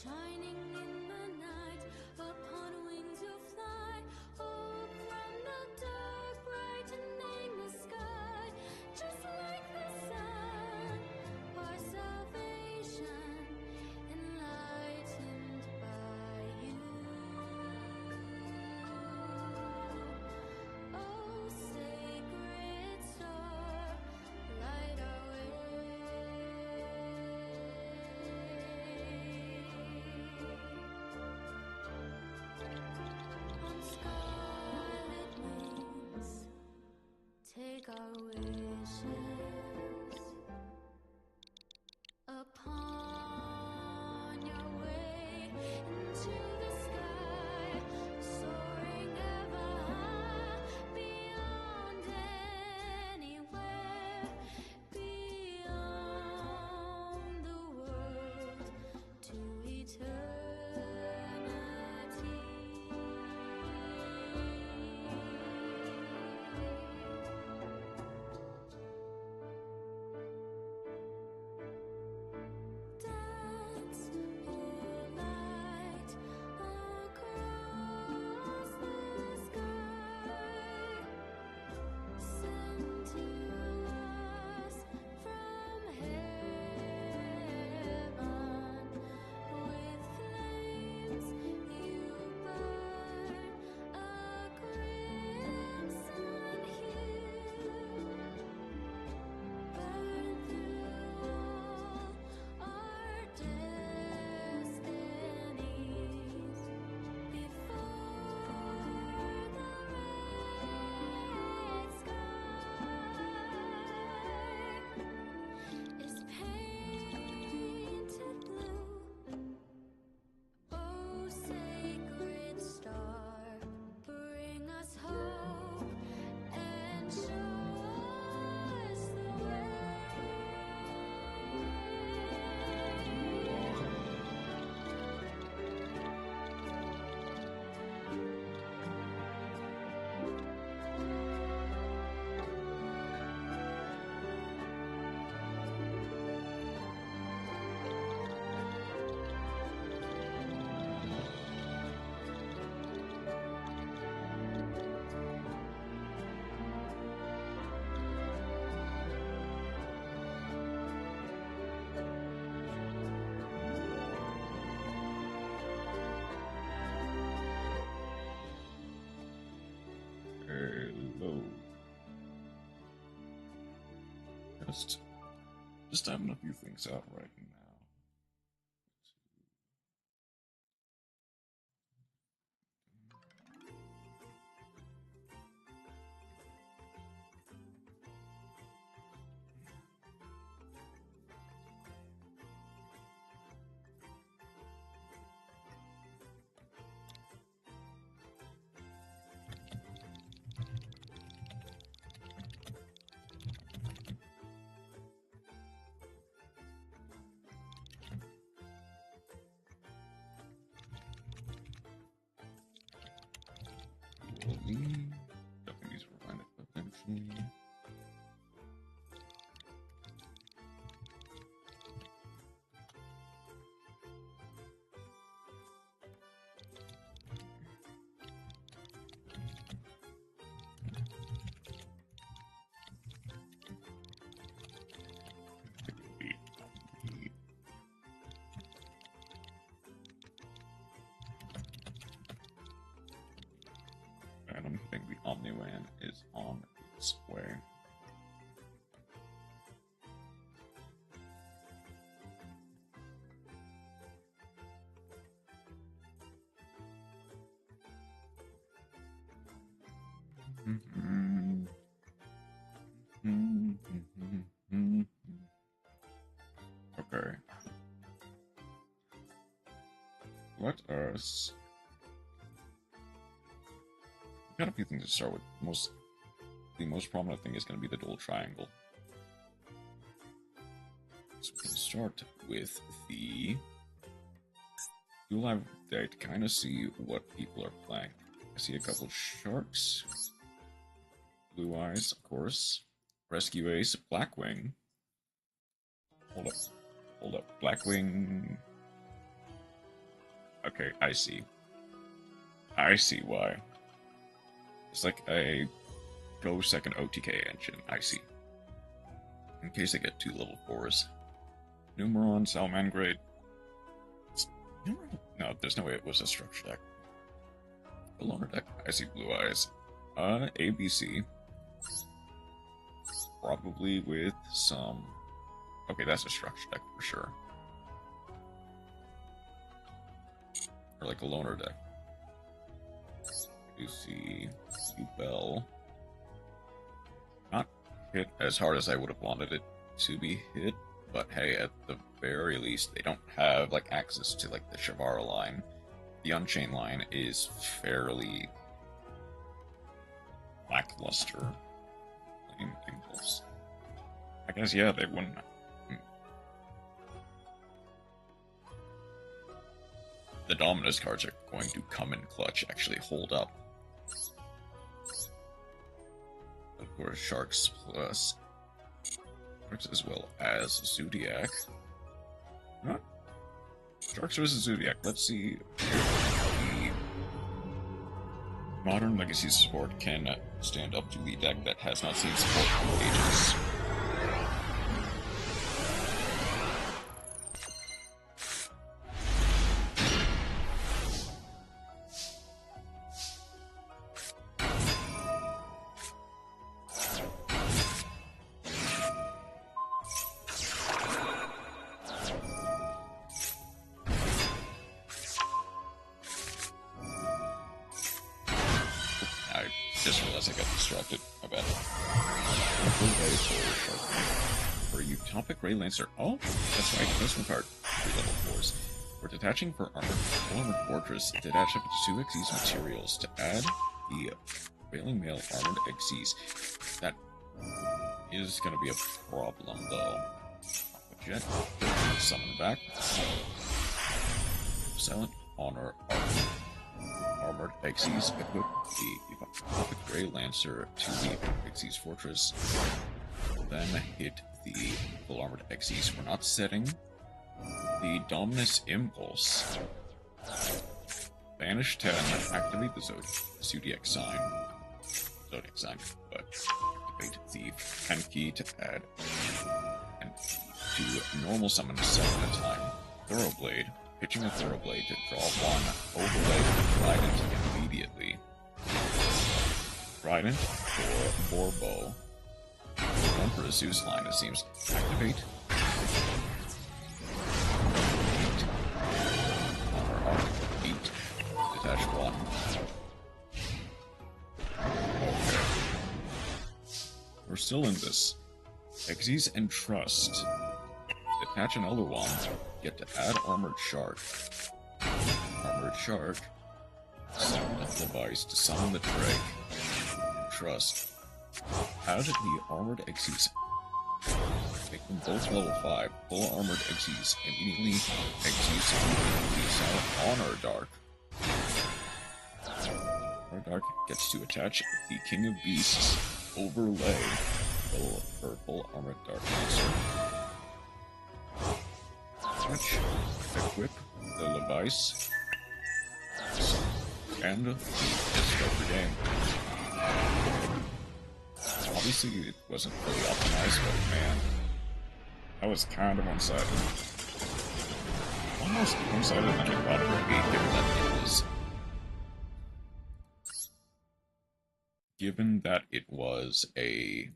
Shining in the night, upon wings you'll fly. Oh, from the dark, bright and nameless sky. Just like the sun, our salvation, enlightened by you. Oh, sacred star, light our way. On scarlet wings, take our wishes upon your way into the sky, soaring ever high, beyond anywhere, beyond the world to eternity. Dance, oh light, across the sky. Sent to us from heaven, with flames you burn, a crimson hue. Burn through all our destinies before the red sky is painted blue. Oh, sacred star, bring us hope and show us the way. Hello. Just having a few things out right now. Definitely needs to rewind it eventually. And I'm hitting the Omniwan is on its way. Okay. Let us got a few things to start with. The most prominent thing is going to be the dual triangle. So we can start with the Duel Live Day to kind of see what people are playing. I see a couple Sharks, Blue Eyes, of course, Rescue Ace, Blackwing. Hold up, Blackwing. Okay, I see why. It's like a Go second OTK engine, I see. In case I get 2 level 4s. Numeron, Salamangreat. No, there's no way it was a structure deck. A loner deck. I see Blue Eyes. ABC. Probably with some... Okay, that's a structure deck for sure. Or like a loner deck. You see Duel. Not hit as hard as I would have wanted it to be hit, but hey, at the very least, they don't have like access to like the Shavara line. The Unchained line is fairly lackluster. Impulse. I guess yeah, they wouldn't. The Dominus cards are going to come in clutch, actually hold up. Of course, Sharks plus Sharks as well as Zodiac. Huh? Sharks versus Zodiac. Let's see if the Modern Legacy support can stand up to the deck that has not seen support for ages. Just realized I got distracted. My bad. For a Utopic Ray Lancer. Oh, that's right. This one card. 3 level 4s. We're detaching for Armored Fortress. Detach up to 2 Xyz materials to add the Veiling Mail Armored Xyz. That is going to be a problem, though. Jet. Summon back. Silent Honor Armored Xyz. Equip the Utopic Ray Lancer to the Xyz Fortress. Then hit the full Armored Xyz. We're not setting the Dominus Impulse. Banish 10. Activate the Zodiac sign. But activate the Penki to add and to normal summon 7 at a time. Thoroughblade. Pitching a Thoroughblade to draw 1. Overlay Trident immediately. Trident for Borbo. One for a Zeus line, it seems. Activate. 8. Honor Arc 8. Detach 1. Okay. We're still in this. Xyz and Trust. Detach another one. Get to add Armored Shark. Armored Shark. Summon the device to summon the Drake. Trust. Add the Armored Xyz. Make them both level 5. Full Armored Xyz. Immediately Xyz Honor Dark. Honor Dark gets to attach the King of Beasts. Overlay. Full Armored Dark Lancer. Equip the Levice and the Discover Game. Obviously, it wasn't fully optimized, but man, that was kind of one-sided. Almost one-sided than I thought it would be, given that it was a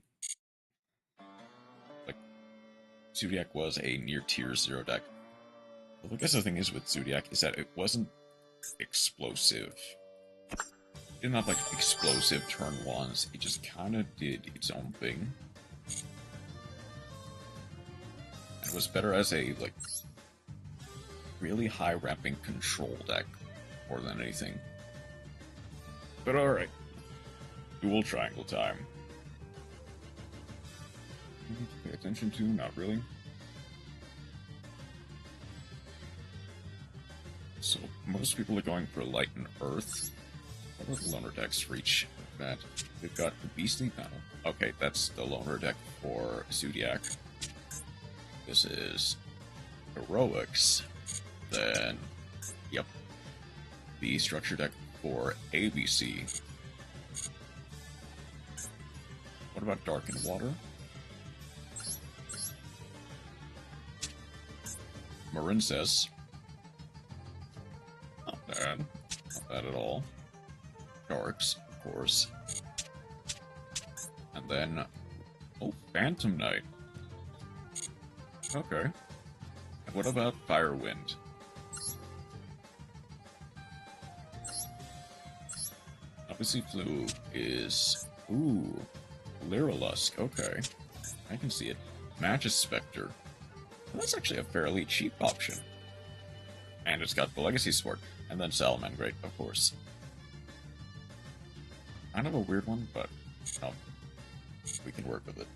Zodiac was a near tier 0 deck. But I guess the thing is with Zodiac is that it wasn't explosive. It didn't have like explosive turn 1s, it just kinda did its own thing. It was better as a like really high ramping control deck more than anything. But alright. Dual triangle time. Anything to pay attention to? Not really. So most people are going for light and earth. What are the loner decks for each event? We've got the Beastly panel. Okay, that's the loner deck for Zodiac. This is Heroics. Then, yep, the structure deck for ABC. What about Dark and Water? Marincess. Not bad. Not bad at all. Darks, of course. And then, oh, Phantom Knight. Okay. And what about Firewind? Obviously, Flu is... Ooh, Lyrilusk, okay. I can see it. Magus Spectre. Well, that's actually a fairly cheap option. And it's got the Legacy support. And then Salamangreat, of course. Kind of a weird one, but no, we can work with it.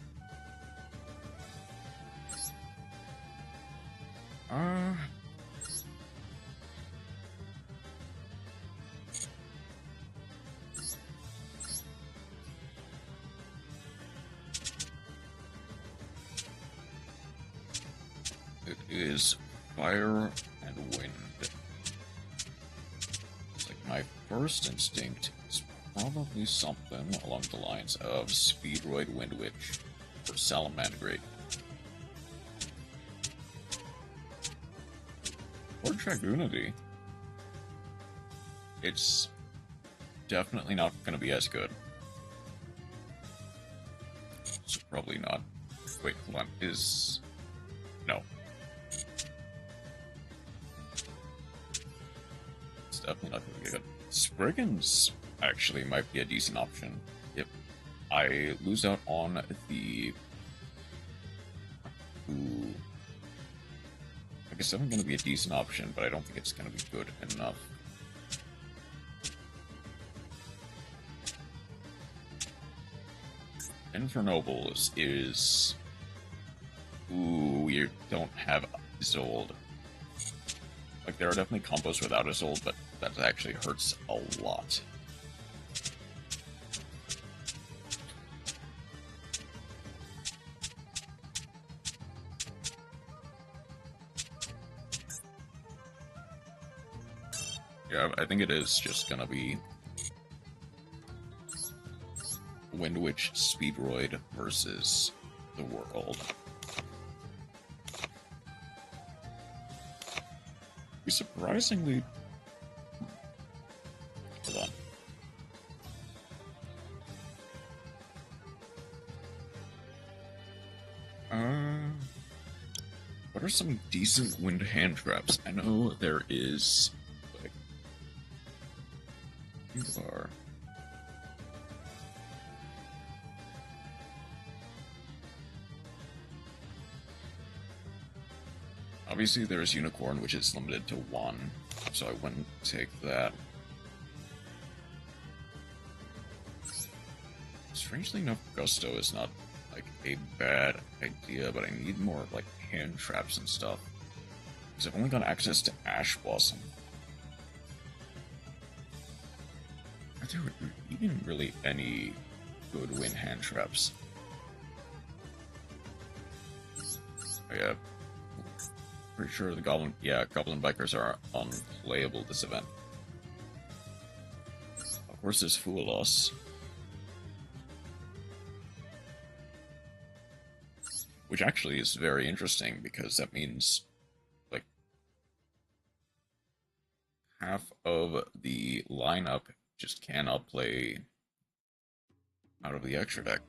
It is fire and wind. It's like my first instinct is probably something along the lines of Speedroid Windwitch or Salamangreat. Or Dragoonity. It's definitely not going to be as good. So probably not. Wait, hold on. Is... No. It's definitely not going to be good. Spriggans actually might be a decent option if I lose out on the... Ooh. I guess I'm going to be a decent option, but I don't think it's going to be good enough. Infernobles is... Ooh, we don't have Isolde. Like, there are definitely combos without Isolde, but that actually hurts a lot. Yeah, I think it is just gonna be Windwitch Speedroid versus the world. We surprisingly... Hold on. What are some decent wind hand traps? I know there is... like... These are... Obviously, there's Unicorn, which is limited to 1, so I wouldn't take that. Strangely enough, Gusto is not, like, a bad idea, but I need more, like, hand traps and stuff. Because I've only got access to Ash Blossom. Are there even really any good wind hand traps? Oh, yeah. Pretty sure the Goblin Bikers are unplayable this event. Of course, there's Foolos. Which actually is very interesting, because that means, like, half of the lineup just cannot play out of the extra deck.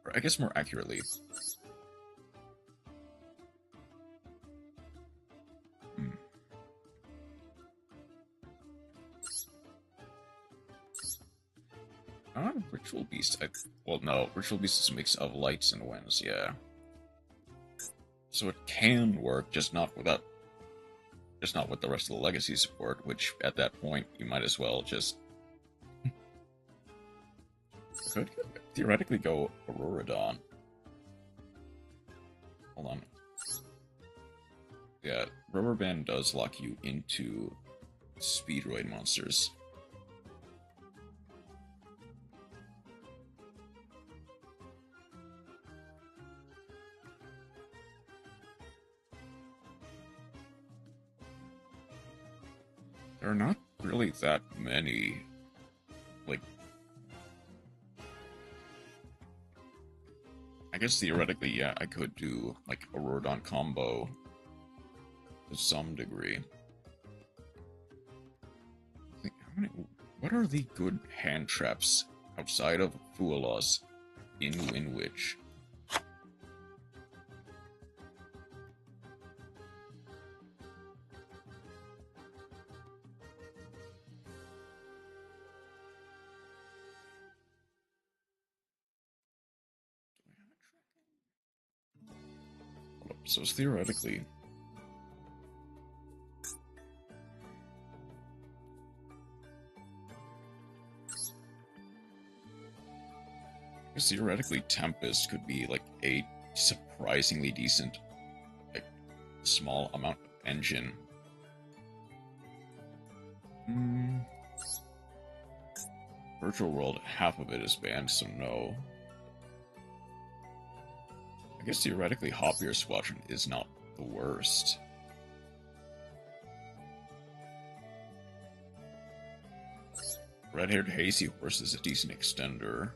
Or I guess more accurately. Ritual Beast. Well, no, Ritual Beast is a mix of lights and winds, yeah. So it can work, just not with the rest of the legacy support, which at that point you might as well just Could theoretically go Auroradon. Hold on. Yeah, Rubber Band does lock you into Speedroid monsters. There are not really that many, like, I guess theoretically, yeah, I could do, like, a Auroradon combo to some degree. Like, what are the good hand traps outside of Fuelos in Winwich? So it's theoretically... I guess theoretically Tempest could be like a surprisingly decent, like, small amount of engine. Virtual World, half of it is banned, so no. I guess theoretically Hoppier Squadron is not the worst. Red-haired Hazy Horse is a decent extender.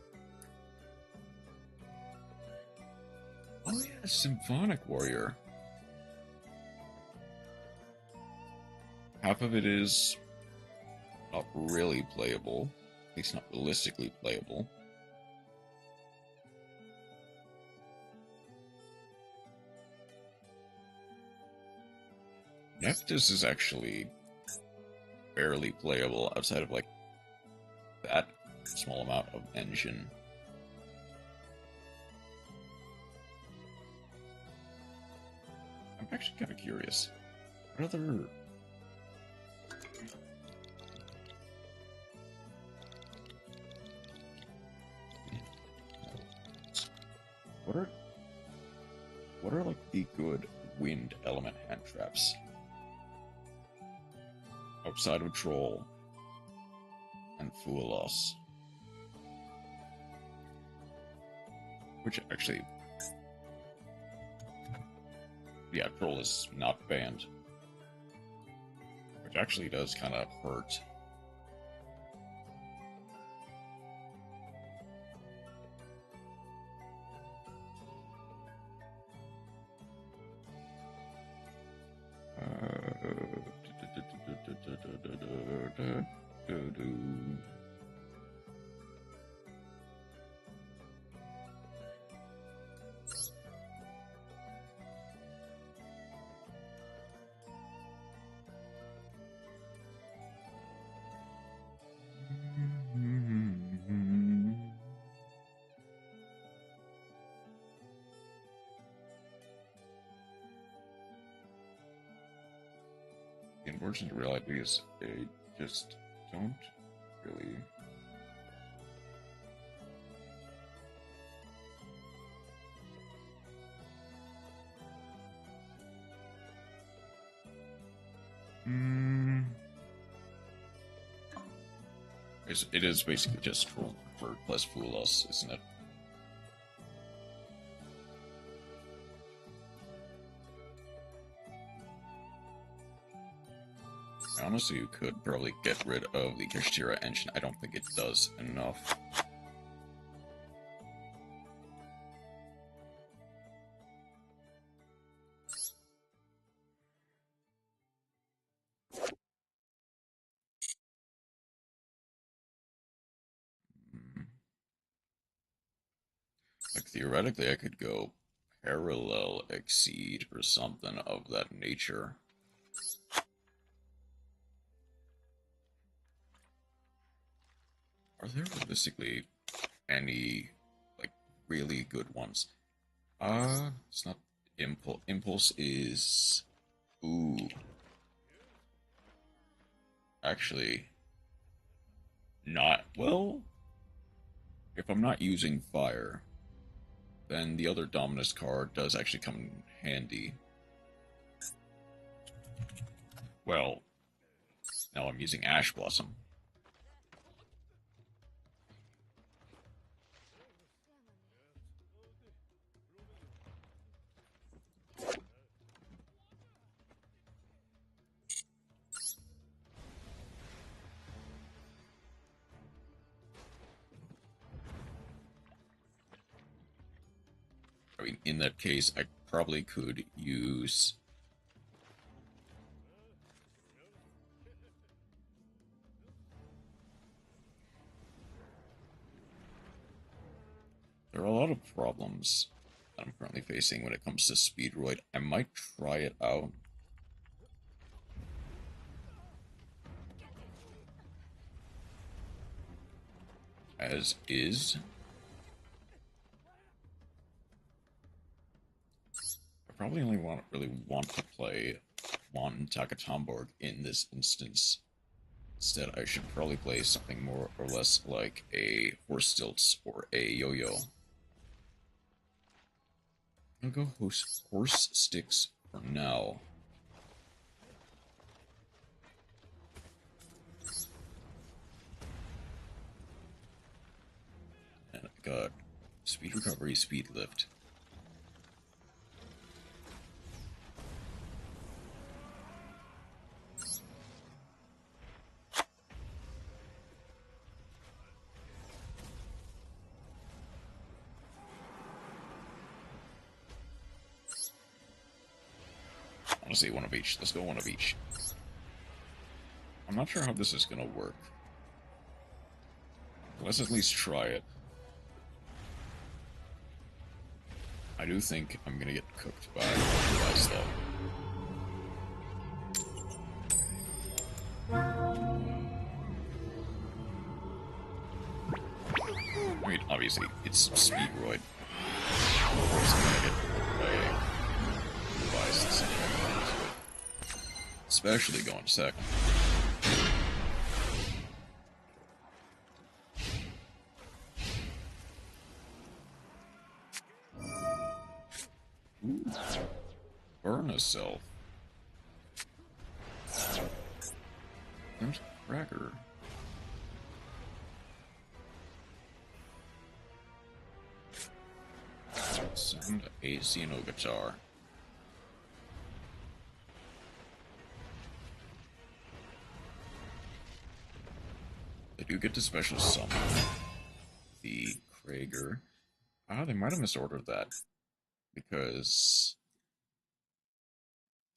Oh yeah, Symphonic Warrior. Half of it is not really playable. At least not realistically playable. Neftis is actually barely playable outside of, like, that small amount of engine. I'm actually kind of curious. What other... What are like the good wind element hand traps? Outside of Troll and Fuelos. Which actually... yeah, Troll is not banned. Which actually does kind of hurt. The unfortunate reality is they just don't really... It is basically just Troll for plus Fuelos, isn't it? Honestly, you could probably get rid of the Kashtira engine. I don't think it does enough. Like, theoretically, I could go Parallel Exceed or something of that nature. Are there realistically any, like, really good ones? It's not Impulse. Impulse is... ooh. Actually... not... well... if if I'm not using fire, then the other Dominus card does actually come in handy. Well, now I'm using Ash Blossom. I mean, in that case, I probably could use... There are a lot of problems that I'm currently facing when it comes to Speedroid. I might try it out. As is. I probably only really want to play one Takatomborg in this instance. Instead, I should probably play something more or less like a Horse Stilts or a Yo-Yo. I'll go Horse Sticks for now. And I got Speed Recovery, Speed Lift. Honestly, one of each. Let's go one of each. I'm not sure how this is gonna work. Let's at least try it. I do think I'm gonna get cooked by device though. I mean, obviously, it's Speedroid. Of course, I'm gonna get cooked by a device that's in here. Especially going second. Ooh. Burn herself. There's Cracker. Send a Xeno guitar. They do get to special summon the Krager. Ah, they might have misordered that. Because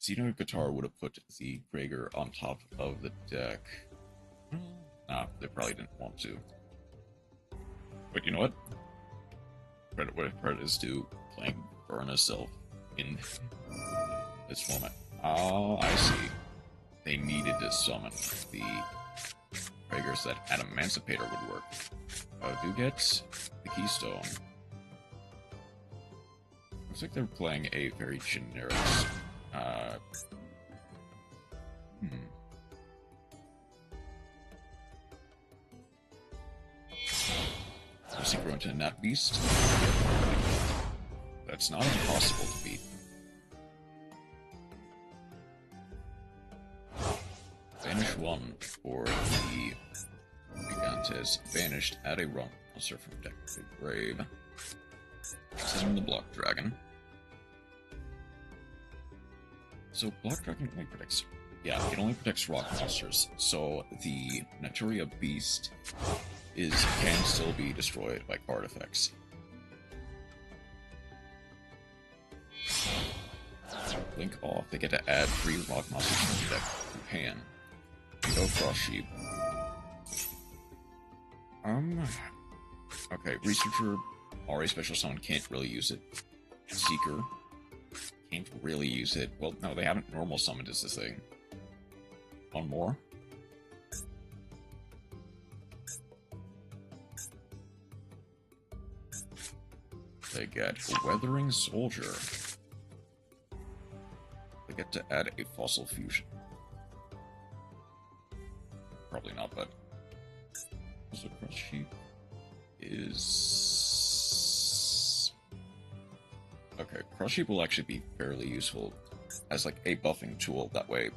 Xeno Guitar would have put the Krager on top of the deck. Nah, they probably didn't want to. But you know what? Credit where credit is due. Playing Burn herself in this moment. Oh, I see. They needed to summon the Kragers that an Emancipator would work. Do get the Keystone. Looks like they're playing a very generic, Does he grow into a Nat Beast? That's not impossible to beat. Banish one for the Gigantes. Banished, add a run. Monster from deck to the grave. Send the Block Dragon. So Block Dragon only protects... Yeah, it only protects rock monsters. So the Naturia Beast can still be destroyed by card effects. Blink off. They get to add 3 rock monsters to the deck from hand. Go Frost Sheep. Okay, Researcher, RA Special Summon can't really use it. Seeker can't really use it. Well, no, they haven't normal summoned as this thing. One more. They get Weathering Soldier. They get to add a Fossil Fusion. Probably not, but also Crush Sheep is... Okay, Crush Heap will actually be fairly useful as like a buffing tool. That way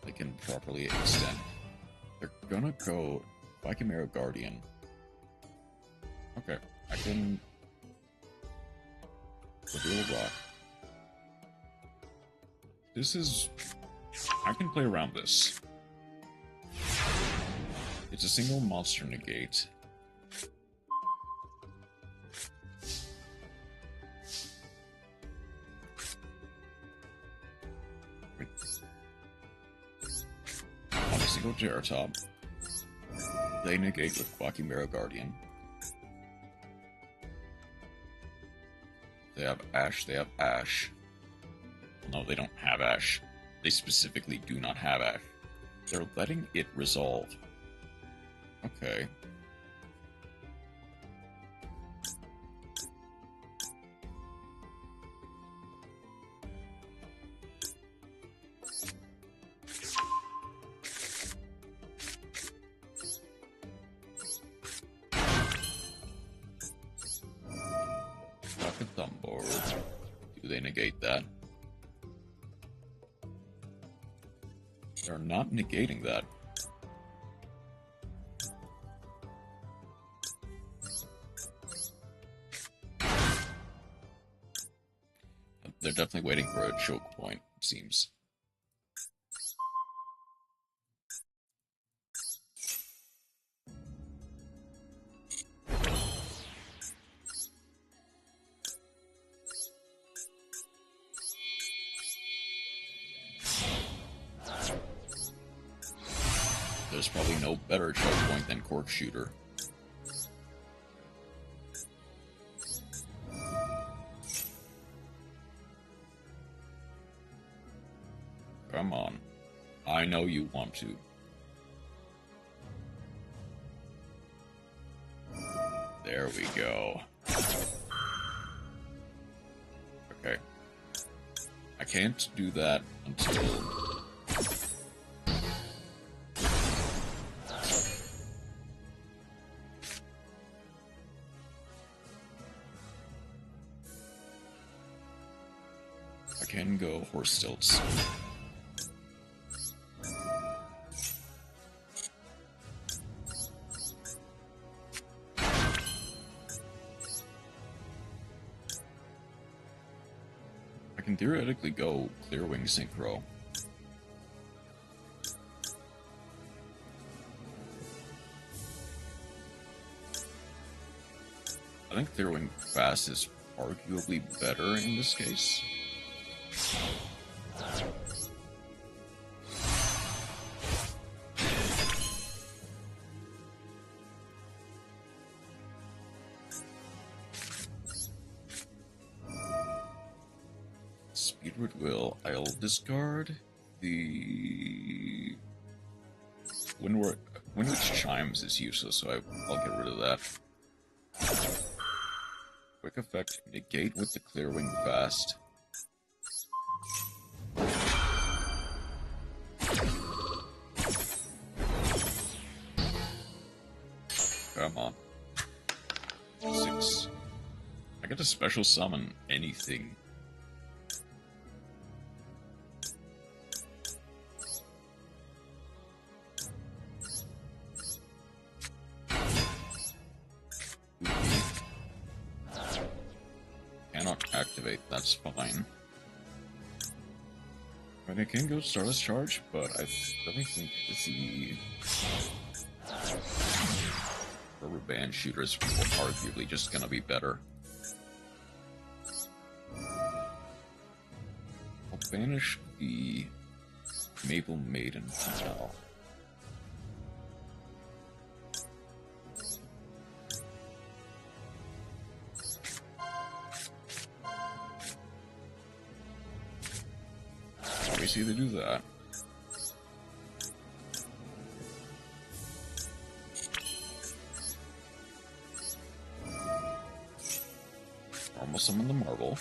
they can properly extend. They're gonna go Pfp Guardian. Okay, I can reveal a rock. This is... I can play around this. It's a single monster negate. Wait. Obviously go Geratop. They negate with Pfp Guardian. They have Ash, they have Ash. No, they don't have Ash. They specifically do not have Ash. They're letting it resolve. Okay. Pocket Thumb. Do they negate that? They're not negating that. They're definitely waiting for a choke point, it seems. There's probably no better choke point than Cork Shooter. Come on. I know you want to. There we go. Okay. I can't do that until... I can go Horse Stilts. I can theoretically go Clear Wing Synchro. I think Clear Wing Fast is arguably better in this case. Speedward Will. I'll discard the... Windwitch Chimes is useless, so I'll get rid of that. Quick Effect, negate with the Clear Wing Fast. Come on. 6. I get to special summon anything. Cannot activate, that's fine. I mean, I can go Starless Charge, but I really think the Rubber Band Shooter is arguably just gonna be better. I'll banish the Maiden for now. Obviously they do that. Normal summon the Marble.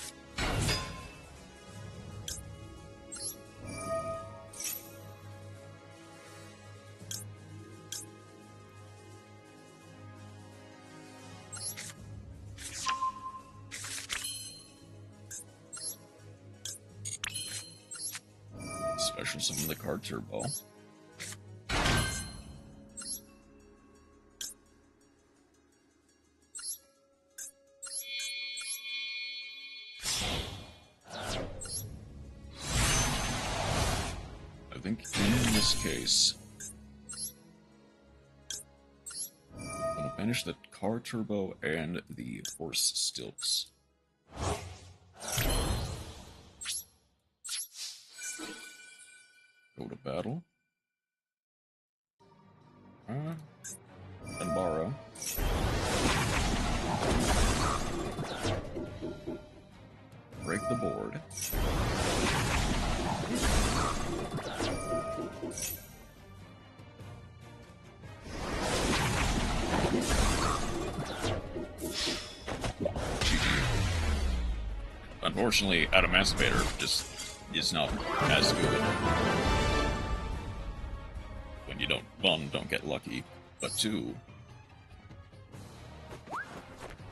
Special summon the card turbo. I think in this case, I'm gonna banish the car turbo and the horse stilts. Go to battle. And borrow. Break the board. Unfortunately, Adamantivator just is not as good. When you don't, one, don't get lucky, but two,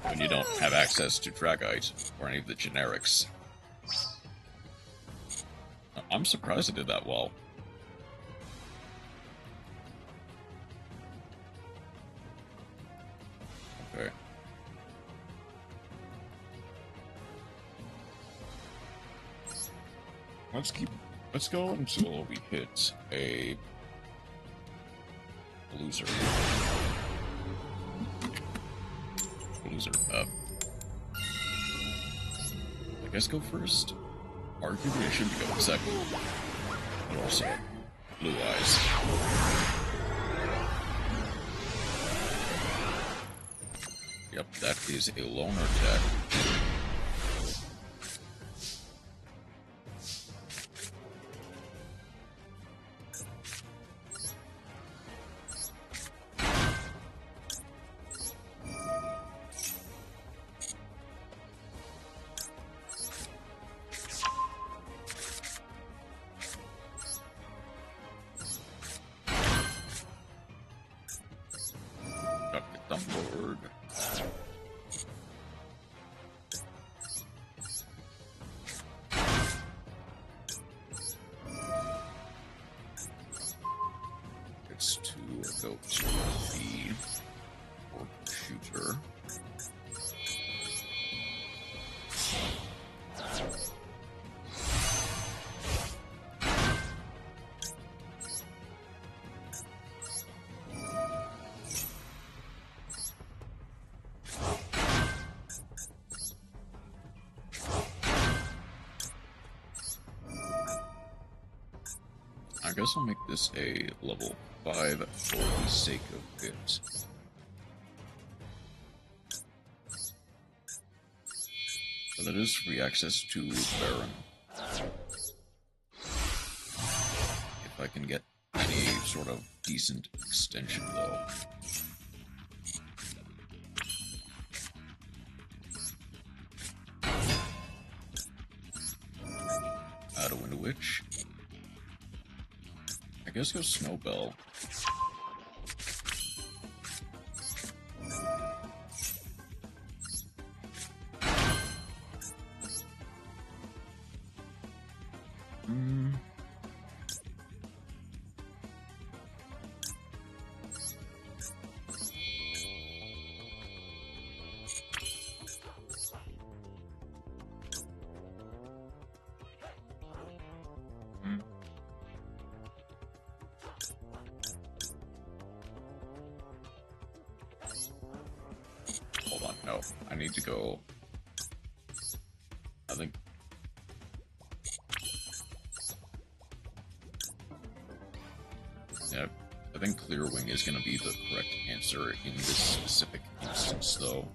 when you don't have access to Dragite or any of the generics. I'm surprised it did that well. Okay. Let's go until we hit a loser. I guess go first. Arguably I should be going second. But also, blue eyes. Yep, that is a loner deck. Board. It's to go to the orc shooter. I guess I'll make this a level 5 for the sake of it. So that is free access to Baron. If I can get any sort of decent extension, though. Out of Wind Witch. I guess go Snowbell. Hold on, no. I need to go... I think... Yeah, I think Clearwing is going to be the correct answer in this specific instance, though.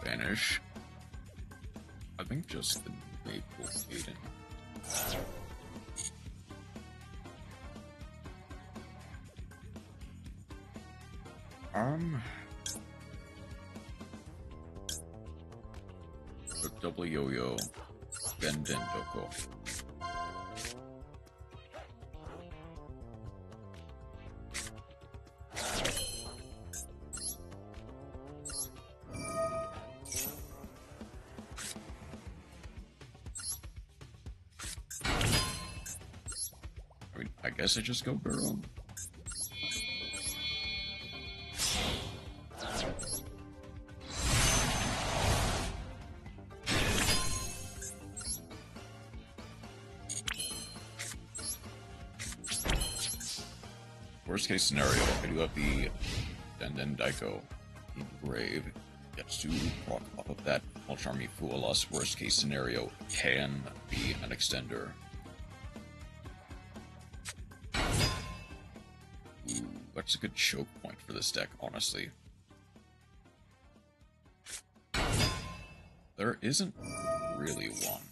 Vanish. I think just the Maple Maiden. The double yo-yo Benden Doko. I mean, I guess I just go Baron. Worst case scenario, I do have the Denden Daiko in grave. Gets to proc off of that Ultrami Fualas. Worst case scenario can be an extender. Ooh, that's a good choke point for this deck, honestly. There isn't really one.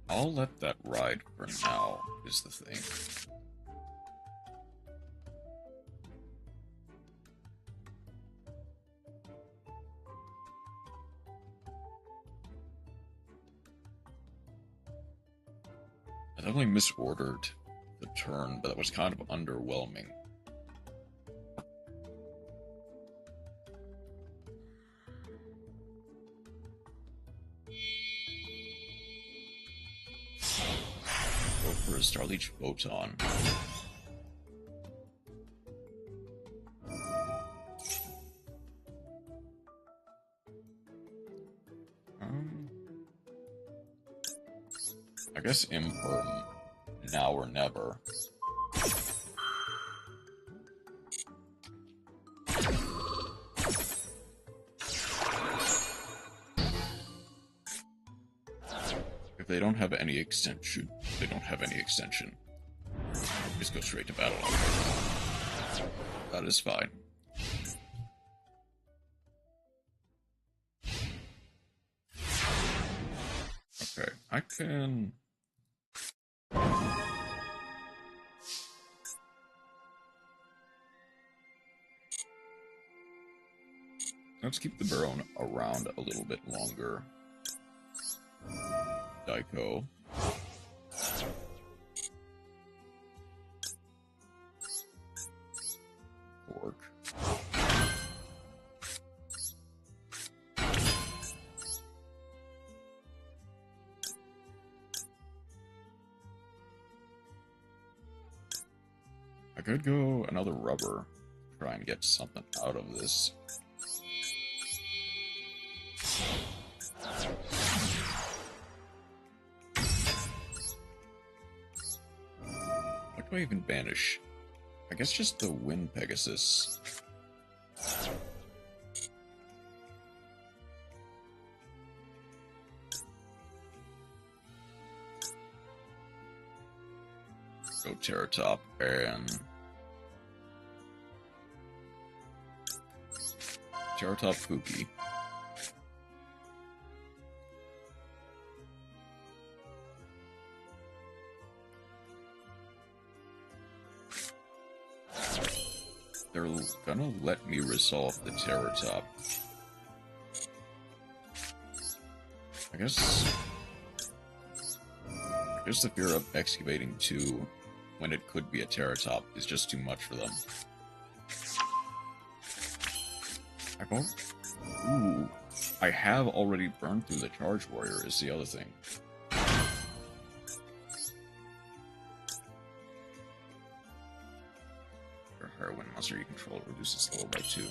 I'll let that ride for now, is the thing. I definitely misordered the turn, but that was kind of underwhelming. For a Starleech Photon. I guess Imperm now or never. If they don't have any extension, they don't have any extension. Just go straight to battle. That is fine. Okay, I can... Let's keep the Baron around a little bit longer. Daiko. Pork. I could go another rubber, try and get something out of this. What do I even banish? I guess just the Wind Pegasus. Go Terratop and... Terratop Pookie. They're gonna let me resolve the Terratop. I guess the fear of excavating 2 when it could be a Terratop is just too much for them. Ooh, I have already burned through the Charge Warrior is the other thing. For Heroine monster you control reduces level by 2.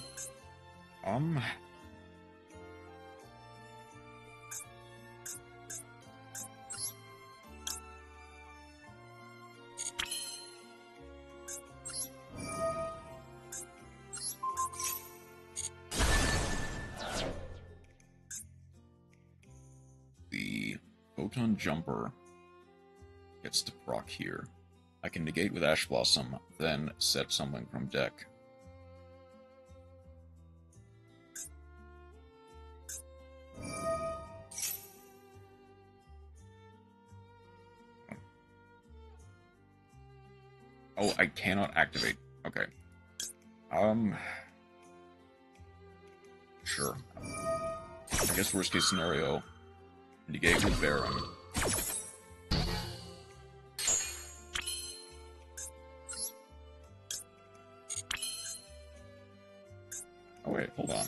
The Photon Jumper gets to proc here. I can negate with Ash Blossom, then set something from deck. Oh, I cannot activate. Okay. Sure. I guess worst case scenario, negate with Baron. Oh wait, hold on.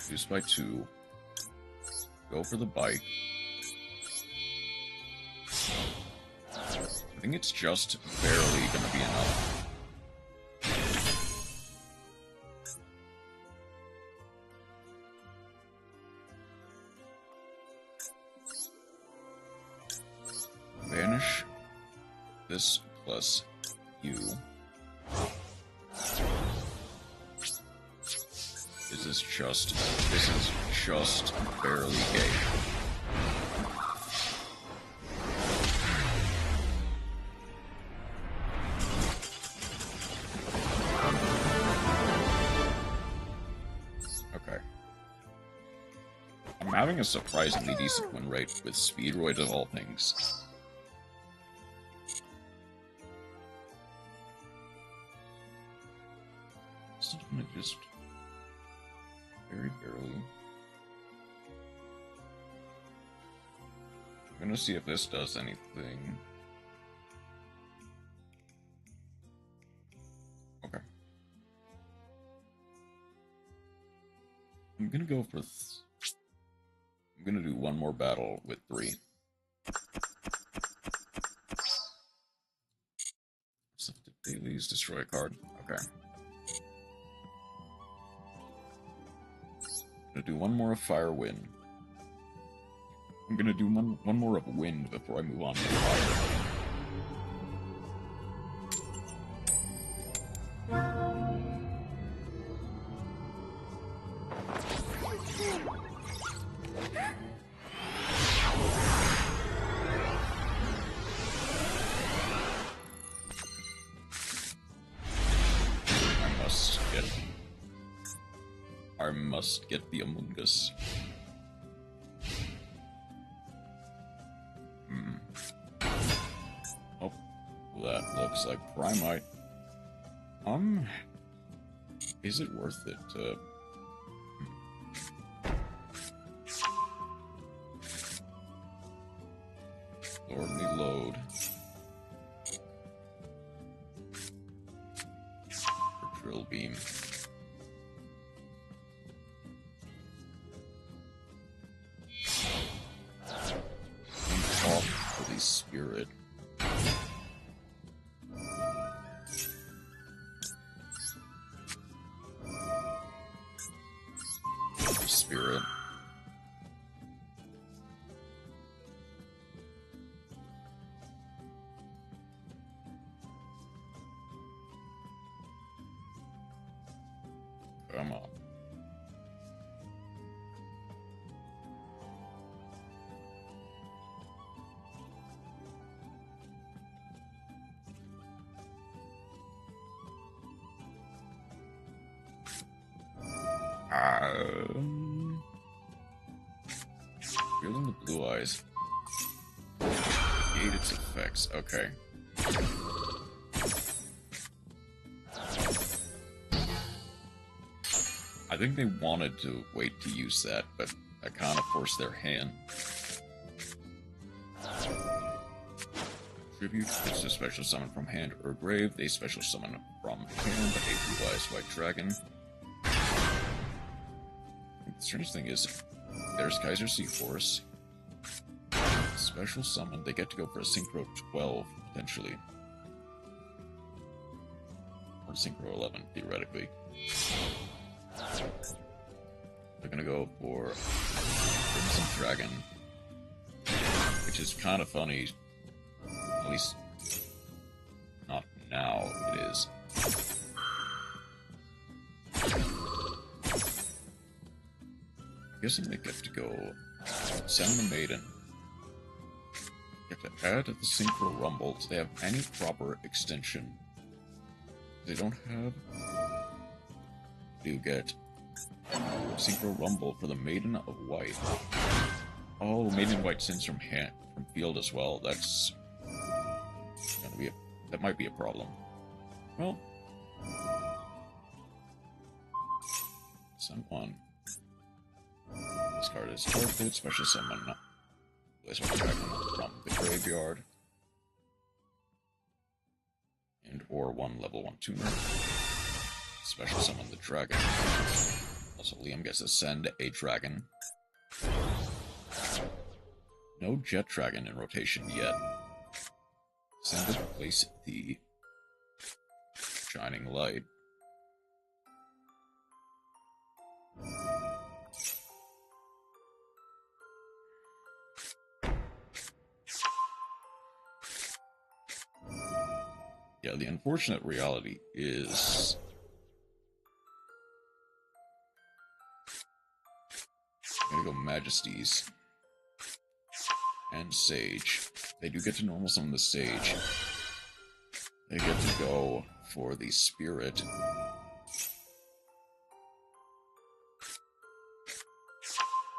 Reduce by 2. Go for the bike. I think it's just barely gonna be enough. Banish this plus you. This is just barely gay. Okay. I'm having a surprisingly decent win rate with Speedroid of all things. So I'm gonna just very barely. I'm gonna see if this does anything. Okay. I'm gonna go for. I'm gonna do one more battle with 3. So Daily's destroy a card. Okay. I'm gonna do one more of Fire Wind. I'm gonna do one more of Wind before I move on to Fire. I must get the Among Us. Oh, that looks like Primite. Is it worth it to... Lord me load. For Drill Beam. Spirit. Spirit. Come on. Feeling the blue eyes. Negate its effects. Okay. I think they wanted to wait to use that, but I kind of forced their hand. Tribute is a special summon from hand or grave. They special summon from hand a blue eyes white dragon. The strange thing is, there's Kaiser Seaforce. Special summon, they get to go for a Synchro 12, potentially. Or Synchro 11, theoretically. They're gonna go for Crimson Dragon. Which is kind of funny. At least, not now, it is. I guess I'm gonna get to go send the Maiden. Get to add the Synchro Rumble. Do they have any proper extension? They don't have. You get Synchro Rumble for the Maiden of White. Oh, Maiden White Sins from field as well. That's gonna be that might be a problem. Well, someone. This card is targeted. Special summon. Place one dragon from the graveyard. And or one level 1 tuner. Special summon the dragon. Also, Liam gets to send a dragon. No jet dragon in rotation yet. Send it to place the shining light. Yeah, the unfortunate reality is I'm gonna go Majesties and Sage. They do get to normal summon the Sage. They get to go for the Spirit.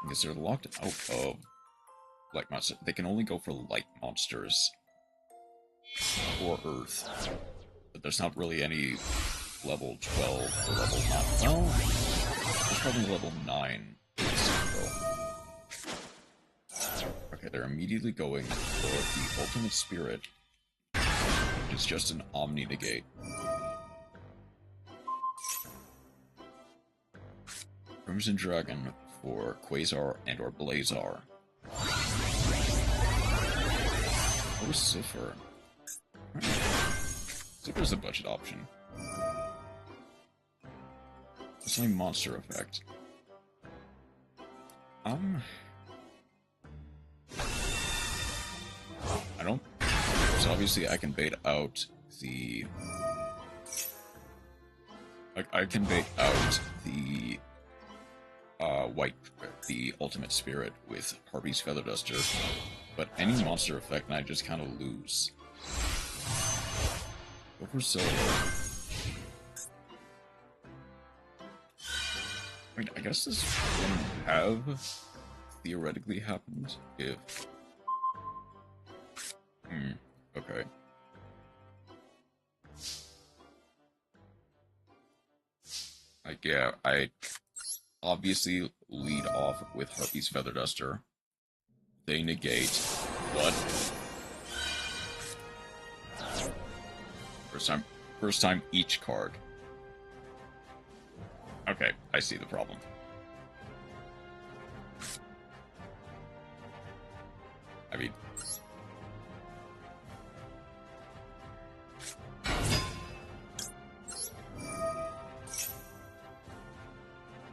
Because they're locked out of light monsters. They can only go for light monsters. Or Earth. But there's not really any level 12 or level 9. Well, there's probably level 9. Okay, they're immediately going for the Ultimate Spirit, which is just an Omni Negate. Crimson Dragon for Quasar and or Blazar. Or Cipher. Cipher's a budget option. It's only monster effect. I don't... So obviously I can bait out the... Like, I can bait out the... the Ultimate Spirit with Harpy's Feather Duster, but any monster effect and I just kind of lose. Go for Silver. I mean, I guess this wouldn't have theoretically happened if... okay. Like, yeah, I obviously lead off with Harpy's Feather Duster. They negate, but... First time each card. Okay, I see the problem. I mean...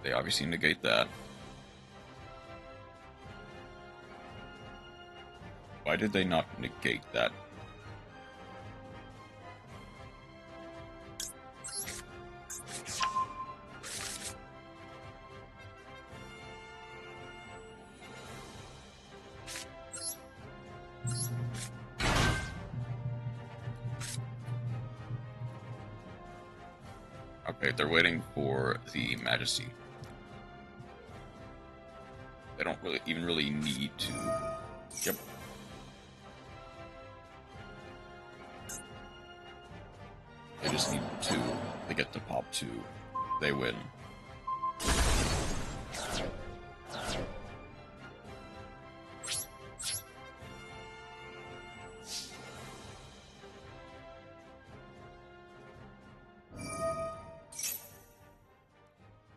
They obviously negate that. Why did they not negate that? Okay, they're waiting for the Majesty. They don't really need to. Yep. They just need 2. They get to pop 2. They win.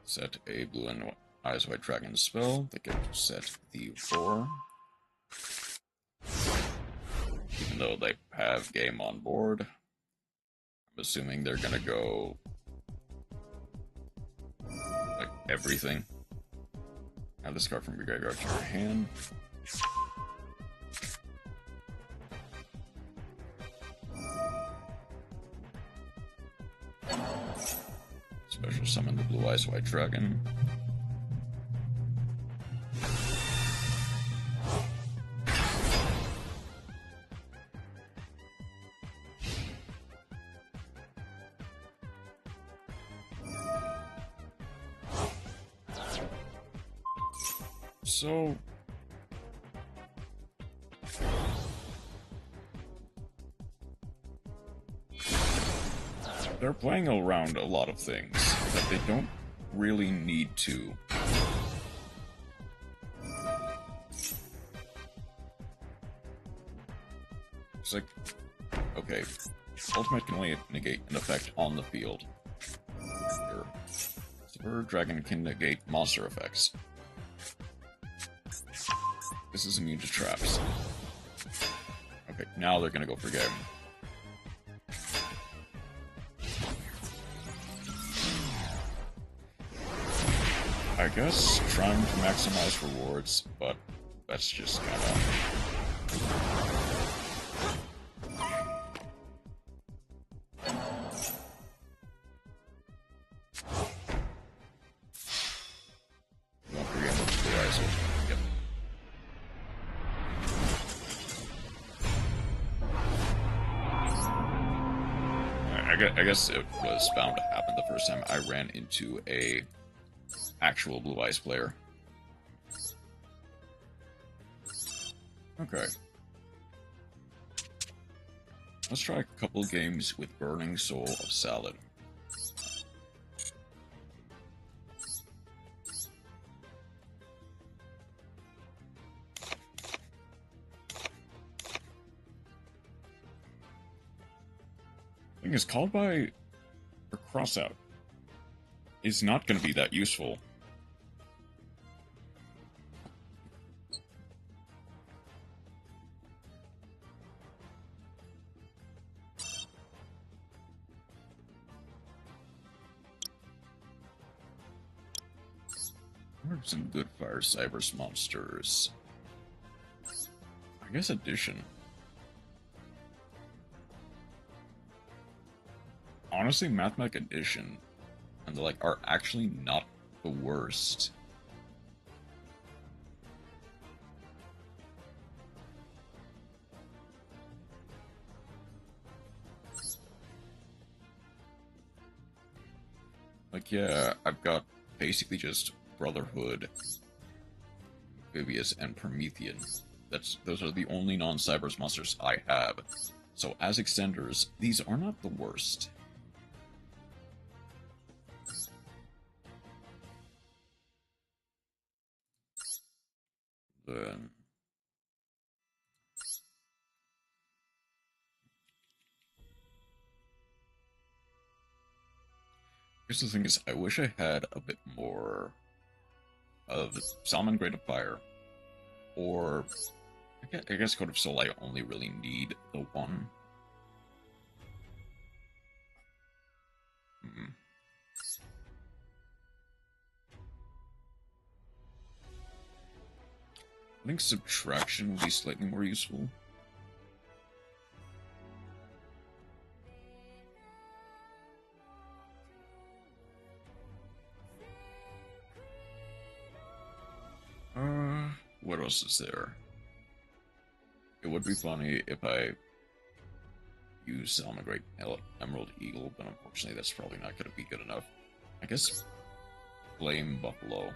Set a blue and Eyes White Dragon spell. They get to set the 4. Even though they have game on board, I'm assuming they're gonna go like everything. Have this card from your graveyard to your hand. Special summon the Blue Eyes White Dragon. So, they're playing around a lot of things that they don't really need to. It's like, okay, ultimate can only negate an effect on the field. Here. Silver Dragon can negate monster effects. This is immune to traps. Okay, now they're gonna go for game. I guess trying to maximize rewards, but that's just kinda... I guess it was bound to happen the first time I ran into a actual Blue Eyes player. Okay. Let's try a couple games with Burning Soul of Salad. Thing is, called by or crossout is not going to be that useful. What are some good Fire Cybers monsters? I guess Addition. Honestly, Mathematic Addition and the like are actually not the worst. Like, yeah, I've got basically just Brotherhood, Vivius, and Promethean. Those are the only non-Cybers monsters I have. So as extenders, these are not the worst. Then here's the thing is, I wish I had a bit more of Salmon Grade of Fire, or I guess Code of Soul. I only really need the one. I think Subtraction will be slightly more useful. What else is there? It would be funny if I use Great Emerald Eagle, but unfortunately that's probably not going to be good enough. I guess Flame Buffalo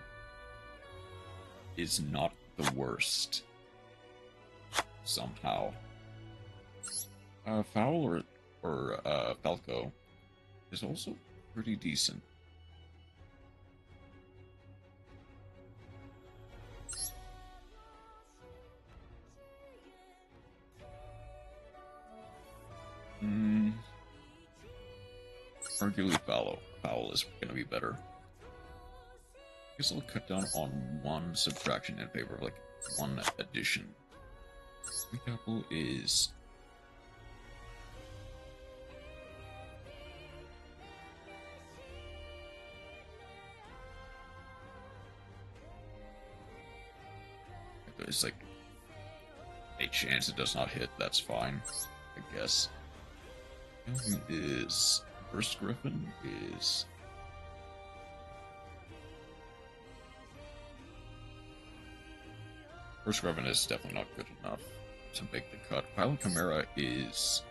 is not the worst. Somehow. Foul or Falco is also pretty decent. Arguably Foul is going to be better. I guess I'll cut down on one subtraction in favor of, like, one addition. Sweet Apple is... There's, like, a chance it does not hit, that's fine, I guess. Is... First Griffin is... First Griffin is definitely not good enough to make the cut. Pilot Chimera is...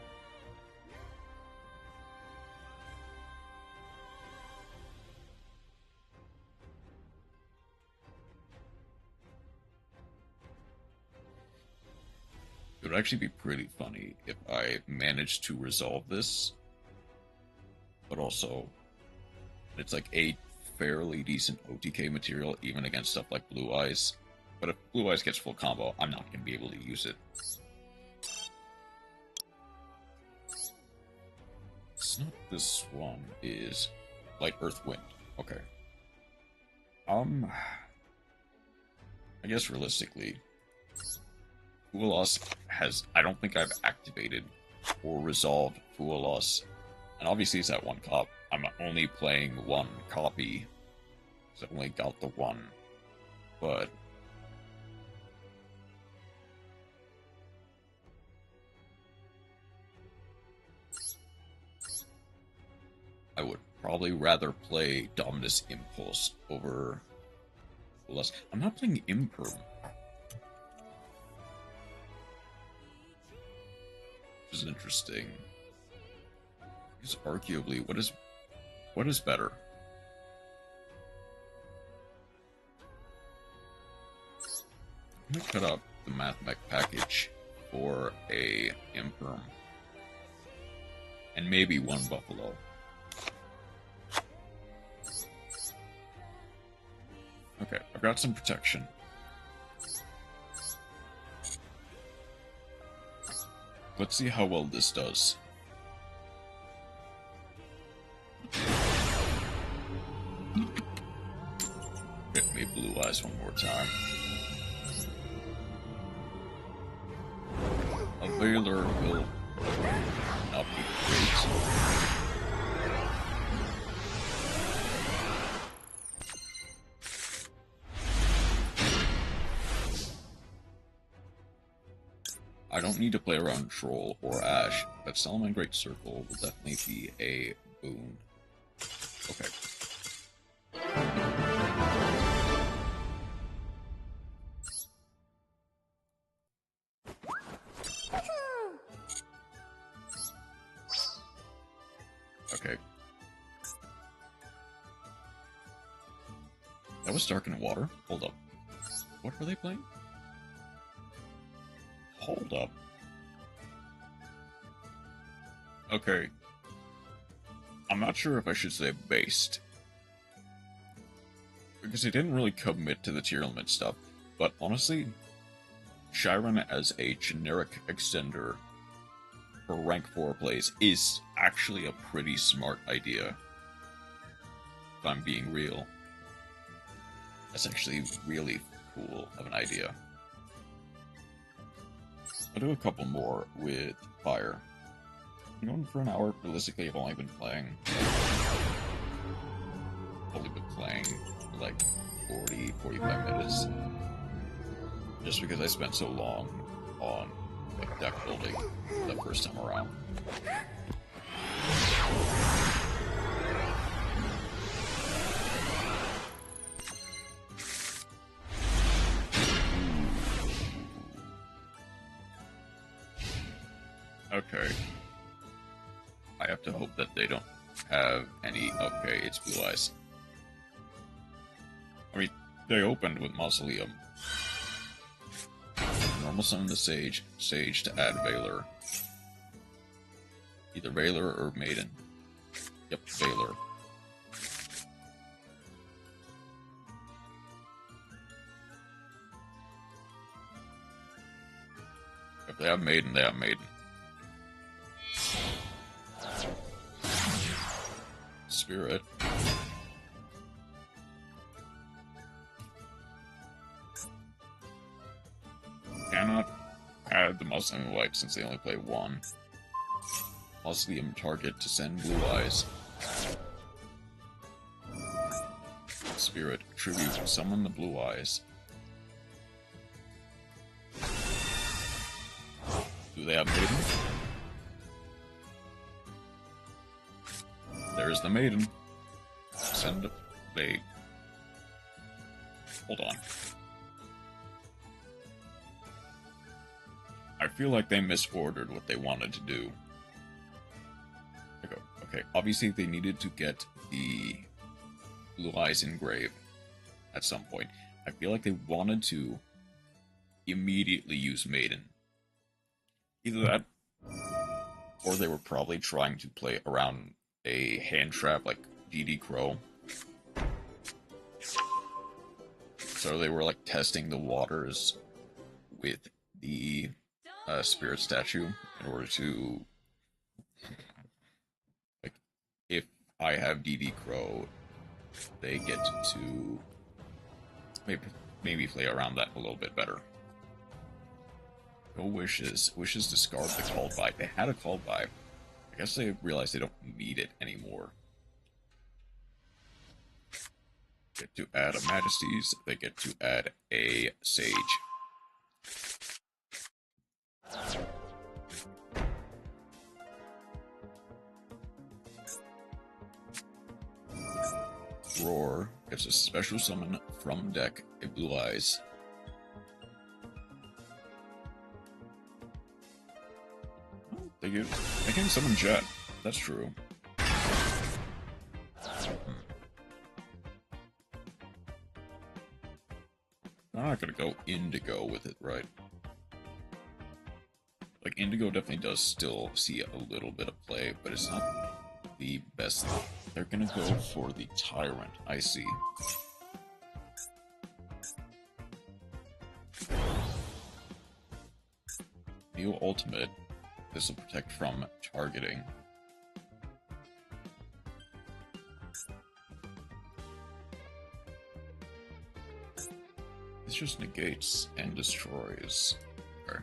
It would actually be pretty funny if I managed to resolve this but also it's like a fairly decent OTK material, even against stuff like Blue Eyes. But if Blue Eyes gets full combo, I'm not going to be able to use it. It's not this one, is Light Earth Wind. Okay. I guess realistically, Fualos has, I don't think I've activated or resolved Fualos. And obviously it's at one cop. I'm only playing one copy, because I only got the one. But I would probably rather play Dominus Impulse over Fualos. I'm not playing Imperm. Which is interesting. Because arguably, what is better? I'm gonna cut up the Mathmech package for a Imperm. And maybe one Buffalo. Okay, I've got some protection. Let's see how well this does. Hit me Blue Eyes one more time. A Veiler will not be great. I don't need to play around Troll or Ash, but Solomon Great Circle will definitely be a boon. Okay. Okay. That was Dark in Water? Hold up. What were they playing? Hold up. Okay. I'm not sure if I should say based. Because they didn't really commit to the tier limit stuff. But honestly, Chiron as a generic extender for rank 4 plays is actually a pretty smart idea. If I'm being real. That's actually really cool of an idea. I'll do a couple more with Fire. I'm going for an hour. Realistically, I've only been playing like 40, 45 minutes. Just because I spent so long on like, deck building the first time around. Okay. I have to hope that they don't have any... Okay, it's Blue Eyes. I mean, they opened with Mausoleum. Normal summon the Sage. Sage to add Veiler. Either Veiler or Maiden. Yep, Veiler. If they have Maiden, they have Maiden. Spirit. Cannot add the Mausoleum Light since they only play one. Mausoleum target to send Blue Eyes. Spirit, tribute, summon the Blue Eyes. Do they have Maiden? There's the Maiden. Send a... They... Hold on. I feel like they misordered what they wanted to do. Okay, obviously they needed to get the Blue Eyes engraved at some point. I feel like they wanted to immediately use Maiden. Either that, or they were probably trying to play around a hand trap like DD Crow. So they were like testing the waters with the spirit statue in order to, like, if I have DD Crow, they get to maybe play around that a little bit better. Go wishes. Wishes discard the called by. They had a called by. I guess they realized they don't need it anymore. Get to add a Majesties. They get to add a Sage. Roar gets a special summon from deck, a Blue Eyes. They can summon Jet. That's true. I'm not gonna go Indigo with it, right? Like, Indigo definitely does still see a little bit of play, but it's not the best. They're gonna go for the Tyrant, I see. New Ultimate. This will protect from targeting. This just negates and destroys. Okay.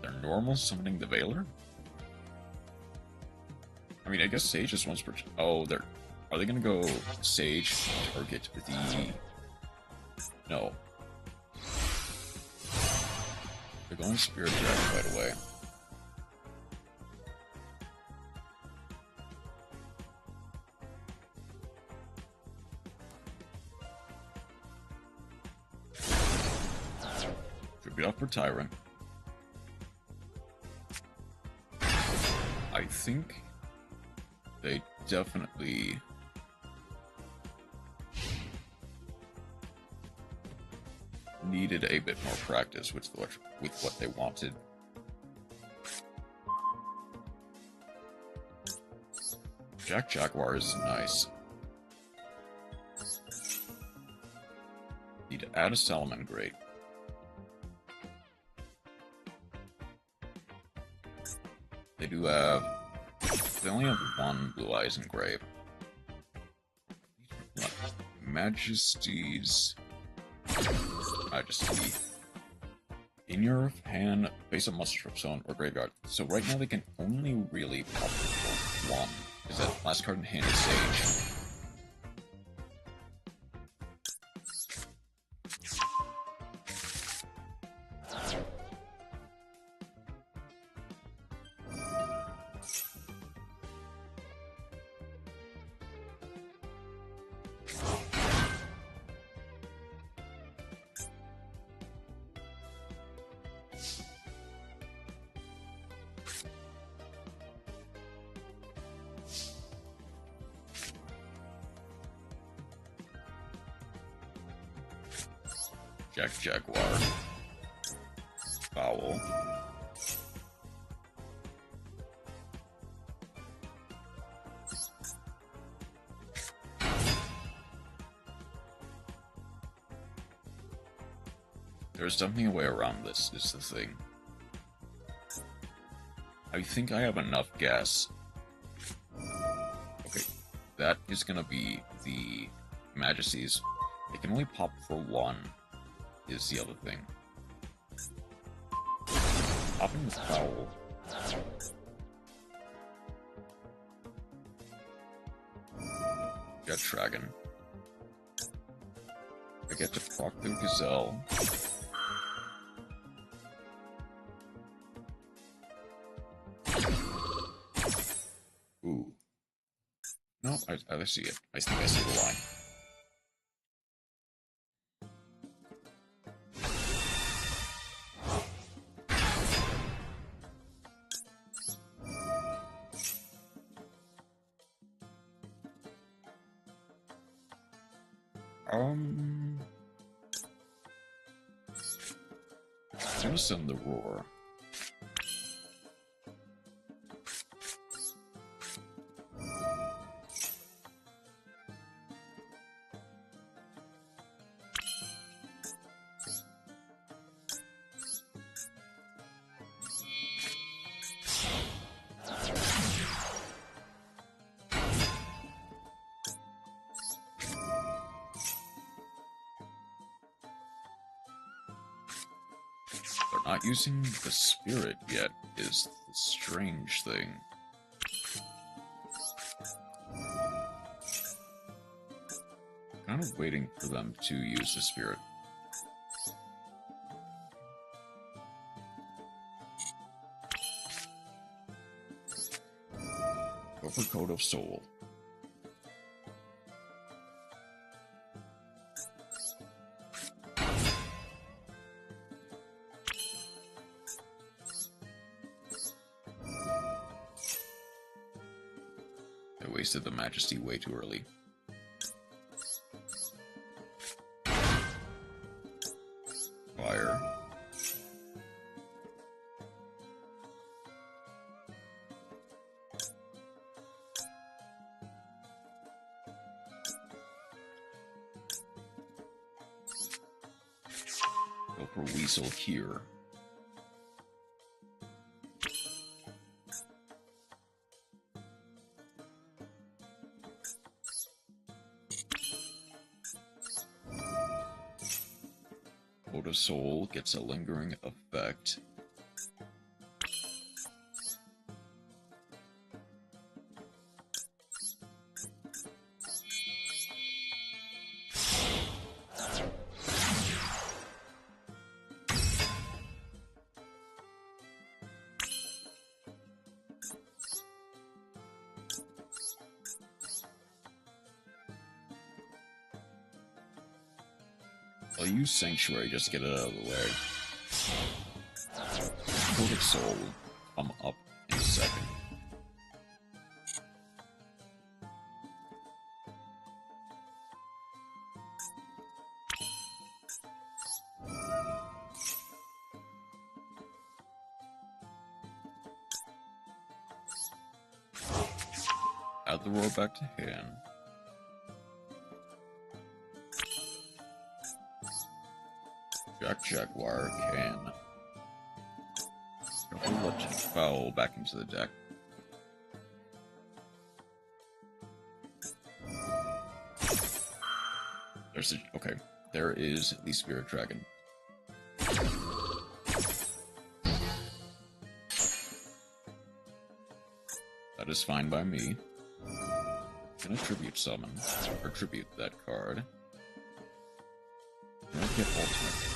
They're normal summoning the Veiler? I mean, I guess Sage just wants to... Oh, they're... Are they gonna go Sage, target the... No. They're going Spirit Dragon right away. Tribute off for Tyrant. I think they definitely... needed a bit more practice with what they wanted. Jaguar is nice. Need to add a Salamangreat. They do have... They only have one Blue Eyes in Grave. Majesties... Majesty. In your hand, face a Multistream zone or graveyard. So right now they can only really pop one. Is that last card in hand is Sage. Jaguar. Foul. There's definitely a way around this, is the thing. I think I have enough gas. Okay, that is gonna be the Majesties. They can only pop for one. Is the other thing. Popping with Foul. Jet Dragon. I get to proc the Gazelle. Ooh. No, I see it. I think I see the line. gonna send the roar. Not using the spirit yet is the strange thing. Kind of waiting for them to use the spirit. Go for Code of Soul. Wasted the Majesty way too early. Fire. Go for Weasel here. Soul gets a lingering effect. I'll use Sanctuary just to get it out of the way. Code of Soul will come up in a second. Add the roar back to hand. Jaguar can. Let foul back into the deck. There's a, okay. There is the Spirit Dragon. That is fine by me. I'm gonna tribute summon or tribute that card. I'm gonna get ultimate.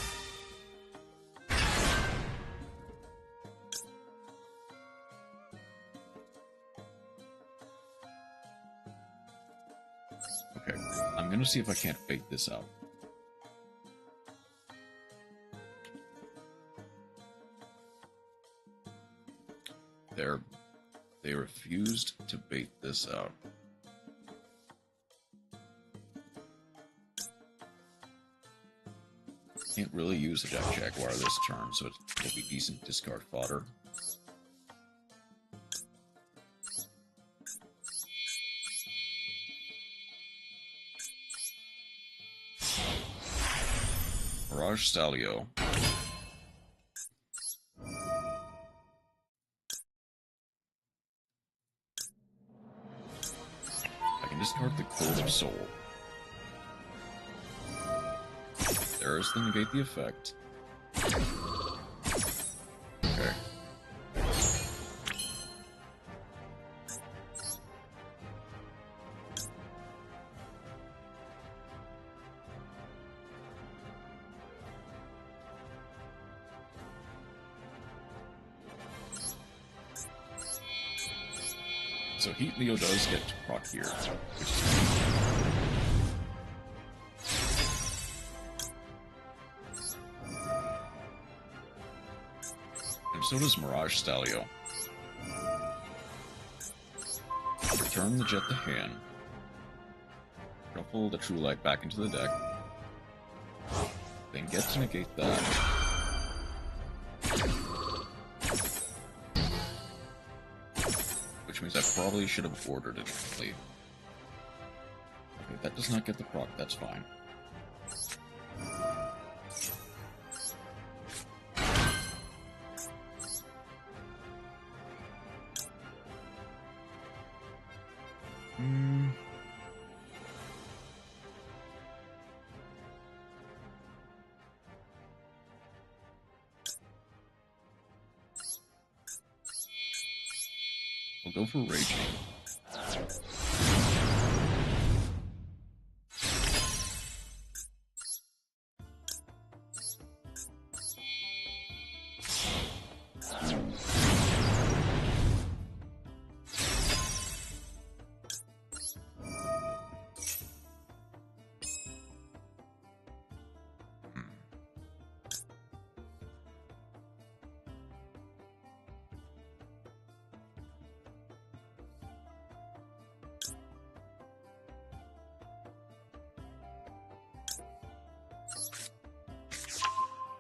I'm gonna see if I can't fake this out. They refused to bait this out. Can't really use the Jaguar this turn, so it'll be decent discard fodder. Mirage Stalio. I can discard the Code of Soul. There's the negate the effect. Okay. So Heat Leo does get to proc here, which is and so does Mirage Stalio. Return the Jet to hand. Shuffle the True Light back into the deck. Then get to negate that. probably should have ordered it differently. Okay, that does not get the proc, that's fine. We'll go for Raging.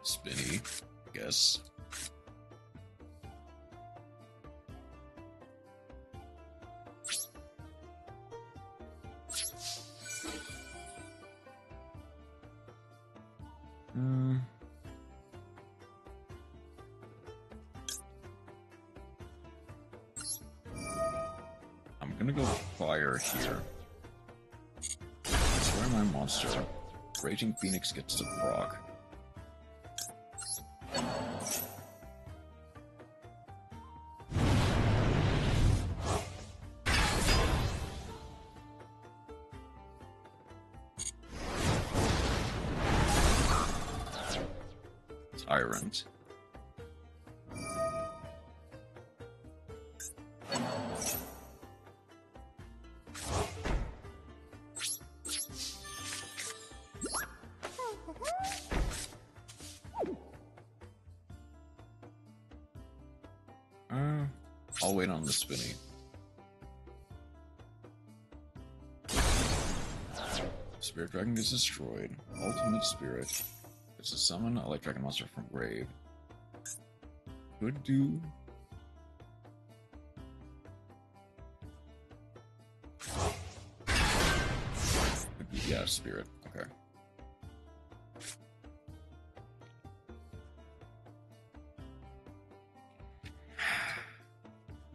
Spinny, I guess. I'm gonna go fire here. Destroy my monster. Raging Phoenix gets the proc. Tyrant. I'll wait on the spinny. Spirit Dragon gets destroyed. Ultimate Spirit. It's a summon a Light Dragon monster from grave. Could do. Yeah, Spirit. Okay.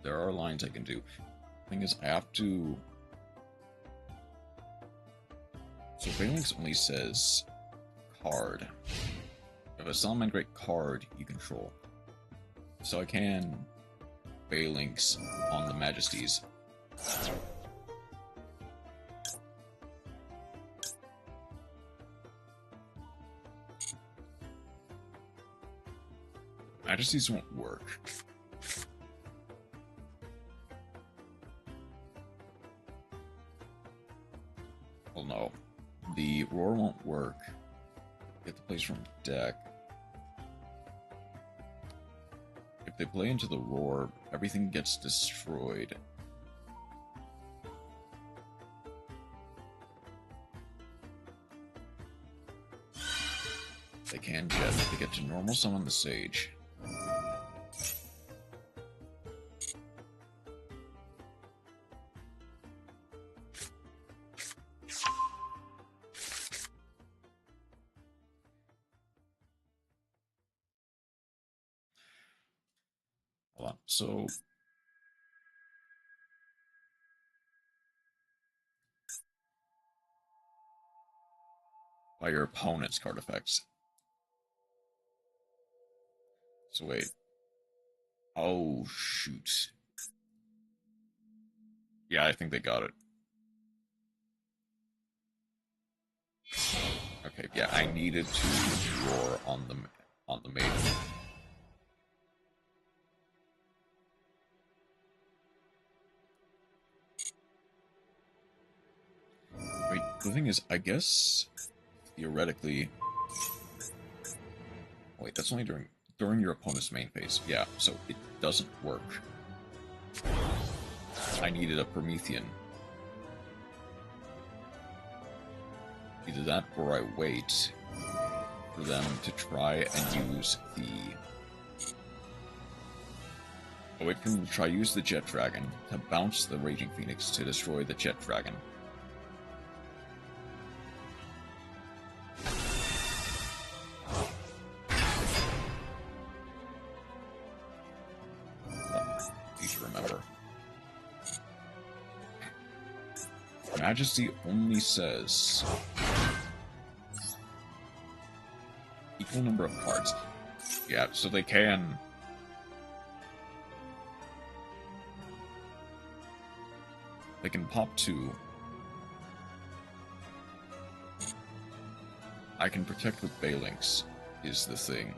There are lines I can do. Thing is, I have to. So Phalanx only says card. If a summon great card you control. So I can Phalanx on the Majesties. Majesties won't work. Well, no. The Roar won't work. Get the plays from deck. If they play into the Roar, everything gets destroyed. They can jet. They get to normal summon the Sage. Hold on. So by your opponent's card effects. So wait. Oh, shoot. Yeah, I think they got it. Okay, yeah, I needed to roar on the Maiden. Wait, the thing is, I guess theoretically. Wait, that's only during your opponent's main phase. Yeah, so it doesn't work. I needed a Promethean. Either that or I wait for them to try and use the I'll wait for him to try use the Jet Dragon to bounce the Raging Phoenix to destroy the Jet Dragon. You should remember. Majesty only says equal number of cards. Yeah, so they can... They can pop 2. I can protect with Balinks, is the thing.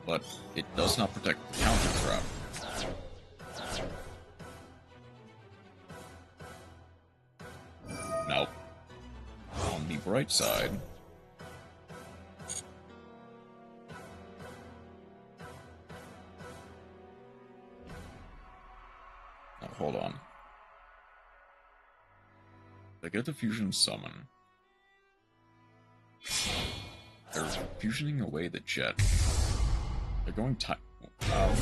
But it does not protect the counter trap. Now, on the bright side, now hold on. They get the fusion summon. They're fusioning away the jet. They're going time. Wow.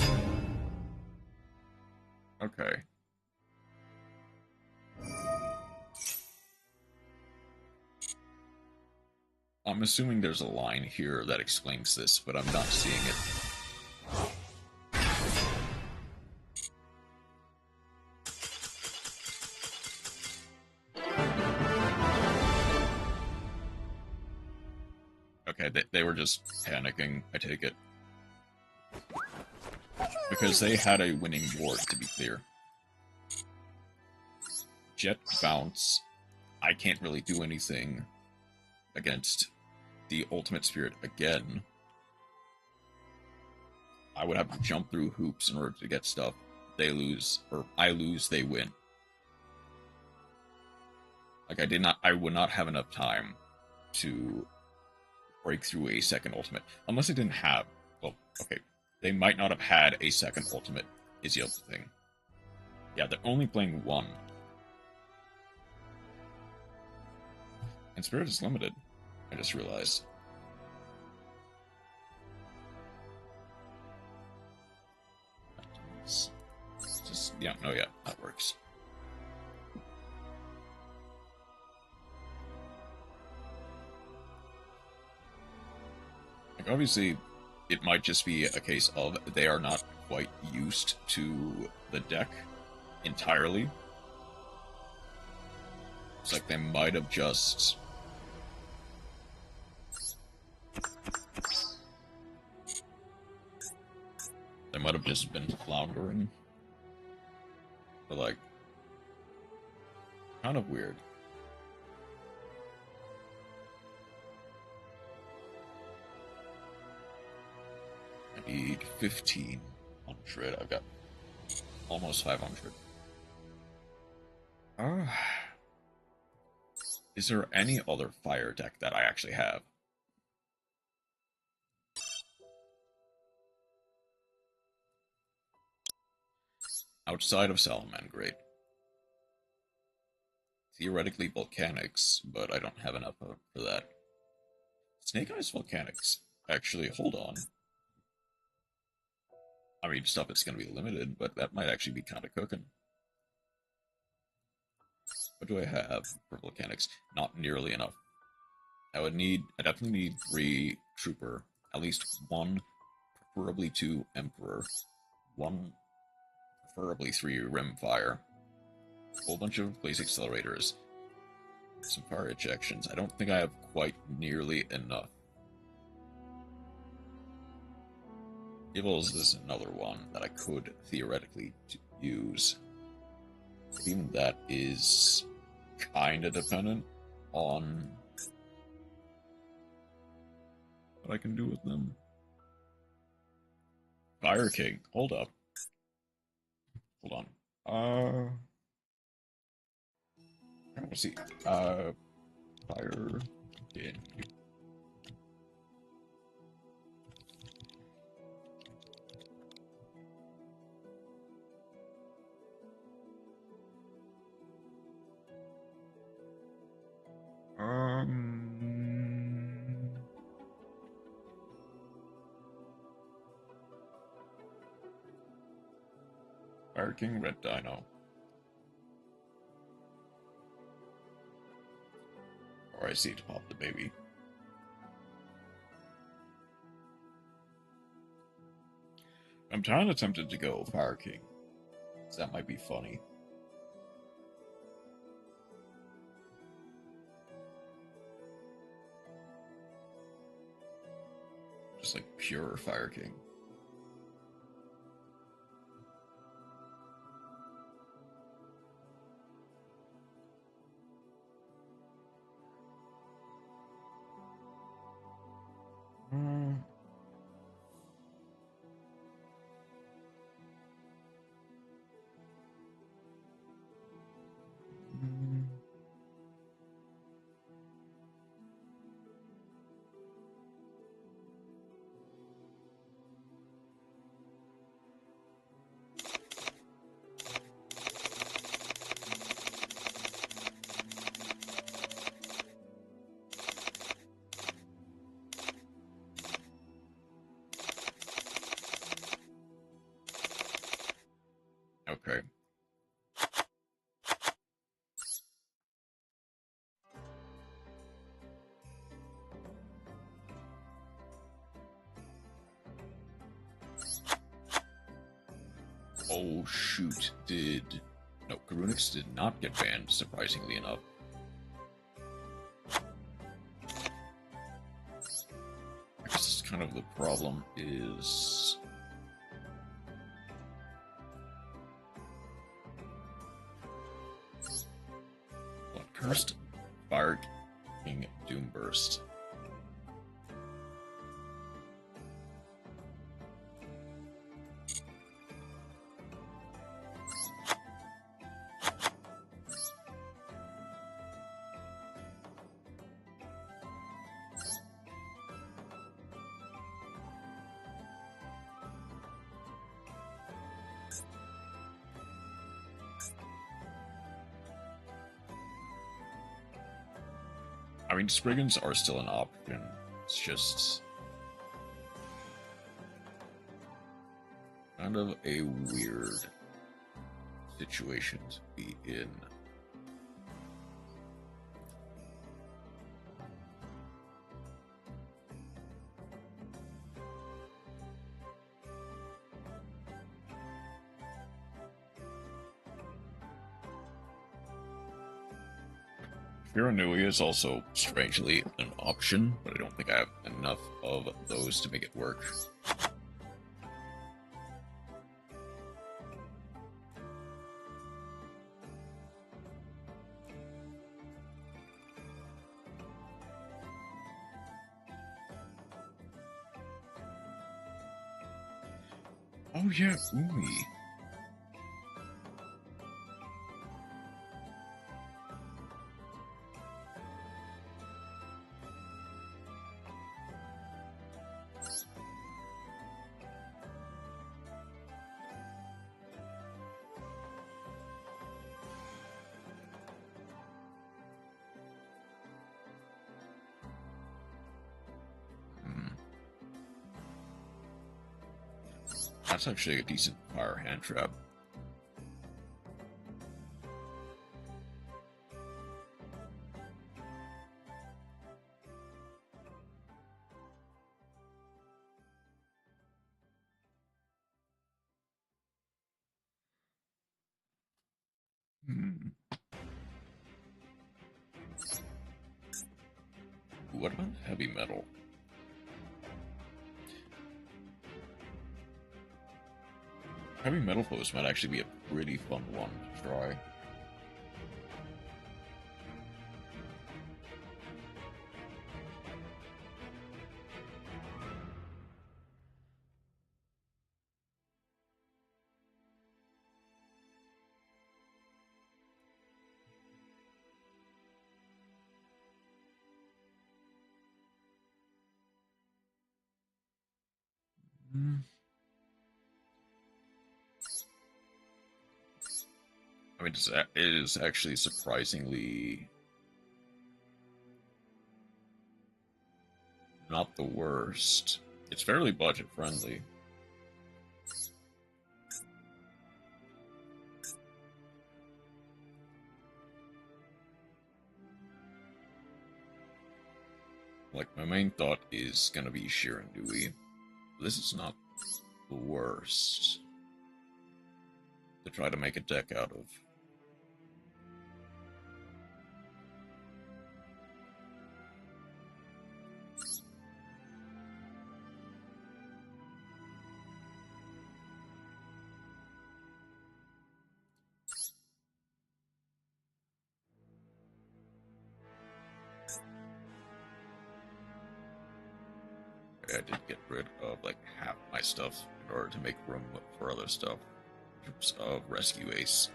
Okay. I'm assuming there's a line here that explains this, but I'm not seeing it. Okay, they were just panicking, I take it. Because they had a winning board, to be clear. Jet bounce. I can't really do anything against the Ultimate Spirit again. I would have to jump through hoops in order to get stuff. They lose, or I lose, they win. Like, I would not have enough time to break through a second ultimate. Unless I didn't have, well, okay, they might not have had a second ultimate, is the other thing. Yeah, they're only playing 1. And Spirit is limited, I just realized. Just, yeah, no, yeah, that works. Like, obviously, it might just be a case of they are not quite used to the deck entirely. It's like they might have just... They might have just been floundering. But, like, kind of weird. I need 1,500. I've got almost 500. Is there any other fire deck that I actually have? Outside of Salamangreat. Theoretically Volcanics, but I don't have enough for that. Snake Eyes Volcanics. Actually, hold on. I mean, stuff is going to be limited, but that might actually be kind of cooking. What do I have for Volcanics? Not nearly enough. I definitely need 3 Trooper, at least 1, preferably 2 Emperor, 1, preferably 3 Rimfire, a whole bunch of Blaze Accelerators, some Fire Ejections. I don't think I have quite nearly enough. Evils is another one that I could theoretically use. But even that is kind of dependent on what I can do with them. Fire King, hold up. Hold on. Let's see. Fire King. Fire King, Red Dino. Or I see to pop the baby. I'm kind of tempted to go Fire King. That might be funny. Just like pure Fire King. Okay. Oh shoot, no, Karunix did not get banned, surprisingly enough. I guess that's kind of the problem is... Cursed Fire King Doomburst. I mean, Spriggans are still an option. It's just kind of a weird situation to be in. Firanui is also, strangely, an option, but I don't think I have enough of those to make it work. Oh yeah, Umi. That's actually a decent fire hand trap. What about heavy metal? Heavy metal post might actually be a pretty fun one to try. I mean, it is actually surprisingly not the worst. It's fairly budget friendly. like, my main thought is gonna be Shirandui. This is not the worst to try to make a deck out of. I did get rid of like half my stuff in order to make room for other stuff. Troops of Rescue Ace.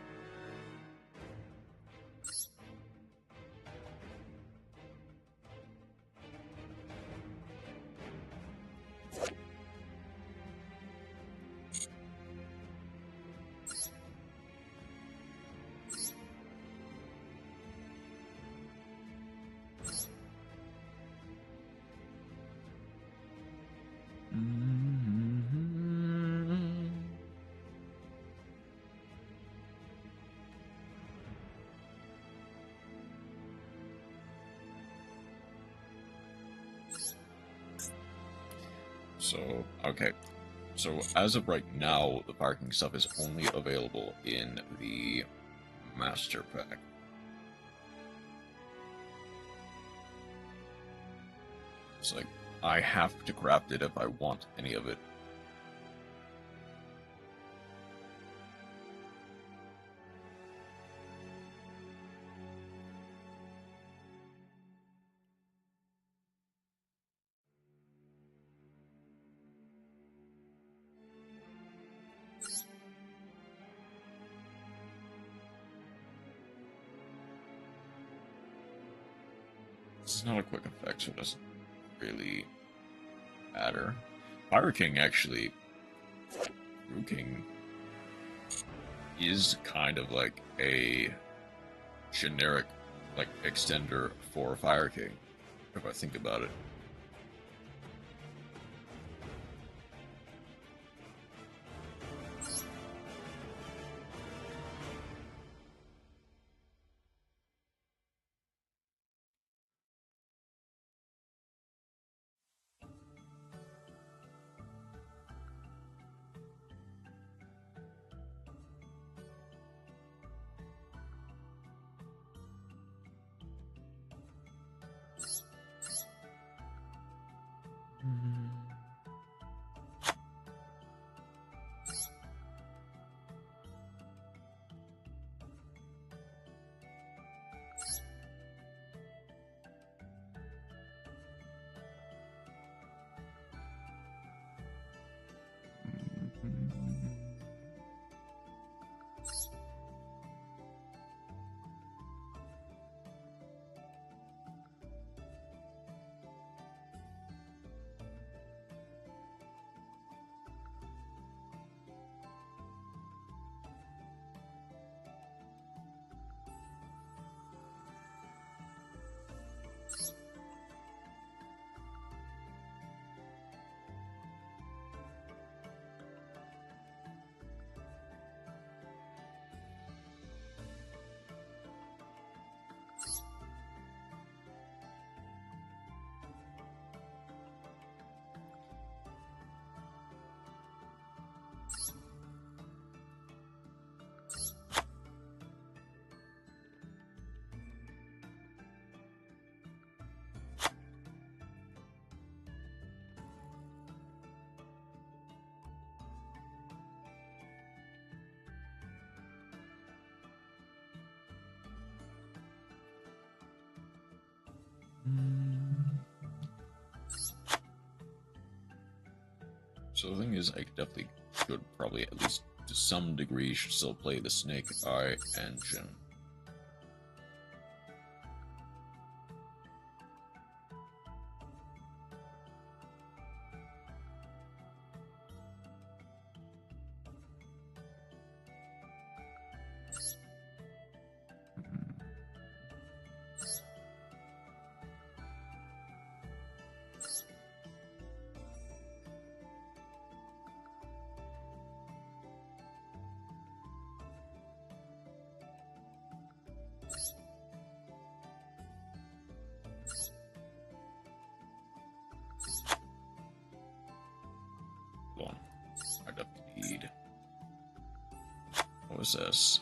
So, okay. So, as of right now, the parking stuff is only available in the Master Pack. It's like, I have to craft it if I want any of it. This is not a quick effect, so it doesn't really matter. Fire King, actually, Brew King is kind of like a generic, like, extender for Fire King, if I think about it. So the thing is, I definitely should probably, at least to some degree, should still play the Snake Eye engine. What was this?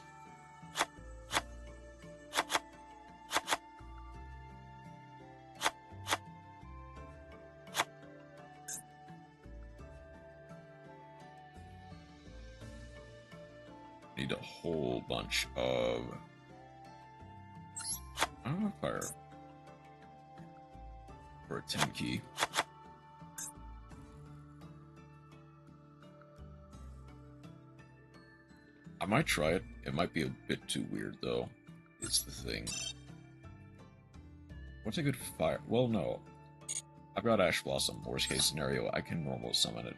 Need a whole bunch of fire for a 10 key. I might try it. It might be a bit too weird, though, is the thing. What's a good fire? Well, no. I've got Ash Blossom. Worst case scenario, I can normal summon it.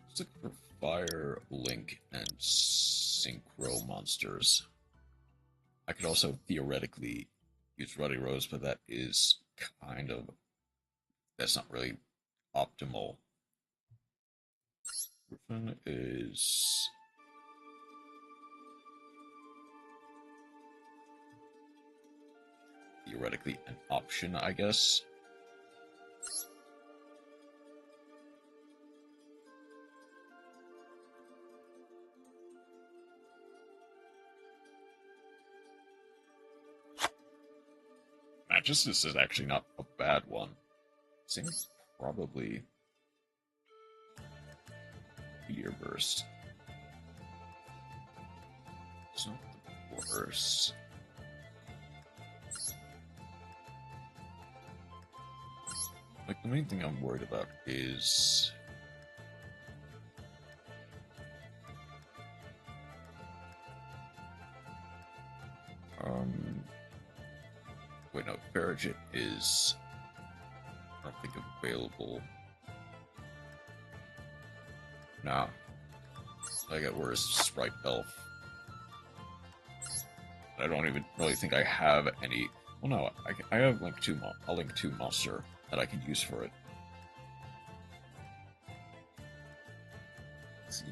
Let's look for Fire, Link, and Synchro monsters. I could also theoretically use Ruddy Rose, but that is kind of... that's not really optimal. Griffin is... theoretically an option, I guess. Magistus is actually not a bad one. I think probably Meteor Burst. It's not the worst. Like, the main thing I'm worried about is... wait, no, Farragut is... I don't think available. Nah. I got worse Sprite Elf. I don't even really think I have any... well, no, I have Link 2 a Link 2 monster that I can use for it. Let's see.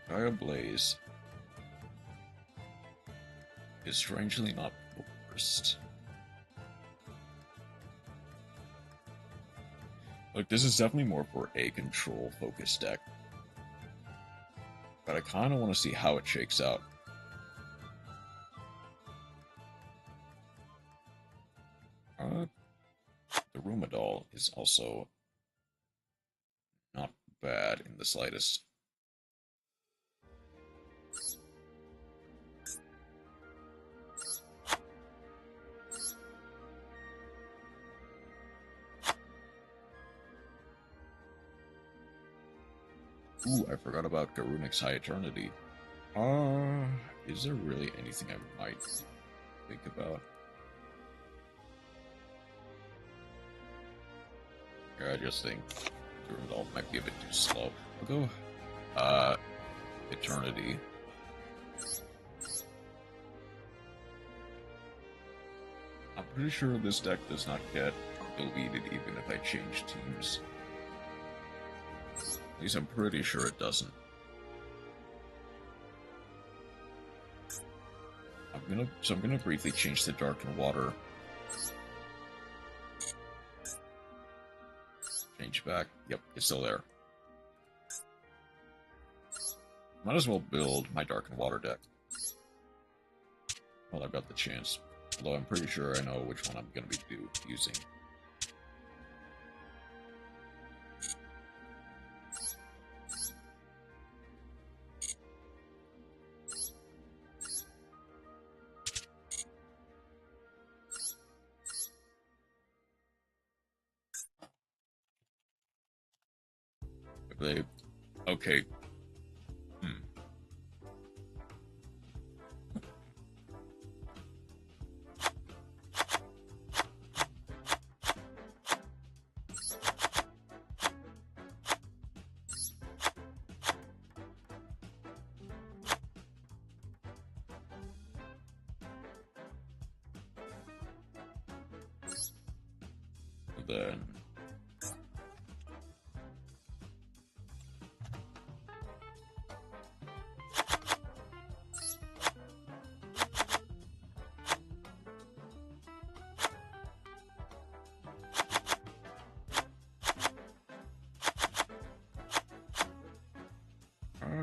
Fire Blaze is strangely not the worst. Look, this is definitely more for a control focused deck. But I kind of want to see how it shakes out. The Rumadal is also not bad in the slightest. Ooh, I forgot about Garunik's High Eternity. Is there really anything I might think about? Yeah, I just think Garundal might be a bit too slow. I'll go, Eternity. I'm pretty sure this deck does not get deleted even if I change teams. At least I'm pretty sure it doesn't. I'm gonna briefly change the Dark and Water. Change back. Yep, it's still there. Might as well build my Dark and Water deck. Well, I've got the chance. Although I'm pretty sure I know which one I'm gonna be using. Okay. then.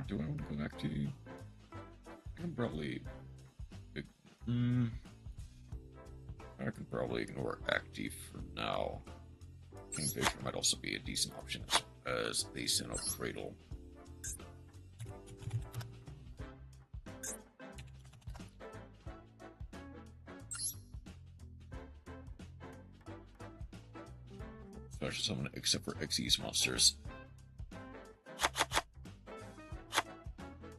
Do I want to go back to? I can probably. I can probably ignore Active for now. Kingfisher might also be a decent option as the Sinnoh Cradle. Special summon except for Xyz monsters.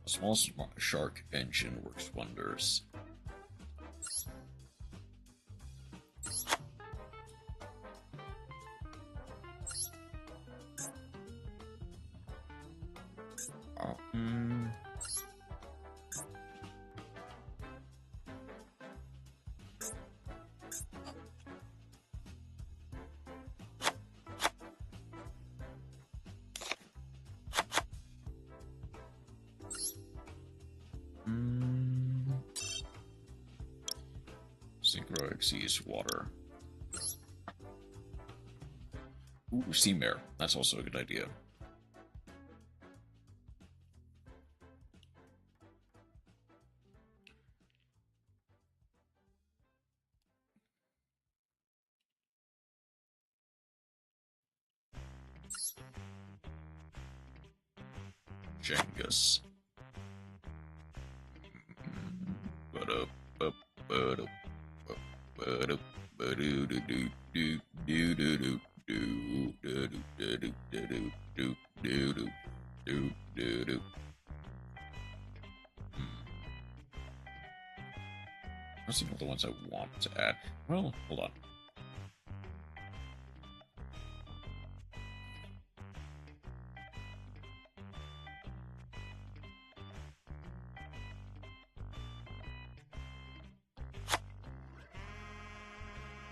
A small shark engine works wonders. Synchro Xyz water. Ooh, Seamare. That's also a good idea. Jengus. Let's see what the ones I want to add. Well, hold on.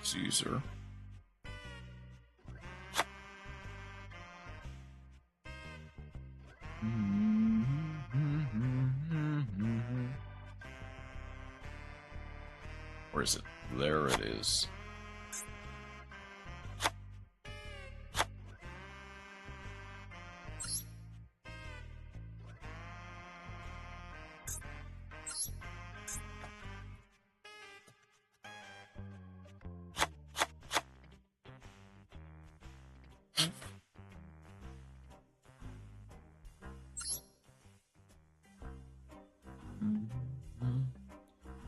Caesar. Where is it? There it is.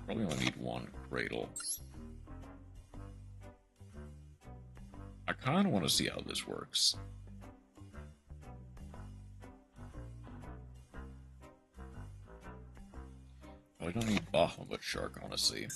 Probably only need one cradle. I kind of want to see how this works. Well, I don't need Bahamut Shark, honestly.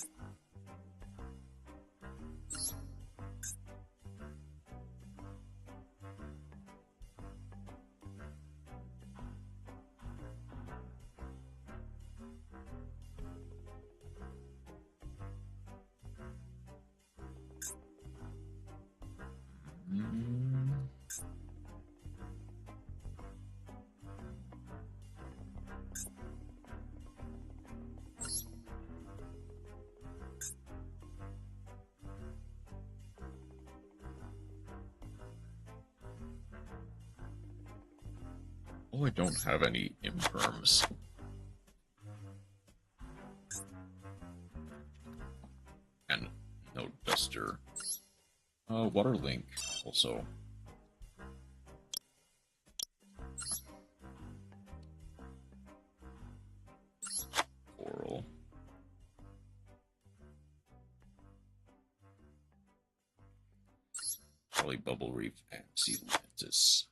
Oh, I don't have any imperms. And no duster. Water link also. Coral. Probably Bubble Reef and Sea Mantis.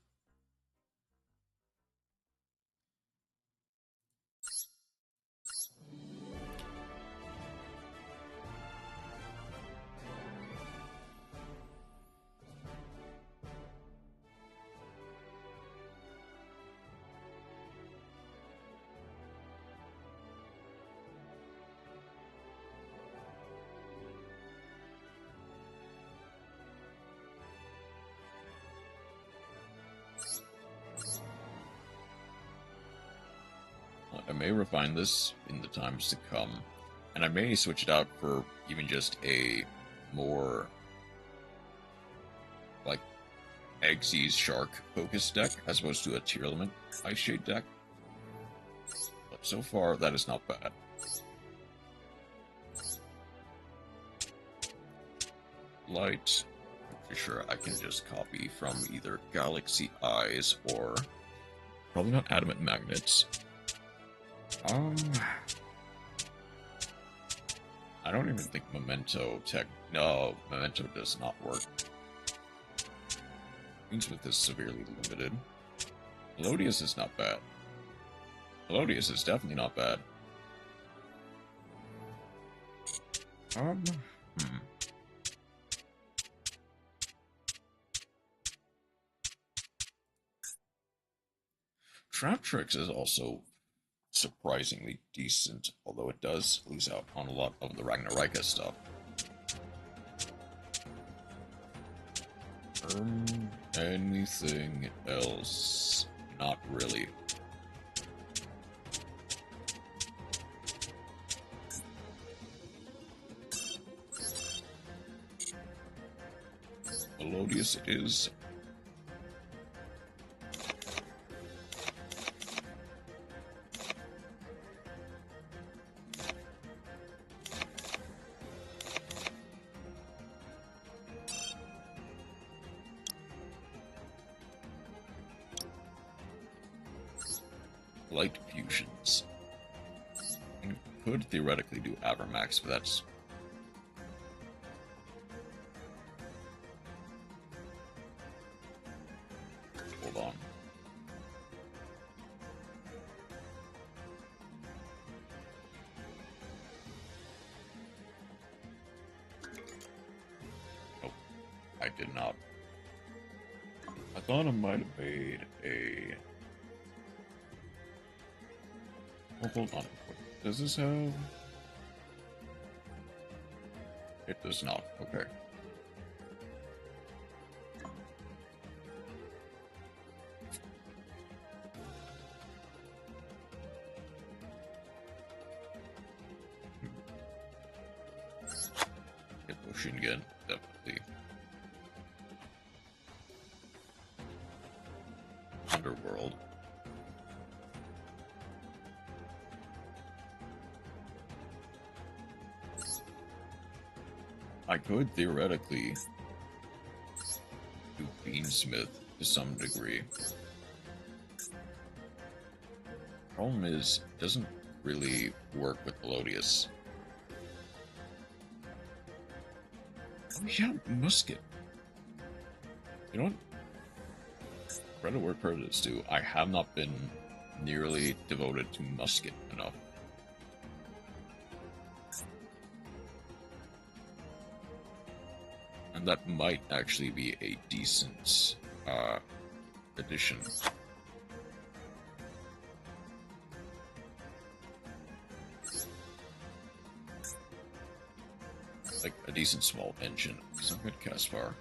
may refine this in the times to come, and I may switch it out for even just a more, like, Xyz Shark focused deck, as opposed to a Tier Limit Ice Shade deck. But so far, that is not bad. Light, for sure I can just copy from either Galaxy Eyes or probably not Adamant Magnets. I don't even think Memento no, Memento does not work. Greensmith is severely limited. Melodious is not bad. Melodious is definitely not bad. Trap Tricks is also surprisingly decent, although it does lose out on a lot of the Ragnarika stuff. Anything else? Not really. Melodious it is. Light fusions. And could theoretically do Avermax, but that's... Hold on. Nope. I did not. I thought I might have made a... Oh, hold on. Does this have... It does not. Okay. Get pushing again, definitely. Underworld. I could theoretically do Beansmith to some degree. Problem is, it doesn't really work with Melodious. Oh yeah, Musket. You know what? Credit where credit is due. I have not been nearly devoted to Musket enough. And that might actually be a decent addition. Like a decent small engine. Some good cast power.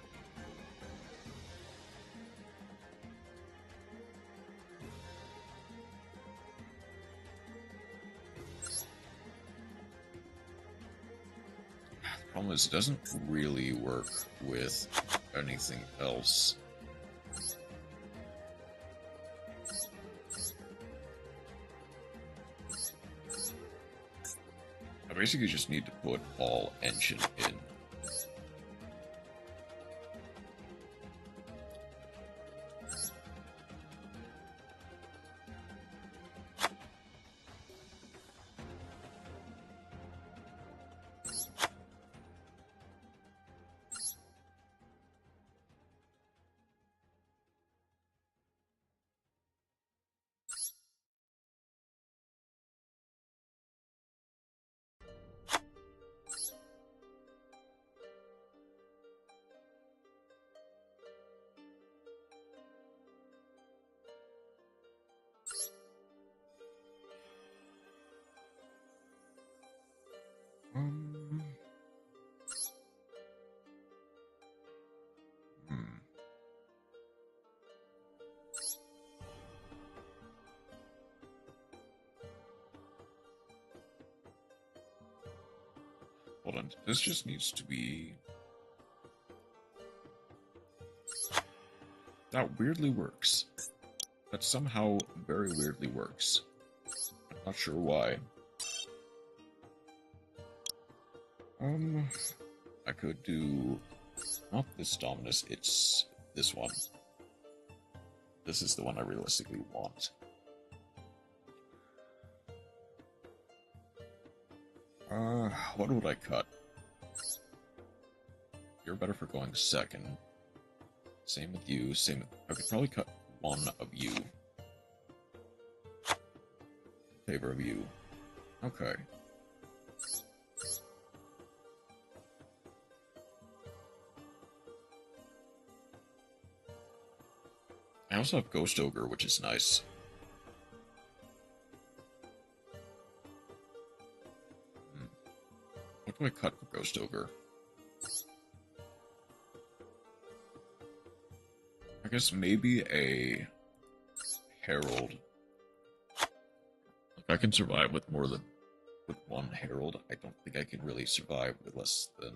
The problem is it doesn't really work with anything else. I basically just need to put all engine in. Hold on. This just needs to be... That weirdly works. That somehow very weirdly works. I'm not sure why. I could do... Not this Dominus, it's this one. This is the one I realistically want. What would I cut? You're better for going second. Same with you, same with... I could probably cut one of you. In favor of you. Okay. I also have Ghost Ogre, which is nice. What do I cut for Ghost Ogre? I guess maybe a Herald. If I can survive with more than with one Herald, I don't think I can really survive with less than...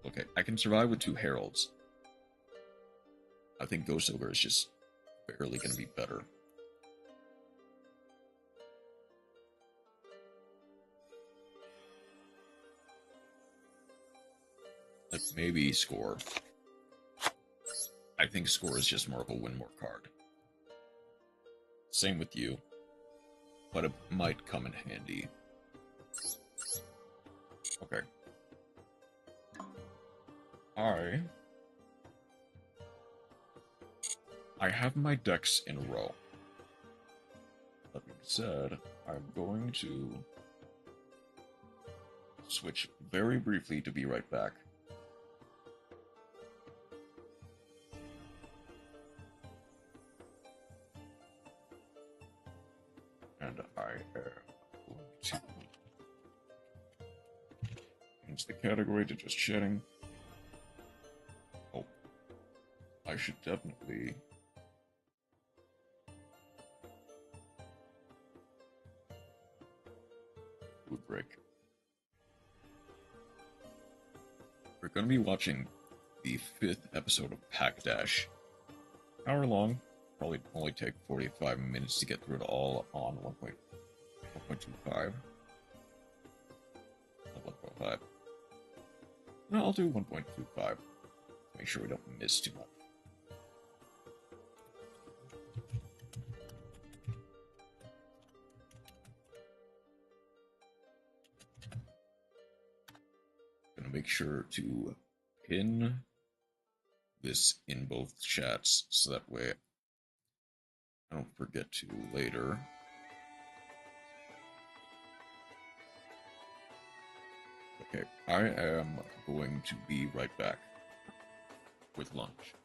Okay, I can survive with 2 Heralds. I think Ghost Ogre is just barely going to be better. Like, maybe Score. I think Score is just more of a win more card. Same with you. But it might come in handy. Okay. I have my decks in a row. That being said, I'm going to switch very briefly to be right back. And I am going to change the category to just chatting. Oh, I should definitely... Food break. We're going to be watching the 5th episode of Pack Dash. Hour long. Probably only take 45 minutes to get through it all on 1.25. 1.5. No, I'll do 1.25. Make sure we don't miss too much. Gonna make sure to pin this in both chats so that way I don't forget to later. Okay, I am going to be right back with lunch.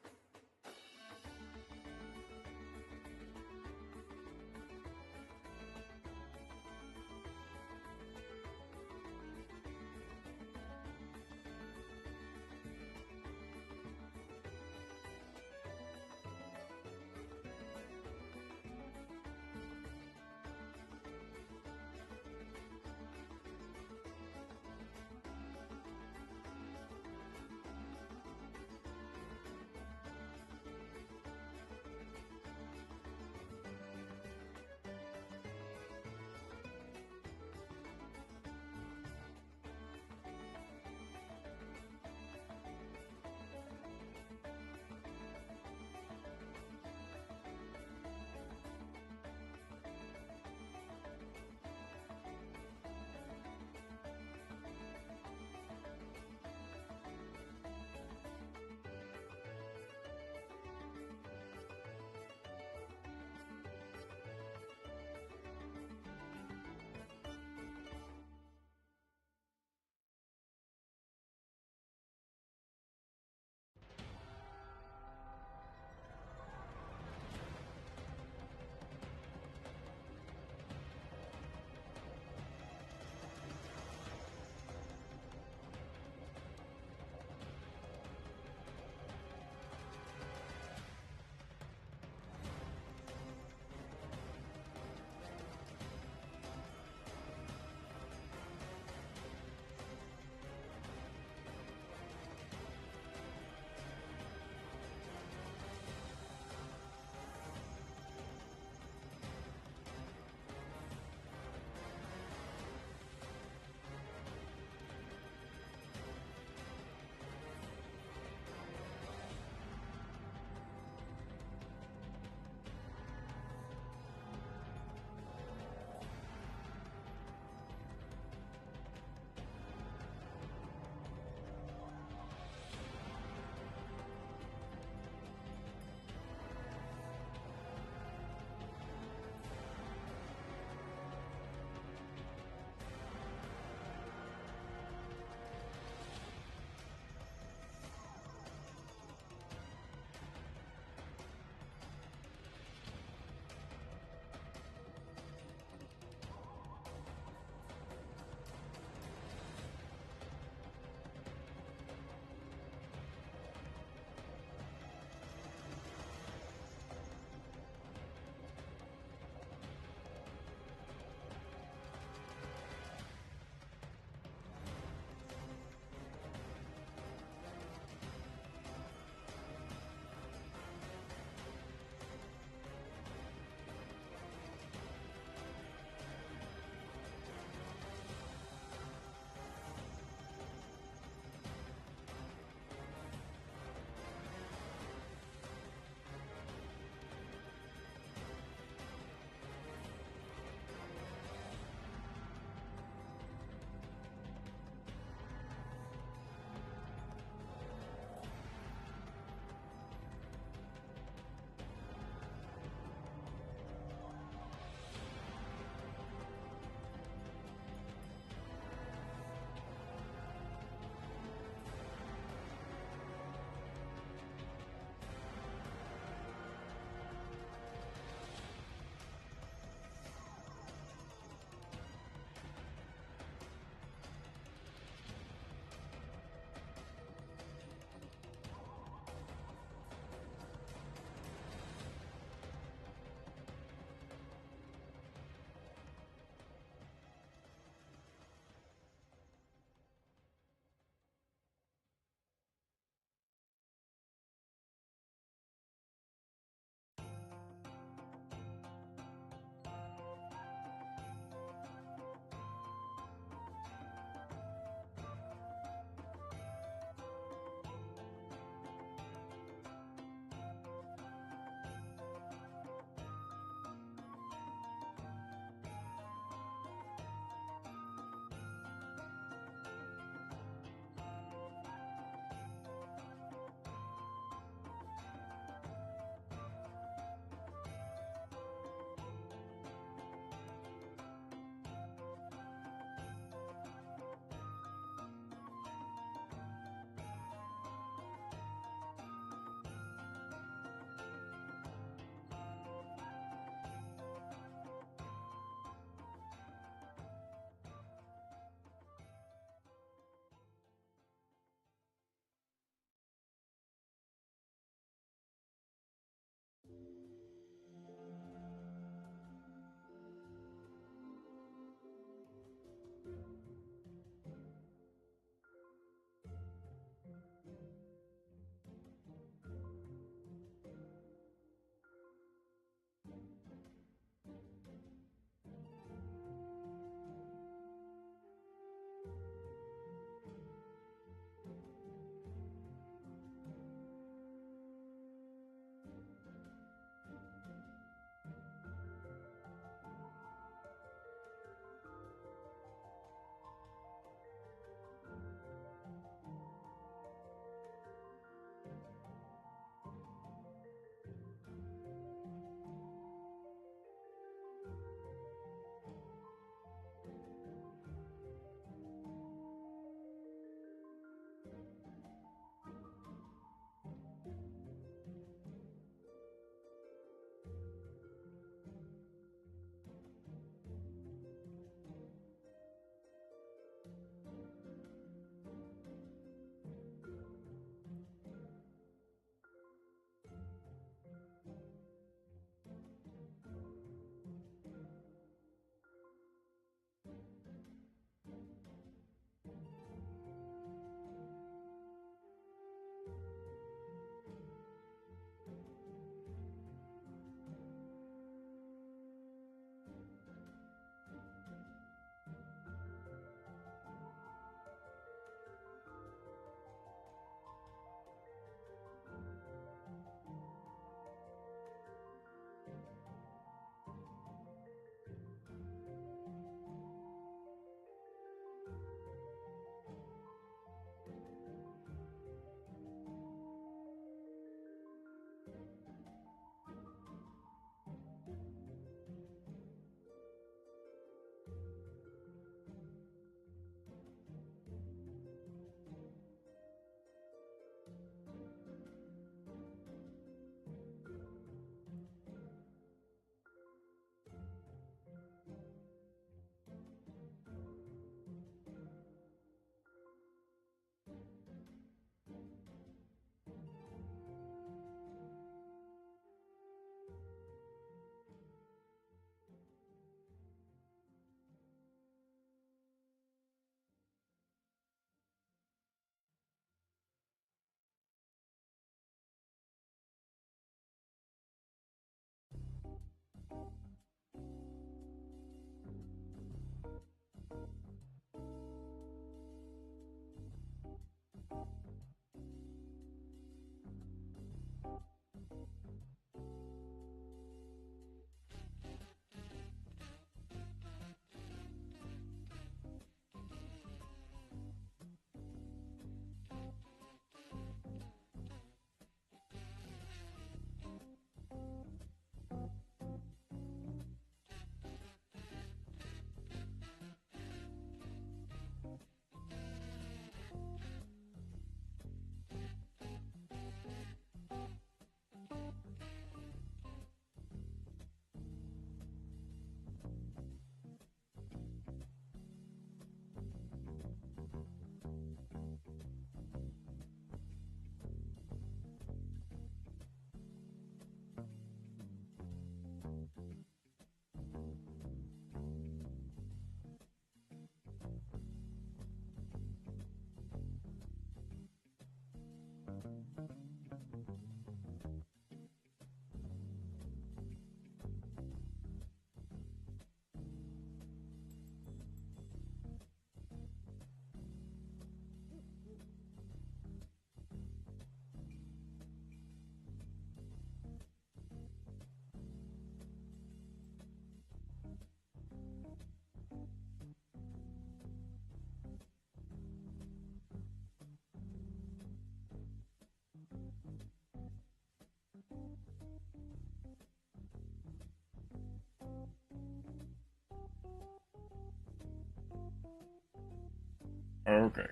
Okay.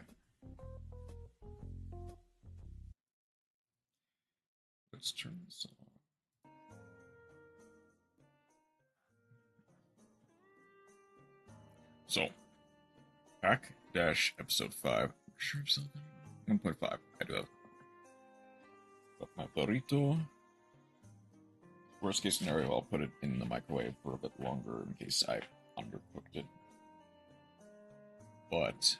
Let's turn this on. So, Pack Dash Episode 5. Sure of something? 1.5. I do have. But my burrito. Worst case scenario, I'll put it in the microwave for a bit longer in case I undercooked it. But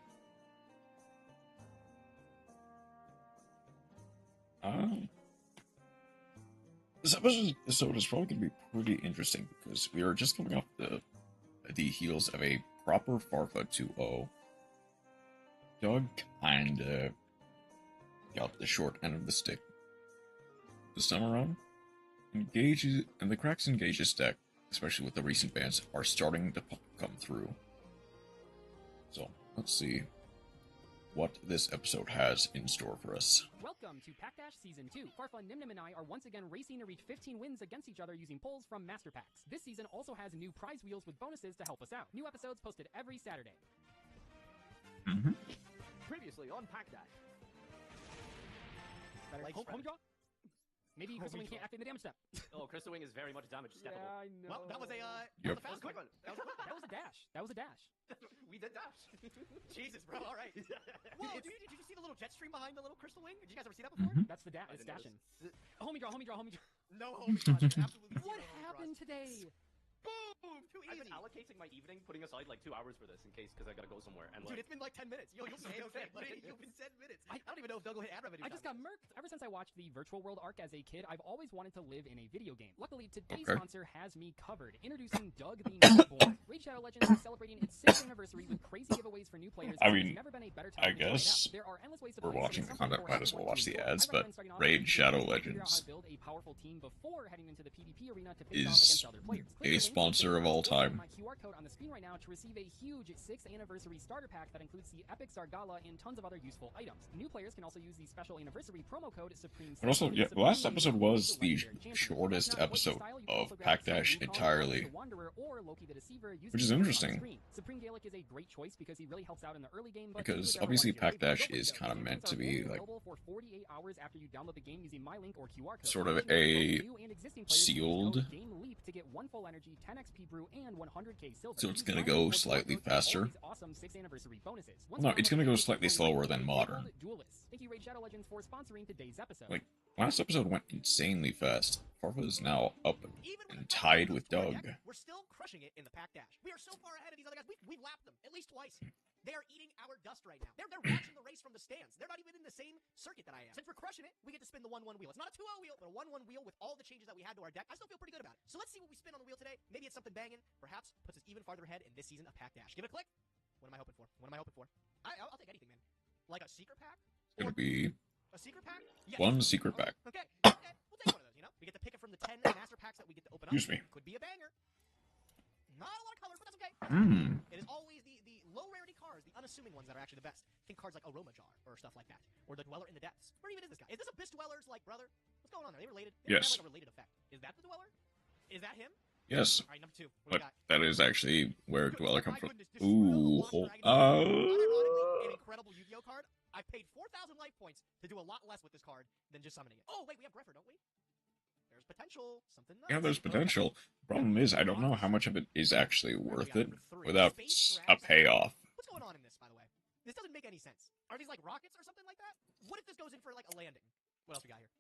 this episode is probably going to be pretty interesting because we are just coming off the heels of a proper Farfa 2-0. Doug kinda got the short end of the stick this time around. Engages and the cracks in Gage's deck, especially with the recent bans, are starting to come through. So let's see what this episode has in store for us. Welcome to Pack Dash Season 2. Farfa, Nimnim, and I are once again racing to reach 15 wins against each other using polls from Master Packs. This season also has new prize wheels with bonuses to help us out. New episodes posted every Saturday. Previously on Pack Dash. Better home draw? Maybe Crystal Wing can't activate the damage step. Oh, Crystal Wing is very much damage steppable. Yeah, I know. Well, that was a Yep. fast quick one. That was a dash. That was a dash. We did dash. Jesus, bro. All right. Whoa, did you see the little jet stream behind the little Crystal Wing? Did you guys ever see that before? That's the dash. It's dashing. Homie draw. No, homie draw. Absolutely. What happened today? Boom! Too easy. I've been allocating my evening, putting aside like 2 hours for this in case, because I gotta go somewhere. And Dude, like, it's been like 10 minutes. You'll be okay, buddy. You've been 10 minutes. I don't even know if they'll go hit ad revenue. I just got murked. Ever since I watched the Virtual World arc as a kid, I've always wanted to live in a video game. Luckily, today's sponsor has me covered. Introducing Doug the Newborn. Raid Shadow Legends is celebrating its 6th anniversary with crazy giveaways for new players. I mean, never been a better time I guess there are endless ways to we're play, watching so the content, might as well watch the ads, but off Raid Shadow figure out how Legends to build a powerful team before heading into the PvP arena to face off is against other players. Click the a link sponsor of all time. my QR code on the screen right now to receive a huge 6th anniversary starter pack that includes the Epic Sargala and tons of other useful items. New players can also use the special anniversary promo code Supreme. But also, yeah, the last episode was the shortest episode of Pack Dash entirely, which is interesting. Supreme Gaelic is a great choice because he really helps out in the early game. Because obviously Pack Dash is kind of meant to be like for 48 hours after you download the game using my link or QR code. sort of a sealed, to get 1 full energy, 10 XP brew, and 100k silver. so it's gonna go slightly faster. Awesome 6th anniversary bonuses. No, it's gonna go slightly slower than Modern. Thank you, Raid Shadow Legends, for sponsoring today's episode. Like, last episode went insanely fast. Farfa is now up and tied with Doug. We're still crushing it in the Pack Dash. We are so far ahead of these other guys. We've lapped them at least twice. They are eating our dust right now. They're watching the race from the stands. They're not even in the same circuit that I am. Since we're crushing it, we get to spin the 1-1 wheel. It's not a 2-0 wheel, but a 1-1 wheel with all the changes that we had to our deck. I still feel pretty good about it. So let's see what we spin on the wheel today. Maybe it's something banging. Perhaps puts us even farther ahead in this season of Pack Dash. Give it a click. What am I hoping for? I'll take anything, man. Like a secret pack? It's gonna be A secret pack? Yes. one secret pack. Okay. We'll take one of those, you know? We get to pick it from the 10 master packs that we get to open up. Excuse me. Could be a banger. Not a lot of colors, but that's okay. It is always the low rarity cards, the unassuming ones that are actually the best. Think cards like Aroma Jar or stuff like that. Or the Dweller in the Depths. Where even is this guy? Is this Abyss Dweller's like brother? What's going on there? Are they related? They Yes. have like a related effect. Is that the Dweller? Is that him? Yes, Alright, number 2. What do we but got? that is actually where Dweller comes from. Goodness, this Ooh, Shrill Lost oh, Dragon is unironically an incredible Yu-Gi-Oh card. I paid 4,000 life points to do a lot less with this card than just summoning it. Oh, wait, we have Greffer, don't we? There's potential. Something nice. yeah, there's potential. Problem is, I don't know how much of it is actually worth it without a payoff. What's going on in this, by the way? This doesn't make any sense. Are these like rockets or something like that? What if this goes in for like a landing? What else we got here?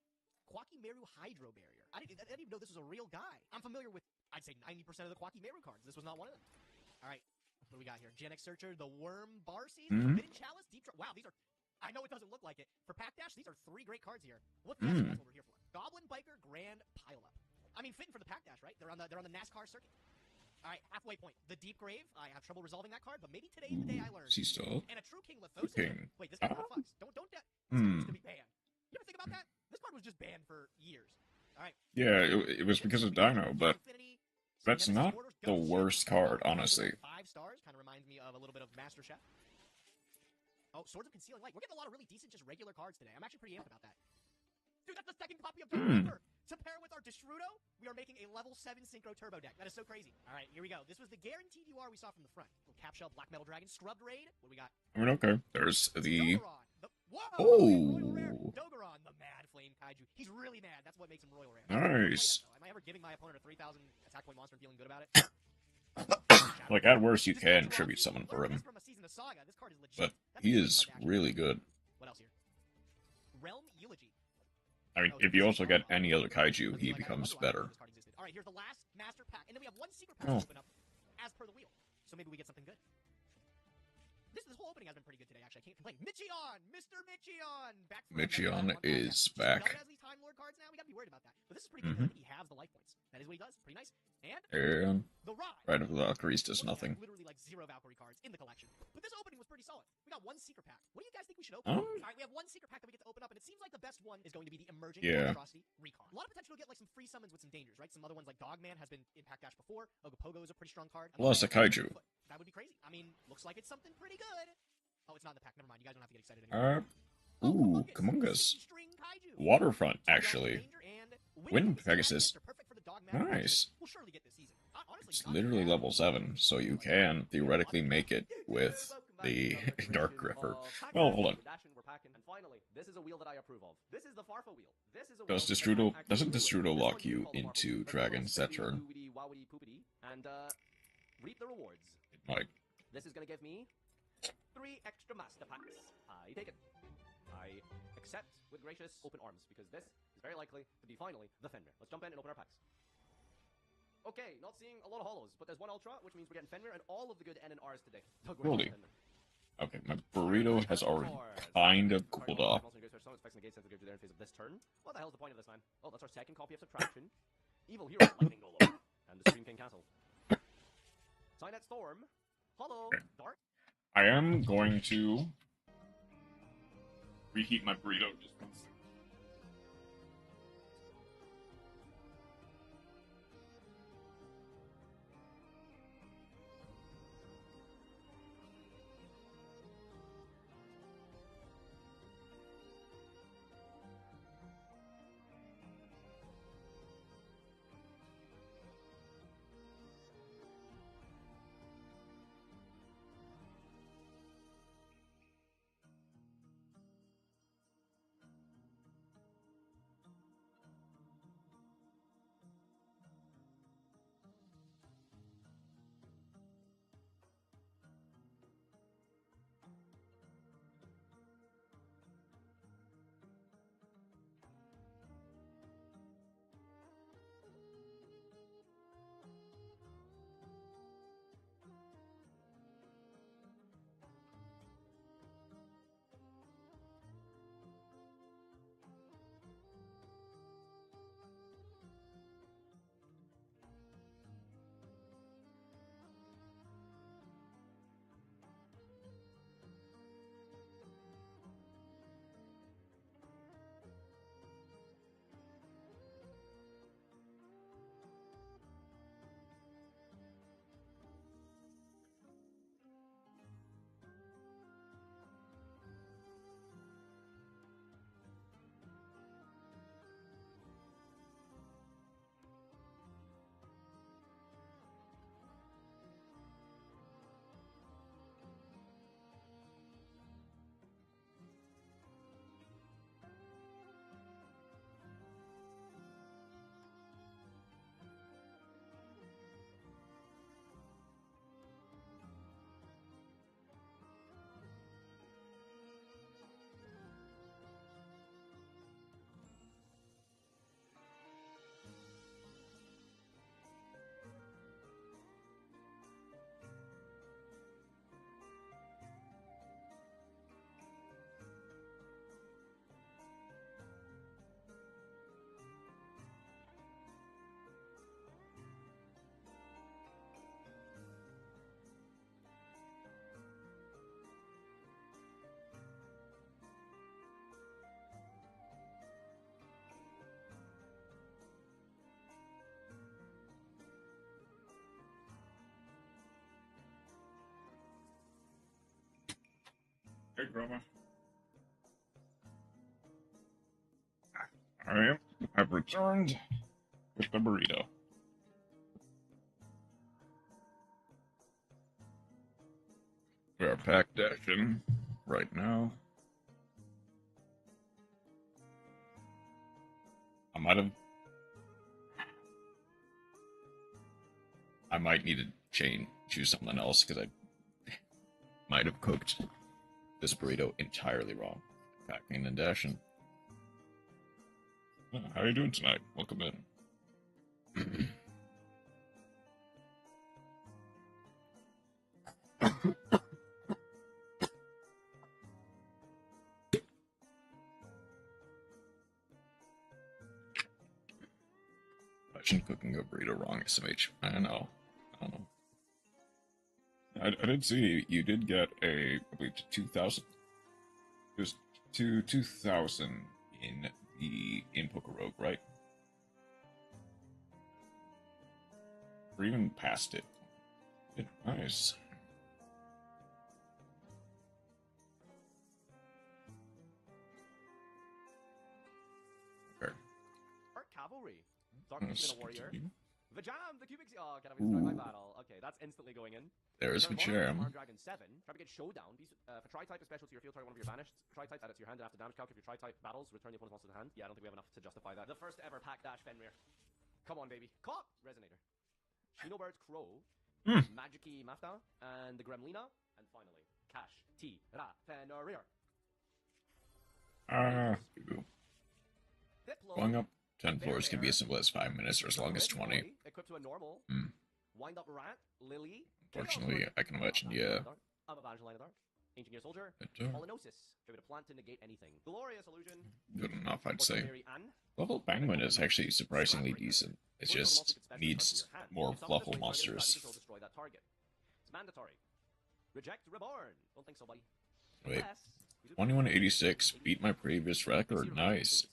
Quakimeru Hydro Barrier. I didn't even know this was a real guy. I'm familiar with, I'd say 90% of the Quakimeru cards. This was not one of them. All right, what do we got here? Gen X Searcher, the Worm Bar Seed, Forbidden Chalice, Deep Wow, these are, I know it doesn't look like it. For Pack Dash, these are 3 great cards here. That's what we're here for. Goblin Biker Grand Pileup. I mean, fitting for the Pack Dash, right? They're on the NASCAR circuit. All right, halfway point. The Deep Grave. I have trouble resolving that card, but maybe today is the day I learned. Is he still? And a True King Lithosis. King. Wait, this guy fucks. Don't that. This card used to be banned. You ever think about that? This card was just banned for years. All right. Yeah, it was because of Dino, but that's not the worst card, honestly. 5 stars. Kind of reminds me of a little bit of Master Chef. Oh, Swords of Concealing Light. We're getting a lot of really decent, just regular cards today. I'm actually pretty amped about that. Dude, that's the second copy of Dark Reaper to pair with our Destrudo, we are making a level 7 Synchro Turbo deck. That is so crazy. All right, here we go. This was the guaranteed UR we saw from the front. Little Cap Shell, Black Metal Dragon, Scrubbed Raid. What do we got? I mean, okay. There's the... Dogoron. Oh! Dogoron, the Mad Flame Kaiju. He's really mad. That's what makes him Royal Rare. Nice. Am I ever giving my opponent a 3,000 attack point monster and feeling good about it? Like, at worst, you can tribute summon for him. But he is really good. What else here? Realm Eulogy. I mean, if you also get any other kaiju, he becomes better. Alright, here's the last master pack. And then we have one secret pack to open up as per the wheel. So maybe we get something good. This whole opening has been pretty good today, actually. I can't complain. Michion! Mr. Michion! Back from Michion is back. Has these Time Lord cards now? We gotta be worried about that. But this is pretty good. I think he halves the life points. That is what he does. Pretty nice. And the Ride of the Valkyries does nothing. Literally like 0 Valkyrie cards in the collection. But this opening was pretty solid. We got one secret pack. What do you guys think we should open? Alright, we have one secret pack that we get to open up, and it seems like the best one is going to be the Emerging Monstrosity Recon. A lot of potential to get like some free summons with some dangers, right? Some other ones like Dogman has been in Pack Dash before. Ogopogo is a pretty strong card. Plus a kaiju. That would be crazy. I mean, looks like it's something pretty good. Oh, it's not in the pack. Never mind. You guys don't have to get excited anymore. Ooh, Kamungus. Waterfront, actually. Wind Pegasus. Nice. It's literally level 7, so you can theoretically make it with the Dark Gripper. Well, hold on. Doesn't Destrudo lock you into dragons that turn? Reap the rewards. It might. This is gonna give me 3 extra master packs. I take it. I accept with gracious open arms, because this is very likely to be finally the Fenrir. Let's jump in and open our packs. Okay, not seeing a lot of holos, but there's one Ultra, which means we're getting Fenrir and all of the good N and Rs today. Holy. Okay, my burrito has already kind of cooled off. What the hell is the point of this, man? Oh, that's our second copy of Subtraction. Evil Hero, Lightning Golem, and the Stream King Castle. Signet Storm, Hollow, Dark. I am going to reheat my burrito just once. Hey, Grandma. I've returned. with the burrito. We are pack dashing right now. I might need to choose something else because I might have cooked this burrito entirely wrong. Packing and dashing. How are you doing tonight? Welcome in. Imagine cooking a burrito wrong, SMH. I don't know. I did see you did get I believe, 2,000. It was 2,000 in Pokerogue, right? Or even past it. Nice. Okay. Art Cavalry. Darkness in a Warrior. Vajam, the cubic. Oh, can I start my battle? Okay, that's instantly going in. There's Vajam. Dragon 7. Try to get Showdown. For Tri-type, a special to your field, target one of your banished. Tri-type, add it to your hand, and after damage calc, if your Tri-type battles, return the opponent's monster to the hand. Yeah, I don't think we have enough to justify that. The first ever pack dash Fenrir. Come on, baby. Caught! Resonator. Shinobird's Crow. Magic-y Mafta. And the Gremlina. And finally, Cash T. Ra Fenrir. Going up 10 floors can be as simple as 5 minutes or as long as 20. Equipped to a normal. Wind up Rat, Lily. Unfortunately, I can imagine, yeah. I'm a Line of Dark. Ancient Gear Soldier. Polynosis. Tribute a plant to negate anything. Glorious Illusion. Good enough, I'd say. Level Penguin is actually surprisingly decent. It just needs more level monsters. It's mandatory. Reject Reborn. Don't think so, buddy. Wait. 2186 beat my previous record. Nice.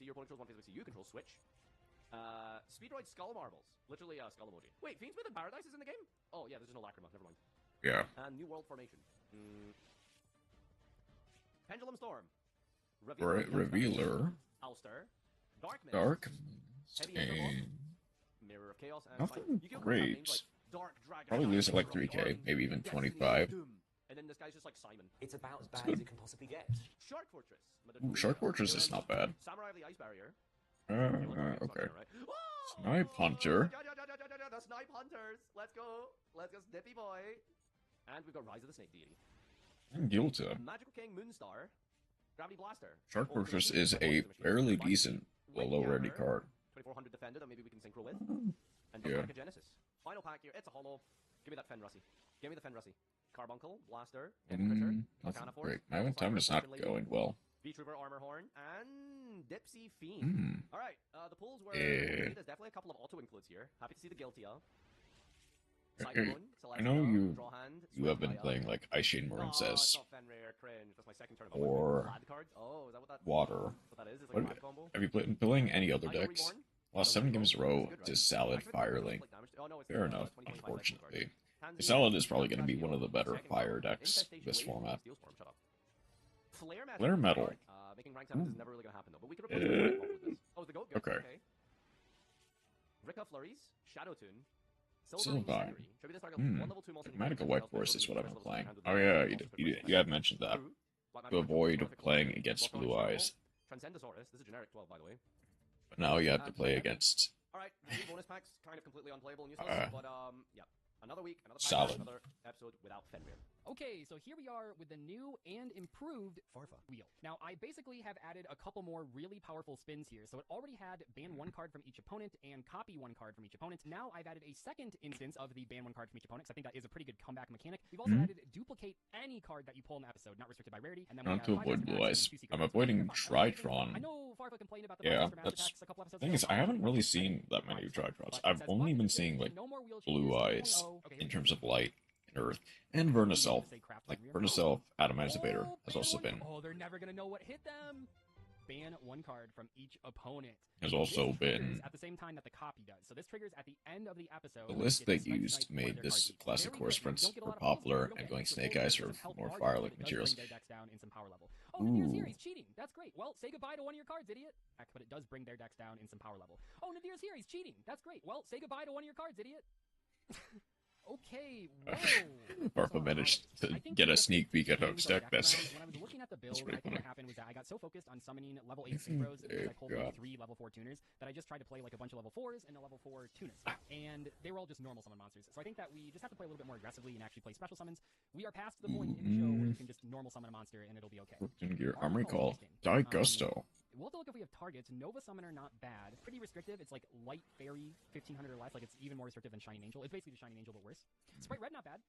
Speedroid Skull Marbles. Literally a skull emoji. Wait, Fiends Within Paradise is in the game? Oh, yeah, there's no Lacrima. Never mind. Yeah. And New World Formation. Pendulum Storm. Revealer. Ulster. Dark. And Mirror of Chaos. And Nothing great. Probably lose at like 3k, maybe even 25. And then this guy's just like Simon. It's about as bad as it can possibly get. Shark Fortress. Ooh, Shark Fortress is not bad. Samurai of the Ice Barrier. Okay. Snipe Hunter. The Snipe Hunters. Let's go. Let's go, Snippy boy. And we've got Rise of the Snake Deity. And Gilta. Magical King Moonstar. Gravity Blaster. Shark Fortress is a fairly decent, low rarity card. 2400 defended that maybe we can synchro with. And the Genesis. Final pack here. It's a holo. Give me that Fenrussi. Give me the Fenrussi. Carbuncle, Blaster, Nothing great. My own time is not going well. V-Trooper, Armor Horn, and Dipsy Fiend. Alright, the pools were... There's definitely a couple of auto-includes here. Happy to see the Guilty of. I know you have been playing like Ice Shade Marin says, or Water. Have you been playing any other decks? Last 7 games in a row to Salad Firelink. Fair enough, unfortunately. The Salad is probably going to be one of the better fire decks in this format. Flare Metal. Okay. Rika Flurries, Shadow Tune, Sylvine. Magical White Forest is what I've been playing. Oh yeah, you had mentioned that. To avoid playing against Blue Eyes. Transcendosaurus, this is generic 12 by the way. But now you have to play against... Alright, bonus packs, kind of completely unplayable and useless, but yeah. Another week, another pack, Solid. another episode without Fenrir. Okay, so here we are with the new and improved Farfa wheel. Now, I basically have added a couple more really powerful spins here. So it already had ban 1 card from each opponent and copy 1 card from each opponent. Now I've added a second instance of the ban 1 card from each opponent, because I think that is a pretty good comeback mechanic. We've also added duplicate any card that you pull in the episode, not restricted by rarity. And then Not to avoid Blue Eyes. I'm avoiding Tritron. I know Farfa complained about the Yeah, Master that's... packs a couple episodes thing is, ago. I haven't really seen that many Tritrons. I've only been seeing, like, Blue Eyes in terms of Light and Earth. And Verniself. Like, Verniself Atomizer Debater has also been... Oh, they're never gonna know what hit them. ban one card from each opponent. Has also This triggers been at the same time that the copy does. So this triggers at the end of the episode. the when list you they get to snipe used one of made their this cards each. classic Very horse good. You prince don't get a for lot of pulls, but popular you don't and get going extra snake pulls, eyes which for doesn't help more our fire deck, like but it does materials. bring their decks down in some power level. Oh, Nadir's here. Ooh. He's cheating. That's great. Well, say goodbye to one of your cards, idiot. Heck, but it does bring their decks down in some power level. Oh, Nadir's here. He's cheating. That's great. Well, say goodbye to one of your cards, idiot. Okay, whoa. Pfp managed to get a sneak peek at Hook's deck. That's When I was looking at the build, pretty I think funny. what happened was that I got so focused on summoning level 8 synchros because I pulled like 3 level 4 tuners that I just tried to play like a bunch of level 4s and a level 4 tuners. And they were all just normal summon monsters. So I think that we just have to play a little bit more aggressively and actually play special summons. We are past the point in the show where you can just normal summon a monster and it'll be okay. in gear armory call. Die Gusto. We'll have to look if we have targets. Nova Summoner, not bad. Pretty restrictive. It's like Light Fairy, 1500 or less. Like, it's even more restrictive than Shining Angel. It's basically just Shining Angel, but worse. Sprite Red, not bad.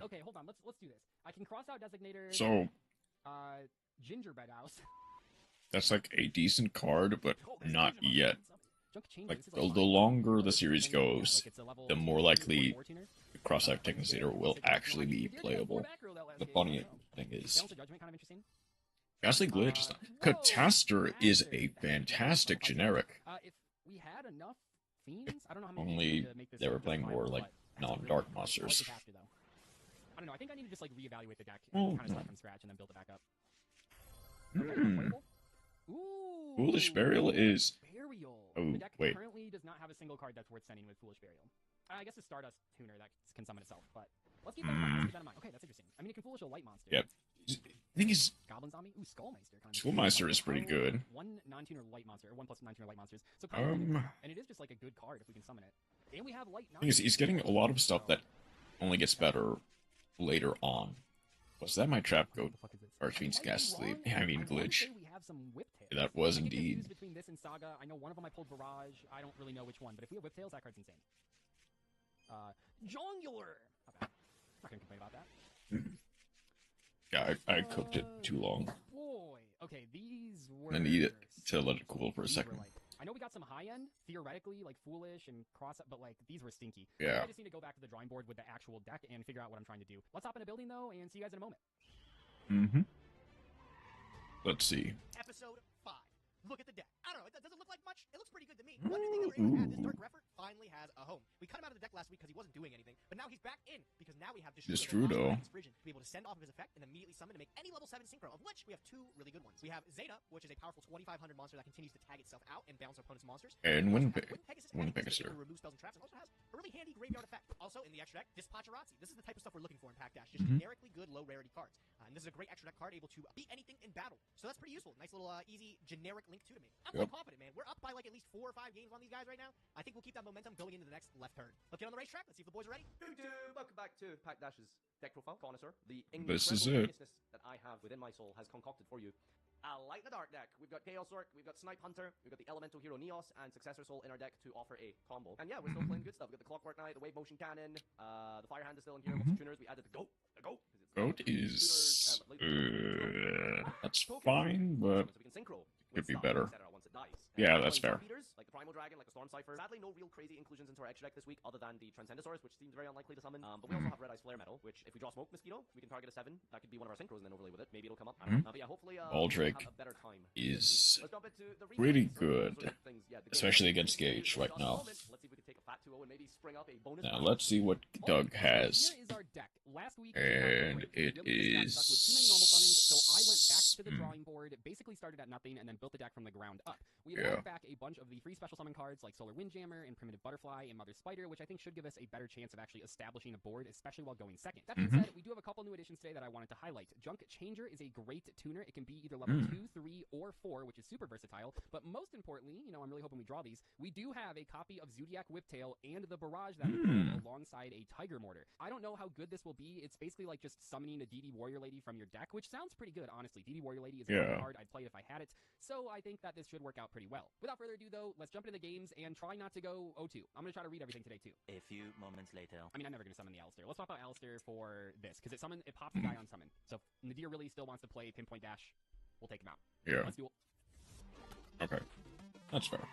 Okay, hold on. Let's do this. I can cross out Designator. So Gingerbread House. that's like a decent card, but not yet. Like This is the longer the series goes, it's a level the more 2 likely or 4 tuner. the cross-out Technosator will actually be playable. The funny thing is, Balance of Judgment, kind of interesting. Ghastly Glitch. Cataster is a fantastic generic. If we had enough fiends, I don't know how many Only to make this they were playing viable, more like but that's non-dark really- monsters. I like the caster, though. I don't know. I think I need to just like reevaluate the deck Well, and kind of start no. from scratch and then build it back up. Hmm. Ooh, Foolish Burial is. Burial. Oh, The deck wait. currently does not have a single card that's worth sending with Foolish Burial. I guess it's Stardust Tuner that can summon itself, but let's keep that in mind. Let's keep that in mind. Okay, that's interesting. I mean, it can Foolish a light monster. Yep. The thing is, Goblin Zombie? Ooh, Skullmeister. Kind of Skullmeister is pretty good. One non-tuner light monster, or 1+ non-tuner light monsters. So probably and it is just like a good card if we can summon it. And we have light. thing is, he's getting a lot of stuff that only gets better later on. Was that my trap goat? Archfiend's Ghastly. I mean Glitch. We have some Whiptails. That was I get indeed. confused between this and Saga. I know one of them I pulled Barrage. I don't really know which one, but if we have Whiptails, that card's insane. Jongular. Okay. Not gonna complain about that. Yeah, I cooked it too long. Boy. Okay, these were. I need it to let it cool for a These were second. like, I know we got some high end, theoretically, like Foolish and Cross, but like these were stinky. Yeah. I just need to go back to the drawing board with the actual deck and figure out what I'm trying to do. Let's hop in a building though, and see you guys in a moment. Mm-hmm. Let's see. Episode 5. Look at the deck. I don't know. Does it look like much? It looks pretty good to me. One good thing that we're able to add, this Dark Greffer finally has a home. We cut him out of the deck last week because he wasn't doing anything, but now he's back in because now we have Destrudo. to be able to send off of his effect and immediately summon to make any level 7 synchro, of which we have 2 really good ones. We have Zeta, which is a powerful 2500 monster that continues to tag itself out and bounce opponent's monsters. And We also Wind have Pegasus, Wind adding Pegasus. to remove spells and traps, and also has a really handy graveyard effect. Also in the extra deck, Dispacharazzi. This is the type of stuff we're looking for in Pack Dash. Just generically good low rarity cards. And this is a great extra deck card able to beat anything in battle. So that's pretty useful. Nice little easy generic link 2 to me. I'm quite confident, man. We're up by like at least 4 or 5 games on these guys right now. I think we'll keep that momentum going into the next left turn. Let's get on the racetrack. Let's see if the boys are ready. Welcome back to Pack Dash's deck profile connoisseur. The This is incredible it. geniusness that I have within my soul has concocted for you a light in the dark deck. We've got Chaos Orc, we've got Snipe Hunter, we've got the Elemental Hero Neos, and Successor Soul in our deck to offer a combo. And yeah, we're still playing good stuff. We've got the Clockwork Knight, the Wave Motion Cannon, the Fire Hand is still in here, lots of tuners. We added the Goat. The Goat. 'cause Goat it's is that's fine, but so we can synchro could with be stuff, better. etc. once it dies. Yeah, And that's playing fair. Beaters, like the Primal Dragon, like the Storm Cipher. Sadly, no real crazy inclusions into our extra deck this week, other than the Transcendosaurus, which seems very unlikely to summon. But we also have Red Eyes Flare Metal, which if we draw Smoke Mosquito, we can target a 7. That could be one of our synchros and then overlay with it. Maybe it'll come up. I don't know. But yeah, hopefully Baldric we'll have a better time. is Let's jump into the pretty remakes. good, Those are the things, yeah, the especially game. against Gage right now. Let's see if we can take a fat 2-0 and maybe spring up a bonus. Now round. let's see what Doug has. Here is our deck. Last week, And it really just got stuck with too many normal summons, so I went back to the is- drawing board, basically started at nothing, and then built the deck from the ground up. We have Yeah. added back a bunch of the free special summon cards like Solar Windjammer and Primitive Butterfly and Mother Spider, which I think should give us a better chance of actually establishing a board, especially while going second. That being said, we do have a couple new additions today that I wanted to highlight. Junk Changer is a great tuner. It can be either level 2, 3, or 4, which is super versatile. But most importantly, you know, I'm really hoping we draw these. We do have a copy of Zodiac Whiptail and the Barrage that we pulled alongside a Tiger Mortar. I don't know how good this will be. It's basically like just summoning a DD Warrior Lady from your deck, which sounds pretty good, honestly. DD Warrior Lady is a Yeah. card I'd play if I had it. So I think that this should work out pretty well. Without further ado, though, let's jump into the games and try not to go 0-2. I'm going to try to read everything today, too. A few moments later. I mean, I'm never going to summon the Alistair. Let's swap out Alistair for this, because it pops the guy on summon. So if Nadir really still wants to play Pinpoint Dash, we'll take him out. Yeah. Let's do it. Okay. That's fair.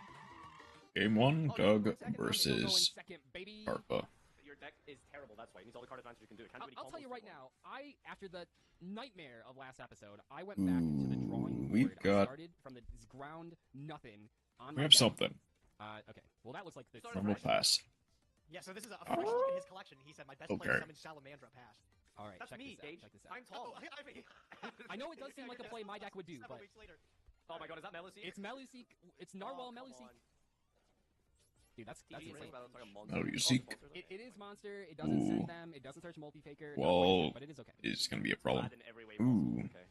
Game 1, Doug versus Second, baby. Pfp. Your deck is terrible. That's why it needs all the card advantage you can do. It can't do any I'll tell combos you right anymore. now, after the nightmare of last episode, I went back to the drawing board. We've got- I started from the ground nothing on We my have deck. something. Okay. Well, that looks like the From a pass. Yeah, so this is a fresh look at his collection. He said, my best player Okay. summoned Salamandra passed. All right, That's check me, this out. Gage. Check this out. I'm tall. I know it does seem like a play my deck would do, 7 but weeks later. Oh my god, is that Meluseek? it's Meluseek. It's Narwhal Oh, come Meluseek. on. Dude, that's TG insane. Race, well, that's like a monster. Meluseek. Oh, monsters, It is monster. It doesn't Ooh. send them. It doesn't search multi-faker. Well, but it is okay. It's gonna be a problem. bad in every way Ooh. possible. Okay.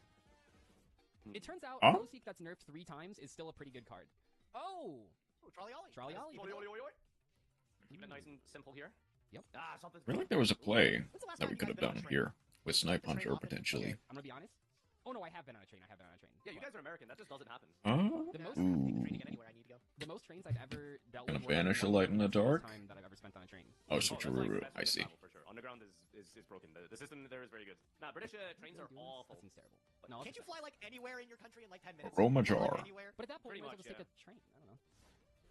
It turns out Huh? Meluseek that's nerfed 3 times is still a pretty good card. Oh! Oh, Trolley Ollie. Trolley Ollie. Oi, oi, oi, oi. Keep it nice and simple here. Yep. Ah, something's I feel like there was a play When's the last that time we you could guys have been on done a train? here with Snipe Train Hunter hopping? potentially. I'm gonna be honest. Oh no, I have been on a train. Yeah, you guys are American. That just doesn't happen. Huh? The most, Take the Ooh. train to get anywhere I need to go. the most trains I've ever dealt Gonna with. were vanish a one light in the train. That's dark? most time that I've ever spent on a train. Oh, That's like switcheroo. best I with see. travel, for sure. Underground is broken. The system there is very good. Nah, British trains are awful. That seems terrible. No, Can't you fly like anywhere in your country in like 10 minutes? Roma Fly, like, jar. anywhere? But at that point, Pretty you might as well much, just take a train. I don't know.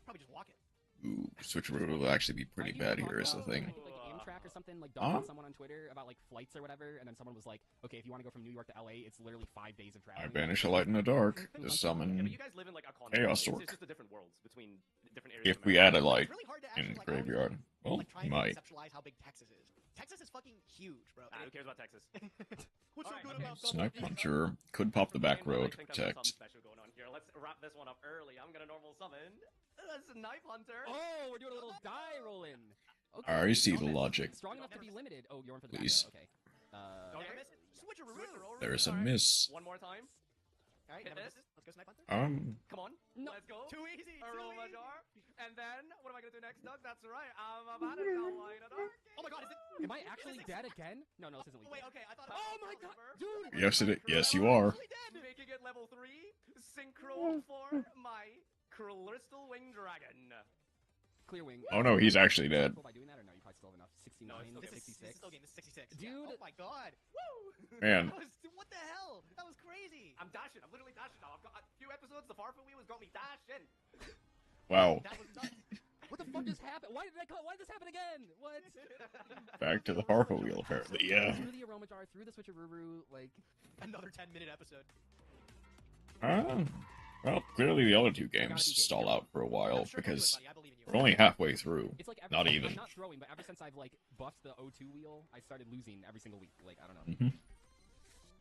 Probably just walk it. Ooh, switcheroo will actually be pretty I bad even here is the talked thing. about, I think like Amtrak or something, like Huh? dumping someone on Twitter about like flights or whatever, and then someone was like, "Okay, if you want to go from New York to LA, it's literally 5 days of I traveling." banish a light in the dark to Yeah, but summon you guys live in like a continent. Chaos right? Orc. It's just the different worlds between different areas. if of we America. add a light It's really hard to actually, in like, I always, graveyard. Well, like, trying you to might. conceptualize how big Texas is. Texas is fucking huge, bro. Ah, who cares about Texas? What's so Alright, good okay. about Snipe Duel? Hunter could pop the back Game, but I row to think I've got something protect. special going on here. Let's wrap this one up early. I'm gonna normal summon a Snipe Hunter. Oh, we're doing a little die rolling. Okay. I see the Don't miss. logic. Strong enough to be limited. Oh, you're on for the Please. back row. Okay. Don't Okay. miss it. Switcheroo. There's a Alright, miss. One more time. Alright, Hit never this. misses. Let's go Snipe Hunter. Come on. No. Let's go. Too easy. Aroma jar. And then, what am I gonna do next, Doug? That's right. I'm about to go in a dark. Oh my god, is it? Am I actually dead again? No, this isn't Oh, weak. wait, okay, I thought. Oh my god, dude! Yes, yes, you are. Really dead. Making it level 3. Synchro for my Crystal Wing Dragon. Clear wing. Oh no, he's actually dead. By doing that or no? You probably still have enough. 69, No, it's still This is 66. still game. This is 66. Dude. Yeah. Oh my god. Woo! Man. What the hell? That was crazy. I'm dashing. I'm literally dashing now. I've got a few episodes. The Farfa wheel has got me dashing. Wow. That was nuts. What the fuck just happened? Why did this happen again? What? Back to the Harpo wheel, apparently. Yeah. Through the aroma jar, through the switcheroo, like. Another 10-minute episode. Well, clearly the other two games stall out for a while I'm sure you'll do it, because buddy. I believe in you. we're only halfway through. It's like Not even. I'm not throwing, but ever since I've like buffed the O2 wheel, I started losing every single week. Like I don't know. Mhm.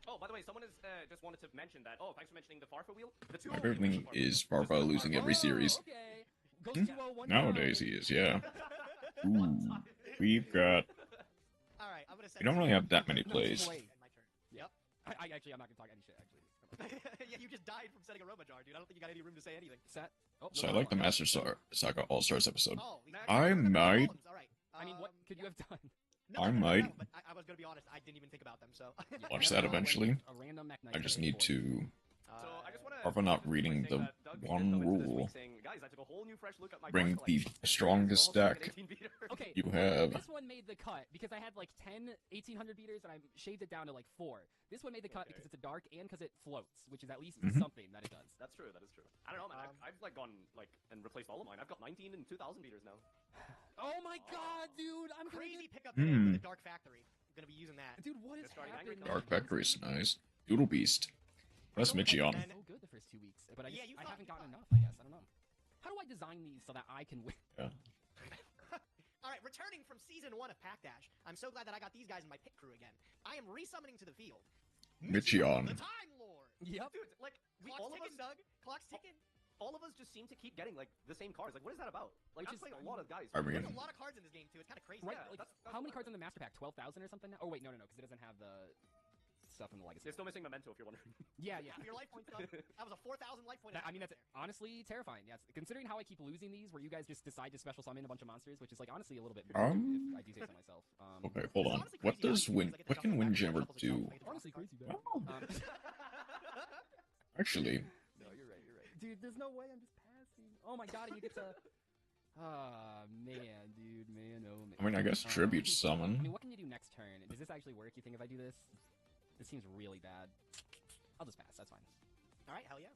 Oh, by the way, someone has just wanted to mention that. Oh, thanks for mentioning the Farfa wheel. The two Apparently is Farfa losing every series. Okay. Goes Hmm? 2-0 one Nowadays he time. is, yeah. Ooh, we've got. All right, I'm gonna say. We don't really have that many No, plays. wait. My turn. Yep. I actually, I'm not gonna talk any shit. Actually. Yeah, you just died from setting a Roma jar, dude. I don't think you got any room to say anything. Set. Oh, So I no, like the no. Master Saga All Stars episode. Oh, I might. All right. I mean, what could you have done? No, I no, no, no, might. no, but I was gonna be honest. I didn't even think about them. So. Watch that eventually. A random Mac I just need to. So I just wanna. Farfa not reading the one rule. Guys, I took a whole new fresh look at my Bring card the collection. strongest It's also like deck an 18 beater. Okay. you have. This one made the cut because I had like 10 1800 beaters and I shaved it down to like 4. This one made the cut Okay. because it's a dark and because it floats, which is at least Mhm. something that it does. That's true. That is true. I don't know, man. I've like gone like and replaced all of mine. I've got 19 and 2000 beaters now. Oh my god, dude! I'm Crazy crazy. pickup today with the Dark Factory. I'm gonna be using that. Dude, what is Discarding happening? Angry Dark Factory is nice. Doodle Beast. Press Mitchie on. So good the first 2 weeks, but I, Yeah, just, you I thought- haven't you gotten thought. enough. I guess I don't know. How do I design these so that I can win? All right, returning from season 1 of Pack Dash, I'm so glad that I got these guys in my pit crew again. I am resummoning to the field. Michion. The Time Lord. Yep. Dude, like Clock's all of ticking, us, Doug. Clock's ticking. all of us just seem to keep getting like the same cards. Like, what is that about? Like, Which I'm is- playing a lot of guys. I mean- There's a lot of cards in this game too. It's kind of crazy. Right? Yeah, like, that's how many what- cards in the Master Pack? 12,000 or something now? Oh wait, no, because it doesn't have the stuff in the Legacy. They're still missing Memento, if you're wondering. Yeah, yeah. Your life points, Doug. That was a 4,000 life point. I mean, that's honestly terrifying. Yes, considering how I keep losing these, where you guys just decide to special summon a bunch of monsters, which is like honestly a little bit. If I do say so myself. Okay, hold on. honestly What crazy how does you Win? like, get to What jump can back and Windjammer forth a couple do? of times. Honestly, crazy bad. Actually, No, you're right. You're right. Dude, there's no way I'm just passing. Oh my god, and you get to. Ah man, dude, man, oh man. I mean, I guess Tribute I Summon. mean, what can you do next turn? Does this actually work? You think if I do this? This seems really bad. I'll just pass. That's fine. All right, hell yeah.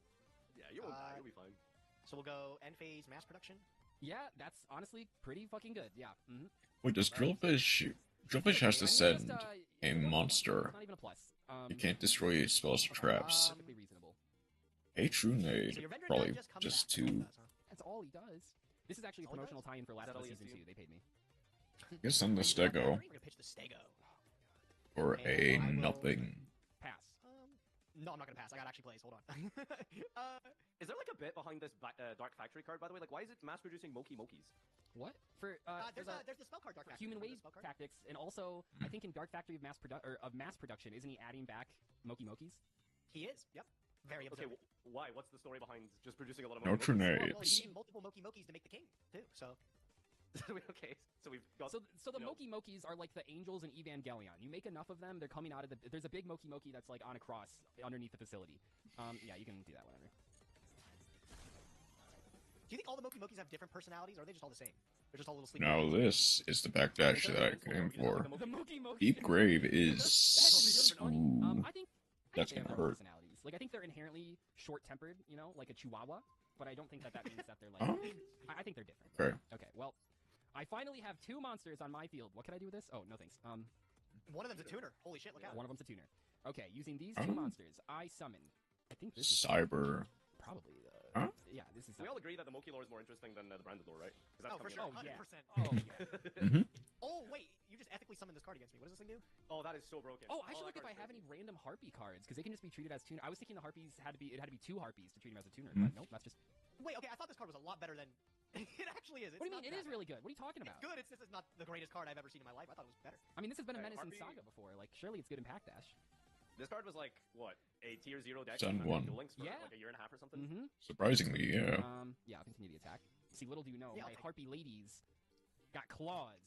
Yeah, you won't die. You'll be fine. So we'll go end phase mass production. Yeah, that's honestly pretty fucking good. Yeah. Wait, does Drillfish has to send a monster? Not even a plus. You can't destroy spells or traps. Perfectly reasonable. A true nade, So your vendor probably guy just comes just back. two. That's all he does. This is actually a All he promotional does? tie-in for Last that of all Us he Season has 2. They paid me. Guess send the Stego We're gonna pitch the Stego. or a And I will- nothing. Pass. No, I'm not gonna pass. I got actually plays. Hold on. Is there like a bit behind this Dark Factory card, by the way? Like, why is it mass producing Moki Mokis? What? For there's the spell card Dark Factory. human Remember wave the spell card? tactics, and also I think in Dark Factory of mass production, isn't he adding back Moki Mokis? He is. Yep. Very Okay, observant. why? What's the story behind just producing a lot of No Moki true Mokis? Well, nades. you need multiple Moki Mokis to make the king too. So Okay, so we've got. So the you know- Moki Mokis are like the angels in Evangelion. You make enough of them, they're coming out of the. There's a big Moki Moki that's like on a cross underneath the facility. Yeah, you can do that whenever. do you think all the Moki Mokis have different personalities, or are they just all the same? They're just all little sleepy. Now this is the backdash that I came for. The Moki Moki. Deep Grave That's is... really funny. Ooh. I think That's they have gonna their own hurt. personalities. Like I think they're inherently short-tempered, you know, like a Chihuahua. But I don't think that means that they're like. Huh? I think they're different. Okay. Okay. Well, I finally have 2 monsters on my field. What can I do with this? Oh no, thanks. One of them's a tuner. Holy shit! Look out. One of them's a tuner. Okay, using these Oh. 2 monsters, I summon. I think this is Cyber. probably. Huh? Yeah, this is. We all agree that the Moki lore is more interesting than the branded lore, right? 'Cause that's Oh, for coming sure. out. 100%. Oh yeah. Mm-hmm. Oh wait, you just ethically summoned this card against me. What does this thing do? Oh, that is so broken. Oh, I should that look if I card's have any crazy. random harpy cards because they can just be treated as tuner. I was thinking the harpies had to be 2 harpies to treat him as a tuner, but nope, that's just. Wait, okay. I thought this card was a lot better than it actually is. It's What do you mean? not It that is bad. really good. What are you talking It's about? good. It's not the greatest card I've ever seen in my life. I thought it was better. I mean, this has been a Okay, menace in Harpy- Saga before. Like, surely it's good in Pack Dash. This card was like what, a tier 0 deck? Send and one. Duel Links for Yeah. like a year and a half or something. Mm-hmm. Surprisingly, yeah. Yeah, I'll continue the attack. See, little do you know, Yeah, I'll my take- harpy ladies got claws.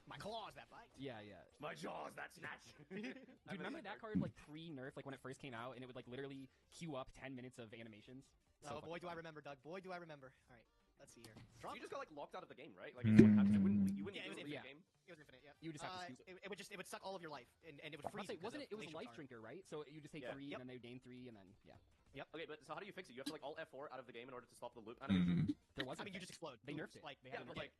My claws that bite. Yeah, yeah. My jaws, that snatch. Dude, remember that card like pre-nerf, like when it first came out, and it would like literally queue up 10 minutes of animations? So Oh boy, fucking do I fun. remember, Doug. Boy, do I remember. All right, let's see here. So Drop. you just got like locked out of the game, right? Like it's what happens. You wouldn't Yeah, it was leave infinite. the game. It was infinite. Yeah. You would just have to scoop. It would suck all of your life, and it would I'll freeze. say, you 'cause wasn't it? of It was a glacial life power. drinker, right? So you just take Yeah. 3, Yep. and then they gain 3, and then yeah. Okay, but so how do you fix it? You have to like alt F4 out of the game in order to stop the loop animation. Mhm. There was. I mean, you just explode. They Oops, nerfed it. Like they Yeah, had but to like,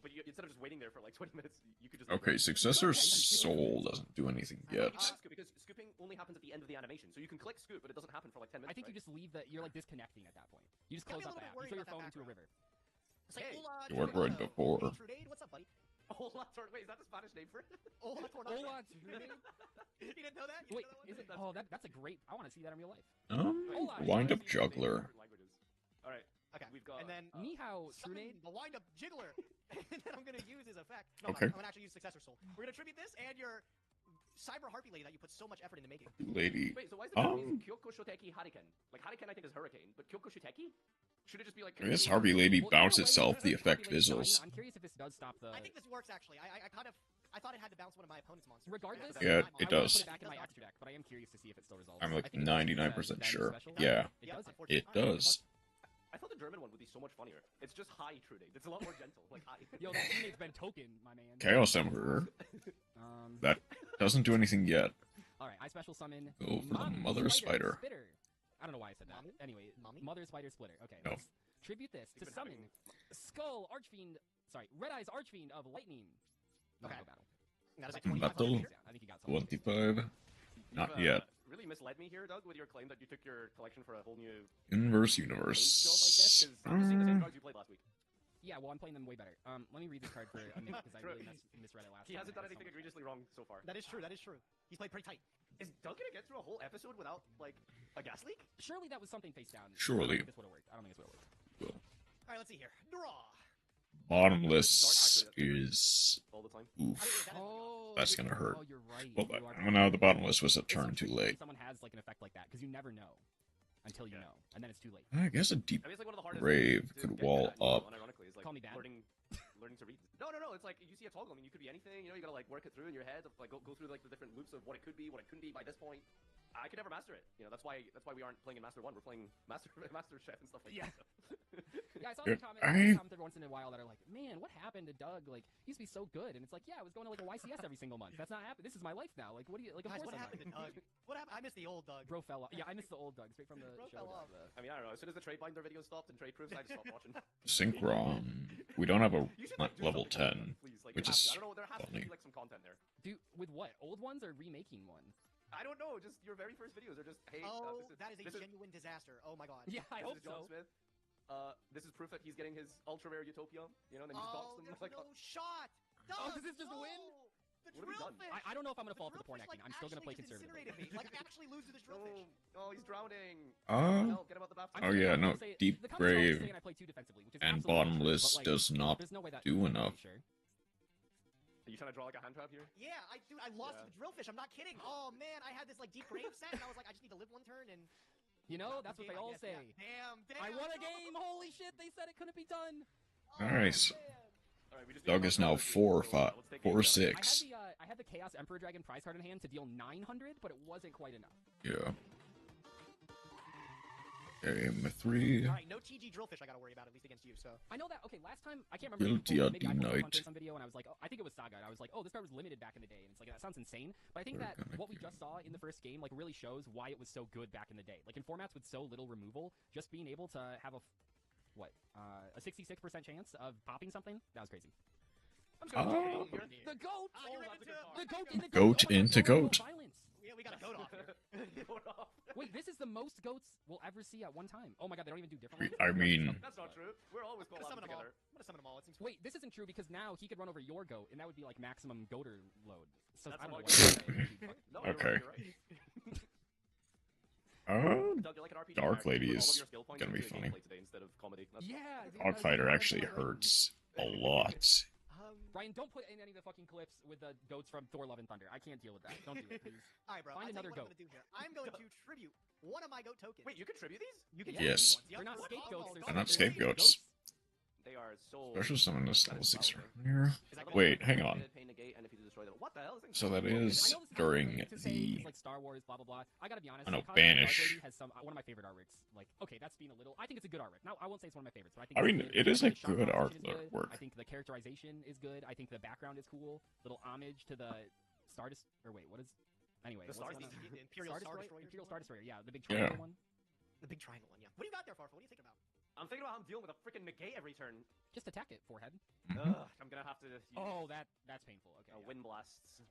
but you, instead of just waiting there for like 20 minutes, you could just. Okay, Successor Soul doesn't do anything yet. Scoop, because scooping only happens at the end of the animation, so you can click scoop, but it doesn't happen for like 10 minutes. I think right? you just leave the. You're like disconnecting at that point. You just Yeah, close I'm a out the little bit app. You worried throw your about phone that into a background. river. It's like Hey. hola, You weren't tornado. right before. Hey, Trudade, what's up, buddy? Hola, wait, is that the Spanish name for it? Hola, tornado. Hola, Trudade. You didn't know that? You Wait, didn't know that one? is it? Oh, that's a great. I want to see that in real life. Wait, Wind I up see the names in Juggler. different languages. All right, Okay. we've got. And then Nihao, summon Trunade. the wind up jiggler, and then I'm gonna use his effect. No, Okay. I'm gonna actually use Successor Soul. We're gonna tribute this and your Cyber Harpy Lady that you put so much effort into making. Lady. Wait, so why is the Japanese Kyoko Shoteki Hurricane? Like Hurricane, I think is hurricane, but Kyoko Shoteki? Should it just be like? I guess Harvey Lady Well, bounce either way, itself, the effect Harpy Lady- fizzles. I'm curious if this does stop the. I think this works actually. I thought it had to bounce one of my opponent's monsters. Regardless, Yeah, I it I wanna does. Put it back in my extra deck, but I am curious to see if it still resolves. I'm I like think it does, 99% then sure. special. Yeah, It does. unfortunately. it does. I thought the German one would be so much funnier. It's just high Trude. It's a lot more gentle. Like high. Yo, that teammate's been token, my man. Chaos Emperor. Um. That doesn't do anything yet. All right, I special summon. Go for the Mommy Mother Spider. Spitter. I don't know why I said that. Mommy? Anyway, Mommy? Mother Spider Splitter. Okay, No. let's tribute this to been summon having- Skull Archfiend. Sorry, Red Eyes Archfiend of Lightning. Not Okay. a battle. That is like Battle. 25 here. I think you got something. 25. Not You've, yet. Really misled me here, Doug, with your claim that you took your collection for a whole new Inverse paint job, I guess. Universe. Because I'm just seeing the same cards you played last week. Yeah, well, I'm playing them way better. Let me read this card for a minute because I True. really misread it last He time. hasn't I done had so anything much- egregiously wrong so far. That is true. That is true. He's played pretty tight. Is Doug gonna get through a whole episode without like a gas leak? Surely that was something face down. Surely. I don't think this would have worked. I don't think this would have worked. All right, let's see here. Draw. Bottomless is All the time. oof. Oh, That's gonna hurt. Oh, you're right. Well, you are but now the bottomless was a It's turn too unfortunate when late. Someone has like an effect like that because you never know until you Yeah. know, and then it's too late. I guess a deep I mean, it's like one of the hardest Grave things to could get good wall at, you know, up. unironically, is like Call me bad? learning to read. No, it's like you see a toggle. I mean, you could be anything. You know, you gotta like work it through in your head. Like go through like the different loops of what it could be, what it couldn't be by this point. I could never master it. You know, that's why we aren't playing in Master 1. We're playing Master Chef and stuff like that. Yeah, I saw Dude, some comments every once in a while that are like, man, what happened to Doug? Like, he used to be so good. And it's like, yeah, I was going to like a YCS every single month. That's not happening. This is my life now. Like, what do you, like, of Guys, course what I'm happened to not. Doug? What happened? I miss the old Doug. Bro fell off. Yeah, I missed the old Doug, straight from the Bro show. fell off. I mean, I don't know. As soon as the trade binder video stopped and trade proofs, I just stopped watching. Synchron. We don't have a You should, not like, do level something 10, with that, please. Like, which you have is to. I don't know. There has to funny. be like some content there. With what? Old ones or remaking one? I don't know. Just your very first videos are just, hey. Oh, that is a this genuine disaster. Oh my god. Yeah, I hope this is John so. Smith. This is proof that he's getting his ultra rare Utopia. You know, and then he just docks them. There's Like, no shot. Doug, Oh, this is just a win? The What have we done? drillfish. I don't know if I'm going to fall for the drillfish, porn acting. I'm still going to play actually just conservatively. incinerated me. Like, actually lose to this drillfish. oh, he's drowning. Oh. Help, get him out the bathtub. Oh, yeah, no, Deep Grave I play too defensively, which is and absolutely not true, Bottomless but, like, does not there's no way that do enough. Sure. Are you trying to draw like a hand trap here? Yeah, I lost to the drillfish. I'm not kidding. Oh man, I had this like deep grave set, and I was like, I just need to live one turn, and You know, that's what they all say. Yeah. Damn. I won a game. Holy shit! They said it couldn't be done. Nice. Alright, we just Doug need is to now knock 4 out 5 this game, so let's take 4 it down. 6. I had the Chaos Emperor Dragon prize card in hand to deal 900, but it wasn't quite enough. Yeah. Game 3. All right, no TG drillfish I gotta worry about, at least against you. So I know that. Okay, last time I can't remember. Guilty maybe I denied. posted some video and I was like, oh, I think it was Saga. And I was like, oh, this card was limited back in the day, and it's like that sounds insane. But I think We're that gonna what we kill just saw in the first game like really shows why it was so good back in the day. Like in formats with so little removal, just being able to have a 66% chance of popping something, that was crazy. I'm just gonna Oh. drop it here. The goat. you're that's a good card. The goat in the Goat oh my into God, no goat. violence. yeah, we got a goat off here. Goat off. Wait, this is the most goats we'll ever see at one time. Oh my god, they don't even do different ones? I mean, That's not true. We're always I'm gonna summon collabing them all. together. I'm gonna summon them all. It seems Wait, this isn't true because now he could run over your goat, and that would be like maximum goater load. So That's I don't know what what I'm you're saying. No, Okay. You're right. uh, Doug, you're like an RPG Dark character. Lady Put all of is your skill points gonna be into funny. gameplay today instead of comedy. That's Yeah. dude, Dogfighter that's- actually hurts a lot. Brian, don't put in any of the fucking clips with the goats from Thor: Love and Thunder. I can't deal with that. Don't do it, please. All right, bro. Find I'll tell another you what goat. I'm gonna do here. I'm going to tribute one of my goat tokens. Wait, you contribute these? You can Yeah. Yes. Yep. They're not What? scapegoats. Oh, They're They're not they're scapegoats. They are so. Special summon this That level is 6 powerful. right here. Is that Wait, the hang one on. that pain negate, and if you destroy them, what the hell? This So that I is know this is during weird to say, the. it's like Star Wars, blah blah blah. I gotta be honest. I know, Cosmic Dark Banish. Lady has some one of my favorite artworks. Like, okay, that's being a little. I think it's a good artwork. Now, I won't say it's one of my favorites, but I think. I it's mean, good. it is I a think the shot good composition is good. artwork. I think the characterization is good. I think the background is cool. Little homage to the Stardust. Or wait, what is? Anyway, The what's Star the one The on- Imperial Star Destroyer. Imperial Star Destroyer. Yeah, the big Yeah. triangle one. The big triangle one. Yeah. What do you got there, Farfa? What are you thinking about? I'm thinking about how I'm dealing with a freaking negate every turn. Just attack it, forehead. I'm gonna have to use Oh, that's painful. Okay. yeah. wind blasts.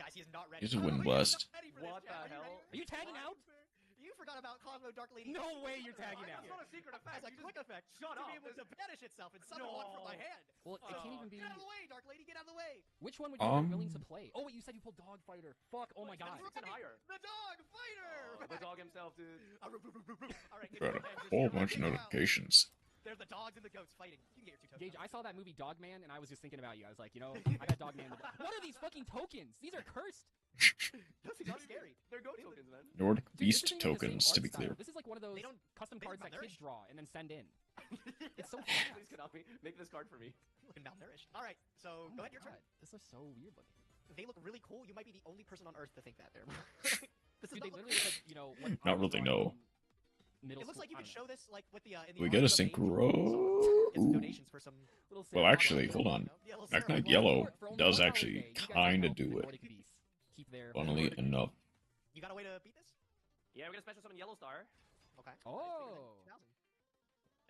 Guys, he is not ready. He's a Oh, wind he is not blast. ready for What this, Jack. the hell? Are you tagging out? You forgot about Cosmo Dark Lady. No way you're tagging out. That's not a secret effect. As a You quick just- effect, Shut to up. be able to banish itself and summon one from my hand. Well, it can't even be. Get out of the way, Dark Lady. Get out of the way. Which one would you be willing to play? Oh wait, you said you pulled Dog Fighter. Fuck. Oh my god. Six and higher. The dog fighter. The dog himself, dude. All right, Got a whole bunch of notifications. There's the dogs and the goats fighting. You can get your two tokens. Gage, I saw that movie Dogman, and I was just thinking about you. I was like, you know, I got Dogman. What are these fucking tokens? These are cursed. Those are scary. They're goat tokens, man. Nordic Dude, this Beast isn't even the same tokens, to art be style. clear. This is like one of those They don't- custom they cards that malnourished. kids draw and then send in. It's so Please, fast. Konami, make this card for me. Looking malnourished. All right, so Oh go my ahead, your turn. God, this is so weird looking. They look really cool. You might be the only person on Earth to think that. There. This Dude, is they literally look like, you know, what Not Aqua really, draw no. in Middle It looks school. like you I could don't show this like with the. In the We art get a of the main synchro. Get some Ooh. donations for some. Little Well, Sarah actually, Connor. hold on. Yeah, little Black Sarah Knight Connor. Yellow For only does $1 actually a day, you guys kinda help do the it. Nordic Beasts keep their Funnily enough. You got a way to beat this? Yeah, we're gonna special summon Yellow Star, Okay. Oh. 2000.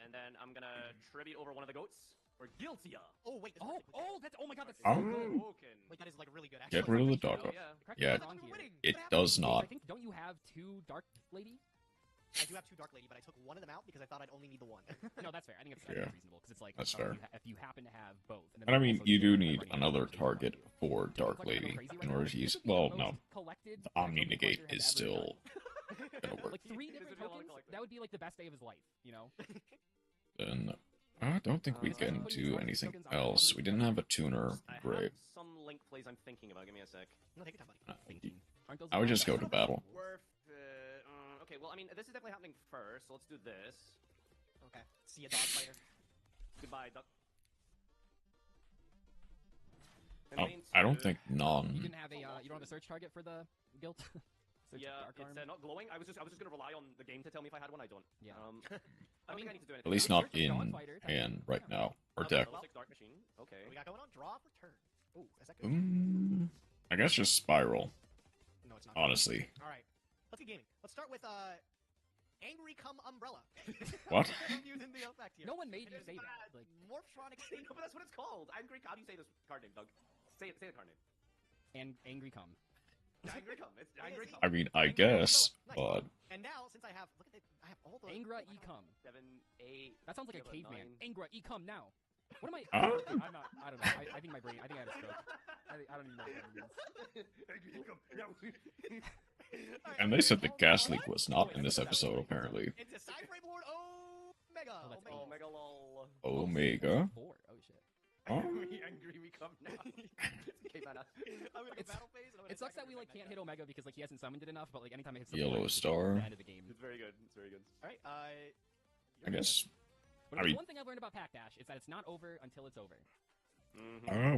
and then I'm gonna tribute over one of the goats. Or Guiltia. Oh wait. This is Oh, really cool. oh, that's oh my god, that's Oh. so good. Broken. Wait, that is like really good. Actually. Get rid of the Oh, dog. yeah. Correct me Yeah. if I'm wrong We're here. winning. It What happened? does Gage, not. I think don't you have 2 Dark Lady? I do have 2 Dark Lady, but I took one of them out because I thought I'd only need the one. No, that's fair. I think it's Yeah. reasonable because it's like That's if you fair. if you happen to have both. And, then And I they mean, also you do like need running another out of target for Dude, Dark looks like I'm Lady crazy right in now. order to This use. would be the Well, most no. collected The Omni Pokemon Negate collector has is ever done. still gonna work. Like 3 This different would be a lot of tokens. collecting. That would be like the best day of his life, you know? And I don't think we So can putting these do collector's anything tokens on else. every We didn't have a tuner I grave. have some link plays I'm thinking about. Give me a sec. No, take your time, buddy. Thinking. Aren't those I would the just go ones to that- battle. Worth it. Okay, well, I mean, this is definitely happening first, so let's do this. Okay. See ya, dog fighter. Goodbye, duck. And Oh, main I don't two- think You none. didn't have a you don't have a search target for the guilt. Search Yeah, Dark it's Arm. not glowing. I was just gonna rely on the game to tell me if I had one. I don't. Yeah. I don't think I need to do anything. At least It's not your in Dogfighter, hand technically. right Yeah. now. Or Okay, deck. level 6 dark machine. Okay. What we got going on? Draw for turn. Ooh, is that good? I guess just spiral, No, it's not. honestly. All right. Let's get gaming. Let's start with Angry Come Umbrella. What? I'm using the effect here. No one made It you is say bad. that. Like, Morphronic No, but that's what it's called. Angry. How do you say this card name, Doug? Say the card name. and Angry Come. Angry Come. It's Angry Come. I mean, I guess, but And now, since I have, look at it, I have all the. Angra oh, I E don't- Come. 7, 8. That sounds like a 7, caveman. 9. Angra E Come now. What am I? Huh? I'm not. I don't know. I think my brain. I think I had a stroke. I don't even know what that means. Angry Come. No. All right, and they said the all gas the- leak was not in this episode, apparently. It's a side frame board. Omega. Oh, that's Oh, mega lol. Omega? 4. Oh shit. Huh? Angry we come now. Okay, man. I'm gonna go It's- battle phase. and I'm gonna It sucks attack that we every like can't Mega. hit Omega because like he hasn't summoned it enough. But like anytime it hits the Yellow board, it's star. the end of the game. It's very good. It's very good. All right. I guess. But I if there's mean- one thing I've learned about Pack Dash is that it's not over until it's over.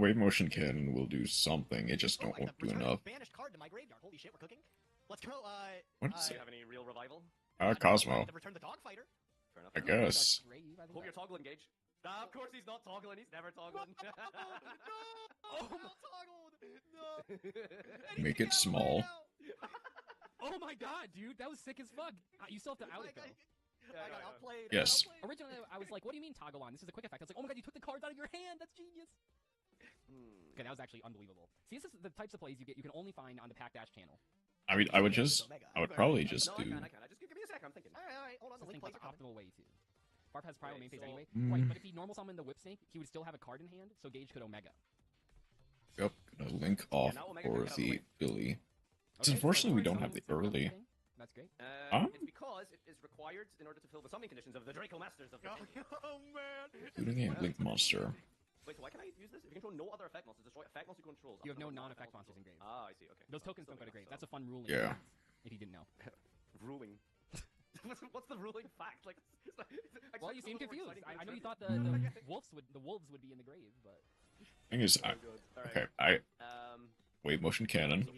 Wave motion cannon will do something. It just Oh, don't I got do return a enough. banished card to my graveyard. Holy shit, we're cooking. Let's go. What's Do you have any real revival? Cosmo? To return the dog fighter. Fair enough. I fair enough. guess. Grave, I think Hope you're that- toggling, Gage. Of course he's not toggling. He's never toggling. No, not toggled. No. Make it small. Oh my god, dude, that was sick as fuck. You still have to out it though. I got outplayed. Yes. Originally, I was like, "What do you mean toggle on? This is a quick effect." I was like, "Oh my god, you took the cards out of your hand. That's genius." Okay, that was actually unbelievable. See, this is the types of plays you can only find on the Pack Dash channel. I mean, I would probably just No, do. I can. Just give me a sec. I'm thinking. All right. Hold on. The This link thing's plays the are coming. optimal way to. Barf has Primal Okay, main phase so- anyway. Mm. Right, but if he normal summoned the Whip Snake, he would still have a card in hand, so Gage could Omega. Yep, gonna link off now Omega for can get out of the the way. Billy. Okay, Unfortunately, we so don't have the summon early. thing. That's great. Huh? It's because it is required in order to fill the summoning conditions of the Draco Masters of the Oh man. Shooting a blink monster. Wait, so why can I use this? If you control no other effect monsters, destroy effect monster controls. You have no Up to non-effect monsters monsters in grave. Ah, I see. Okay. Those So- tokens so don't go to yeah, grave. so- That's a fun ruling. Yeah. If you didn't know. ruling. What's the ruling fact? Like, Well, you seem confused. I know you thought the wolves would be in the grave, but Thing is, okay, wave motion cannon.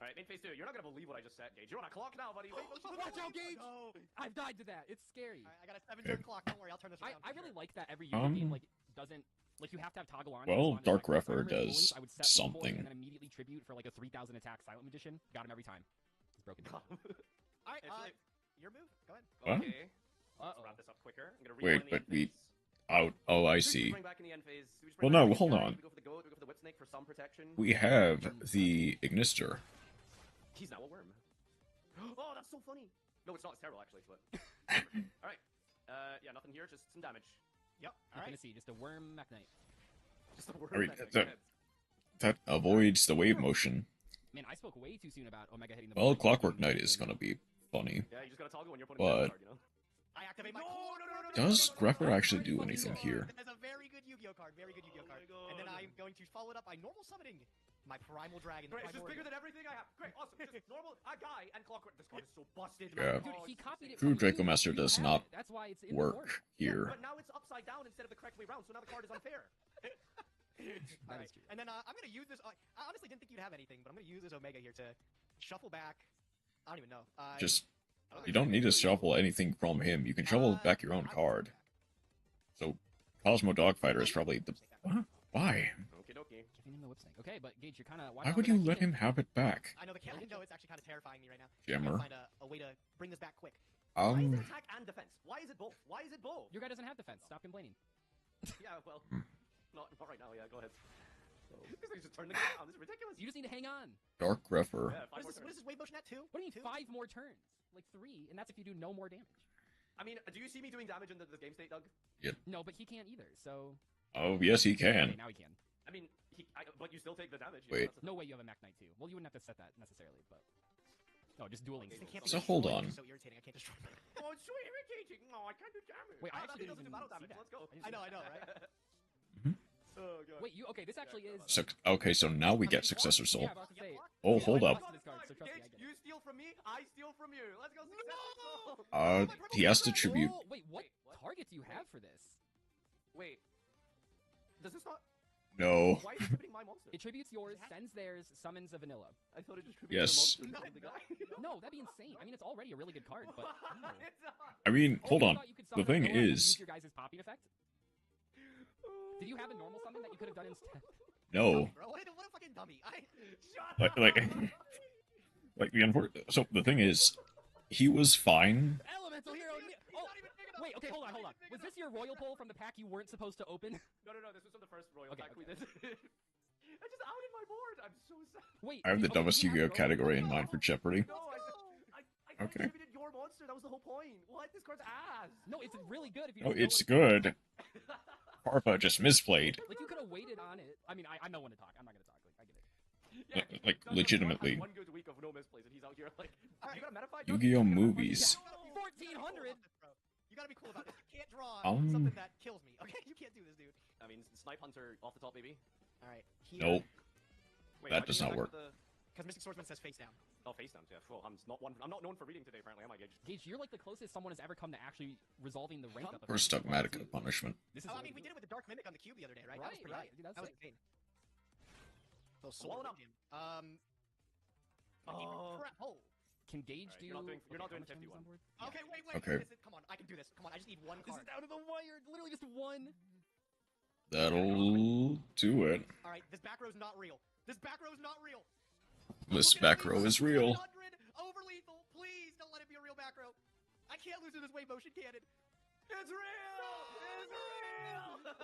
Alright, main phase 2. You're not gonna believe what I just said, Gage. You're on a clock now, buddy. Wait, watch out, Gage! No. I've died to that. It's scary. I got a 7-turn clock. Don't worry, I'll turn this around. I really like that every Yu-Gi-Oh game like doesn't like you have to have toggle on. Well, to respond to Dark effects. I Refer remember in does Dueling, I would set Blue Boy something. and then immediately tribute for like a 3,000 attack Silent Magician. Got him every time. It's broken. All right, Actually- your move. Go ahead. What? Okay. Let's Uh-oh. wrap this up quicker. I'm gonna Wait, rewind the but end we- phase. Out. Oh, I Should we see. bring back in the end phase? Should we just Well, bring no, back the hold guy? on. We go for the goat. We go for the whip snake for some protection. We have the Ignister. He's now a worm. Oh, that's so funny. No, it's not. It's terrible, actually. But all right. Yeah, nothing here. Just some damage. Yep. All You're right. gonna see just a worm Mekk-Knight. Just a worm. I mean, that makes that- sense. That avoids the wave motion. Man, I spoke way too soon about Omega hitting the Well, board. Clockwork Knight is gonna be funny. Yeah, you just gotta toggle when you're putting But- down a card, you know. I activate my. Does Grepper actually do anything here? That's a very good Yu-Gi-Oh card. Very good Yu-Gi-Oh card. And then I'm going to follow it up by normal summoning my Primal Dragon. the Great, it's just Primordial. bigger than everything I have. Great, awesome. Just normal, a guy, and clockwork. This card is so busted, Yeah. man. Dude, Oh, he it's copied it. True from Draco you. Master You does have not it. That's why it's in the form. Work Yeah, here. but now it's upside down instead of the correct way round, so now the card is unfair. That Alright, is true. and then I'm gonna use this. I honestly didn't think you'd have anything, but I'm gonna use this Omega here to shuffle back. I don't even know. Just, you don't need to shuffle anything from him. You can shuffle back your own card. So, Cosmo Dogfighter is probably the... Huh? Why? Okie dokie. Giving him the whip snake. Okay, but Gage, you're kind of. Why would you let him have it back? I know the cat. No, it's actually kind of terrifying me right now. Jammer. Find a way to bring this back quick. Why is it attack and defense? Why is it both? Why is it both? Your guy doesn't have defense. Stop complaining. Yeah, well, not right now. Yeah, go ahead. This thing just turned the game down. This is ridiculous. You just need to hang on. Dark Refer. Yeah, What five is more this? What is turns. this wave motion at 2? What do you mean 2? 5 more turns? Like 3, and that's if you do no more damage. I mean, do you see me doing damage in the game state, Doug? No, but he can't either. So. Oh, yes, he Okay, can. now he can. I mean, but you still take the damage. Wait. That's the No way you have a Mekk-Knight too. Well, you wouldn't have to set that necessarily, but. No, just dueling. This thing can't be So hold destroyed, on. it's so irritating. I can't destroy it. Oh, it's so irritating. No, I can't do damage. Wait, I Oh, actually that didn't doesn't do battle even see damage. that. Let's go. I know, right? Oh, God. Wait, you okay? This actually is. Okay, so now we get Successor Soul. Yeah, I was about to say. Oh, hold I up. busted this card, so trust me, I get it. You steal from me, I steal from you. Let's go. Successful. He has to tribute. Whoa, wait, what target do you have for this? Wait. Does this not? No. Why is it attributing my monster? It tributes yours, sends theirs, summons a vanilla. I thought it just Yes. attributed the monster to the guy. No, that'd be insane. I mean, it's already a really good card, but... It's not. I mean, Oh, hold you on. thought you could The summon a thing vanilla and then is, use your guys' popping effect? Did you have a normal summon that you could have done instead? no. Bro, what a fucking dummy. Shut Like, up. like the unfortunate. So the thing is, he was fine. Elemental hero. Wait, okay, hold on. Was this your royal pull from the pack you weren't supposed to open? No, this was from the first royal Okay, pack we did. I just outed my board. I'm so sad. Wait. I have the okay, dumbest you have Yu-Gi-Oh royal category in pull? mind for Jeopardy. No, I Okay. attributed your monster. That was the whole point. What? This card's ass. No, it's really good if you. No, just know it's what good. Parfa just misplayed. Like you could have waited on it. I mean, I know when to talk. I'm not gonna talk. Like I get it. Yeah, Like, Dungeon legitimately. One good week of no misplays, and he's out here like, you got a meta fight? Yu-Gi-Oh movies. 1400. You gotta be cool about this. You can't draw Um, something that kills me. Okay, you can't do this, dude. I mean, Snipe Hunter off the top, baby. All right. Nope. Wait, That why does do you not go back work. to Because Mystic Swordsman says face down. Oh, face downs, yeah. Well, I'm not known for reading today, apparently, am I, Gage? Gage, you're like the closest someone has ever come to actually resolving the rank up. of Or it. Stugmatica punishment. This is. Oh, I mean, we did it with the Dark Mimic on the cube the other day, right? That was Right, pretty right. hype. Dude, that's That was sick. insane. So Swallow swallow up. Oh. Crap. Oh. Can Gage Alright, do? you're not doing how much 51. on board? Okay, wait. Okay. Listen, come on, I can do this. Come on, I just need one This card. is down to the wire. Literally just one. That'll do it. All right, this back row's not real. This back row's not real. This back row is real. 100 over lethal. Please don't let it be a real back row. I can't lose to this wave motion cannon. It's real! It's real!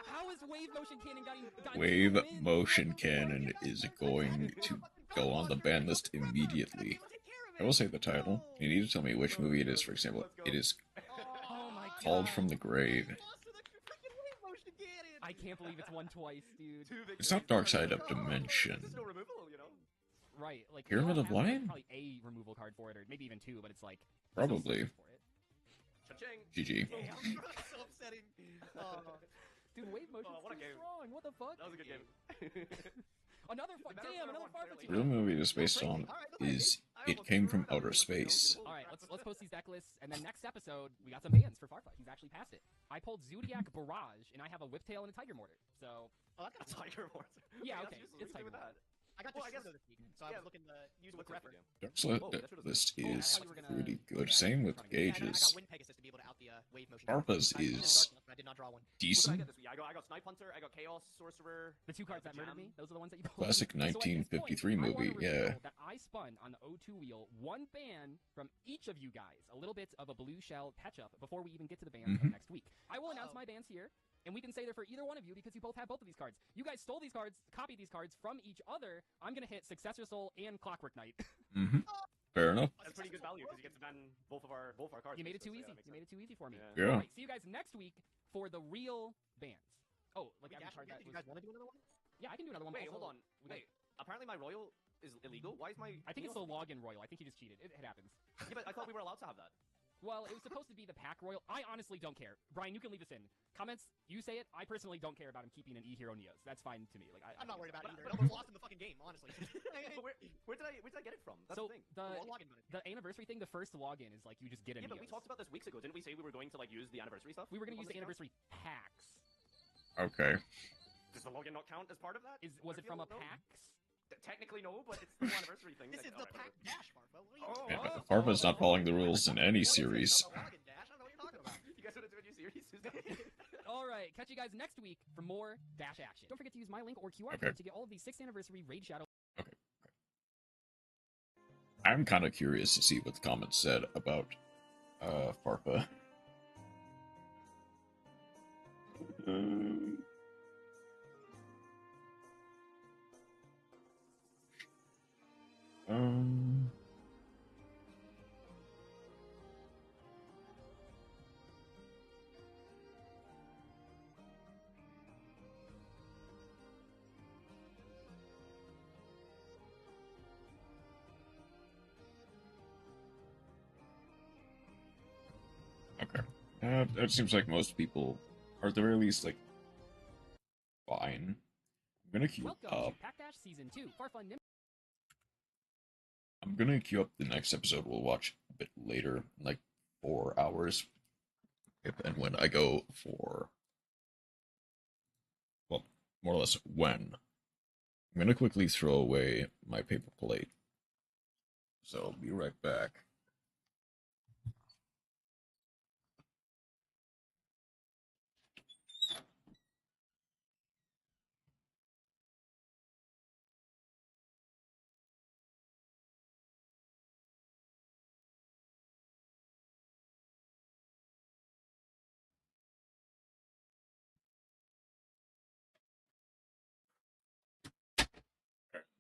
How is wave motion cannon gotten Wave two wins? motion cannon is going to go on the ban list immediately. I will say the title. You need to tell me which movie it is, for example. It is Oh my god. Called from the Grave. I can't believe it's won twice, dude. It's not Dark Side of Dimension. There's no removal, you know? Right, like we Pyramid all of have, like, Lion? probably a removal card for it, or maybe even two, but it's like there's no Probably. source for it. Cha-ching! GG. That's so upsetting. Dude, wave motion's what a too game. strong. What the fuck? That was a good game. Another fuck. The better Damn, player another won, far clearly. The real movie it is based on is It Came from Outer Space. All right, let's post these deck lists, and then next episode we got some bans for Farfight. He's actually passed it. I pulled Zodiac Barrage, and I have a Whiptail and a Tiger Mortar. So that's A tiger mortar. Yeah, Wait, okay, that's useless. it's What do you do with Tiger that? I got Well, I this guess- this week, so I yeah. was looking to use What's with this Greffer. again? Dark's Oh, that should've list Oh, is that's how you were gonna- pretty okay, good. I Same was with trying to get- I Gage's. got Wind Pegasus to be able to out the wave motion. Farpa's I did is Dark Enough, but I did not draw one. What did I decent. get this week? I got Snipe Hunter, I got Chaos Sorcerer. The two cards the that murdered gem. me, those are the ones that you pulled. Classic So at this point, 1953 I wanna movie, reveal yeah. That I spun on the O2 wheel one ban from each of you guys, a little bit of a blue shell catch-up before we even get to the bans of Mhm. next week. I will announce my bans here, and we can say they're for either one of you because you both have both of these cards. You guys stole these cards, copied these cards from each other. I'm gonna hit Successor Soul and Clockwork Knight. Mm-hmm. Fair enough. That's pretty good value because you get to ban both of our cards. You made it too basically, easy. so You made it too easy for me. Yeah. Yeah. Alright, see you guys next week for the real bans. Oh, like every card that Did you was... guys want to do another one? Yeah, I can do another one. Wait, Also, hold on. we got- Wait, apparently my royal is illegal? Why is my... I think it's the login royal. I think he just cheated. It happens. Yeah, but I thought we were allowed to have that. Well, it was supposed to be the pack royal. I honestly don't care. Brian, you can leave this in. Comments, you say it. I personally don't care about him keeping an E-Hero Neos. That's fine to me. Like, I'm not worried about it But- either. but- It almost lost in the fucking game, honestly. But where did I get it from? That's So, the thing. Login bonus. the anniversary thing, the first login is like you just get a Yeah, but we Neos. talked about this weeks ago. Didn't we say we were going to like use the anniversary stuff? We were going to on use the this account? anniversary packs. Okay. Does the login not count as part of that? Was it from a No? packs? Technically no, but it's the whole anniversary thing. This is the pack dash, Farfa. What are you Yeah, Farpa's not following the rules in any series. Login dash? I don't know what you're talking about. You guys want to do a new series? All right, catch you guys next week for more Dash action. Don't forget to use my link or QR Okay. code to get all of the 6th anniversary Raid Shadow. I'm kind of curious to see what the comments said about Farpa. Um. Okay. It seems like most people, or at the very least, like, fine. I'm gonna queue Welcome up. to Pack Dash Season 2. Farfun I'm gonna queue up the next episode. We'll watch a bit later, like 4 hours. If and when I go for, well, more or less when. I'm gonna quickly throw away my paper plate. So I'll be right back.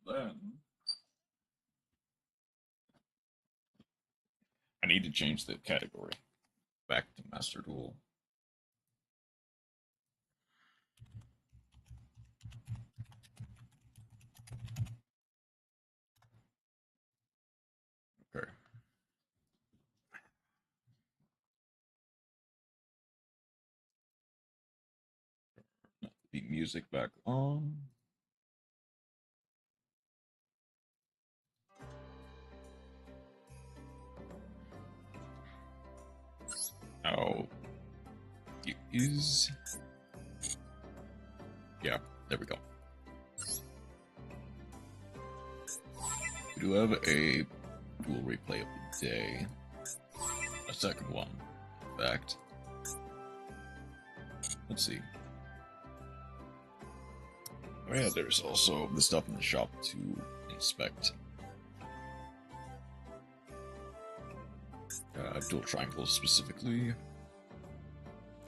Then I need to change the category back to Master Duel. Okay. The music back on. Oh, is yeah, there we go. We do have a dual replay of the day, a second one, in fact. Let's see. Oh yeah, there's also the stuff in the shop to inspect. Dual triangles specifically.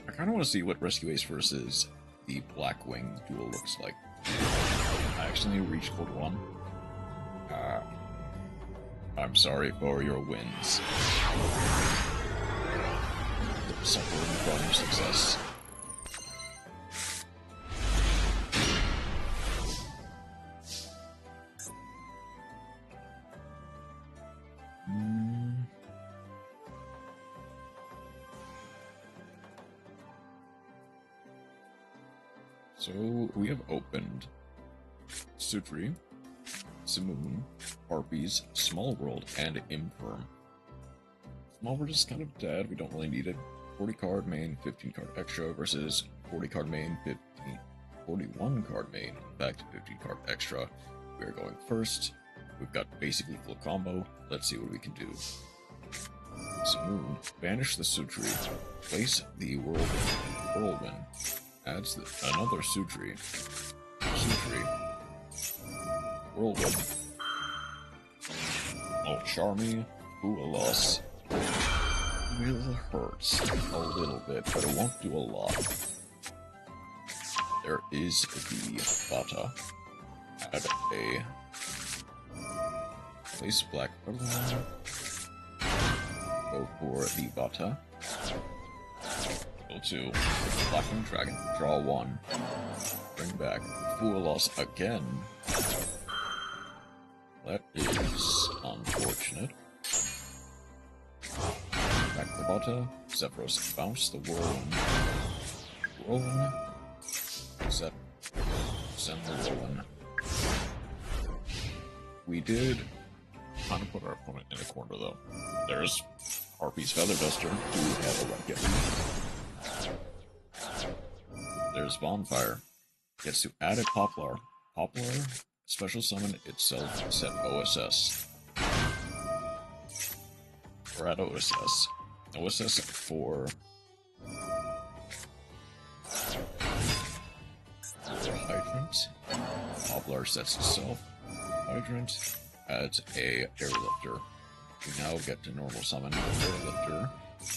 I kind of want to see what Rescue Ace versus the Blackwing duel looks like. I actually reached Code 1. I'm sorry for your wins. Suffering from your success. So we have opened Sutri, Simoon, Harpies, Small World, and Infirm. Small World is kind of dead, we don't really need it. 40 card main, 15 card extra versus 40 card main, 41 card main, in fact 15 card extra. We are going first. We've got basically full combo. Let's see what we can do. Simoon, banish the Sutri, place the Whirlwind. Adds another Sutri. Whirlwind. Oh, Charmy. Ooh, a loss. Will hurt a little bit, but it won't do a lot. There is the Bata. Add a place black fertilizer. Go for the Bata. Go to Blackwing Dragon. Draw 1. Bring back Fool Loss again. That is unfortunate. Back the Bata. Zephyros bounce the Whirlwind. Whirlwind. Send the Whirlwind. We did kind of put our opponent in a corner though. There's Harpy's Feather Duster, who had a Rocket. There's Bonfire. Gets to add a Poplar. Poplar, special summon itself, set OSS. Or add OSS. OSS for Hydrant. Poplar sets itself. Hydrant adds a Airlifter. We now get to normal summon Airlifter.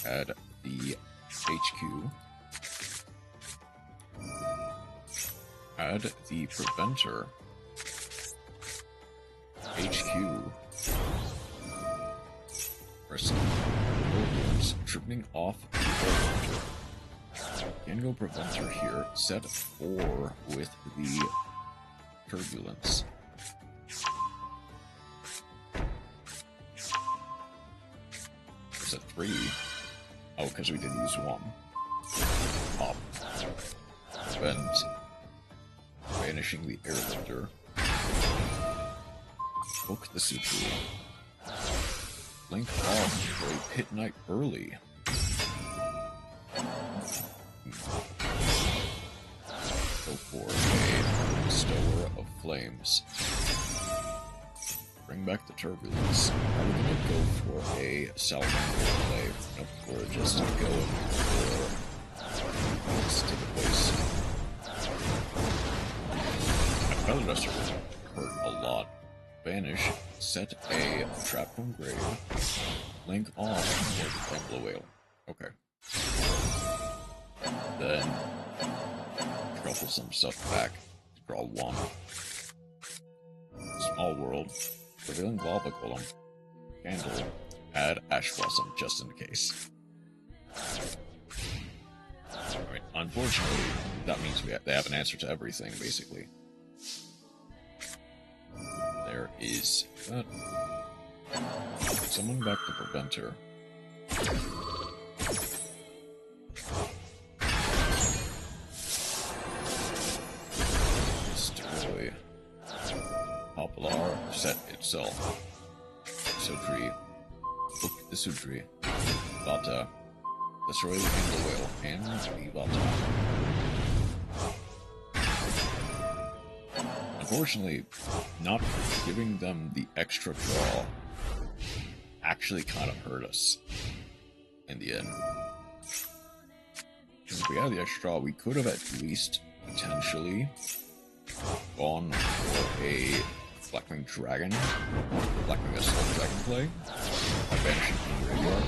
Add the HQ. Add the Preventer. HQ. Press Whirlwinds, tripping off the Preventer. Can go Preventer here. Set 4 with the Turbulence. Set 3. Oh, because we did use 1. Pop. Vent. Banishing the Airlifter. Book the Sutri. Link off for a Pit Knight early. Go for a flames. Bring back the turbulence. Are we gonna go for a salamander play? Nope, we're just going for this to the base. I felt it hurt a lot. Vanish, set a trap from grave, link on for the Temple Whale. Okay. Then shuffle some stuff back to draw one. Small world, prevailing lava golem, candle, add ash blossom just in case. Alright, unfortunately, that means they have an answer to everything, basically. There is that. Someone back to Preventer. Destroy. Popular set itself. Sudri. Book the Sudri. Vata. Destroy the Candle Whale and the Vata. Unfortunately, not giving them the extra draw actually kind of hurt us in the end. If we had the extra draw, we could have at least potentially gone for a Blackwing Dragon, Blackwing Assault Dragon play, by banishing from the graveyard.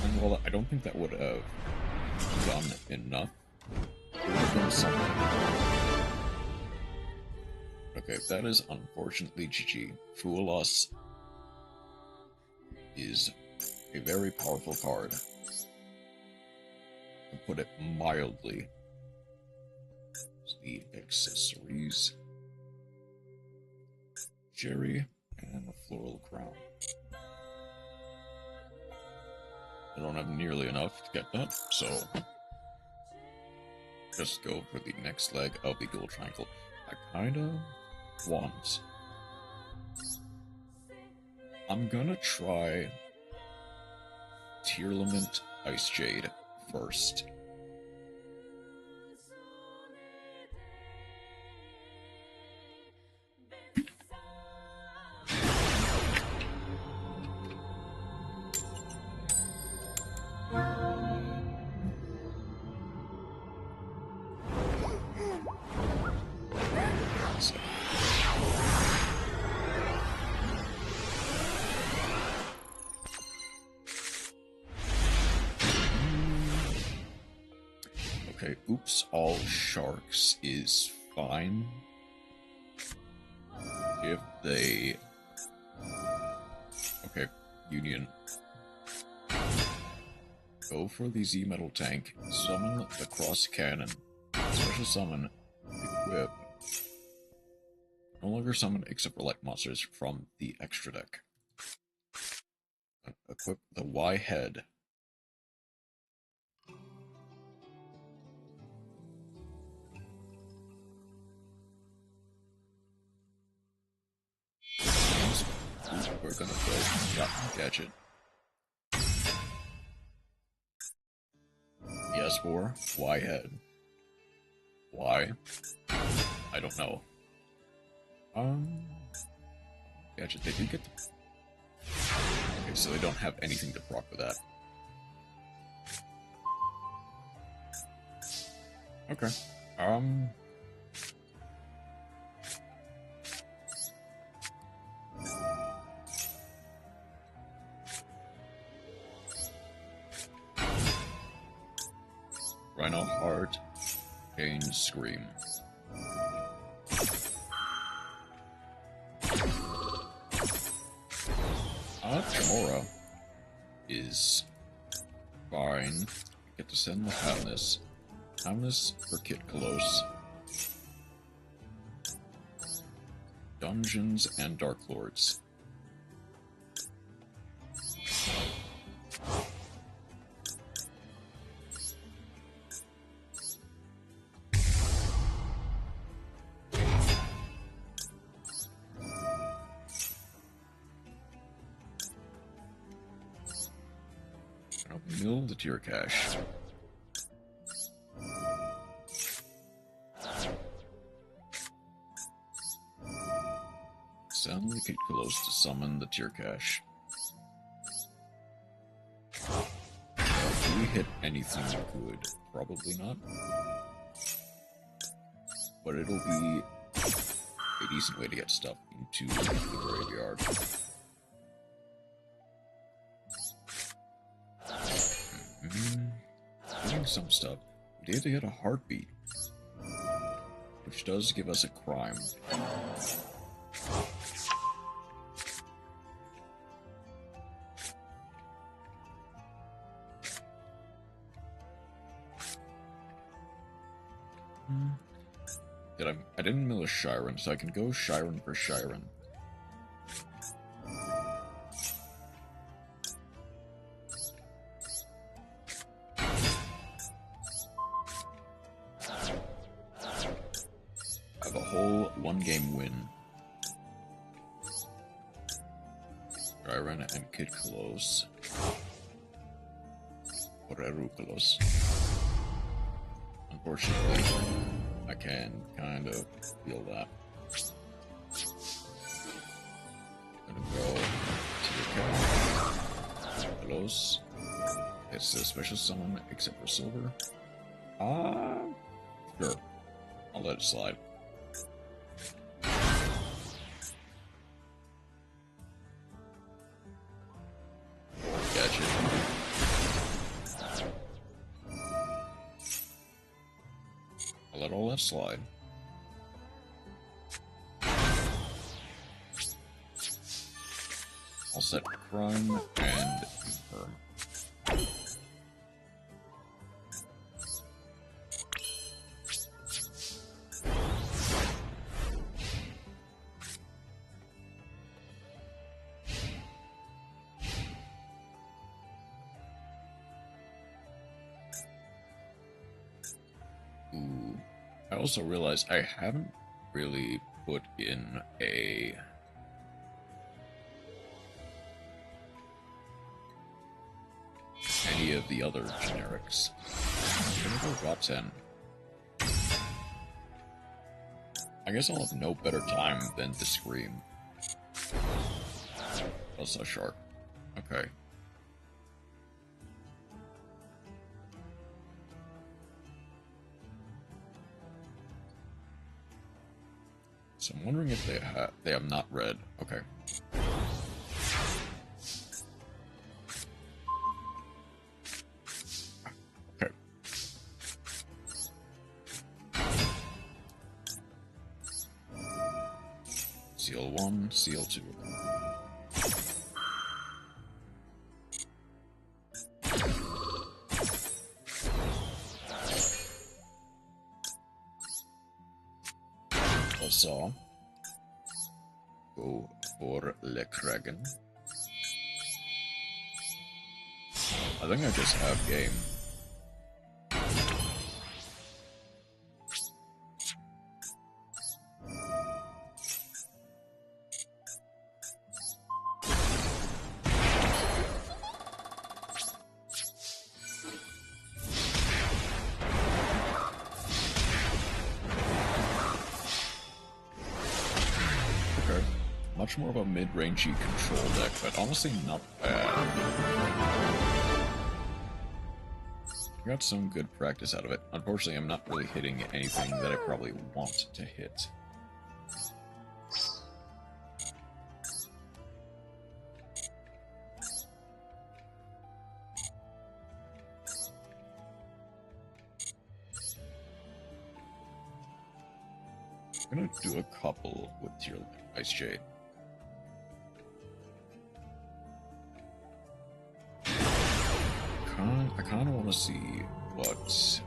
And while I don't think that would have done enough, it would have done something. Okay, that is unfortunately GG. Fool Us is a very powerful card, to put it mildly. The accessories. Cherry and a floral crown. I don't have nearly enough to get that, so just go for the next leg of the gold triangle. I kinda want... I'm gonna try Tearlament Ice Jade first. Okay, oops, all sharks is fine. If they... Okay, Union. Go for the Z-Metal tank, summon the cross cannon, special summon, equip. No longer summon except for light monsters from the extra deck. Equip the Y head. We're gonna go gadget. Yes, for Y head. Why? I don't know. Gadget, they do get the... Okay, so they don't have anything to proc with that. Okay. Rhino Heart, Pain Scream. Gamora is fine. Get to send the Hamness. Hamness for Kit Kalos. Dungeons and Dark Lords. Mill the tier cache. close to summon the tier cache. Do we hit anything good? Probably not. But it'll be a decent way to get stuff into the graveyard. Getting some stuff. We did get a heartbeat, which does give us a crime. I didn't mill a Shiren, so I can go Shiren for Shiren. I have a whole one-game win. Shiren and Kid Close. Orerukulos. Unfortunately, I can kind of feel that. Gonna go to the close. It's a special summon except for silver. Sure. I'll let it slide. Gotcha. I'll let all that slide. I'll set crime and confirm. Ooh. I also realized I haven't really put in any of the other generics. I'm gonna go Goten. I guess I'll have no better time than to scream. Also shark. Okay. So I'm wondering if they have not read. Okay. Okay. Seal 1, seal 2. Also, go for Le Kragen. I think I just have game. Much more of a mid-rangey control deck, but honestly not bad. I got some good practice out of it. Unfortunately, I'm not really hitting anything that I probably want to hit. I'm gonna do a couple with your Ice Jade. I kind of want to see what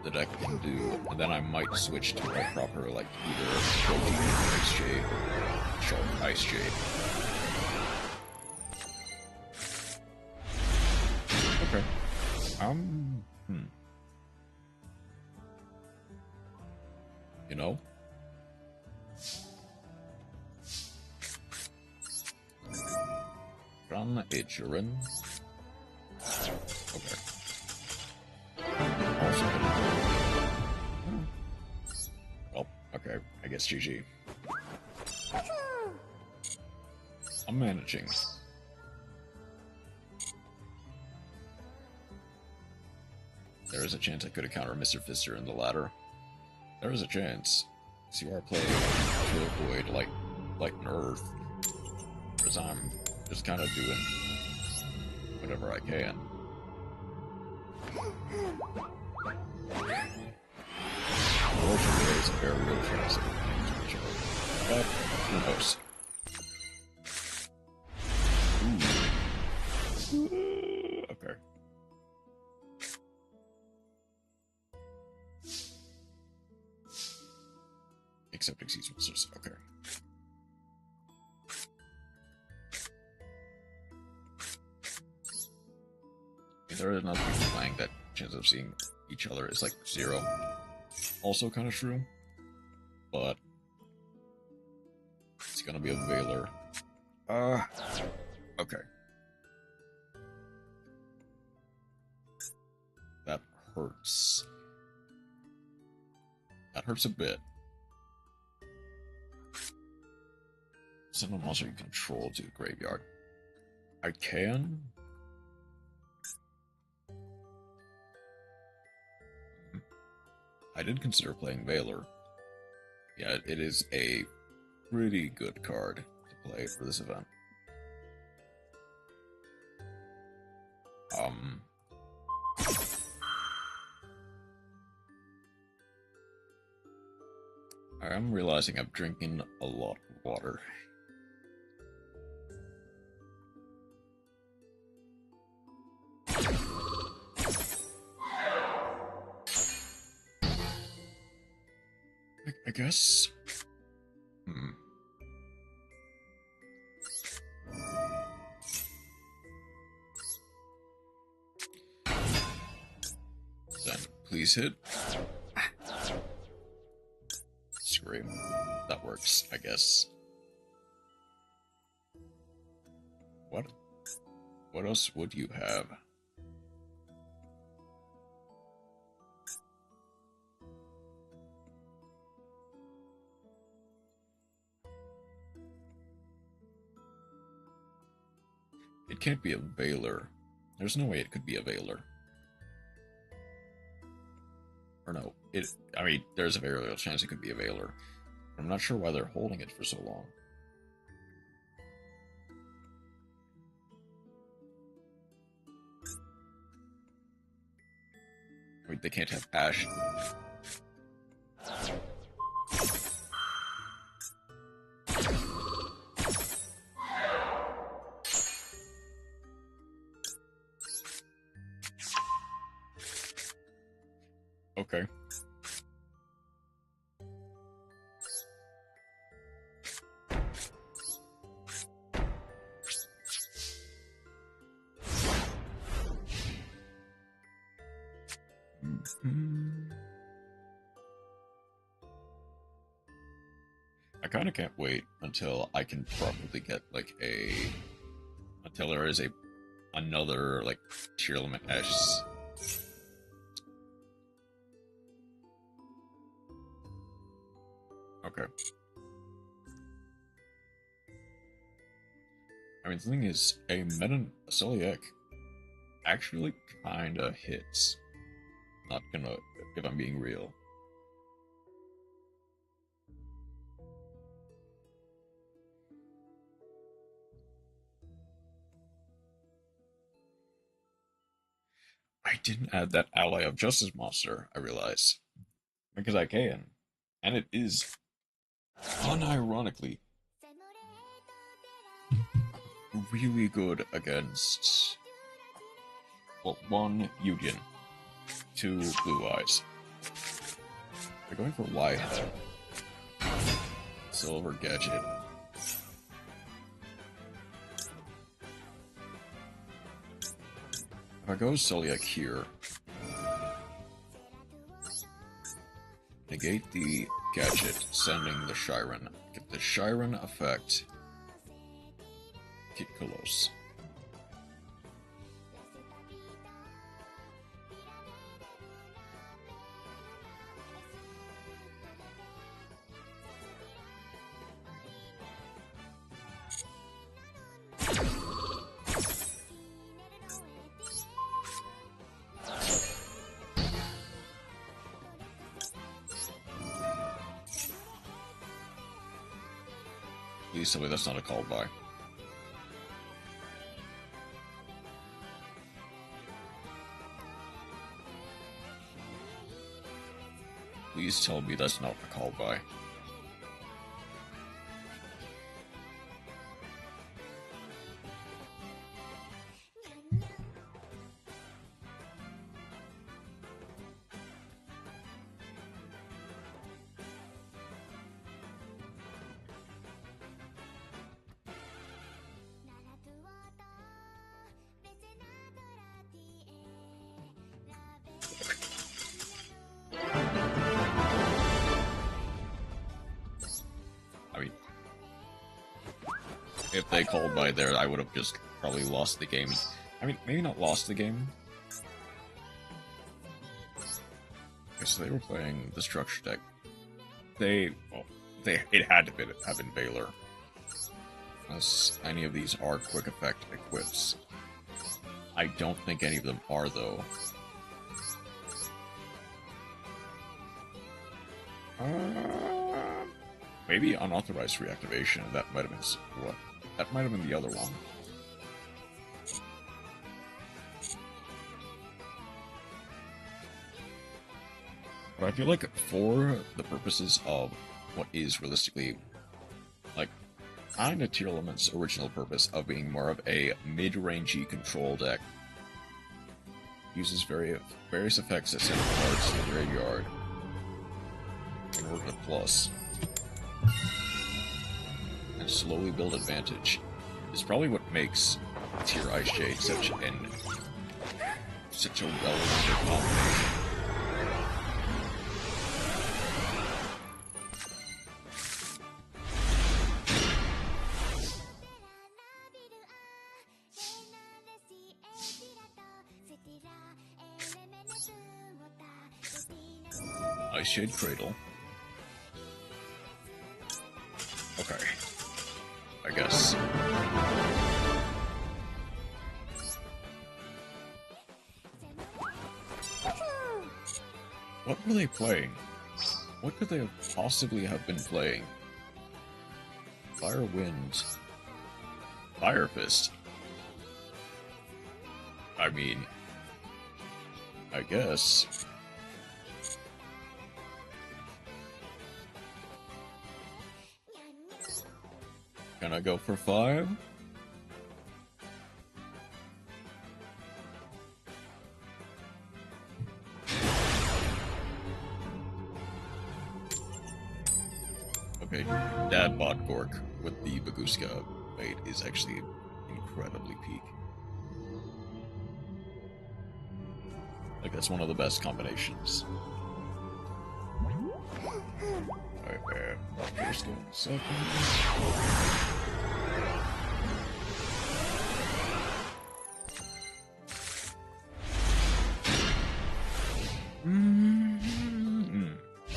the deck can do, and then I might switch to a proper, like, either Protein Ice Jade or Shark Ice Jade. Okay. You know? Run Ichirin. Okay. Also guess GG. I'm managing. There is a chance I could encounter Mr. Fister in the ladder. There is a chance. So you are playing Pure Void like an Earth. Whereas I'm just kind of doing whatever I can. Unfortunately, there's a very real chance of getting each other. But who knows? Ooh. Okay. Except Exceeds Monsters. Okay. If there are enough people playing, that chance of seeing each other is like 0. Also kind of true. But it's gonna be a Veiler. Okay. That hurts. That hurts a bit. Send a monster you control to the graveyard. I can. I did consider playing Veiler. Yeah, it is a pretty good card to play for this event. I'm realizing I'm drinking a lot of water. I guess. Then please hit. Scream. That works, I guess. What else would you have? It can't be a Veiler. There's no way it could be a Veiler. Or no, I mean, there's a very real chance it could be a Veiler. I'm not sure why they're holding it for so long. Wait, they can't have Ash. Okay. I kind of can't wait until I can probably get like until there is another like tier limit S. Okay. I mean, the thing is, a Celiac actually kinda hits. Not gonna, if I'm being real. I didn't add that Ally of Justice monster, I realize. Because I can. And it is, unironically, really good against, well, 1, Yujin, 2, Blue Eyes. They're going for White. Silver Gadget. If I go Celiac here, negate the Gadget, sending the Shiren. Get the Shiren effect. Get Kolos. Please tell me that's not a call by. Please tell me that's not a call by. If they called by there, I would have just probably lost the game. I mean, maybe not lost the game. Okay, so they were playing the structure deck. It had to have been Valor. Unless any of these are quick effect equips. I don't think any of them are, though. Maybe unauthorized reactivation. That might have been what? That might have been the other one. But I feel like for the purposes of what is realistically, like, kind of Tier Element's original purpose of being more of a mid-rangey control deck, uses various effects that send cards to the graveyard in order to plus and slowly build advantage, is probably what makes Tier Ice Shade such a well-rounded combination. Ice Shade Cradle. Okay. I guess. What were they playing? What could they possibly have been playing? Fire Wind. Fire Fist. I mean, I guess. Can I go for 5? Okay, Dad bought Gork with the Baguska Made is actually incredibly peak. Like, that's one of the best combinations. Alright, first go in second.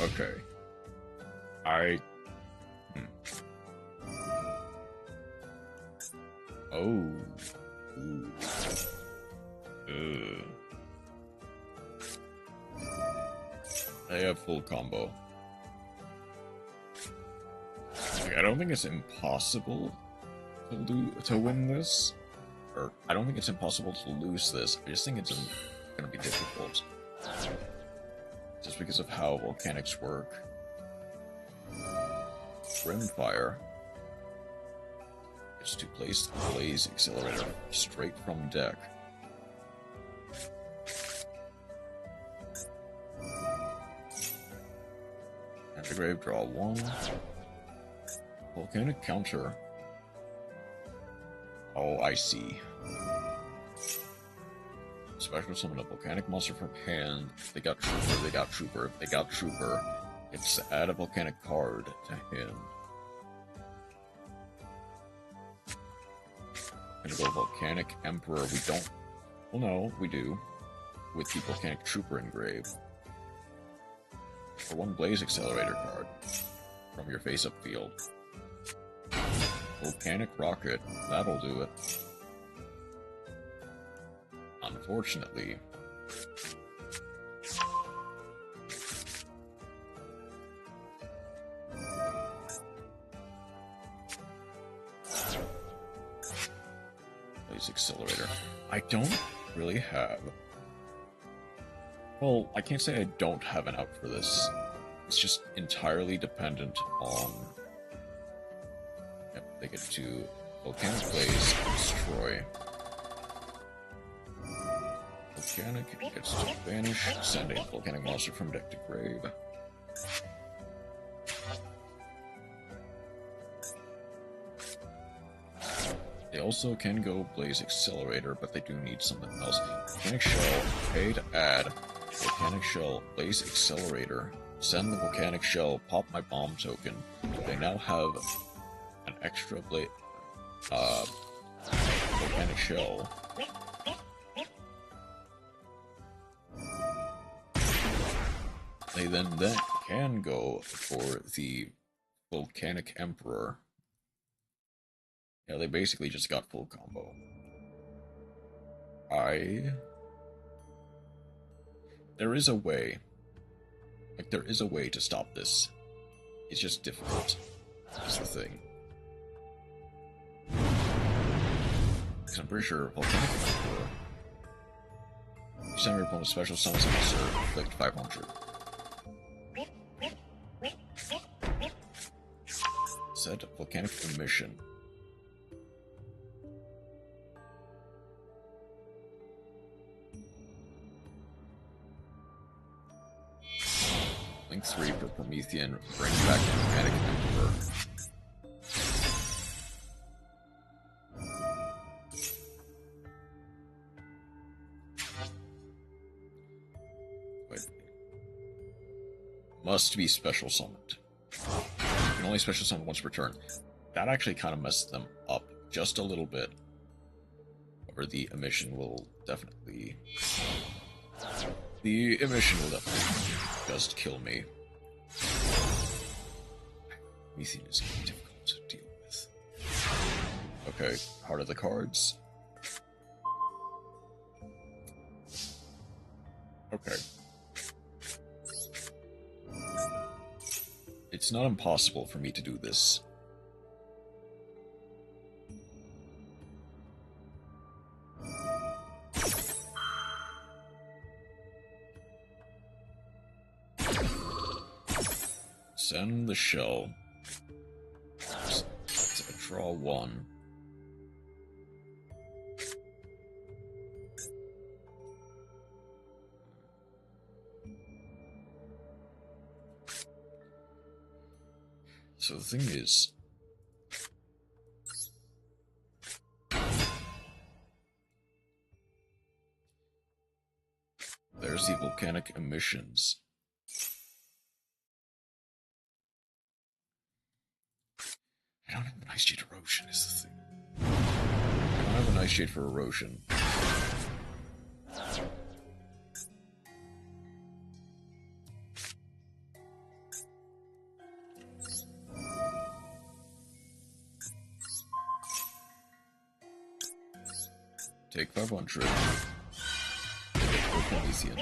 Okay. Oh. Ooh. They have full combo. Like, I don't think it's impossible to win this. Or, I don't think it's impossible to lose this. I just think it's gonna be difficult. Just because of how volcanics work. Rimfire. It's to place the Blaze Accelerator straight from deck. And the grave, draw 1. Volcanic counter. Oh, I see. Special summon a volcanic monster from hand. If they got Trooper, they got Trooper. If they got Trooper, it's to add a volcanic card to hand. Gonna go Volcanic Emperor. We don't. Well, no, we do. With the Volcanic Trooper engraved. For 1 Blaze Accelerator card from your face-up field. Volcanic Rocket. That'll do it. Unfortunately. Blaze Accelerator. I don't really have... Well, I can't say I don't have an out for this. It's just entirely dependent on... Yep, they get to Volcanic Blaze, Destroy. Volcanic gets to Vanish, send a Volcanic monster from deck to grave. They also can go Blaze Accelerator, but they do need something else. Volcanic Shell, pay to add. Volcanic Shell, Blaze Accelerator. Send the Volcanic Shell, pop my bomb token. They now have an extra Volcanic Shell. They then can go for the Volcanic Emperor. Yeah, they basically just got full combo. There is a way. Like, there is a way to stop this. It's just difficult. That's the thing. Because I'm pretty sure Volcanic Emperor... You summon your opponent's special summons a monster, inflict 500. Set Volcanic Emission. Link 3 for Promethean, bring back Volcanic Emperor. Wait. Must be special summoned. You can only special summon once per turn. That actually kind of messed them up just a little bit. Or the emission will definitely... The emission will definitely just kill me. Promethean is difficult to deal with. Okay, Heart of the Cards. Okay. It's not impossible for me to do this. Send the shell. Draw one. So the thing is, there's the volcanic emissions. I don't have an Ice Jade Erosion, is the thing. I don't have an Ice Jade for Erosion. Take 500. Promethean.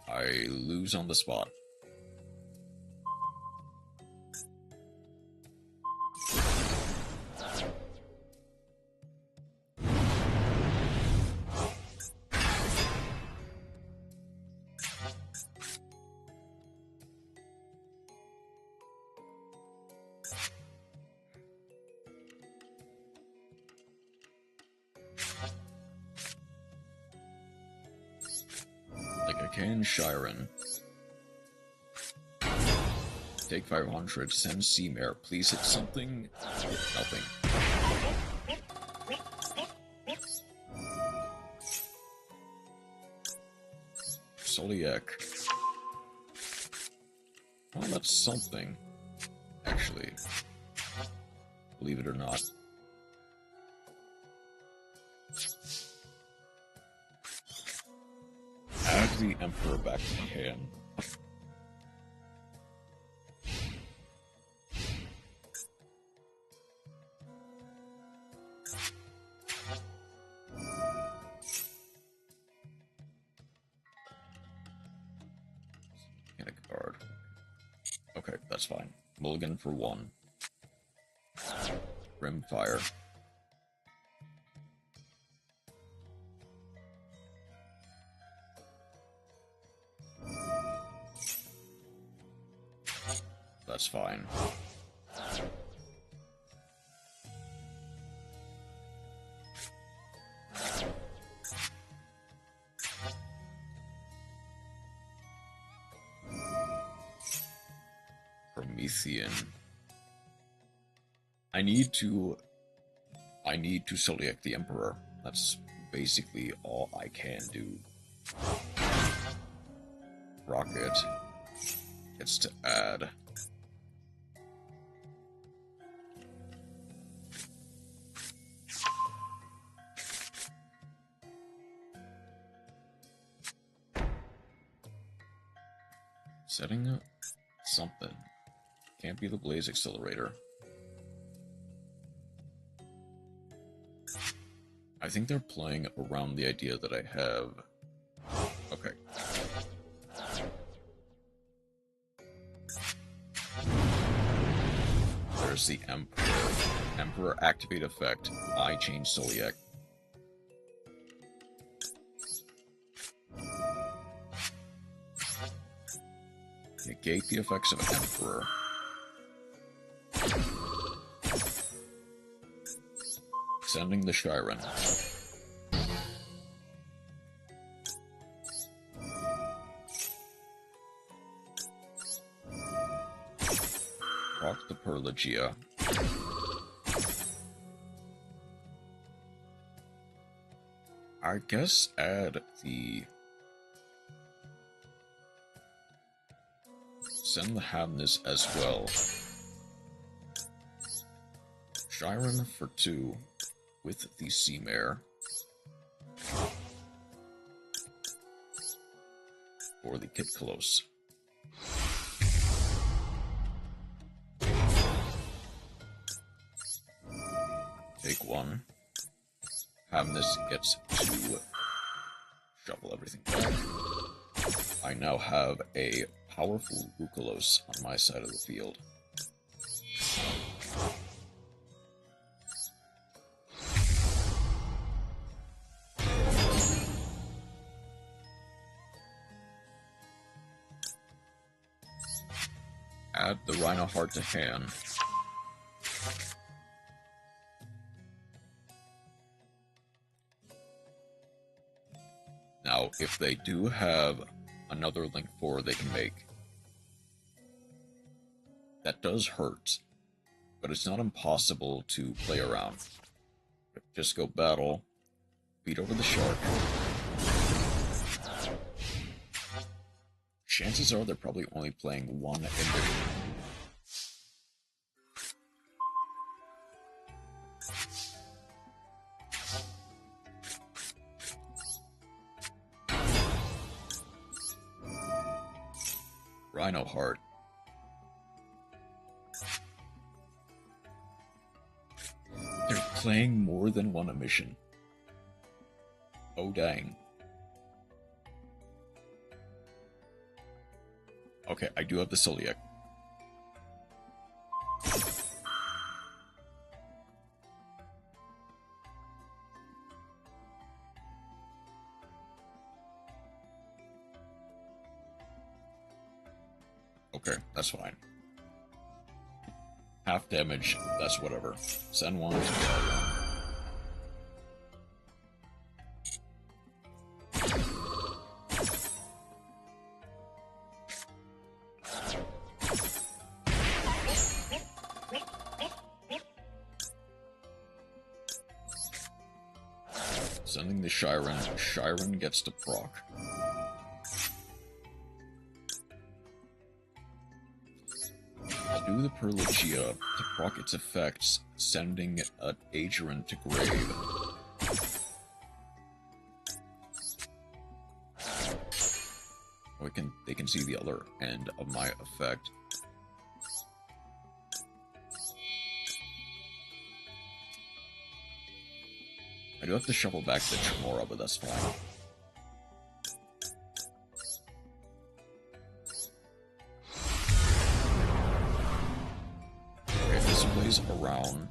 I lose on the spot. Shiren. Take 500, send Seamare. Please hit something. Hit nothing. Zodiac. Well, that's something. Actually. Believe it or not. Add the Emperor back in the hand. And a card. Okay, that's fine. Mulligan for 1. Rimfire. That's fine. Promethean. I need to select the Emperor. That's basically all I can do. Rocket gets to add. Setting up something. Can't be the Blaze Accelerator. I think they're playing around the idea that I have. Okay. There's the Emperor. Emperor activate effect. I change Soliak. Negate the effects of Emperor. Sending the Shiren. Proc the Perlegia. I guess add the... Send the Havness as well. Shiren for 2 with the Seamare. For the Kit Close. Take 1. Havness gets 2. Shuffle everything back. I now have a powerful Rukalos on my side of the field. Add the Rhino Heart to hand. Now, if they do have another Link 4 they can make, that does hurt, but it's not impossible to play around. Just go battle, beat over the shark. Chances are they're probably only playing one invasion. Rhino Heart. They're playing more than one emission. Oh dang. Okay, I do have the Soliak. Okay, that's fine. Half damage, that's whatever. Send 1 to bed. Sending the Shiren. Shiren gets to proc. I'll do the Perlegia to proc its effects, sending an Adrian to grave. They can see the other end of my effect. I do have to shuffle back the Tremora, but that's fine. Okay, this plays around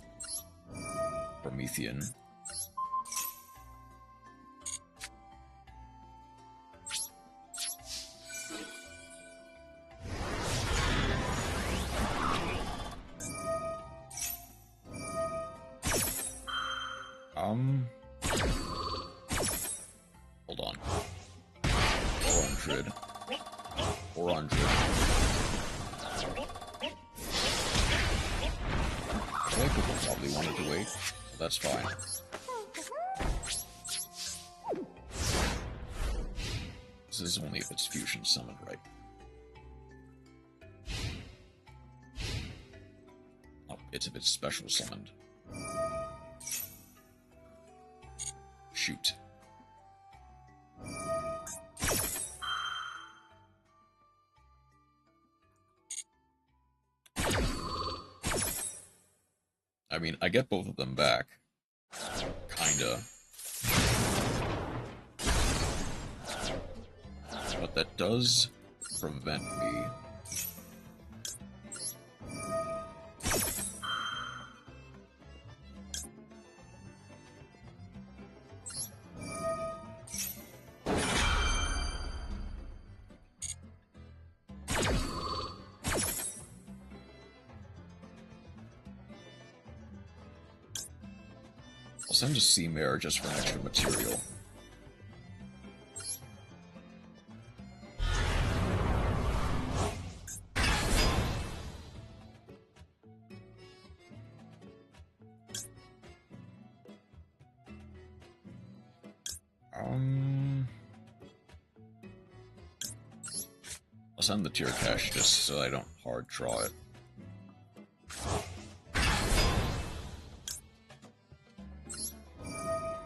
Promethean. Hold on. 400. 400. I feel like people probably wanted to wait, but that's fine. This is only if it's fusion summoned, right? Oh, it's if it's special summoned. Shoot. I mean, I get both of them back. Kinda. But that does prevent me. I'll send a Tamer just for extra material. I'll send the tier cache just so I don't hard draw it.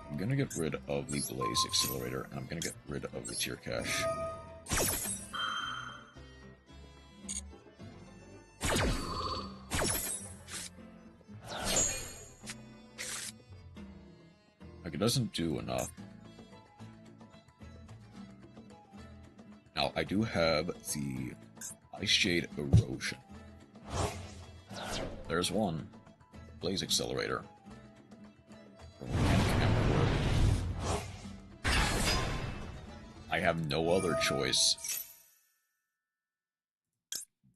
I'm gonna get rid of the Blaze Accelerator, and I'm gonna get rid of the tier cache. Like, it doesn't do enough. Now, I do have the Ice Shade Erosion. There's one. Blaze Accelerator. I have no other choice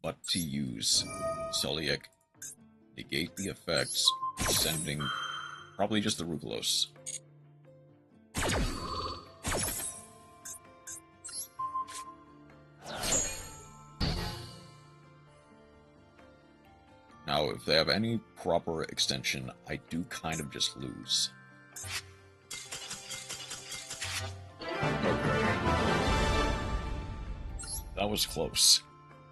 but to use Soliek, negate the effects, sending probably just the Rugulos. Now, if they have any proper extension, I do kind of just lose. Okay. That was close.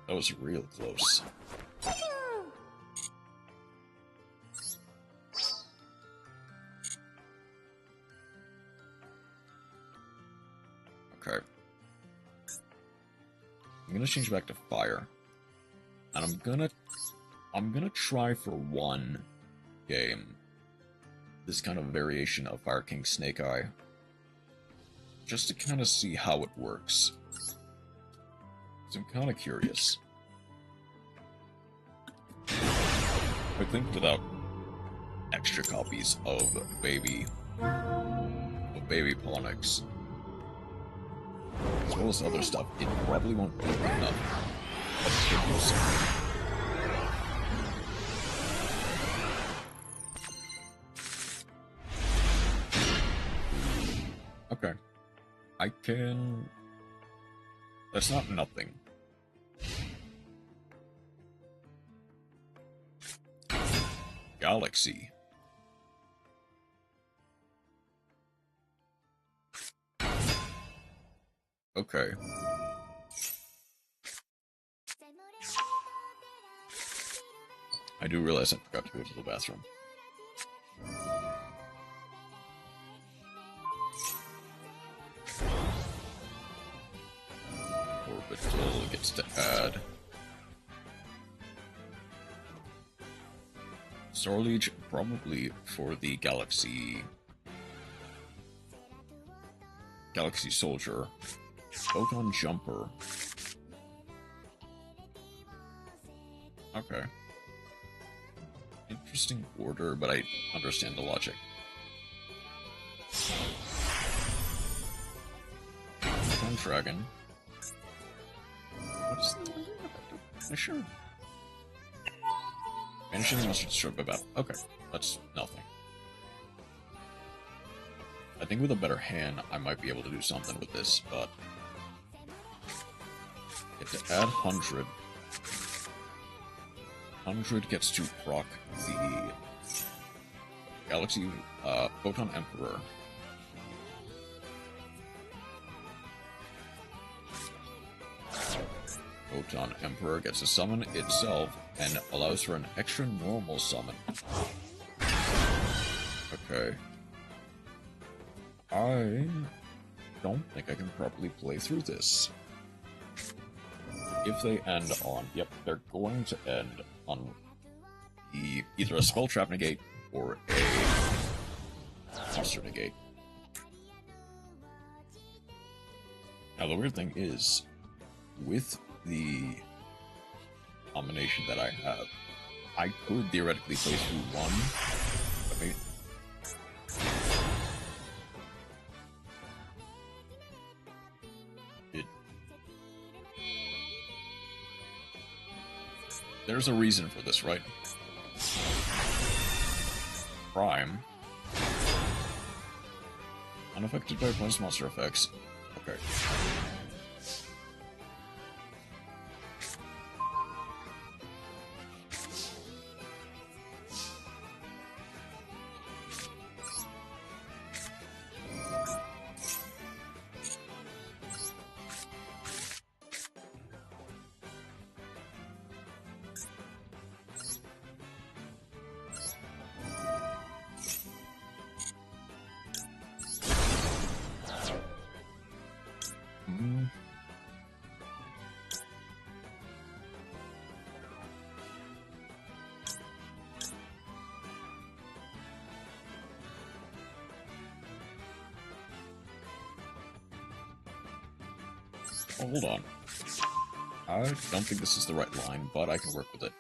That was real close. Okay. I'm gonna change back to fire. And I'm gonna try for one game this kind of variation of Fire King Snake Eye. Just to kind of see how it works. So I'm kind of curious. I think without extra copies of Baby Ponix, as well as other stuff, it probably won't be enough. But it could do something. Okay. I can... That's not nothing. Galaxy. Okay. I do realize I forgot to go to the bathroom. Orbital gets to add. Starliege probably for the Galaxy Soldier. Photon Jumper. Okay. Interesting order, but I understand the logic. Photon Dragon. What's the... Sure. Vanishing Mustard Stroke about. Okay, that's nothing. I think with a better hand, I might be able to do something with this, but... Get to add 100. 100 gets to proc the Galaxy Photon Emperor. Photon Emperor gets to summon itself and allows for an extra normal summon. Okay. I don't think I can properly play through this. If they end on... Yep, they're going to end on either a Spell Trap negate or a Monster negate. Now the weird thing is, with the combination that I have, I could theoretically play through one. I mean, there's a reason for this, right? Prime. Unaffected by opponent's monster effects. Okay. Oh, hold on. I don't think this is the right line, but I can work with it.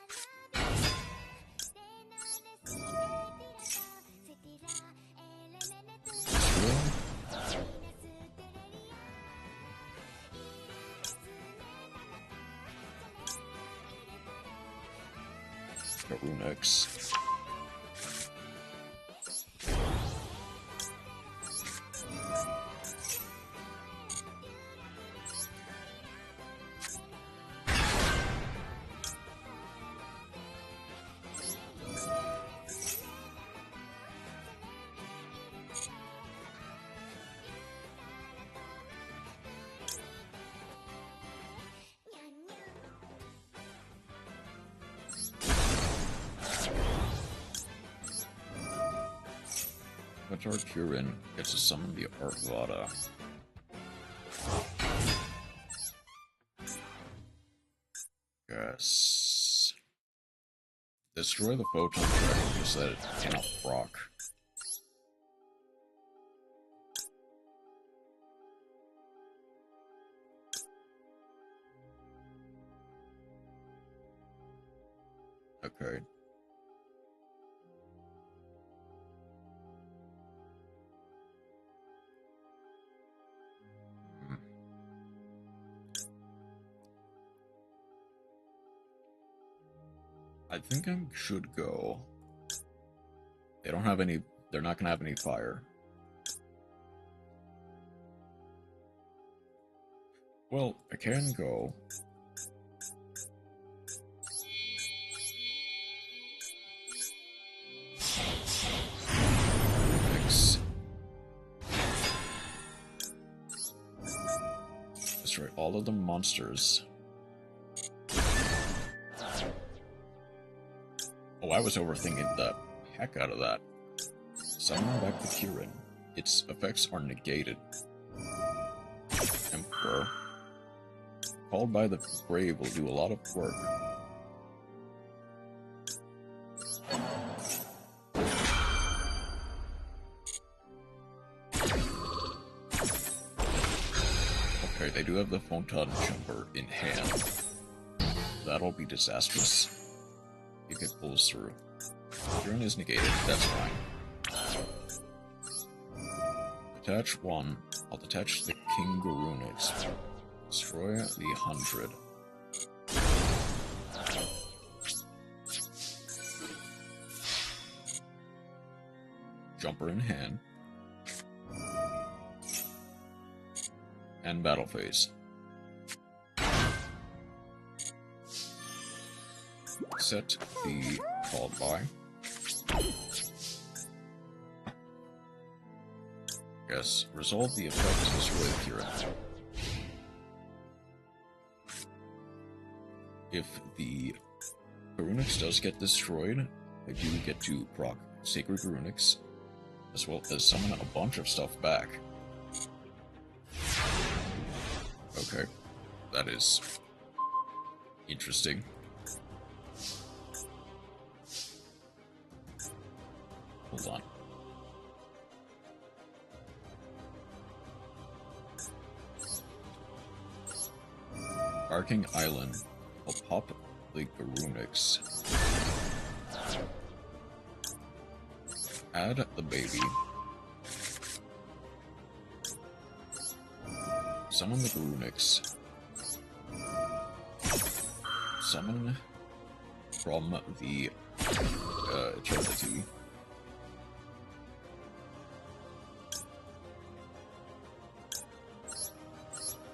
Got Rune X. Kurin gets to summon the Arvada. Yes. Destroy the photon dragon so that it cannot proc. Okay. I think I should go. They don't have any... They're not gonna have any fire. Well, I can go. Thanks. Destroy all of the monsters. Oh, I was overthinking the heck out of that. Summon back the Kurin. Its effects are negated. Emperor. Called by the Brave will do a lot of work. Okay, they do have the Photon Jumper in hand. That'll be disastrous. If it pulls through. Kurin is negated, that's fine. Detach one. I'll detach the King Garunix. Destroy the 100. Jumper in hand. And battle phase. Set the called by. Yes, resolve the effect to destroy the Kieran. If the Garunix does get destroyed, I do get to proc Sacred Garunix, as well as summon a bunch of stuff back. Okay, that is interesting. Hold on. Arcing Island. I'll pop the Garunix. Add the baby. Summon the Garunix. Summon from the Eternity.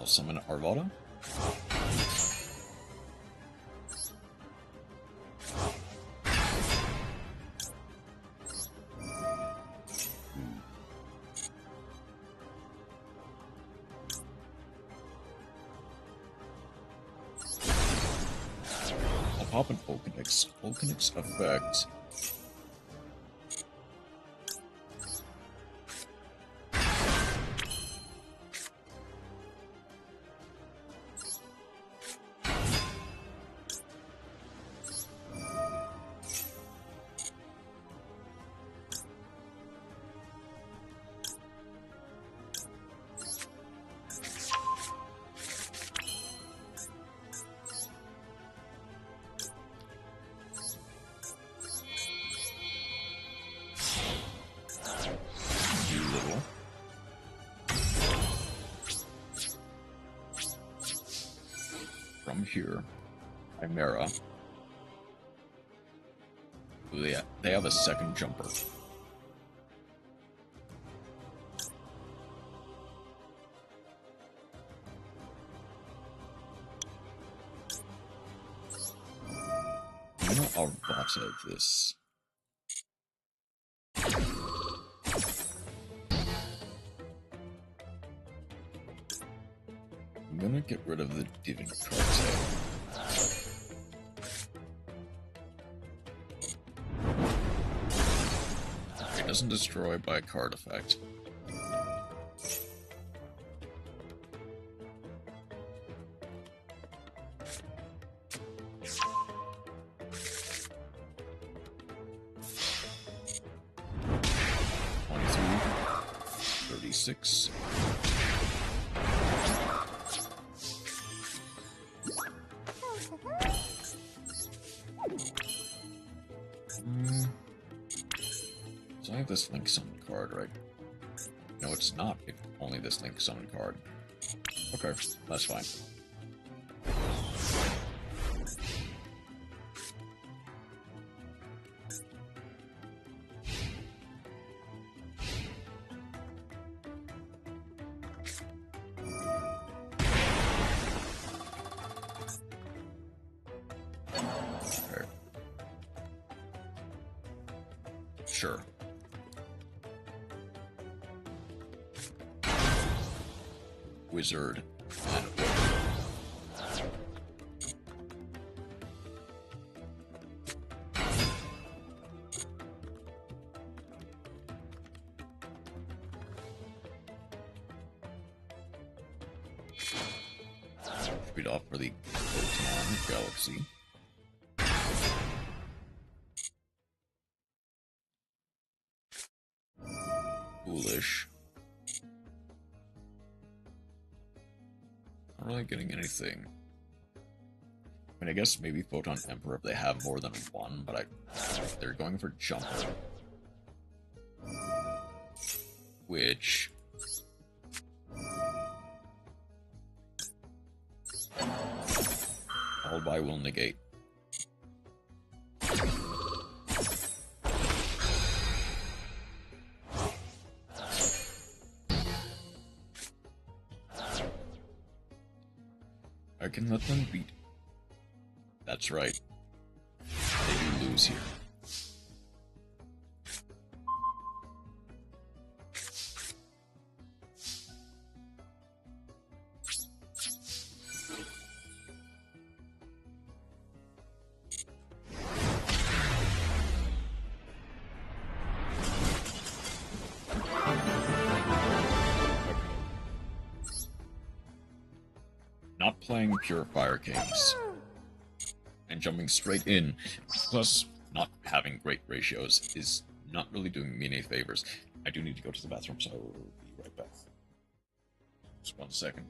I'll summon Arvada. I'll pop an Okanix. Okanix effect. From here, Chimera. They have a second jumper. I'm gonna Arvada this. I'm gonna get rid of the Divin cards. It doesn't destroy by a card effect. $36. So I have this Link Summon card, right? No, it's not. It's only this Link Summon card. Okay, that's fine. Okay. Sure. Wizard and Speed off for the Photon Galaxy. Foolish. Not really getting anything. I mean, I guess maybe Photon Emperor if they have more than one, but they're going for Jumper. Which... Followed by will negate. I can let them beat. That's right. They do lose here. Not playing Purifier Kings and jumping straight in, plus not having great ratios, is not really doing me any favors. I do need to go to the bathroom, so I will be right back. Just 1 second.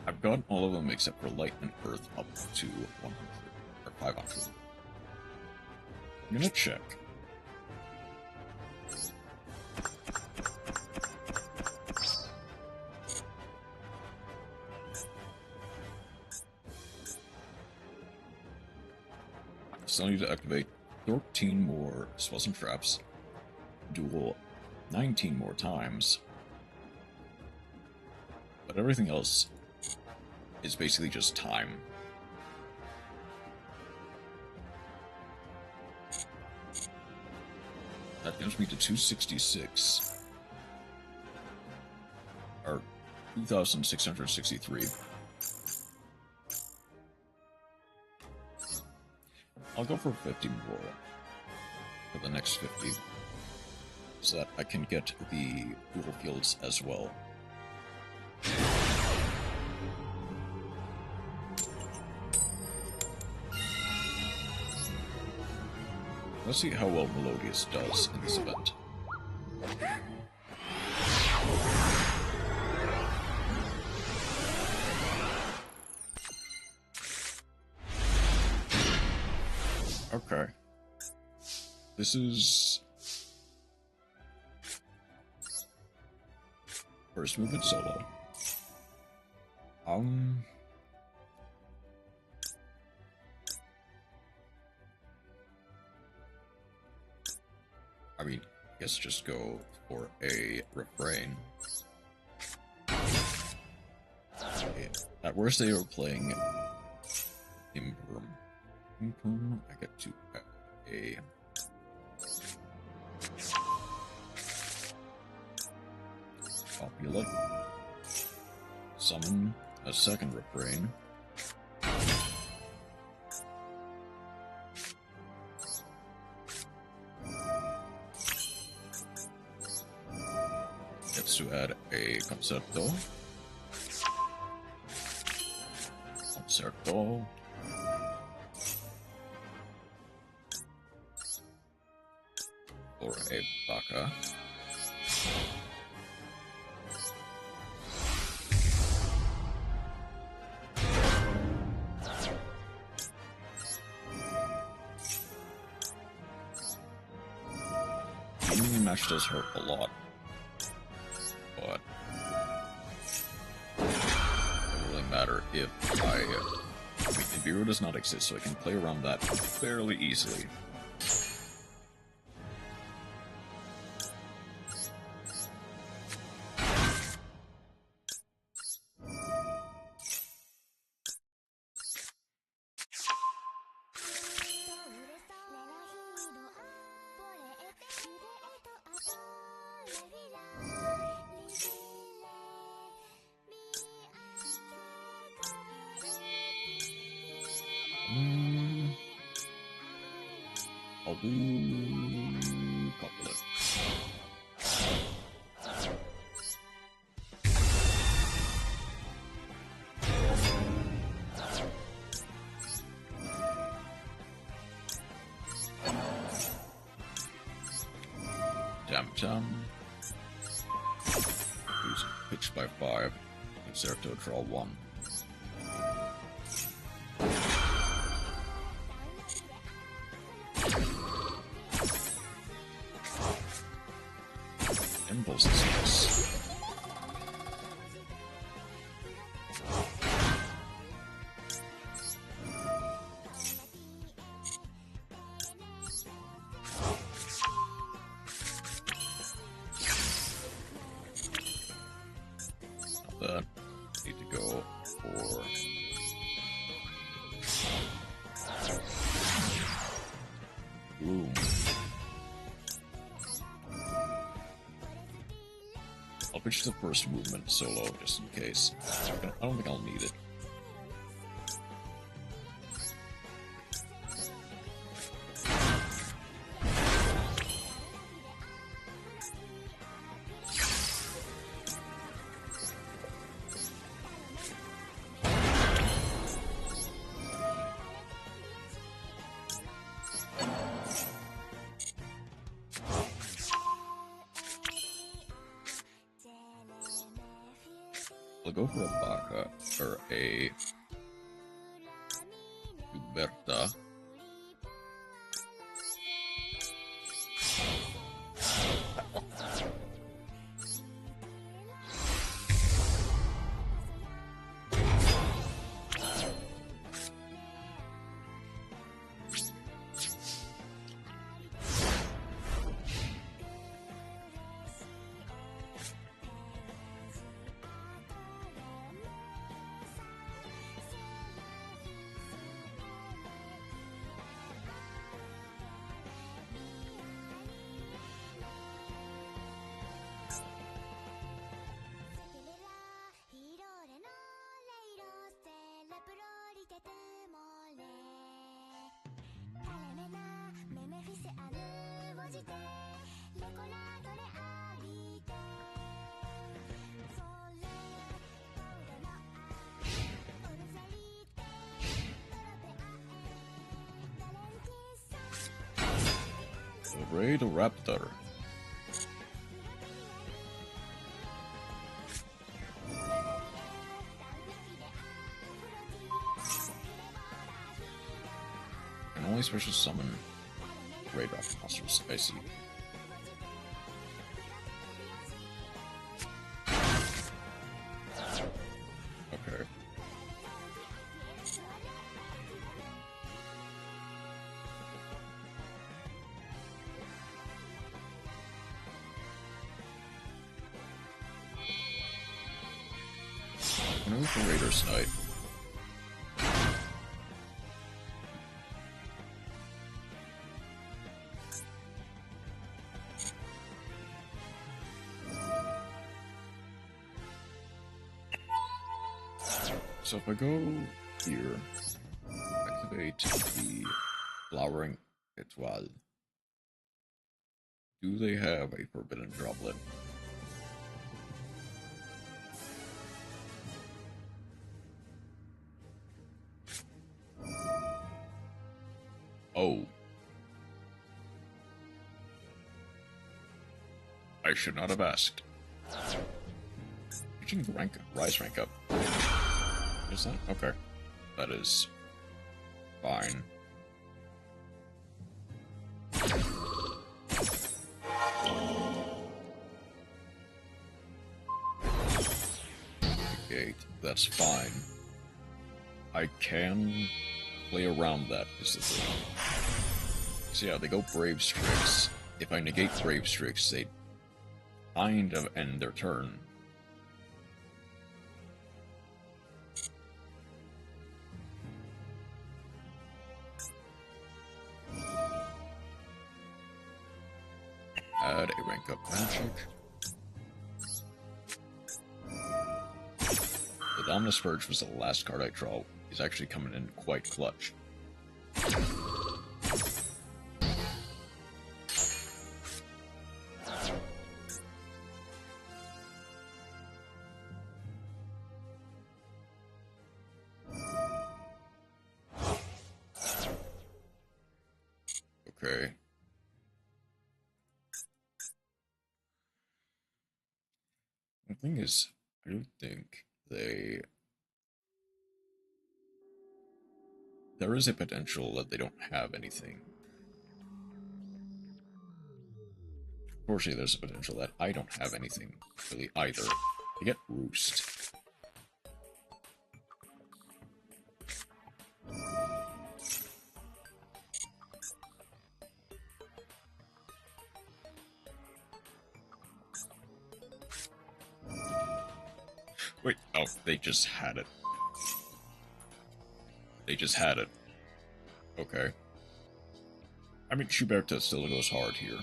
I've gotten all of them except for Light and Earth up to 100 or 500. I'm gonna check. Still need to activate 13 more spells and traps, duel 19 more times, but everything else is basically just time. That gets me to 266, or 2,663. I'll go for 50 more for the next 50, so that I can get the dual fields as well. Let's see how well Melodious does in this event. Okay. This is... first movement solo. I mean, I guess just go for a refrain. Okay. At worst, they were playing Imperm. I get to a Copula. Summon a second refrain. Gets to add a concerto. Concerto. Or a baka. Being match does hurt a lot, but it doesn't really matter if I mean, Nibiru does not exist, so I can play around that fairly easily. I'll do Couplet. Jam. Who's pitched by 5. Concerto, draw 1. Impulses, yes. That need to go for boom. I'll pitch the first movement solo just in case. I don't think I'll need it. I'll go for a Baka, or a Berta. Raid Raptor. Can only special summon Raid Raptor monsters. I see. Okay. I'm gonna go for Raider's Knight. So if I go here, activate the Flowering Étoile. Do they have a Forbidden Droplet? Oh. I should not have asked. Reaching rise rank up. Is that? Okay. That is fine. Okay, that's fine. I can play around that, is the thing. So yeah, they go Brave Strix. If I negate Brave Strix, they kind of end their turn. Add a rank up magic. The Dominus Purge was the last card I draw. He's actually coming in quite clutch. Okay. The thing is, I don't think there is a potential that they don't have anything. Unfortunately, there's a potential that I don't have anything really either. I get Roost. Wait, oh, they just had it. They just had it. Okay. I mean, Schuberta still goes hard here.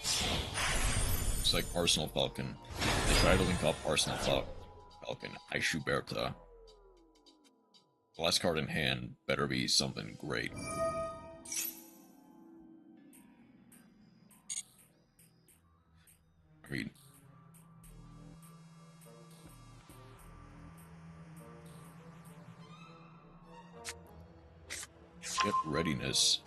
It's like Arsenal Falcon. They try to link up Arsenal Falcon. I Schuberta. The last card in hand better be something great. I mean... Get readiness.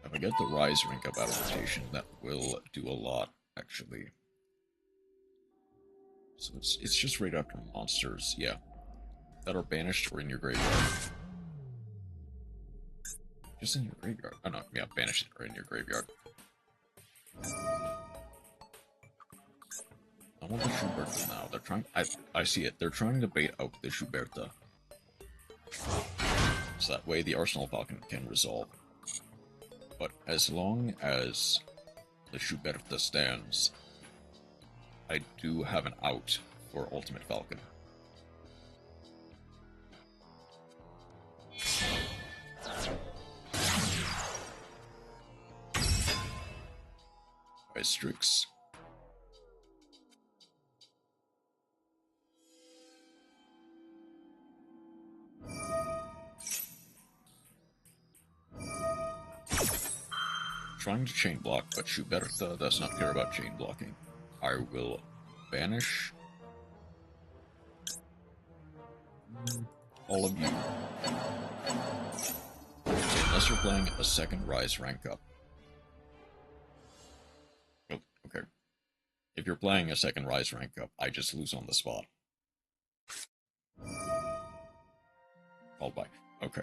If I get the Rise rank up out of rotation, that will do a lot, actually. So it's just right after monsters, yeah. That are banished or in your graveyard. Just in your graveyard. Oh no, yeah, banished or in your graveyard. I want the Schuberta now. They're trying. I see it. They're trying to bait out the Schuberta. So that way the Arsenal Falcon can resolve. But as long as the Schuberta stands, I do have an out for Ultimate Falcon. By Strix. Trying to chain block, but Schuberta does not care about chain blocking. I will banish all of you. Unless you're playing a second Rise rank up. Oh, okay. If you're playing a second Rise rank up, I just lose on the spot. Called by. Okay.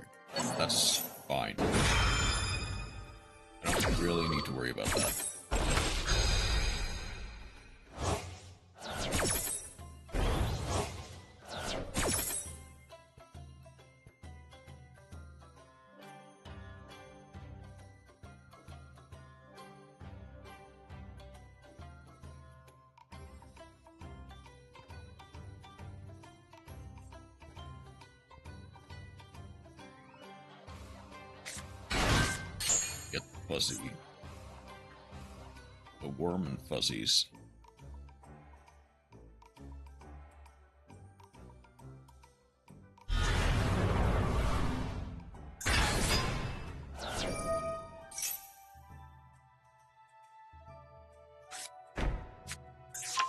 That's fine. I don't really need to worry about that. Get Fuzzy. The Worm and Fuzzies.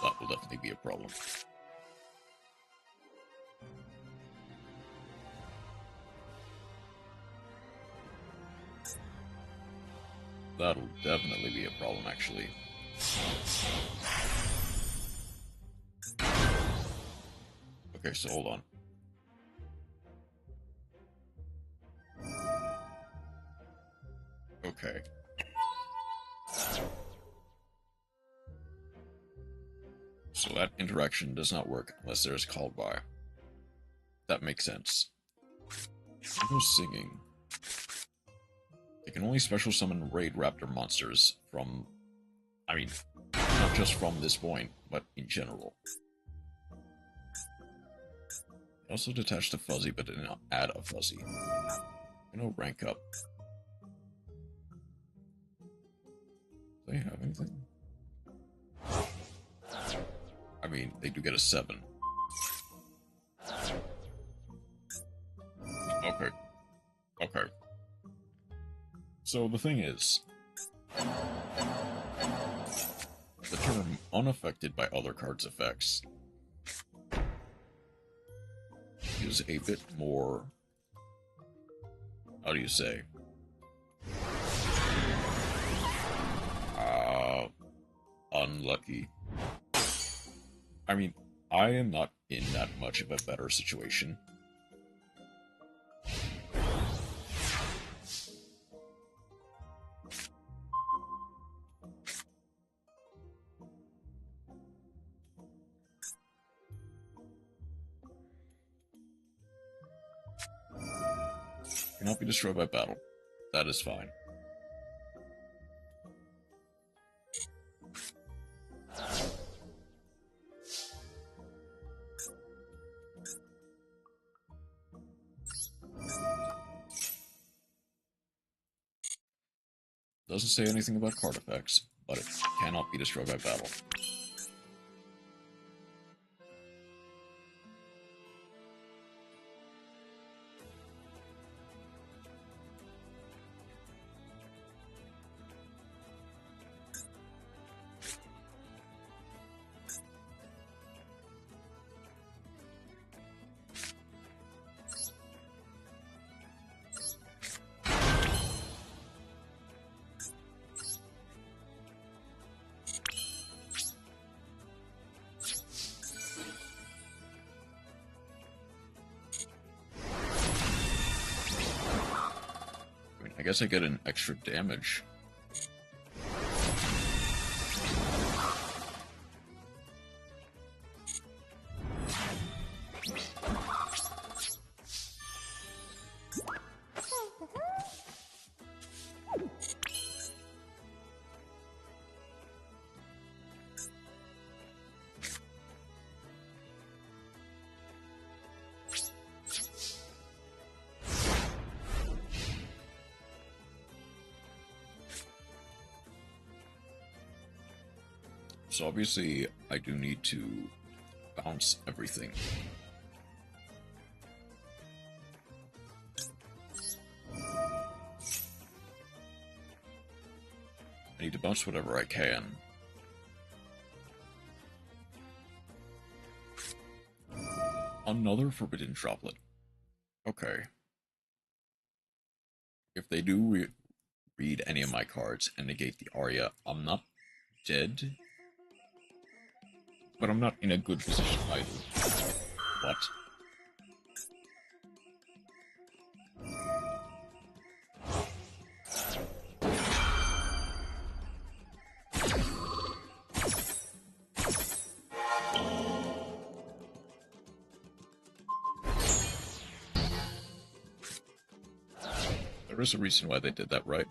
That will definitely be a problem. That'll definitely be a problem, actually. Okay, so hold on. Okay. So that interaction does not work unless there's called by. That makes sense. No singing. They can only special summon Raid Raptor monsters from... I mean, not just from this point, but in general. They also detached a Fuzzy, but did not add a Fuzzy. No rank up. Do they have anything? I mean, they do get a 7. Okay. Okay. So the thing is, the term unaffected by other cards' effects is a bit more, how do you say, unlucky. I mean, I am not in that much of a better situation. Cannot be destroyed by battle. That is fine. Doesn't say anything about card effects, but it cannot be destroyed by battle. I guess I get an extra damage. So obviously, I do need to bounce everything. I need to bounce whatever I can. Another forbidden droplet. Okay. If they do read any of my cards and negate the Aria, I'm not dead. But I'm not in a good position either. What? There is a reason why they did that, right?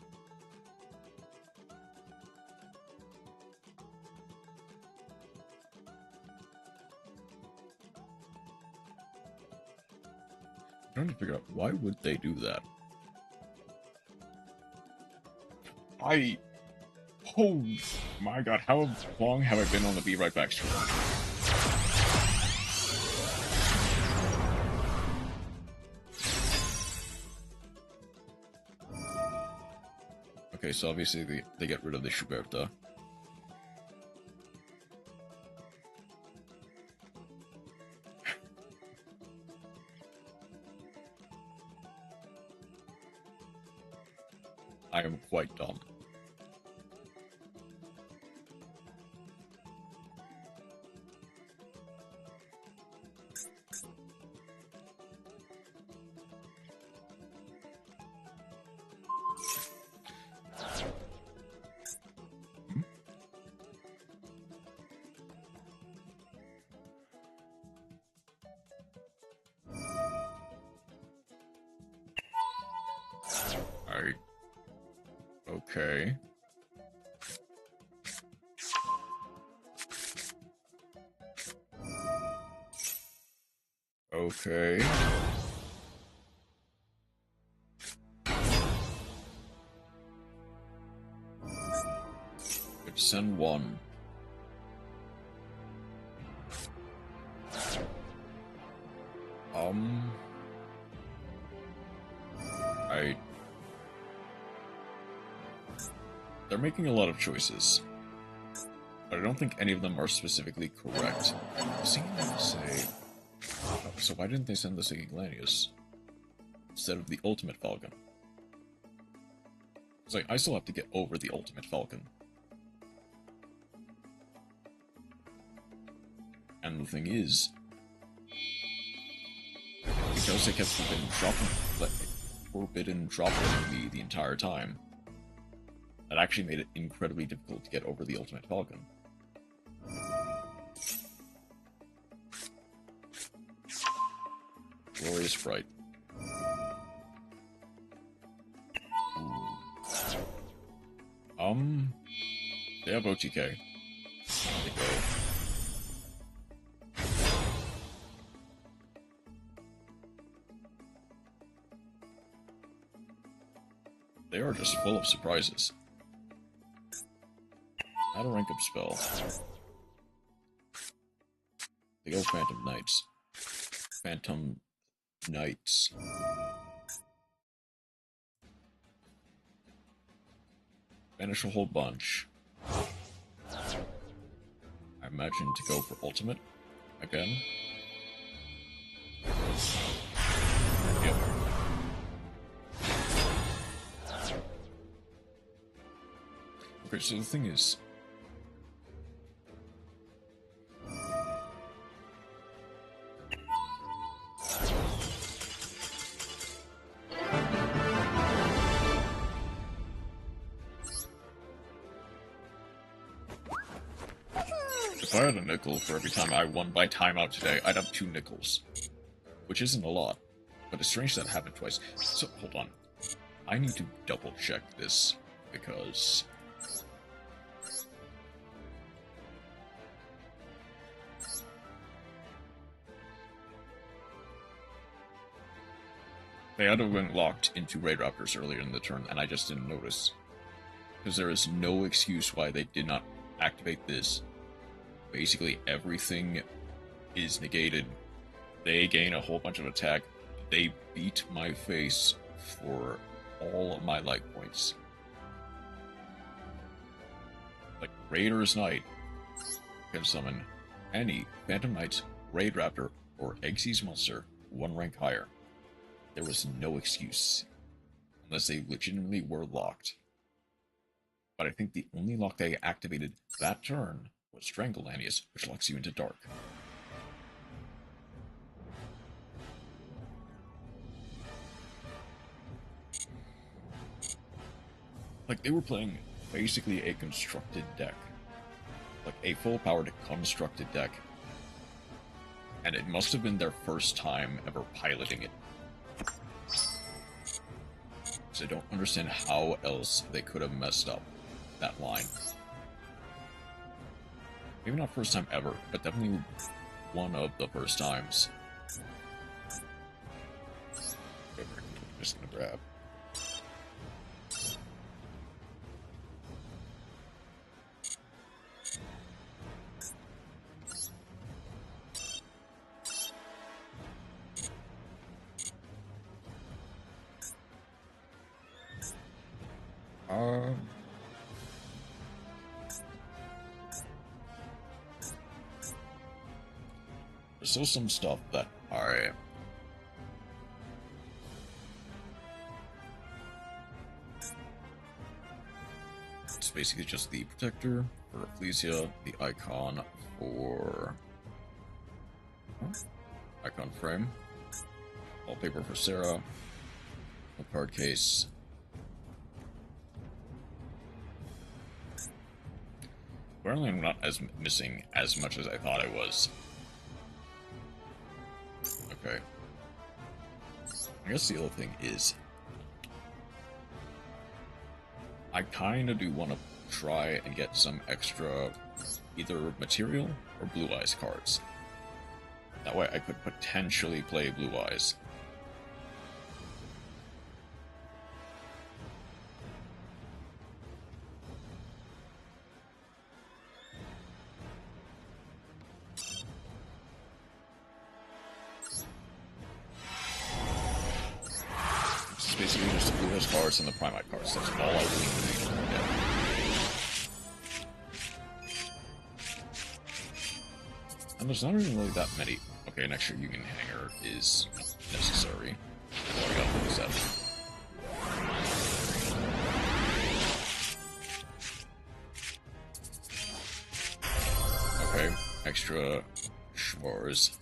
I'm trying to figure out why would they do that. Oh my god, how long have I been on the Be Right Back stream? Okay, so obviously they get rid of the Schuberta. I am quite dumb. Okay. Okay. Could send one. They're making a lot of choices, but I don't think any of them are specifically correct. So why didn't they send the Singing Lanius instead of the Ultimate Falcon? It's like, I still have to get over the Ultimate Falcon. And the thing is, because they kept forbidden dropping me the entire time, that actually made it incredibly difficult to get over the Ultimate Falcon. Glorious Fright. They have OTK. They go. They are just full of surprises. Not a rank up spell. They go Phantom Knights. Phantom Knights. Banish a whole bunch. I imagine to go for ultimate again. Yep. Okay, so the thing is, If I had a nickel for every time I won by timeout today, I'd have 2 nickels. Which isn't a lot, but it's strange that happened twice. So, hold on. I need to double check this, because... they had to have been locked into Raid Raptors earlier in the turn, and I just didn't notice. Because there is no excuse why they did not activate this. Basically, everything is negated. They gain a whole bunch of attack. They beat my face for all of my life points. Like, Raider's Knight can summon any Phantom Knight, Raid Raptor, or Xyz monster 1 rank higher. There was no excuse. Unless they legitimately were locked. But I think the only lock they activated that turn was Strangle Lanius, which locks you into Dark. Like, they were playing basically a constructed deck. Like, a full-powered constructed deck. And it must have been their first time ever piloting it. So I don't understand how else they could have messed up that line. Maybe not first time ever, but definitely one of the first times. Okay, I'm just gonna grab. There's still some stuff that it's basically just the protector for Ecclesia, the icon for icon frame, wallpaper for Sarah, a card case. Apparently I'm not as missing as much as I thought I was. Okay. I guess the other thing is, I kinda do want to try and get some extra either material or Blue Eyes cards. That way I could potentially play Blue Eyes. Basically just the Blue Eyes cards and the Primite cards. That's all I really need. Yeah. And there's not even really that many. Okay, an extra Union Hanger is necessary. Oh, I got this set. Okay, extra Schwarz.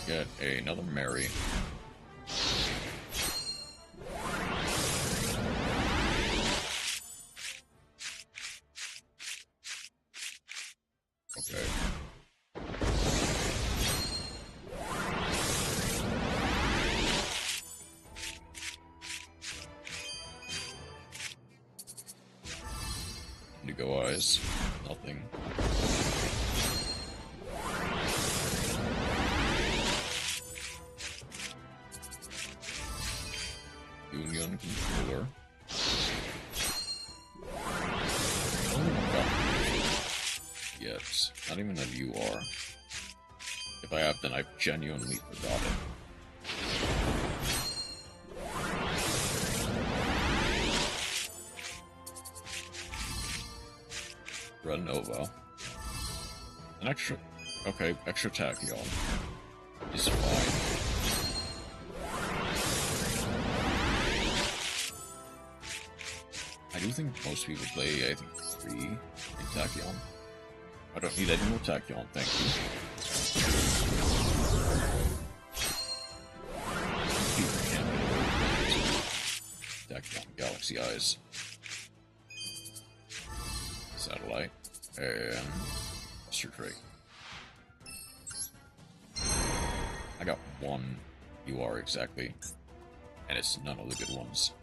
Get another Mary. Okay. Indigo Eyes. Nothing. Union Controller. Yet. Not even a UR. If I have, then I've genuinely forgot it. Renova. An extra... Okay, extra Tachyon is fine. I do think most people play, I think, 3 in Tachyon. I don't need any more Tachyon, thank you. galaxy eyes. Satellite. And Buster Drake. I got one UR exactly. And it's none of the good ones.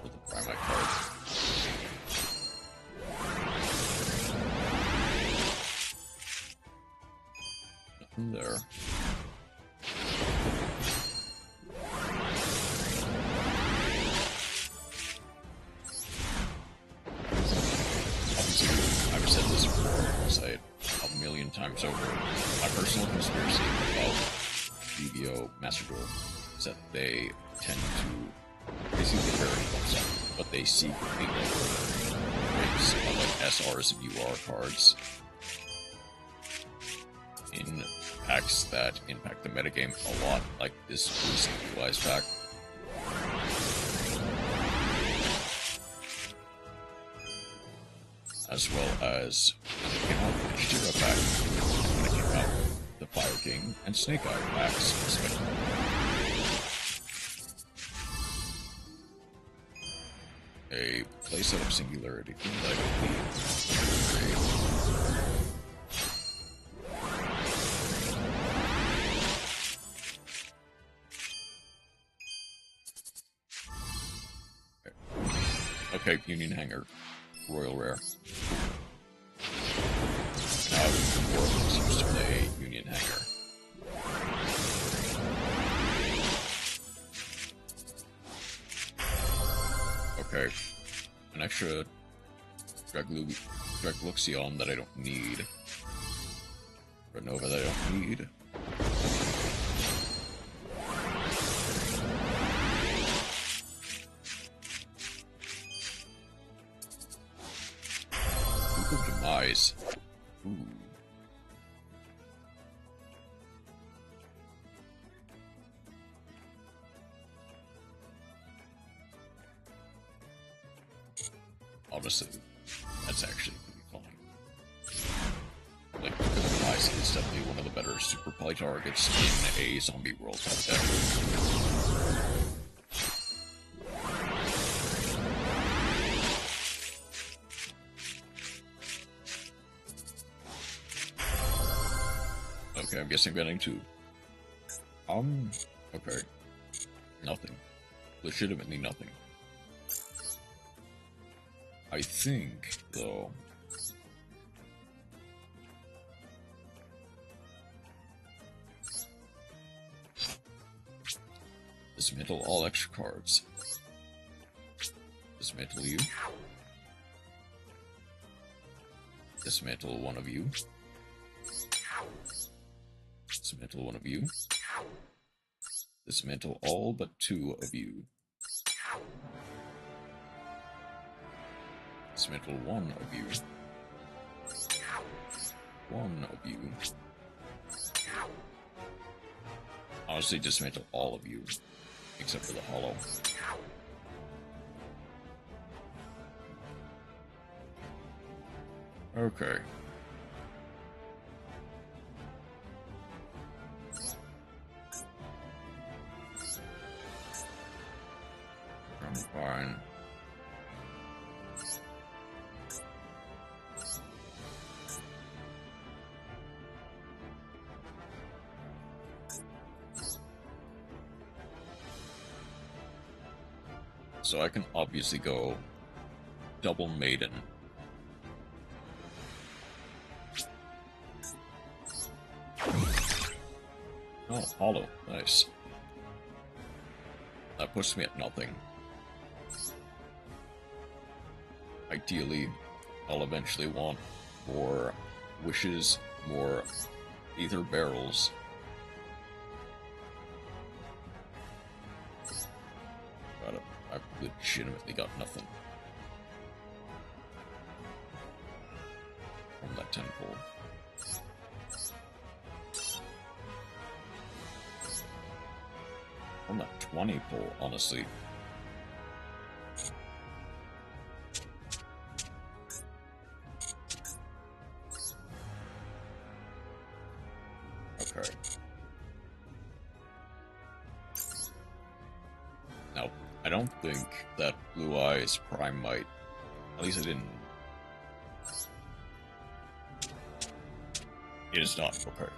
For the Primite card. Nothing there. Obviously, I've said this before, I'll say it a million times over. My personal conspiracy about Yu-Gi-Oh! Master Duel is that they tend to basically very close, but they secretly lower rates of like SRs and UR cards in packs that impact the metagame a lot, like this recent utilized pack. As well as when it came out, the Shira pack, and when it came out, the Fire King and Snake Eye packs, respectively. A playset of Singularity that I don't need. Okay, Union Hanger. Royal Rare. Now, Warlocks used to play Union Hanger. Okay. An extra Dragluxion that I don't need. Renova that I don't need. Demise. Ooh. Honestly, that's actually pretty fine. Like, Demise is definitely one of the better super play targets in a zombie world type deck. Okay, I'm guessing I'm getting two. Okay. Nothing. Legitimately nothing. I think, though... Dismantle all extra cards. Dismantle you. Dismantle one of you. Dismantle one of you. Dismantle all but two of you. Dismantle one of you. One of you. Honestly, dismantle all of you. Except for the hollow. Okay. I'm fine. So I can obviously go double Maiden. Oh, hollow. Nice. That puts me at nothing. Ideally, I'll eventually want more wishes, more ether barrels. But I've legitimately got nothing from that 10-pull. From that 20-pull, honestly. Okay. don't think that Blue Eyes Prime might. At least I didn't. It is not. Okay.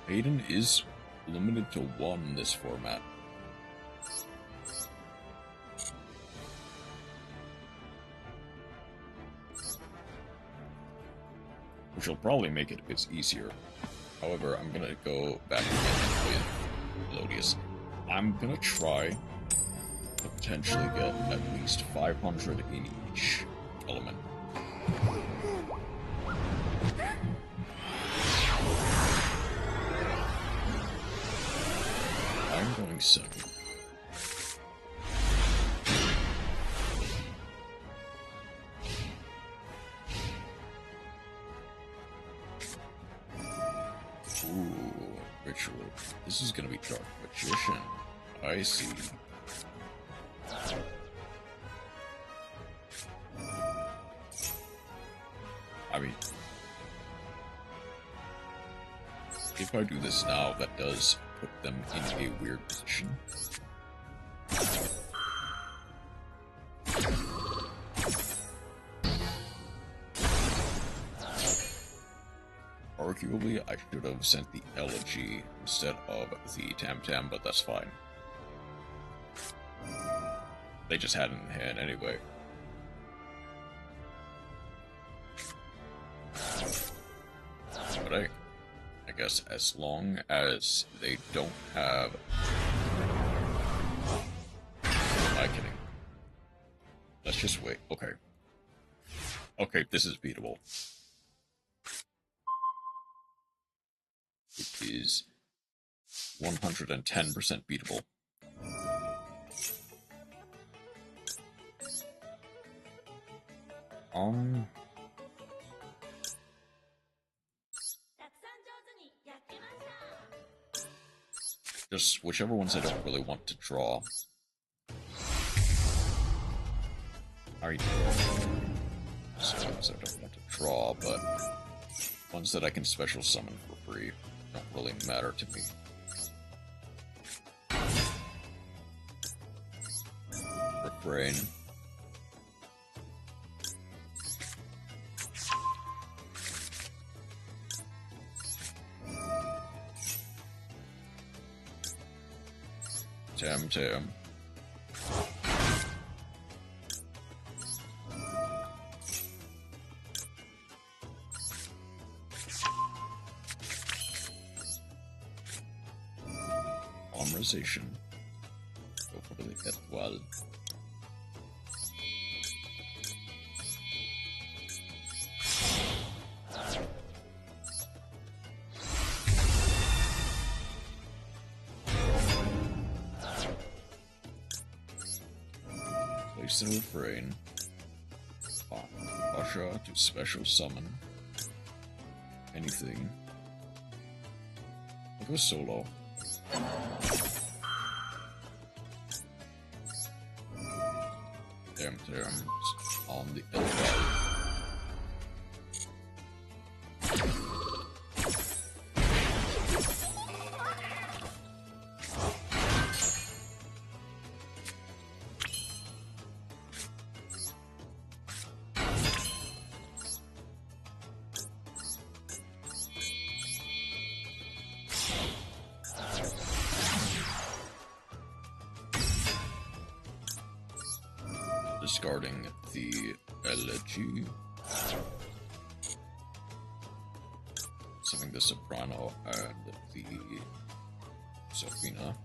Maiden is limited to 1 in this format. Which will probably make it a bit easier. However, I'm gonna go back again with Lodius. I'm gonna try to potentially get at least 500 in each element. I'm going second. Ooh, ritual. This is gonna be Dark Magician. I see. I mean, if I do this now, that does put them in a weird position. Arguably, I should have sent the Elegy instead of the Tam Tam, but that's fine. They just had it in hand anyway. But I guess as long as they don't have... Am I kidding? Let's just wait. Okay. Okay, this is beatable. It is 110% beatable. Just whichever ones I don't really want to draw. I already some ones I don't want to draw, but ones that I can special summon for free don't really matter to me. Refrain. Tam Tam. Armorization. Go for the Duel. Place the refrain. Usha to special summon. Anything. I'll go solo. Tam Tams on the L5. Discarding the Elegy. Summoning the Soprano and the Sophina.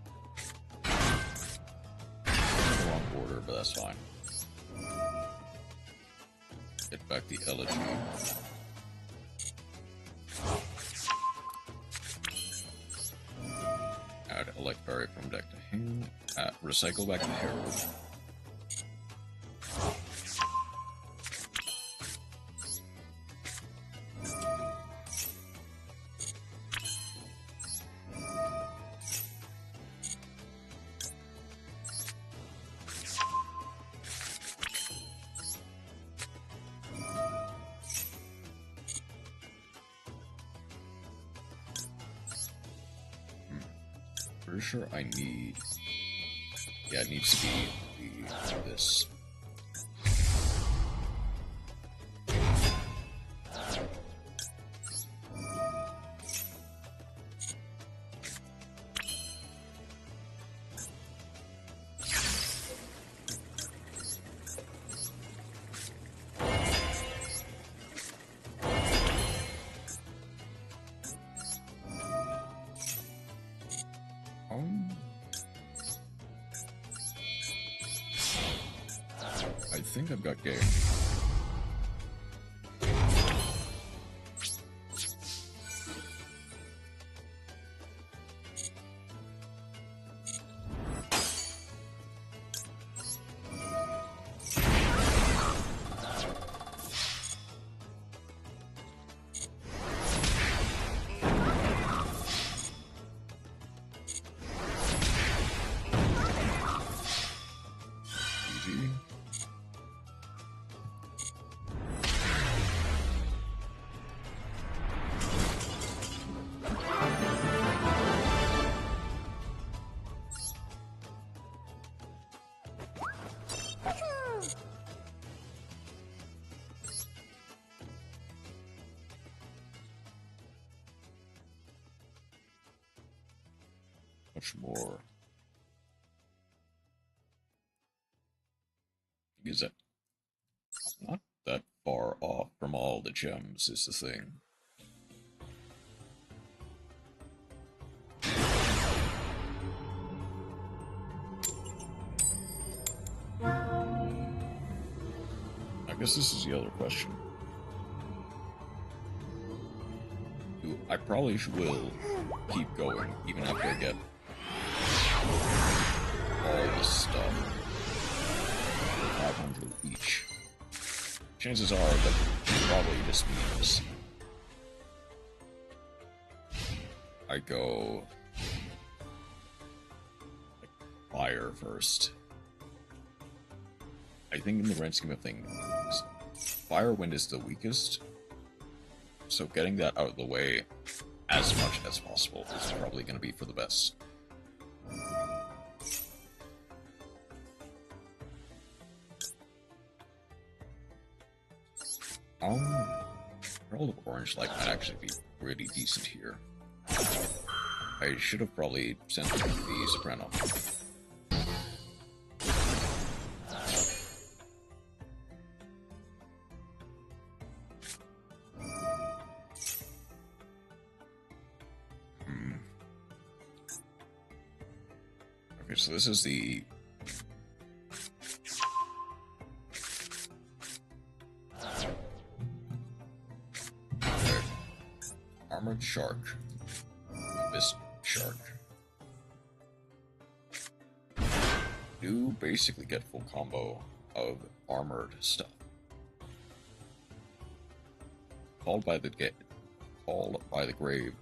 Wrong order, but that's fine. Get back the Elegy. Add Elect Berry from deck to hand. Recycle back the Herald. pretty sure I need... Yeah, it needs to be this. I think I've got game. Easy. Much more. Is it not that far off from all the gems is the thing. I guess this is the other question. I probably will keep going even after I get all this stuff. 500 each. Chances are that probably just means I go like, fire first. I think in the grand scheme of things, fire wind is the weakest, so getting that out of the way as much as possible is probably going to be for the best. Roll of orange light might actually be pretty decent here. I should have probably sent the soprano. Okay, so this is the... Armored Shark. This shark. You basically get full combo of armored stuff. Called by the grave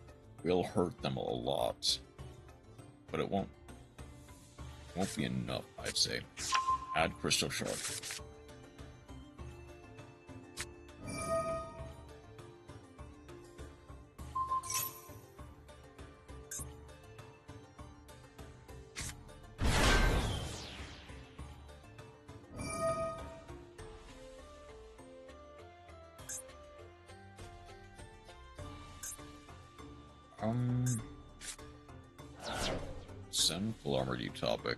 will hurt them a lot, but it won't be enough, I'd say. Add Crystal Shark. Send full armor deep topic.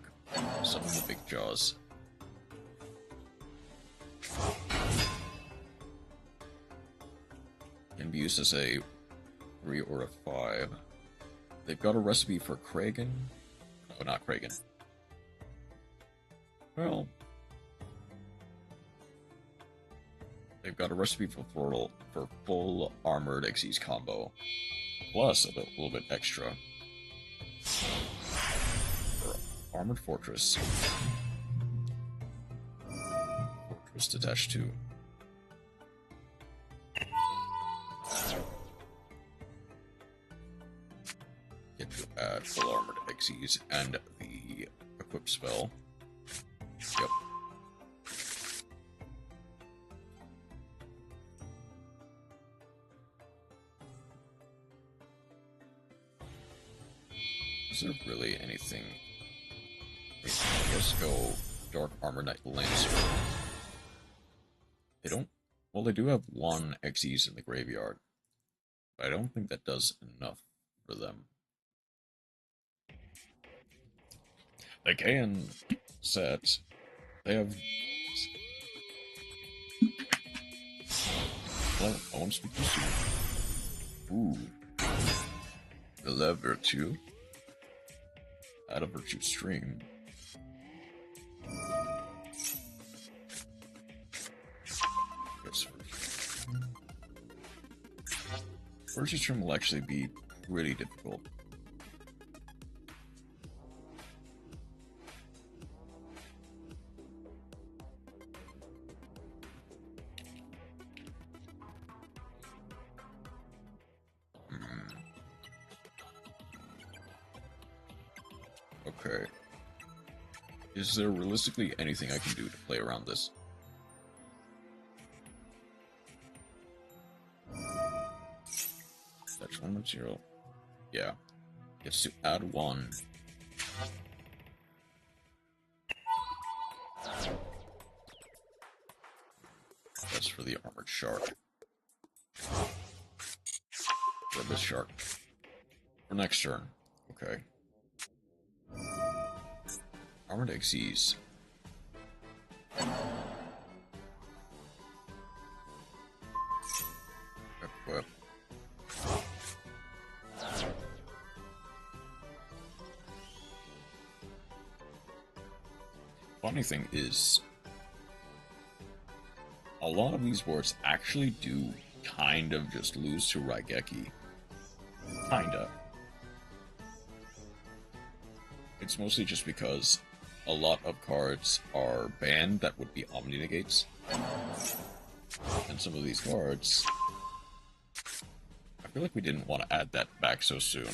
Summon the big jaws. Can be used as a 3 or a 5. They've got a recipe for Kragan. No, not Kragan. Well, they've got a recipe for full armored Xyz combo, plus a little bit extra. Armored Fortress. Fortress detached 2. Get to add full armored Xyz and the equip spell. Yep. Is there really anything? Let's go Dark Armor Knight Lancer. They don't... Well, they do have one XEs in the graveyard. But I don't think that does enough for them. They can set... They have... Well, I won't speak too soon. Ooh. The love virtue. Add a virtue stream. Yes, virtue stream will actually be pretty difficult. Okay. Is there realistically anything I can do to play around this? That's 1 material. Yeah. Gets to add 1. That's for the armored shark. For this shark. For next turn. Okay. Armored XEs. Equip. Funny thing is, a lot of these boards actually do kind of just lose to Raigeki. Kinda. It's mostly just because a lot of cards are banned that would be Omni Negates. And some of these cards... I feel like we didn't want to add that back so soon.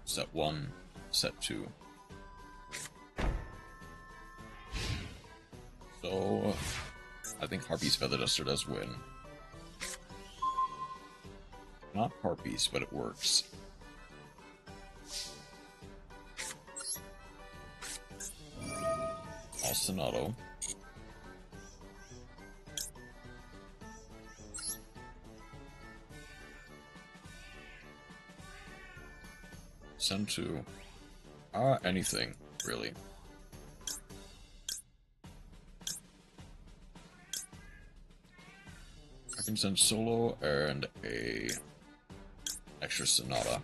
Set 1, set 2. So... I think Harpy's Feather Duster does win. Not Harpies, but it works. Ostinato. Send to... anything, really. I can send Solo and a extra Sonata.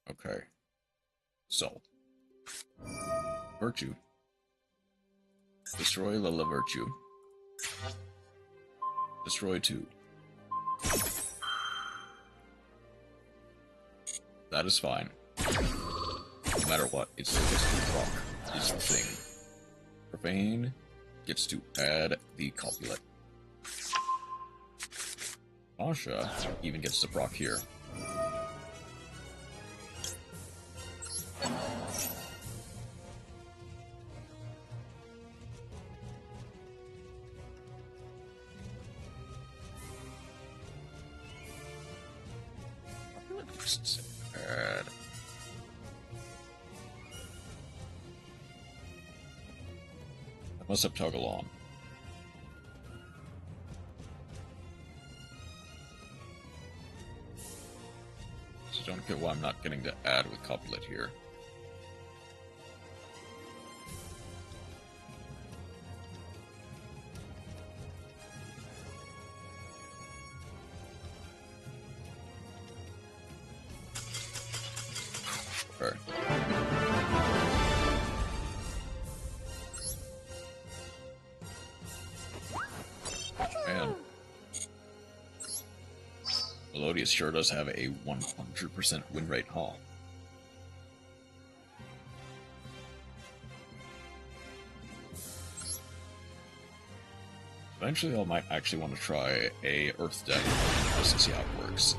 Okay. So. Virtue. Destroy Lila Virtue. Destroy 2. That is fine. No matter what, it still gets to proc, is the thing. Profane gets to add the Copulate. Asha even gets to proc here. Add. I must have toggle on. So don't get why I'm not getting to add with Copulate here. Okay. Man. Melodious sure does have a 100% win rate, huh? Eventually, I might actually want to try a Earth deck just to see how it works.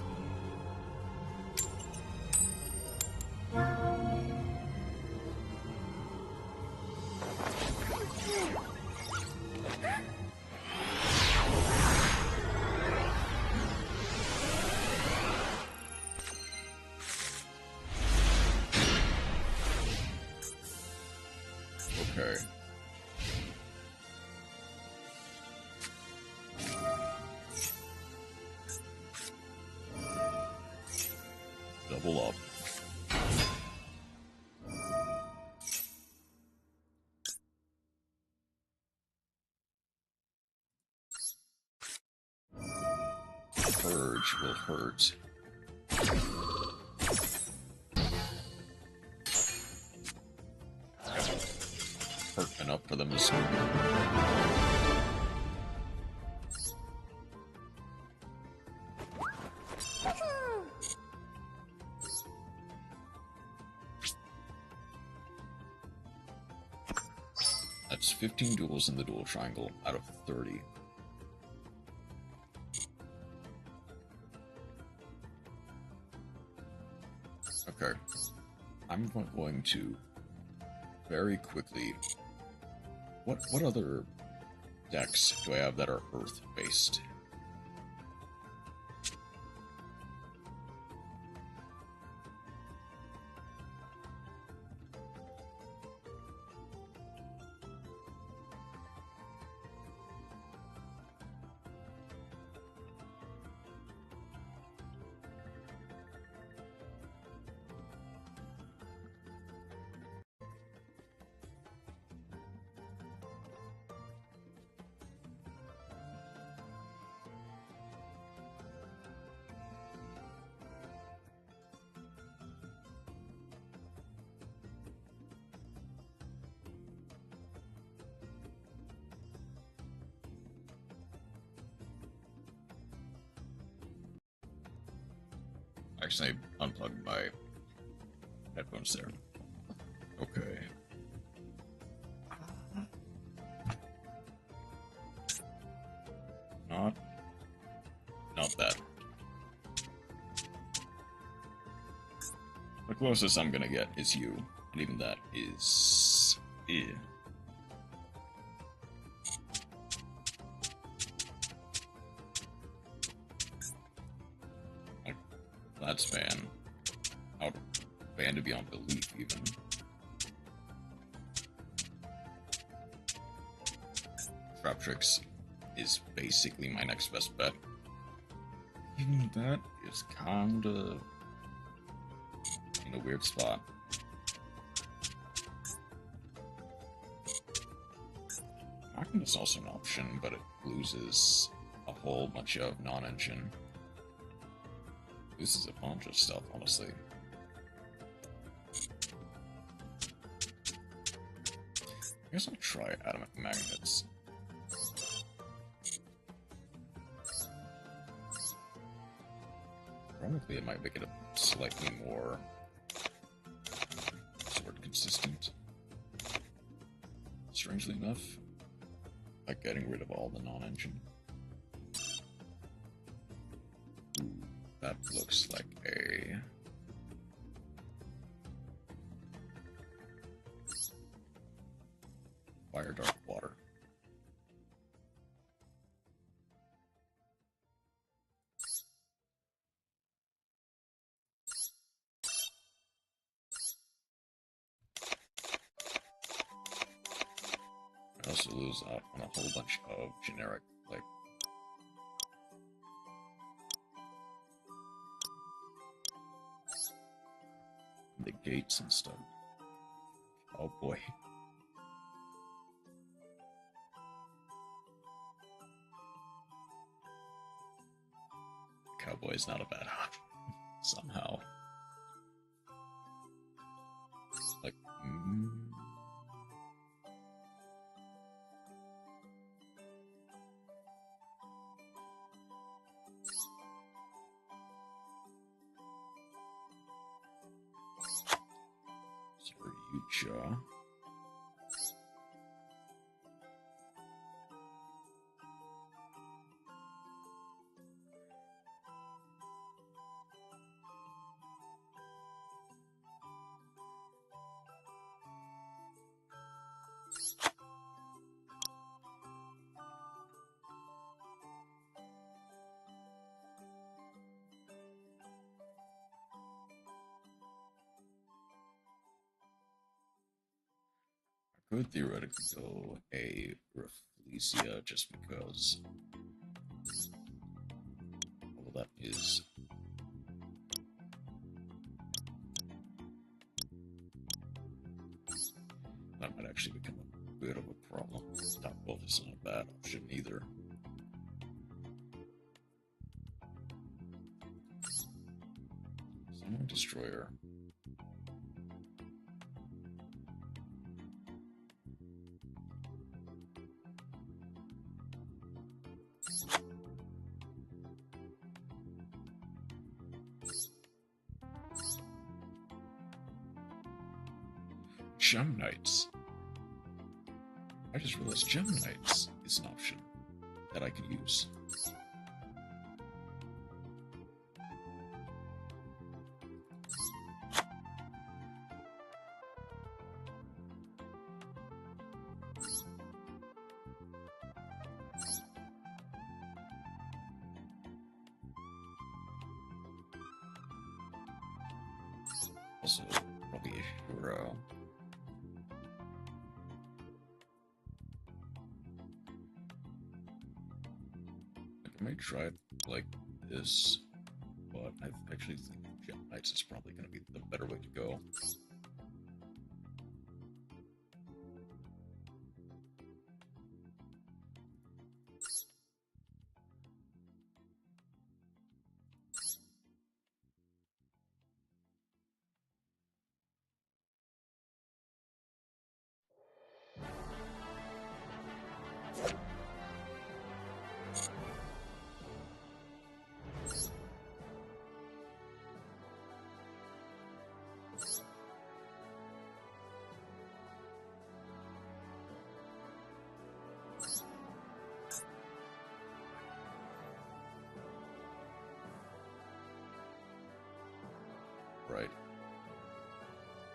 Okay. Double up. Purge will hurt. Hurt enough for them to swing. That's 15 duels in the dual triangle out of 30. Okay. I'm going to very quickly... What other decks do I have that are Earth-based? Actually, I unplugged my headphones there. Okay. Not that. The closest I'm gonna get is you, and even that is... That span. Out of band to beyond belief, even. Trap Tricks is basically my next best bet. Even that is kinda in a weird spot. Hacking is also an option, but it loses a whole bunch of non-engine. This is a bunch of stuff, honestly. I guess I'll try adamant magnets. Probably it might make it a slightly more sword consistent. Strangely enough, like getting rid of all the non-engine. That looks like a... Fire Dark Water. I also lose out on a whole bunch of generic, like, the gates and stuff. Oh boy. Cowboy's not a bad option. Somehow. Like, Saryuja. could theoretically go a Rafflesia just because all that is. That might actually become a bit of a problem. Top both isn't a bad option either. Summon Destroyer. Gem Knights. I just realized Gem Knights is an option that I can use. Also, probably a hero. I might try it like this, but I actually think Gem Knights is probably going to be the better way to go. Right.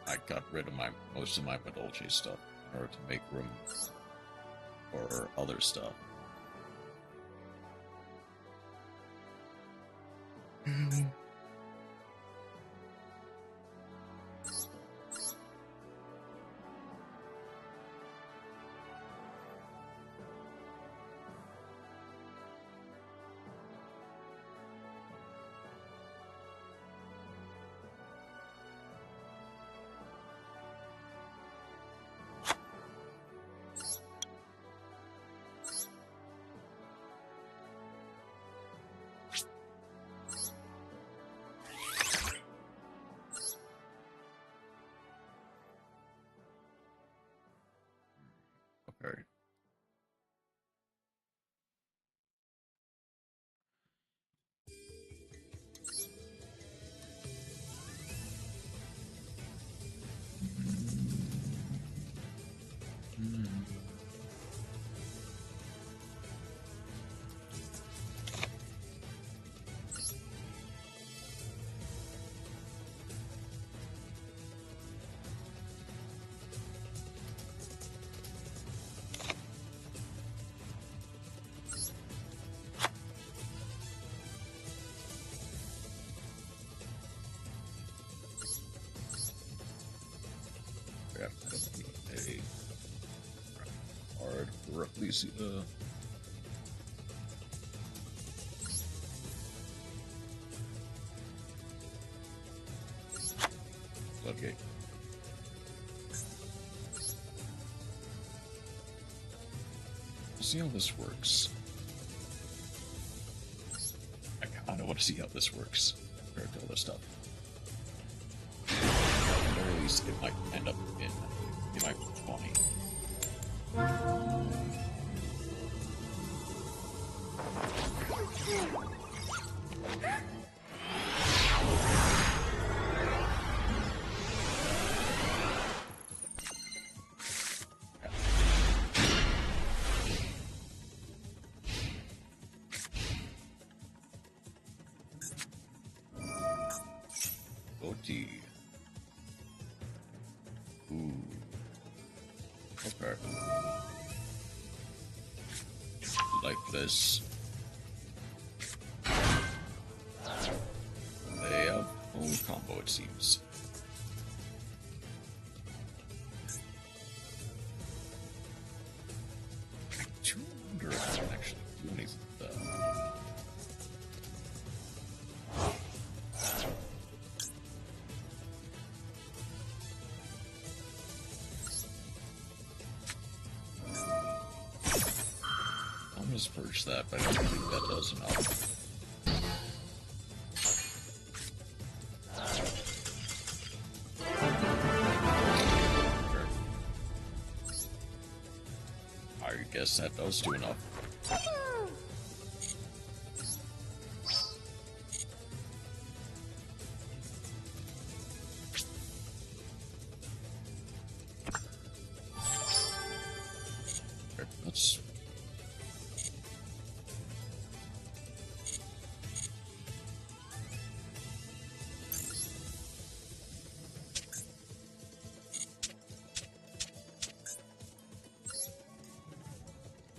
I got rid of most of my Medolce stuff in order to make room for other stuff. Okay. Yeah, I don't need a hard Rafflesia. Okay. We'll see how this works. I kind of want to see how this works compared to other stuff. At the very least, it might end up it might be funny. OT. Ooh. Okay. Like this. They have full combo, it seems. does purge that, but I don't think that does enough. I guess that does do enough. Let's...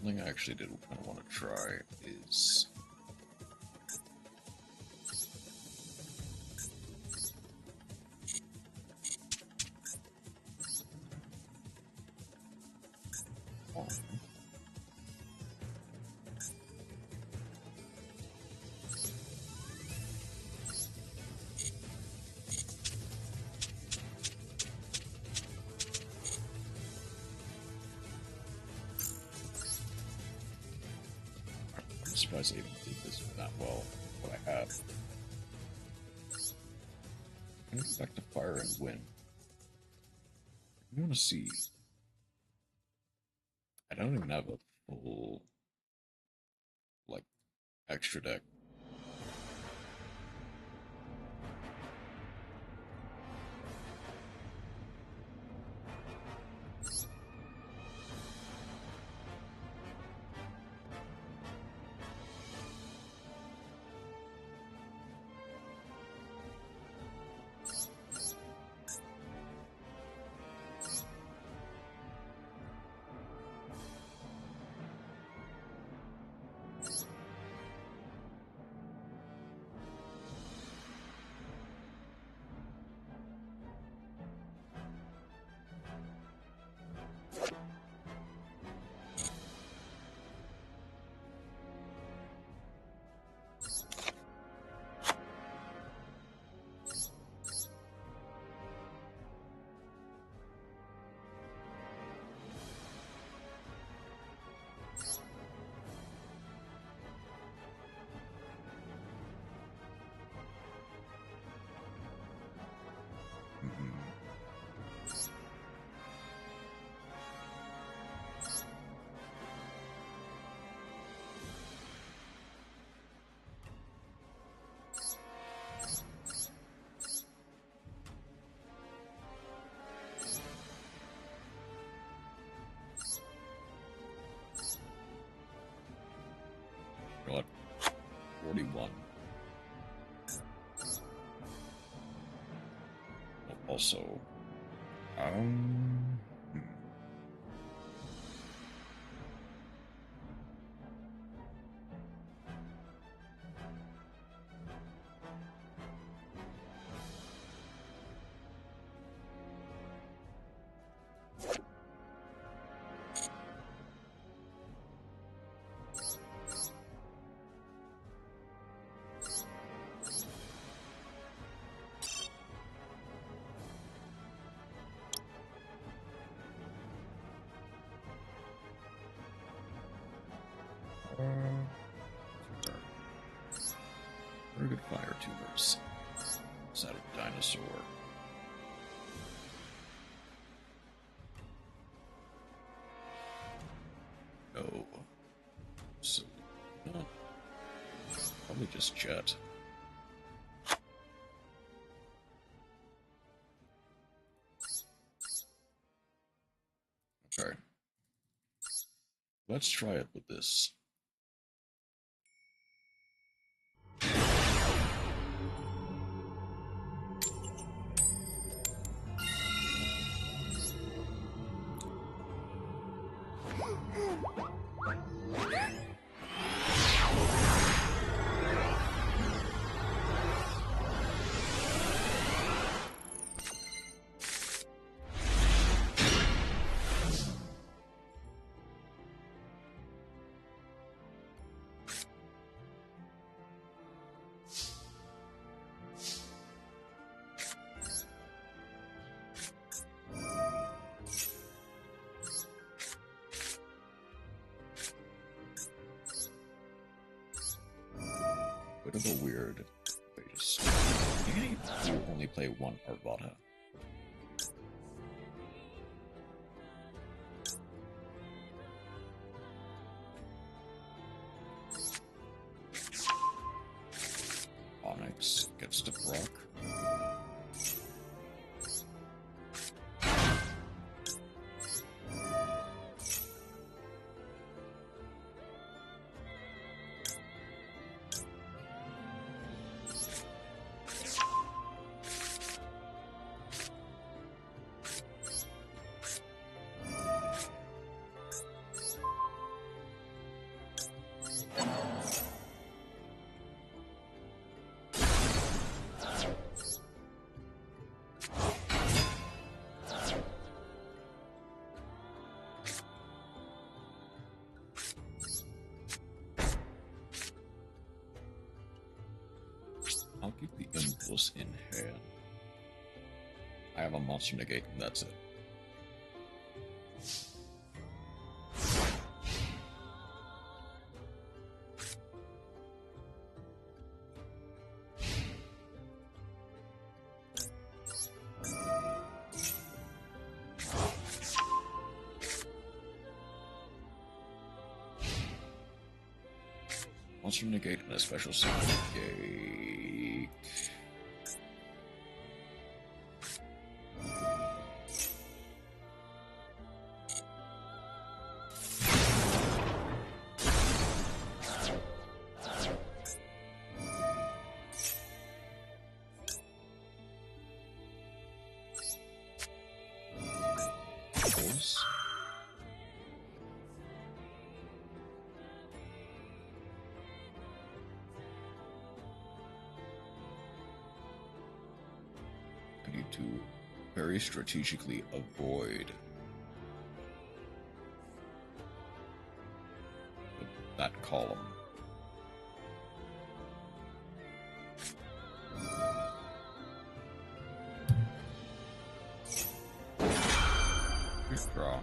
One thing I actually did kind of want to try is... I'm surprised I even did this that well, what I have. I'm gonna go back to fire and win. I want to see. I don't even have a full, like, extra deck. Got 41. Also, very good fire tuners. Is that a dinosaur? No. So, probably just Jet. Okay. Let's try it with this. bit of a weird waste. You only play one Arvada. Onyx gets to Brock. I'll keep the impulse in hand. I have a monster negate, and that's it. Monster negate and a special summon negate. Pulse. I need to very strategically avoid that column. Good draw.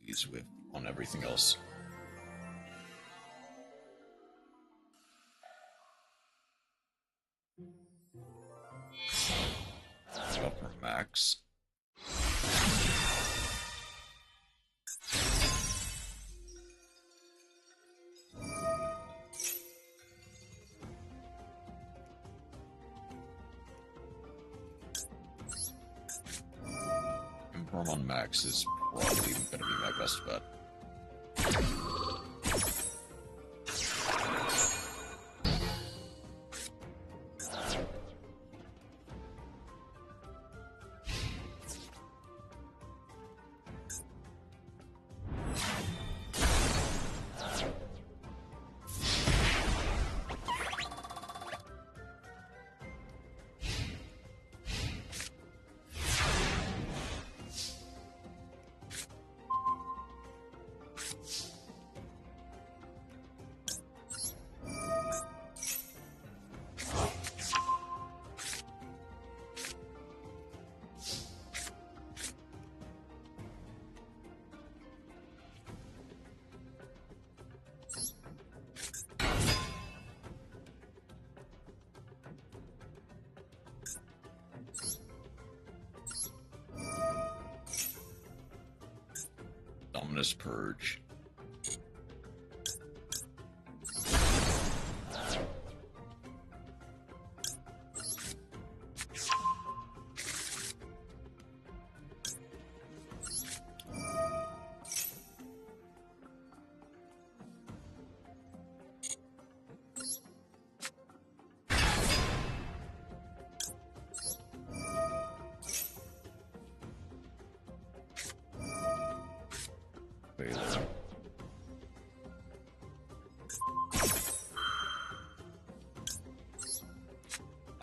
Please whip on everything else. Upper max. Inform on max is probably going to be my best bet. Dominus Purge.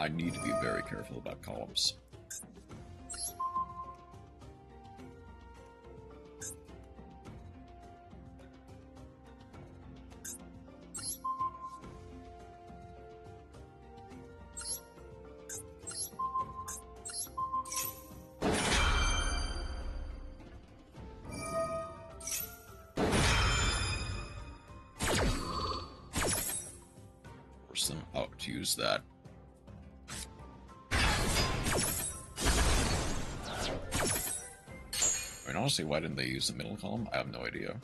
I need to be very careful about columns. Force them out to use that. I mean, honestly, why didn't they use the middle column? I have no idea.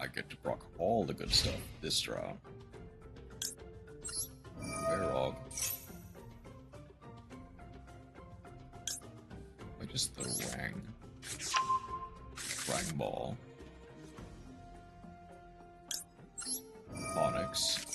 I get to proc all the good stuff this draw. Thereof. I just the Rang Ball. Onyx.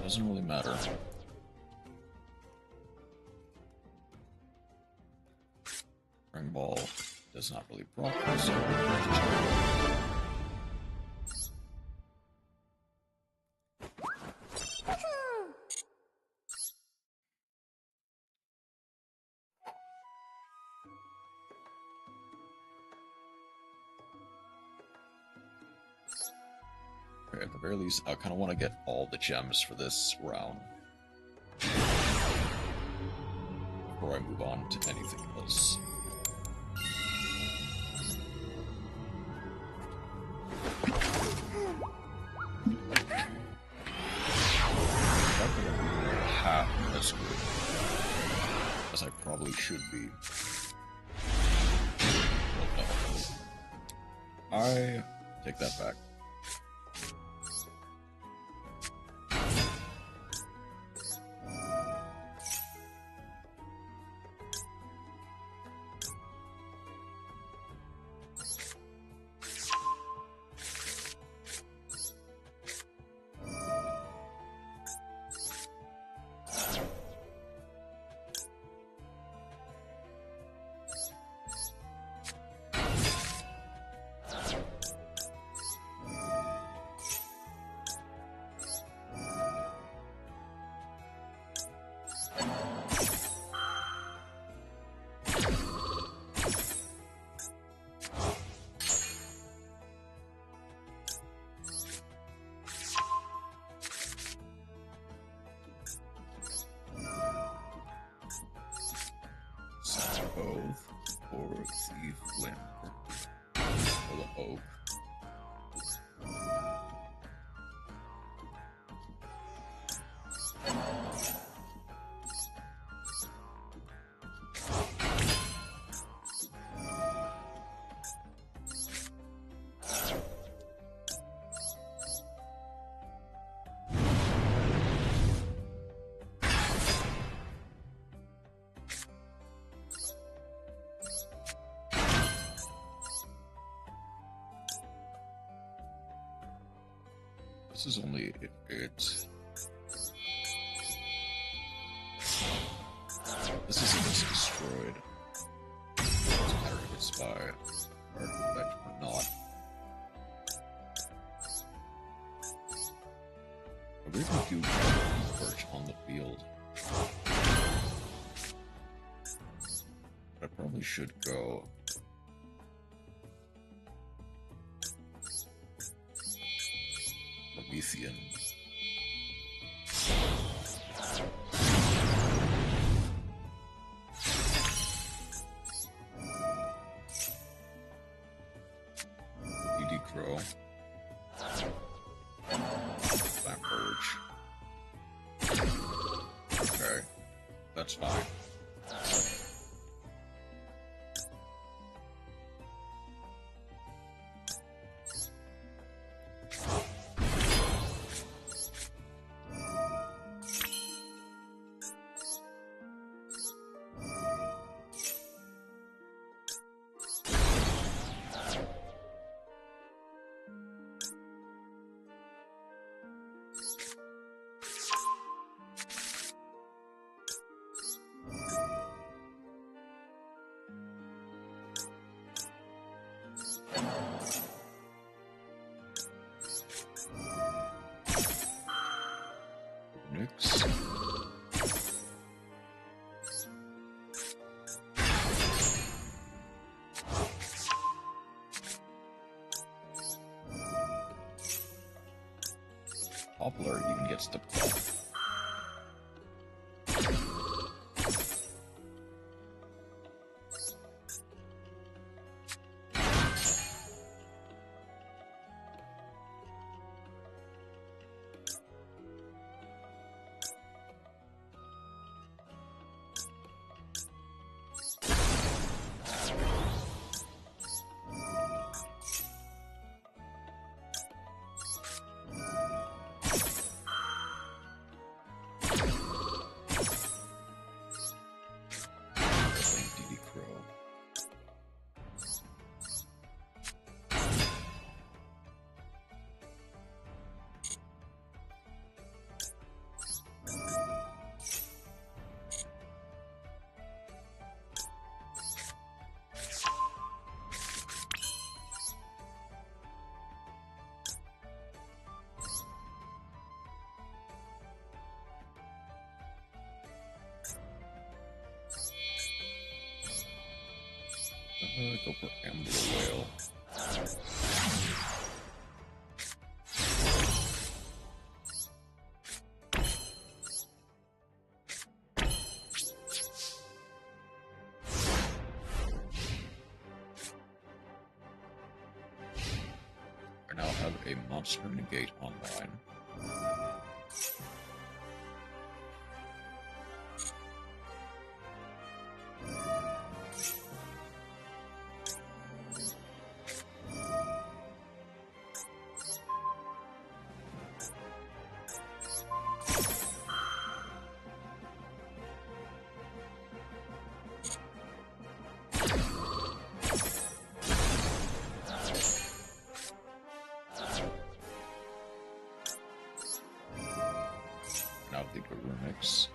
Doesn't really matter. Ring Ball does not really proc, so okay, at the very least, I kind of want to get all the gems for this round before I move on to anything else. Half as good as I probably should be. Well, no. I take that back. Both or the flint or the oak. This is only it. This isn't just destroyed. It's matter if it's by artifact or not. I believe we do perch on the field. But I probably should go. Promethean. Crow. That merge. Okay, that's fine. Nix. Poplar even gets the buff. Go for Amber Whale. I now have a monster negate online. Now the remix.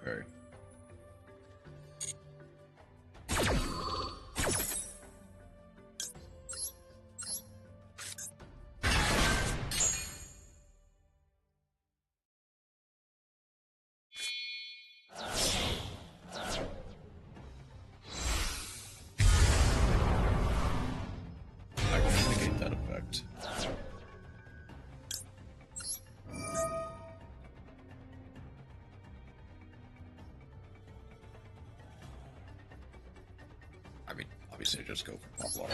Okay. I can negate that effect. I mean, obviously just go for Poplar.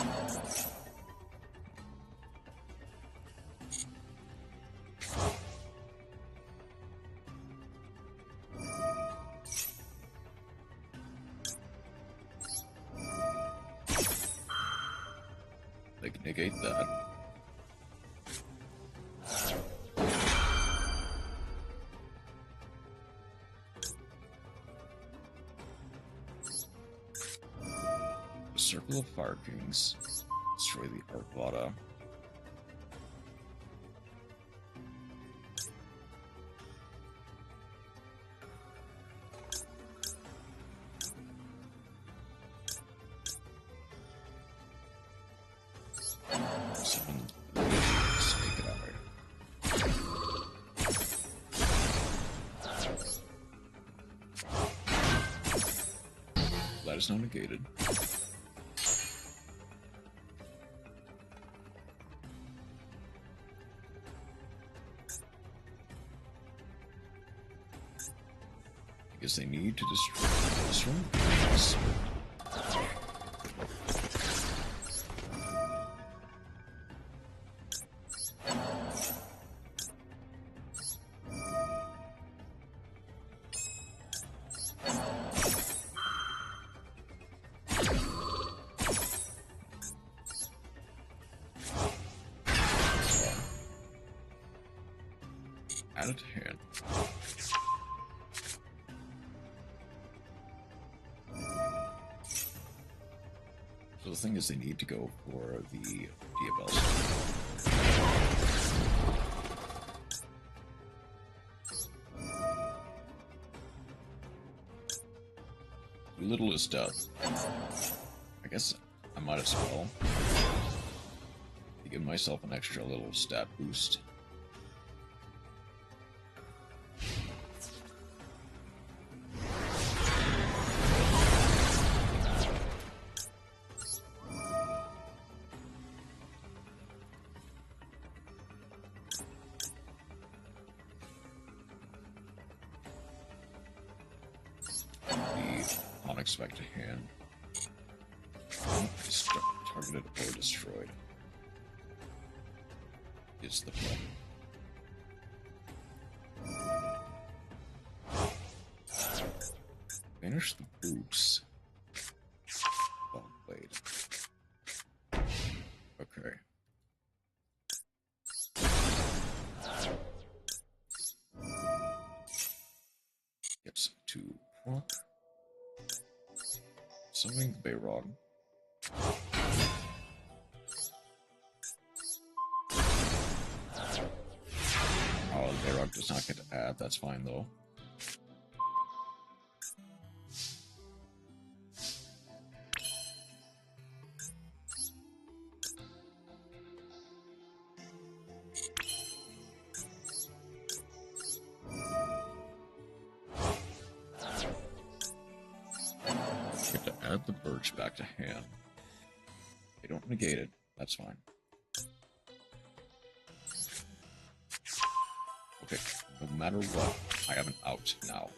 They can negate that. Circle of Fire Kings. Destroy the Arvada. summon the snake eye. That is now negated. Because they need to destroy this. Add it to hand. So the thing is, they need to go for the DFL. Too little is death. I guess I might as well give myself an extra little stat boost. Unexpected hand. Targeted or destroyed is the play. Finish the boots. Well played. Okay. Gets to proc. Summoning the Bayrog. Oh, the Bayrog does not get to add, that's fine though. Get to add the birch back to hand. They don't negate it, that's fine. Okay, no matter what, I have an out now.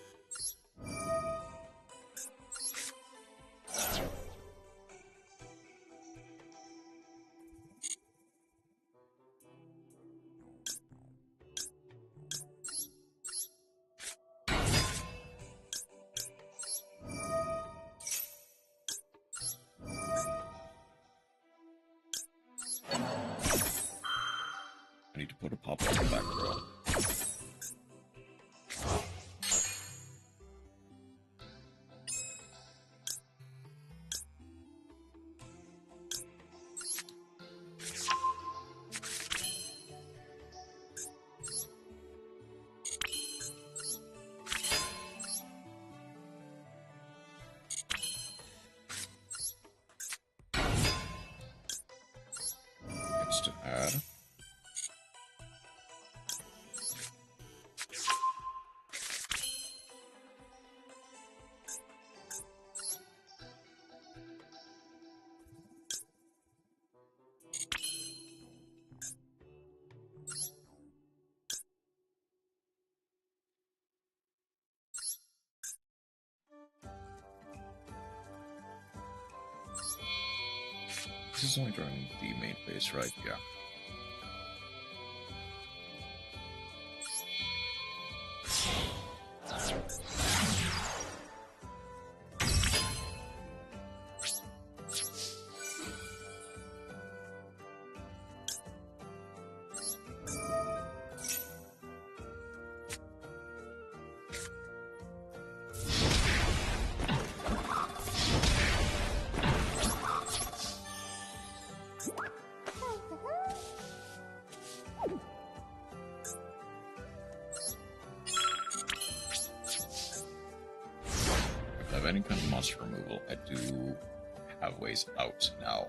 I need to put a pop on the back row. Next to add. This is only during the main phase, right? Yeah. Any kind of monster removal, I do have ways out now.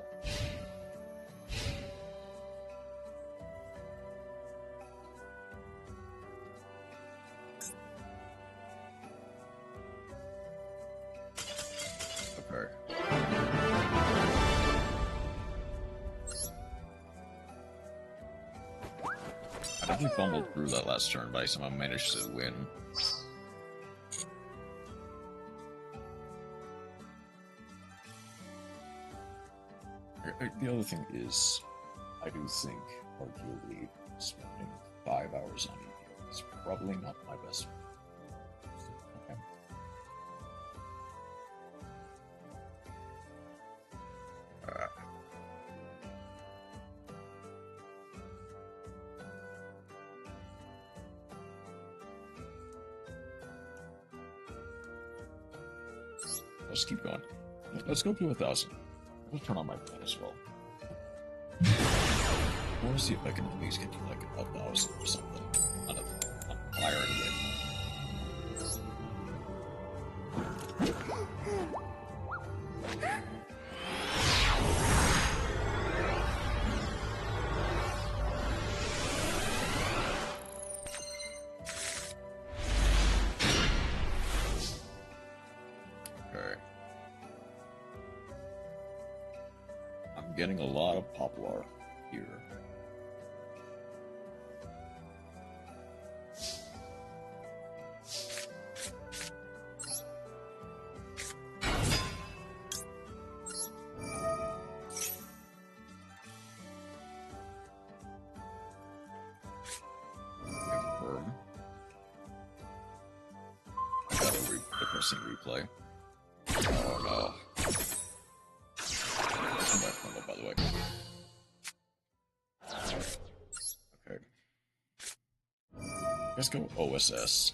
definitely fumbled through that last turn, but I somehow managed to win. The other thing is, I do think, arguably, spending 5 hours on EPO is probably not my best. Okay. Let's keep going. Let's go to 1,000. I'll turn on my phone as well. I want to see if I can at least get to like 1,000 or something on a higher win. Getting a lot of poplar here. Confirm. I got a depressing replay. Oh no. By the way. Okay. Let's go OSS.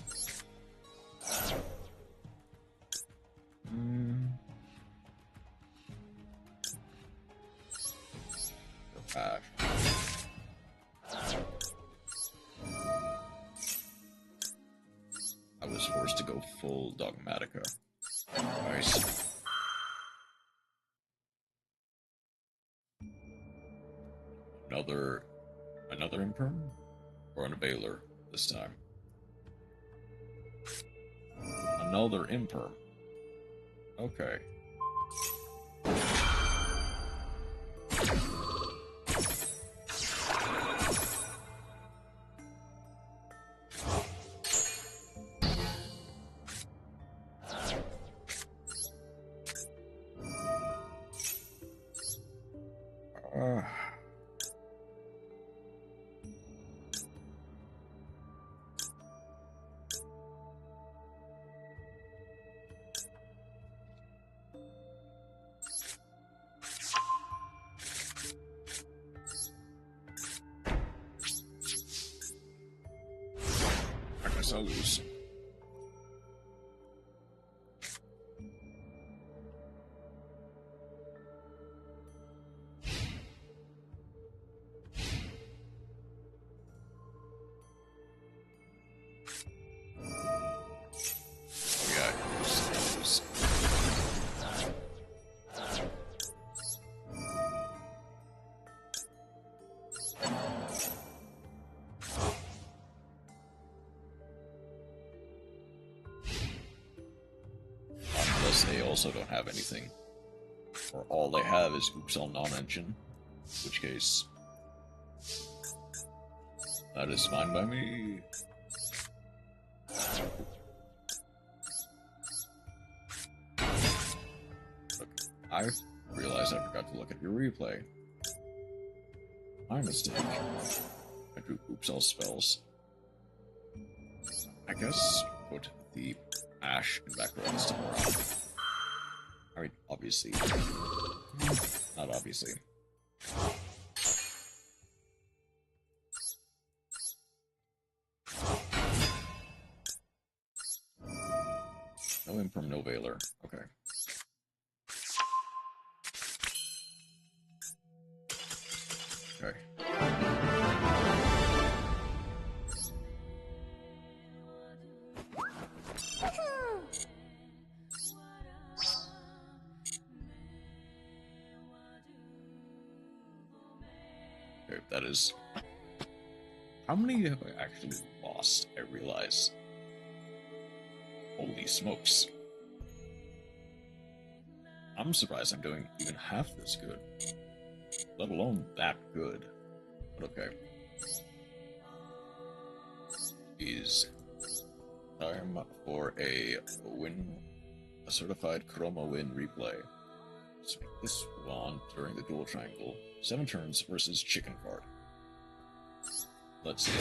Back. I was forced to go full Dogmatica. Nice. Another imperm? Or an availer this time? Another imperm. Okay. I'll lose. They also don't have anything, or all they have is Oops All Non-Engine, in which case that is fine by me. Look, I realized I forgot to look at your replay. My mistake. I drew Oops All Spells. I guess put the Ash in background this time around. I mean, obviously. Not obviously. No imperm, no veiler. Okay. Okay. Okay, that is... How many have I actually lost, I realize? Holy smokes. I'm surprised I'm doing even half this good. Let alone that good. But okay. is time for a certified Chromawyn replay. Let's make this one during the dual triangle. 7 turns versus chicken card. Let's see.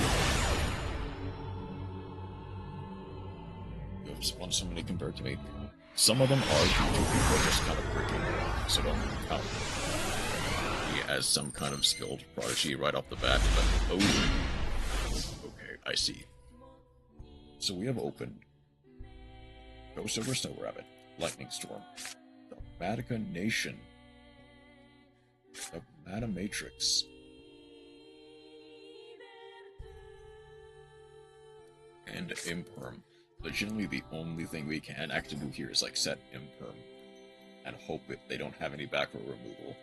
You have one so many compared to me. Some of them are people just kind of freaking, so don't count me as some kind of skilled prodigy right off the bat. But, oh, okay, I see. So we have opened Ghost over Snow Rabbit, Lightning Storm, Dogmatica Nation, Dogmata Matrix, and Imperm. Legitimately, the only thing we can actually do here is like set Imperm and hope that they don't have any back row removal.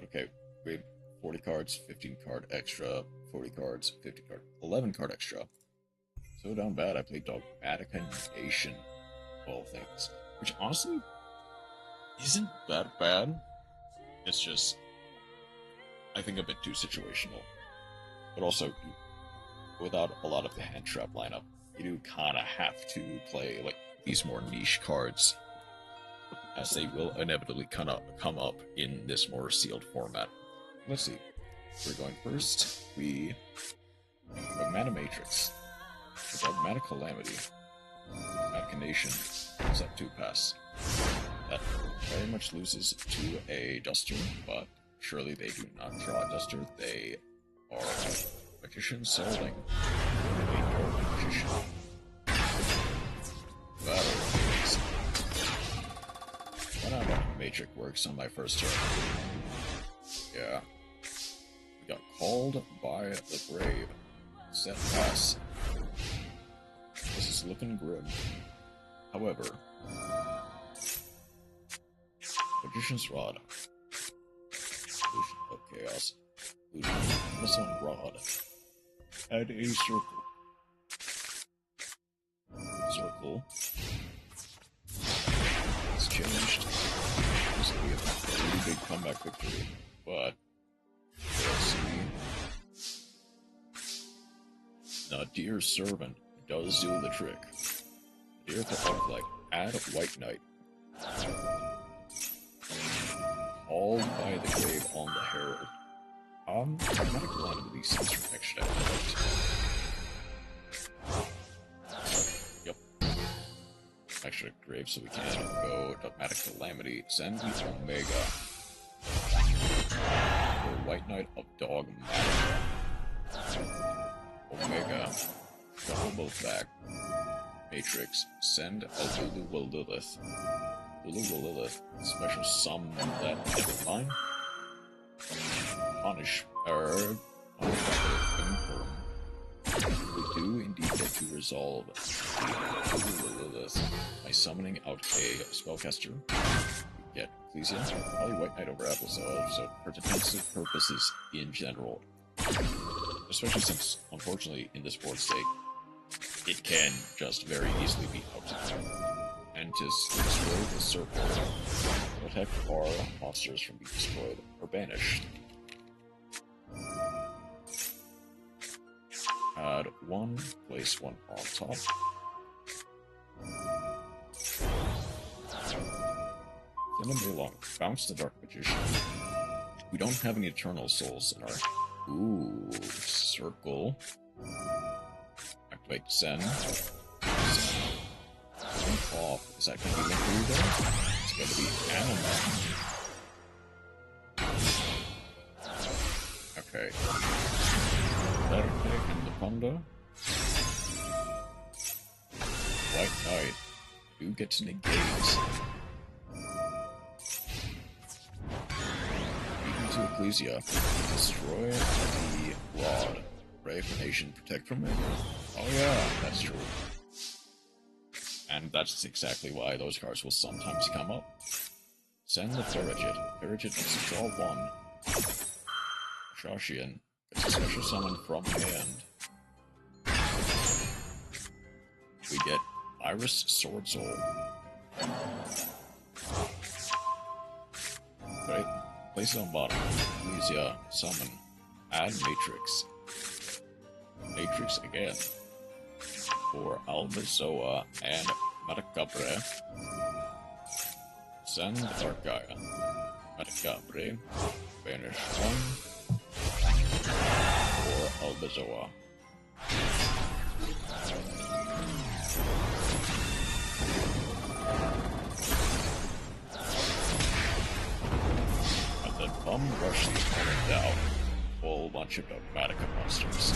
Okay, we have 40 cards, 15 card extra, 40 cards, 50 card, 11 card extra. So down bad, I played Dogmatica Nation, of all things, which honestly isn't that bad. It's just, I think, a bit too situational. But also, without a lot of the hand trap lineup, you do kind of have to play like these more niche cards, as they will inevitably come up in this more sealed format. Let's see. We're going first. We Dogmata Matrix, Dogmatic Calamity, Dogmatic Nation. Is up 2 pass. That very much loses to a Duster, but surely they do not draw a Duster. They are Magician Soling. Magician. Battle. Why not Matrix works on my first turn? Yeah. We got called by the grave. Set pass. This is looking grim. However, Magician's Rod. Illusion of Chaos. Illusion of Rod. Add a circle. Circle. It's changed. So we have a really big comeback victory. But let's see. The Dear Servant does do the trick. Dear to like add White Knight. All by the grave on the Herald. Dogmatic Calamity seems from extra Yep. Extra grave, so we can go Dogmatic Calamity. Send the Omega. The White Knight of Dogmatic. Omega. Double both back. Matrix. Send a Lulu Lilith. Lulu Lilith. Special summon that. Never mind. Punish Imperm. We do indeed get to resolve the Lilith by summoning out a spellcaster. We get Ecclesia, probably White Knight over Applesauce, so for defensive purposes in general. Especially since, unfortunately, in this board state, it can just very easily be out. And to destroy the circle, protect our monsters from being destroyed or banished. Add 1, place 1 on top. Then a Maylong, bounce the Dark Magician. We don't have any Eternal Souls in our... Ooh, circle. Activate Send. Off. Is that going to be linked there? It's going to be Anima. Okay. Derogatory and the Panda. White Knight. You get to negate. Beacon to Ecclesia. Destroy the Rod. Ray for Nation. Protect from it. Oh yeah, that's true. And that's exactly why those cards will sometimes come up. Send the Ferrigid. Ferrigid needs to draw 1. Shoshian gets a special summon from hand. We get Iris Sword Soul. Right? Place it on bottom. Ecclesia, summon. Add Matrix. Matrix again. For Almazoa and Matacabre. Send Argaia. Matacabre. Banish 1. For Almazoa. And then Bum Rush the opponent down. Whole bunch of Dogmatica monsters.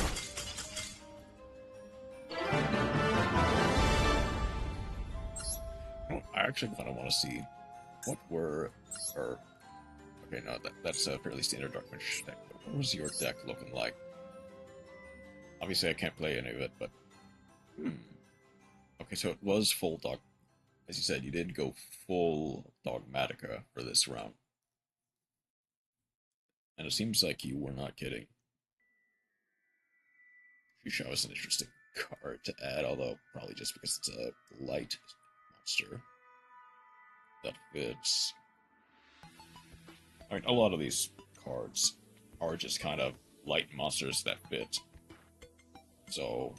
I actually kind of want to see what were, or okay, no, that's a fairly standard Dark Mage deck. But what was your deck looking like? Obviously, I can't play any of it, but okay, so it was full dog. As you said, you did go full Dogmatica for this round, and it seems like you were not kidding. You show us an interesting card to add, although probably just because it's a light monster that fits. I mean, a lot of these cards are just kind of light monsters that fit. So,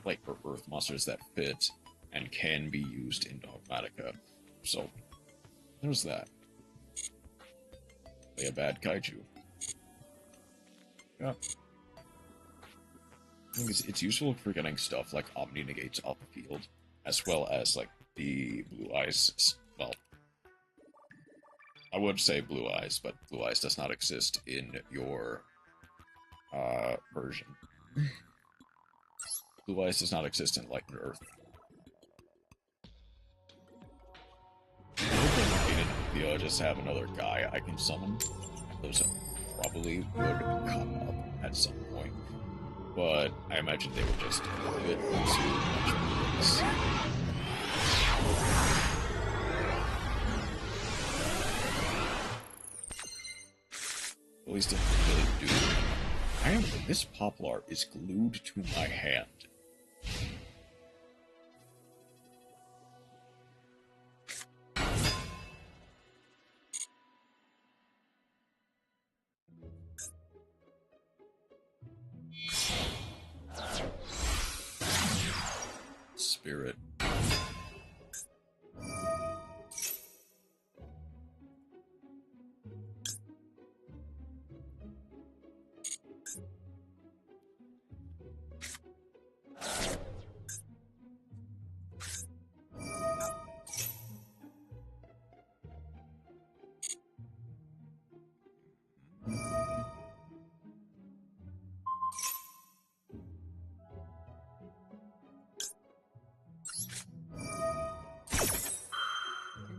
light or earth monsters that fit and can be used in Dogmatica. So, there's that. Play a bad kaiju. Yeah. I think it's useful for getting stuff like Omni Negates off the field, as well as, like, the Blue Eyes. Well, I would say Blue Eyes, but Blue Eyes does not exist in your version. Blue Eyes does not exist in Light and Earth. I'll just have another guy I can summon. Those probably would come up at some point. But I imagine they would just do it too much. At least it really do. This Poplar is glued to my hand. Spirit.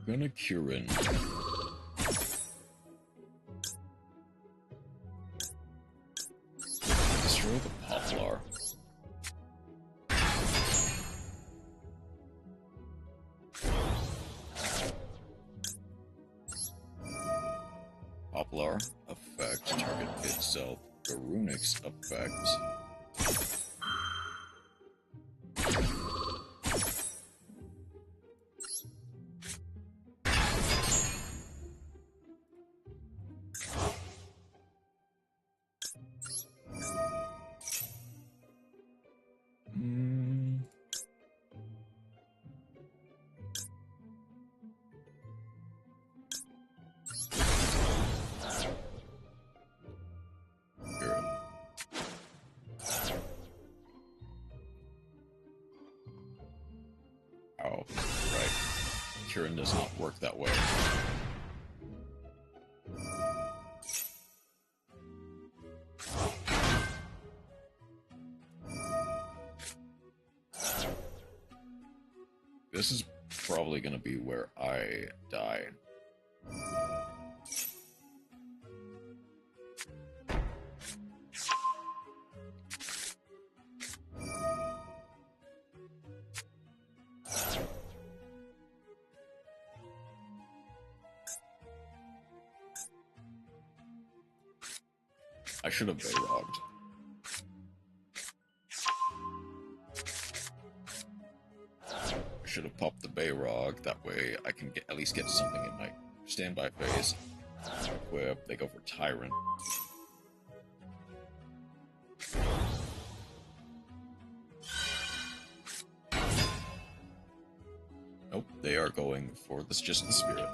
I'm gonna Curin. Destroy the Poplar. Poplar effect, target itself. The Runix effect. Oh, right. Curin does not work that way. This is probably going to be where I die. I should have Bayrogged. I should have popped the Bayrog, that way I can at least get something in my standby phase. Equip, they go for Tyrant. Nope, they are going for this just the spirit.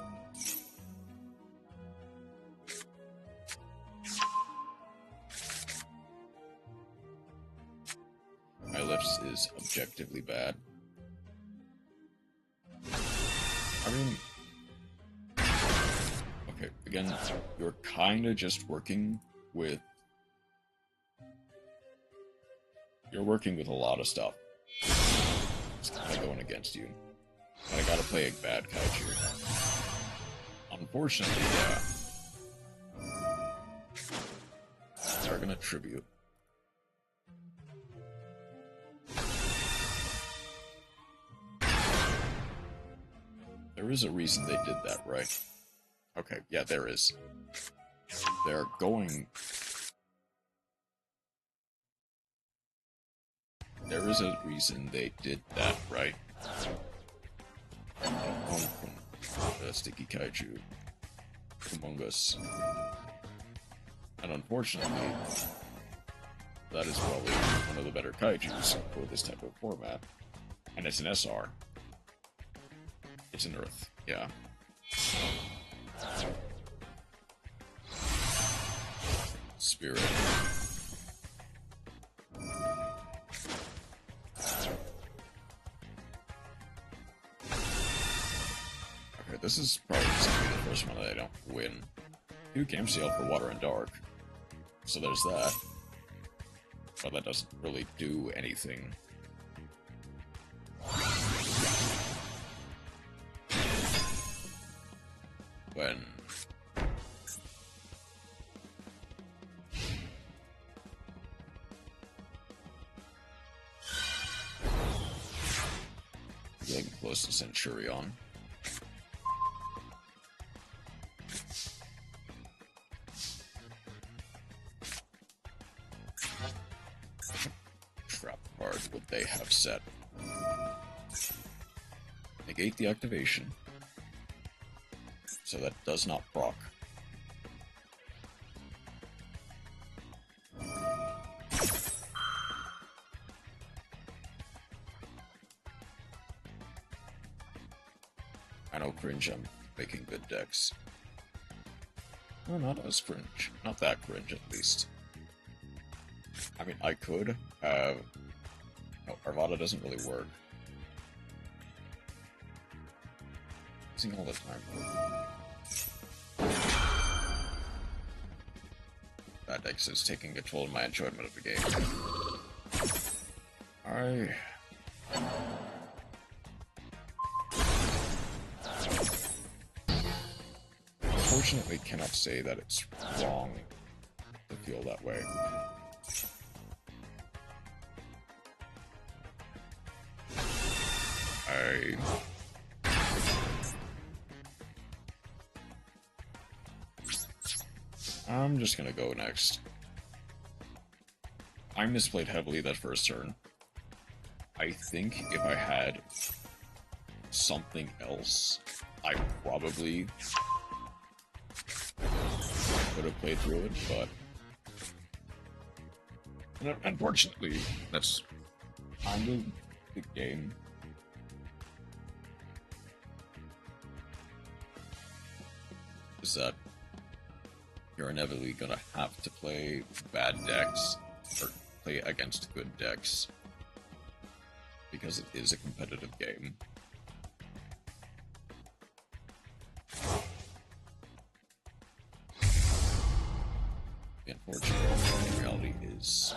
My lifts is objectively bad. I mean, okay, again, you're kinda just working with... You're working with a lot of stuff. It's kinda going against you. And I gotta play a bad kaiju. Unfortunately, yeah. They're gonna tribute. There is a reason they did that, right? Okay, yeah, there is. They're going... There is a reason they did that, right? Sticky kaiju among us. And unfortunately, that is probably one of the better kaijus for this type of format. And it's an SR. It's an Earth, yeah. Spirit. Okay, this is probably just gonna be the first one that I don't win. 2 Cam Seal for Water and Dark. So there's that. But that doesn't really do anything. When... Getting close to Centurion. Trap card would they have set? Negate the activation. So that does not proc. I know cringe, I'm making good decks. Well, not as cringe. Not that cringe, at least. I mean, I could have... No, Arvada doesn't really work. Using all the time. That deck is taking control of my enjoyment of the game. I... Unfortunately, cannot say that it's wrong to feel that way. I'm just gonna go next. I misplayed heavily that first turn. I think if I had something else, I probably would have played through it, but unfortunately, that's kind of the game. Is that you're inevitably gonna have to play bad decks, or play against good decks, because it is a competitive game. The unfortunate reality is...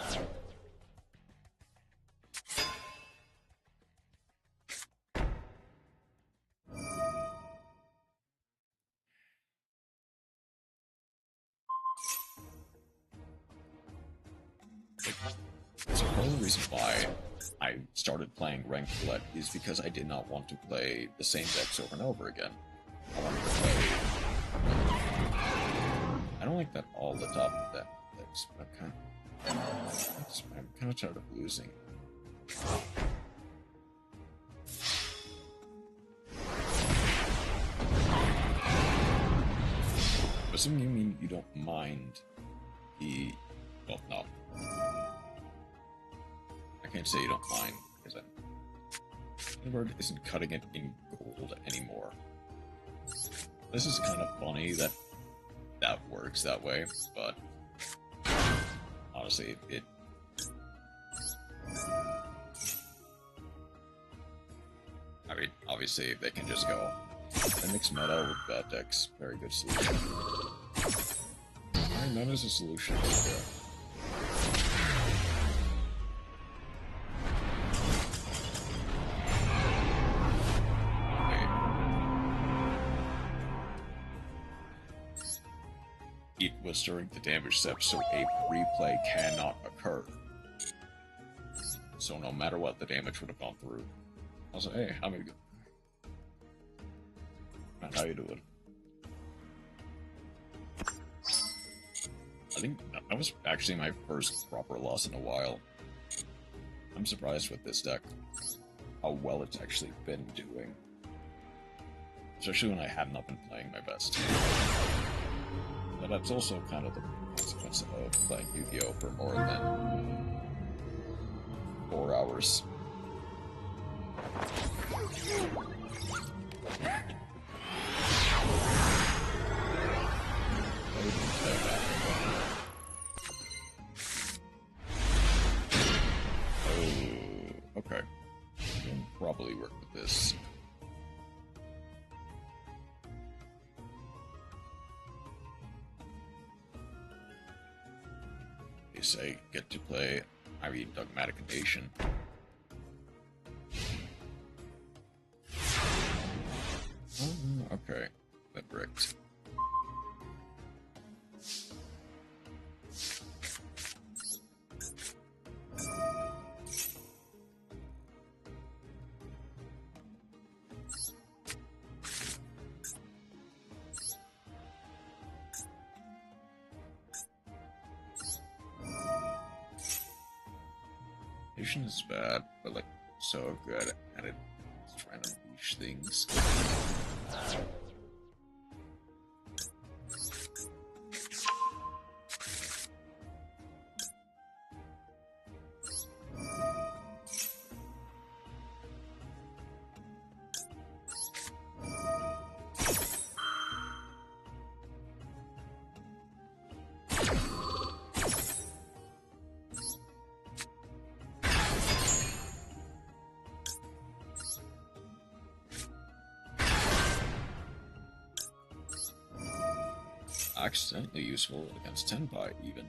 So part of the reason why I started playing Ranked Roulette is because I did not want to play the same decks over and over again. I wanted to play... I don't like that all the top decks, but I'm kind of tired of losing. Assuming you mean you don't mind the... Well, no. I can't say you don't mind, because Edward isn't cutting it in gold anymore. This is kind of funny that that works that way, but honestly, it... I mean, obviously, they can just go, I mix meta with bad decks. Very good solution. Alright, that is a solution right there. It was during the damage step, so a replay cannot occur. So no matter what, the damage would have gone through. I was like, hey, how you doing? I think that was actually my first proper loss in a while. I'm surprised with this deck, how well it's actually been doing. Especially when I have not been playing my best. But that's also kind of the consequence of playing Yu-Gi-Oh! For more than 4 hours. Oh, okay. Can probably work with this. I get to play, I mean, Dogmatic Invasion. Okay, that bricked. Is bad, but like so good at it. It's trying to unleash things. Accidentally useful against Tenpai, even.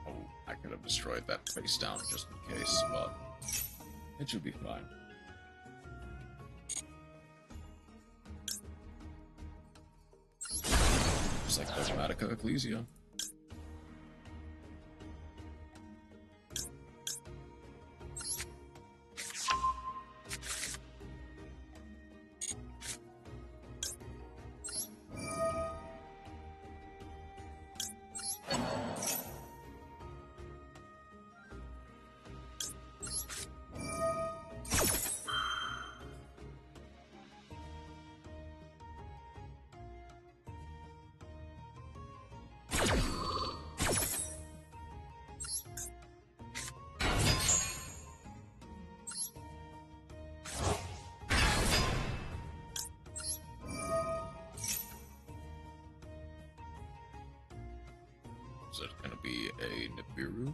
Oh, I could have destroyed that face down just in case, but it should be fine. Just like Dogmatica Ecclesia. Is it going to be a Nibiru?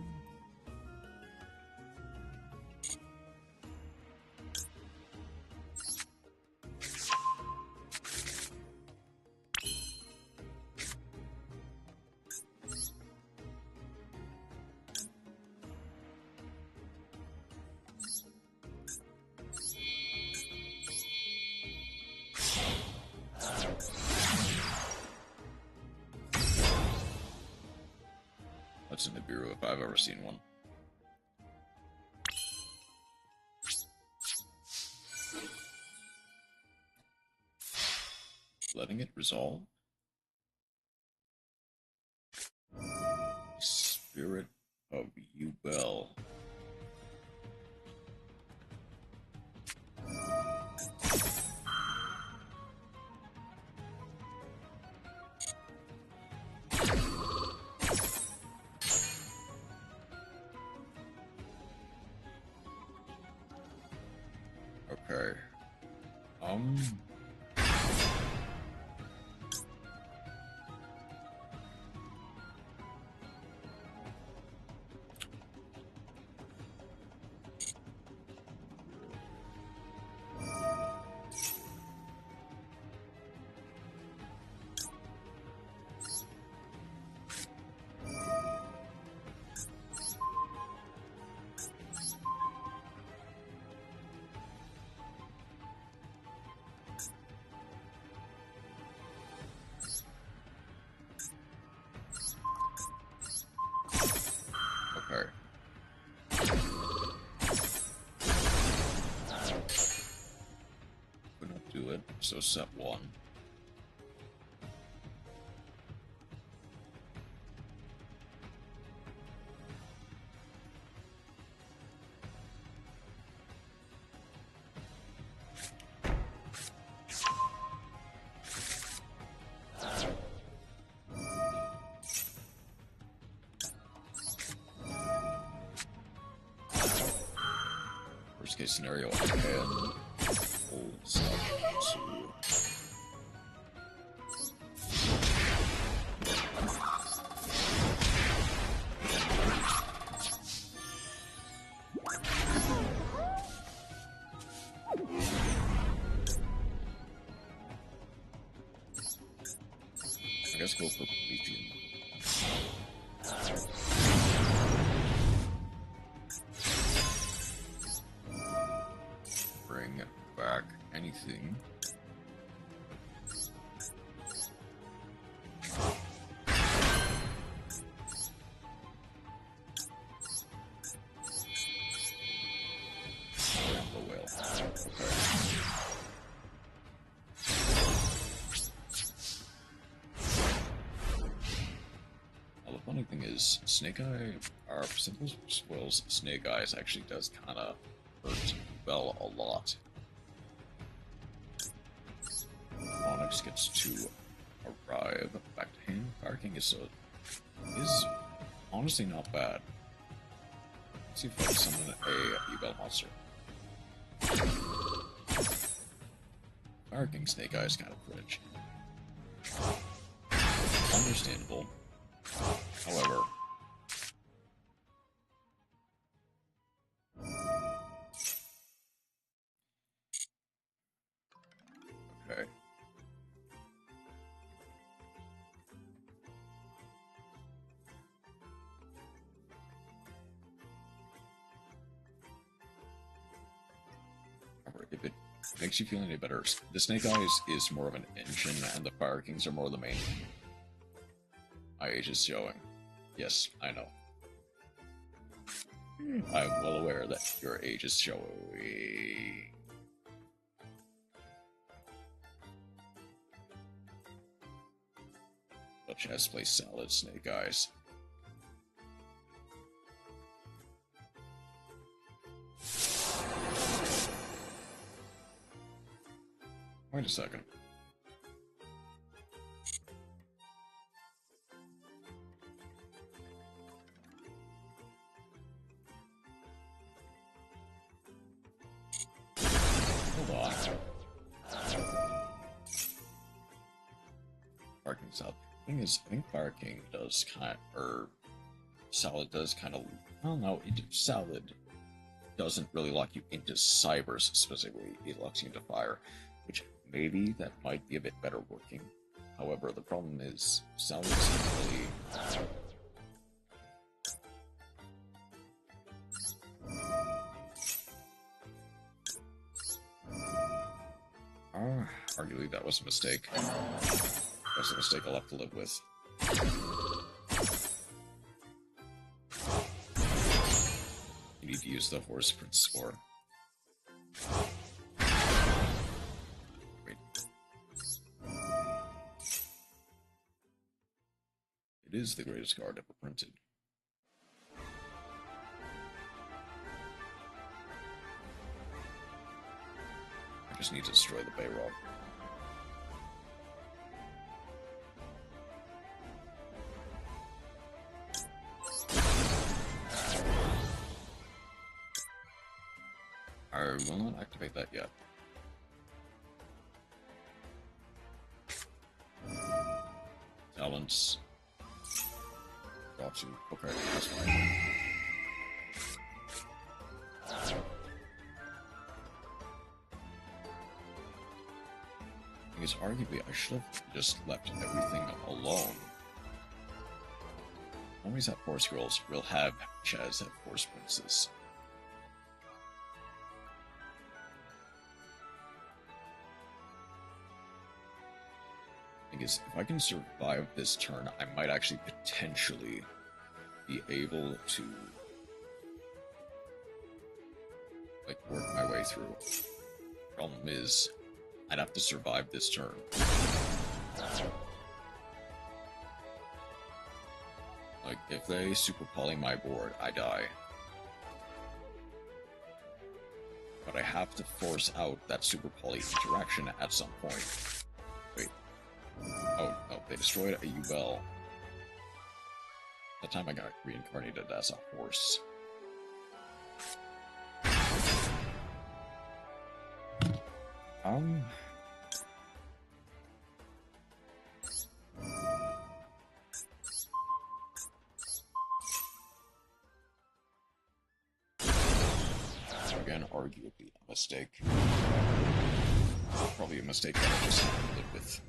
That's a Nibiru if I've ever seen one. Letting it resolve. Spirit of Ubel. Okay. We don't do it, so set 1. Worst case scenario, I can hold stuff to... I guess go for lithium. Bring back anything. The whale. Okay. Now the funny thing is, Snake Eye, our simple spoils Snake Eyes actually does kind of hurt Bell a lot. Onyx gets to arrive back to him. Fire King is honestly not bad. Let's see if I can summon a Bell monster. Fire King Snake Eye is kind of rich. Understandable. However, okay. If it makes you feel any better, the Snake Eyes is more of an engine, and the Fire Kings are more the main. My age is showing. Yes, I know. I'm well aware that your age is showing. But Chess plays solid Snake Eyes. Wait a second. Hold on. Fire King Solid. Thing is, I think Fire King does kind of, or Solid does kind of, I don't know, Solid doesn't really lock you into cybers specifically, it locks you into fire, which maybe that might be a bit better working. However, the problem is, Solid isn't really... arguably that was a mistake. That's a mistake I'll have to live with. You need to use the Horse Prince score. Wait. It is the greatest card ever printed. I just need to destroy the Bayrock. I will not activate that yet. Balance. Got you. Okay, that's fine. Because arguably I should have just left everything alone. Always have Force Girls, we'll have Chaz have Force Princes. Because if I can survive this turn, I might actually potentially be able to like work my way through. Problem is, I'd have to survive this turn. Like, if they super poly my board, I die. But I have to force out that super poly interaction at some point. Wait. Oh, no, they destroyed a Duel. That time I got reincarnated as a horse. Again, arguably a mistake. Probably a mistake that I just have to live with.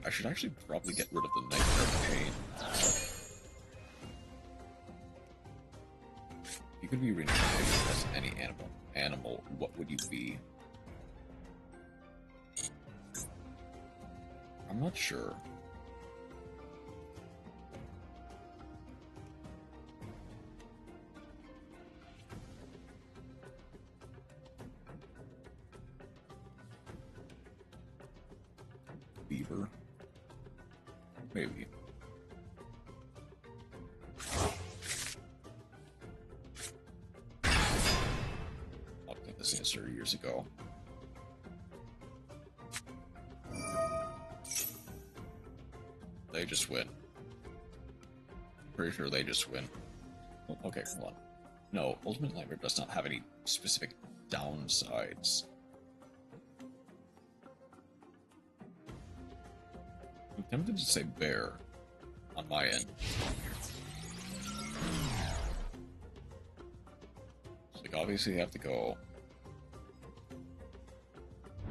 I should actually probably get rid of the Nightmare Pain. You could be reincarnated as any animal, what would you be? I'm not sure. Beaver. Maybe. I'll get this answer years ago. They just win. Pretty sure they just win. Oh, okay, hold on. No, Ultimate Nightmare does not have any specific downsides. I'm tempted to say bear on my end. So, like, obviously you have to go.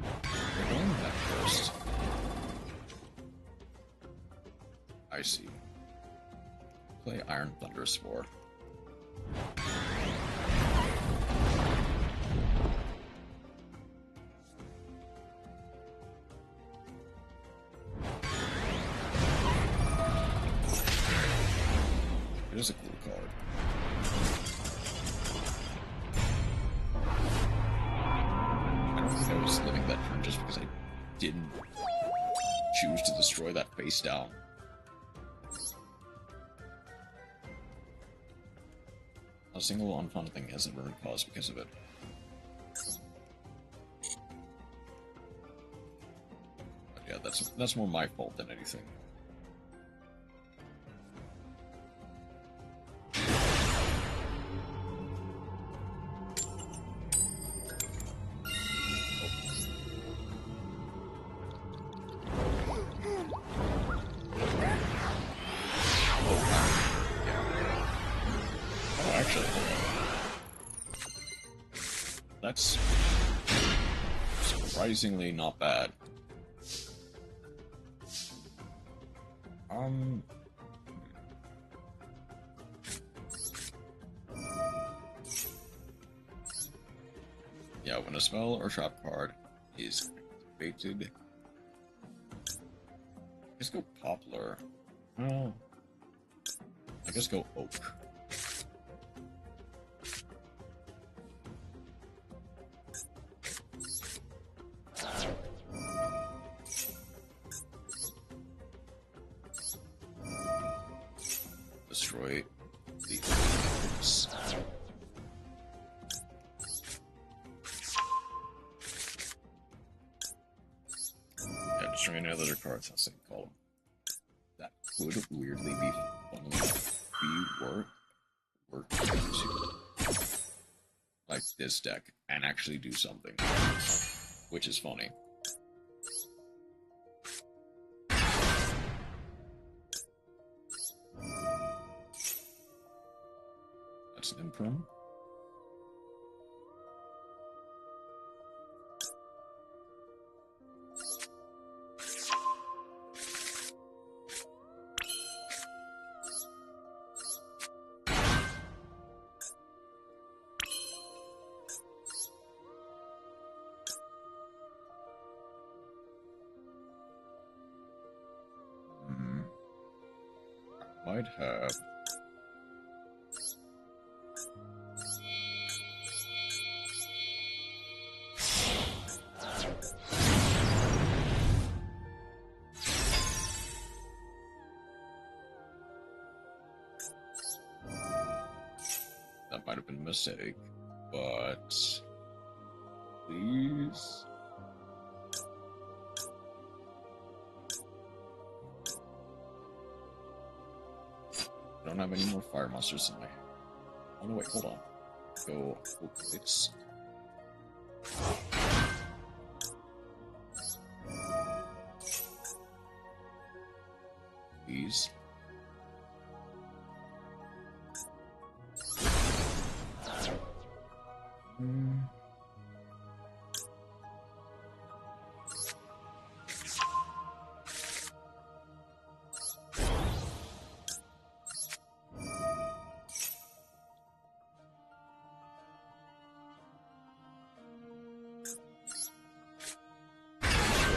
You're going with that first. I see. Play Iron Thunder Spore. It is a cool card. I don't think I was living that turn just because I didn't choose to destroy that face down. A single unfun thing has ever been caused because of it. But yeah, that's more my fault than anything. That's surprisingly not bad. Yeah, when a spell or trap card is activated, just go Poplar. Oh, I guess go Oak. destroy the orbs. Yeah, destroy any other cards, that's what you call them. That could weirdly be funnily enough work to like this deck and actually do something, which is funny. That's an imperm. Might have. That might have been a mistake, but please. I don't have any more fire monsters in my. Oh no, wait, hold on. Go fix. Please.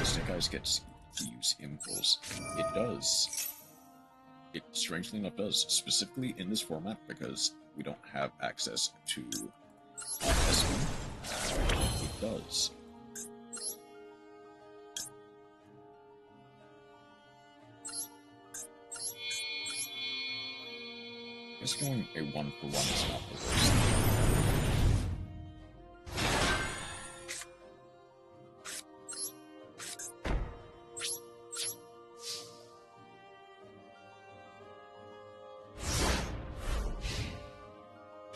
Snake Eyes gets to use Impulse. It does. It strangely enough does, specifically in this format because we don't have access to SP. It does. I guess going a 1-for-1 is not the worst.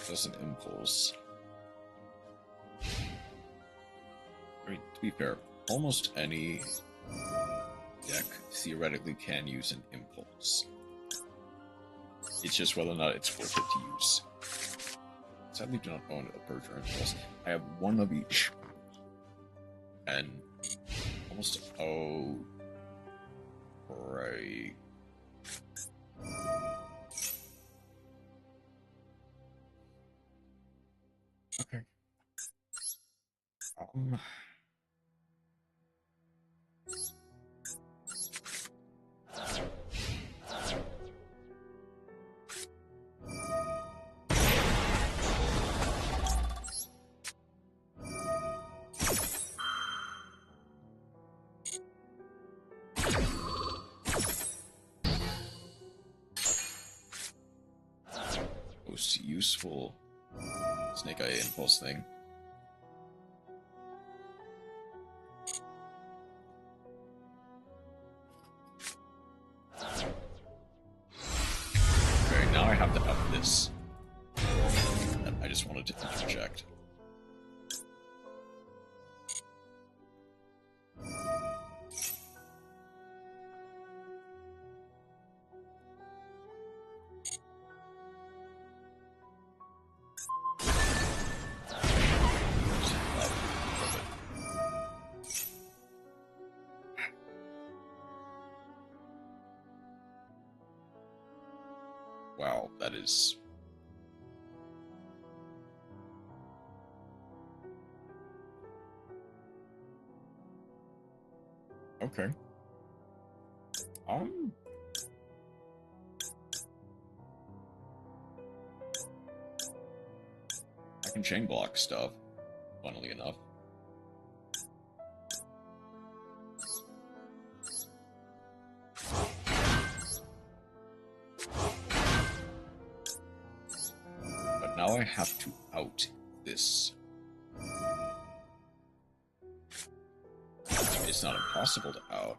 That's an impulse. I mean, to be fair, almost any deck theoretically can use an impulse. It's just whether or not it's worth it to use. Sadly, do not own a Purge or impulse. I have one of each. And almost right. Okay. Most useful Snake Eye impulse thing. Okay, now I have to up this. And I just wanted to interject. Wow, that is... Okay. I can chain block stuff, funnily enough. Now I have to out this. It's not impossible to out.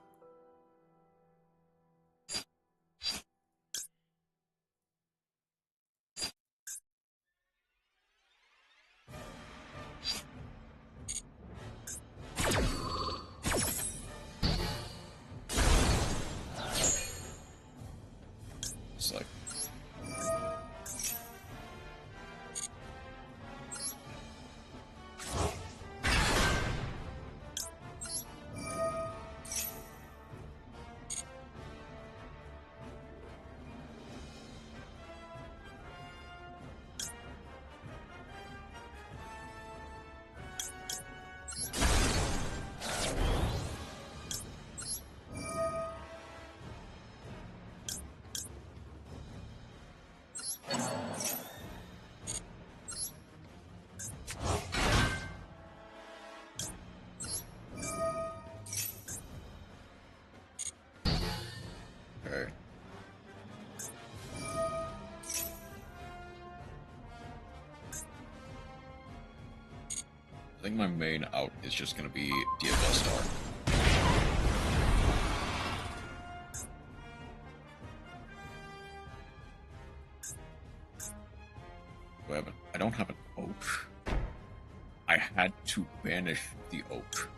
It's like okay. I think my main out is just gonna be DFL Star. I don't have an oak. I had to banish the oak.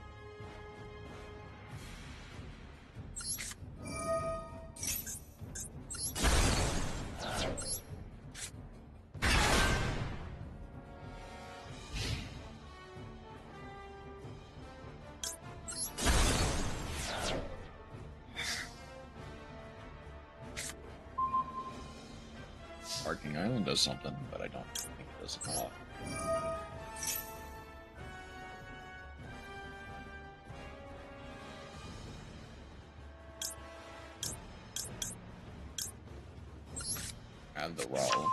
Parking Island does something, but I don't think it does enough. And the row.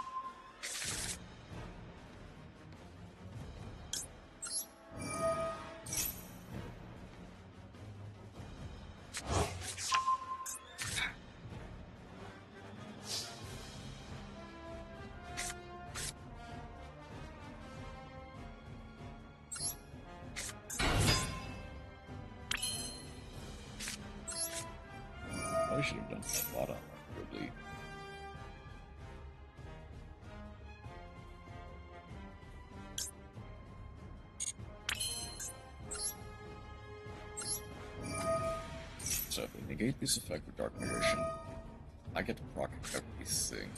I should have done a lot of arguably. So if I negate this effect with Dark Negation, I get to proc everything.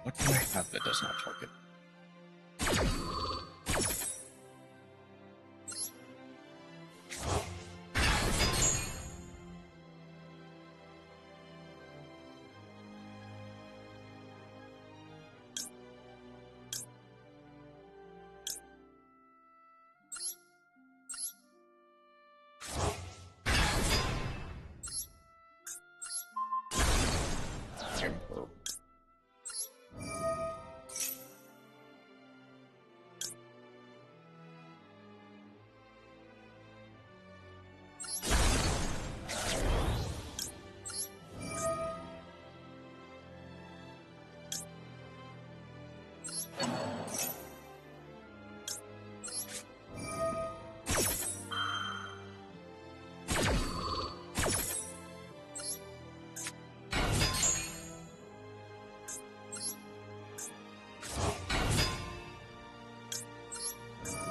What can I have that does not target? Emperor.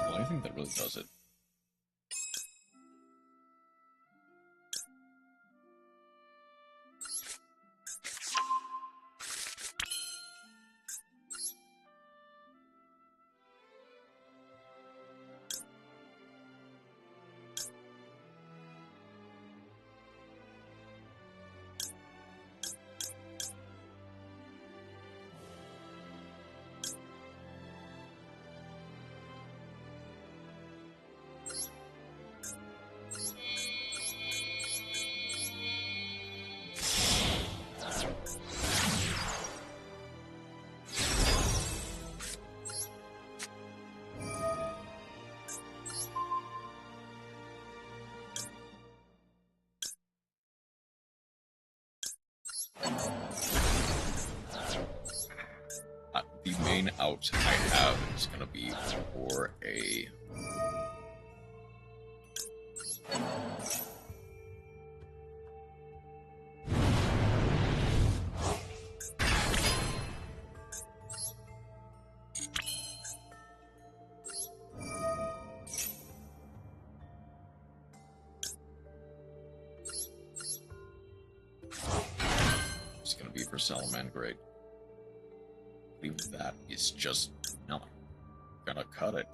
Well, I think that really does it. main out I have is gonna be for a... It's gonna be for Salamander. Even that is just not gonna cut it.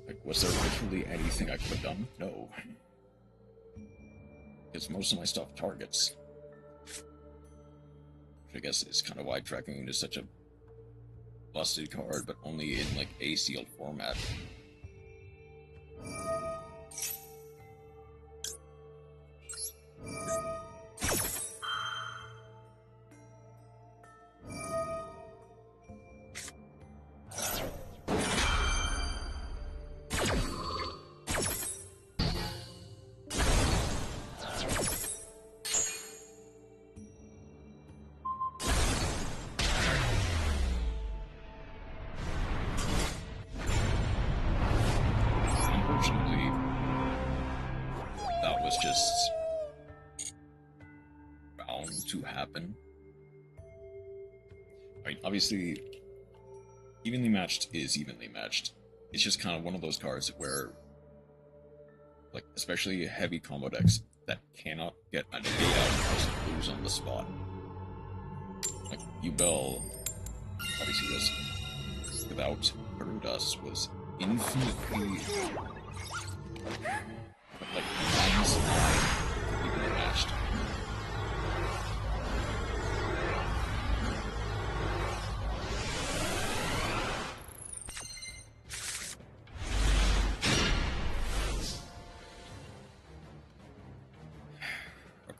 Like, was there literally anything I could have done? No. Because most of my stuff targets. Which I guess is kind of why Tracking is such a busted card, but only in like a sealed format. Unfortunately, that was just bound to happen. I mean, obviously, evenly matched is evenly matched. It's just kind of one of those cards where, like, especially heavy combo decks that cannot get a day out just lose on the spot. Like, Ubel, obviously, was without Perudas was infinitely, like, minus 9 evenly matched.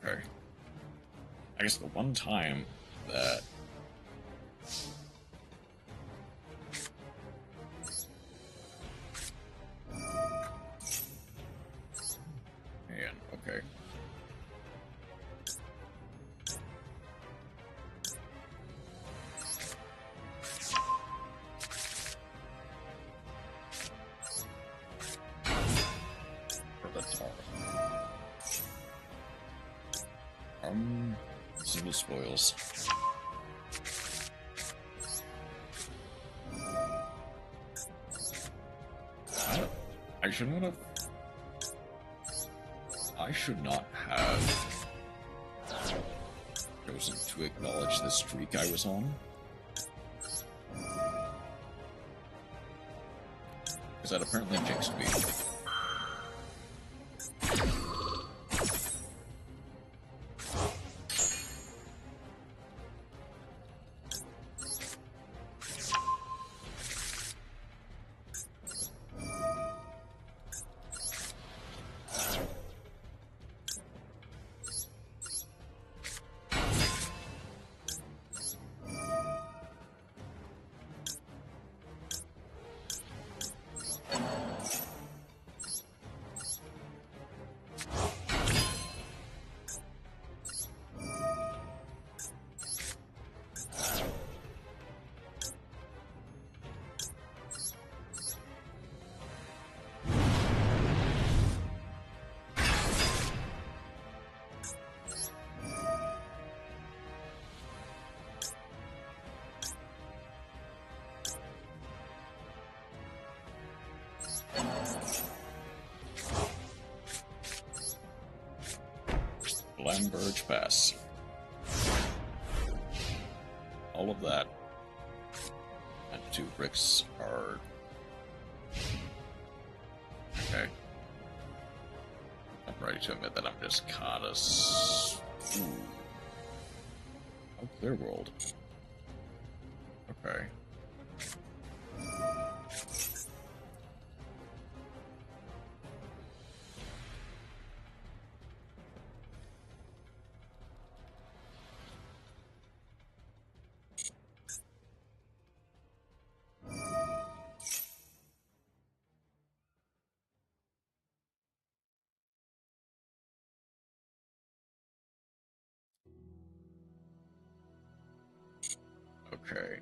Okay. I guess the one time that man, okay. Single spoils. I should not have. I should not have chosen to acknowledge the streak I was on. Because that apparently jinxed me. Lamberge Pass. All of that and 2 bricks are okay. I'm ready to admit that I'm just kinda oh, Clear World. Okay. Okay.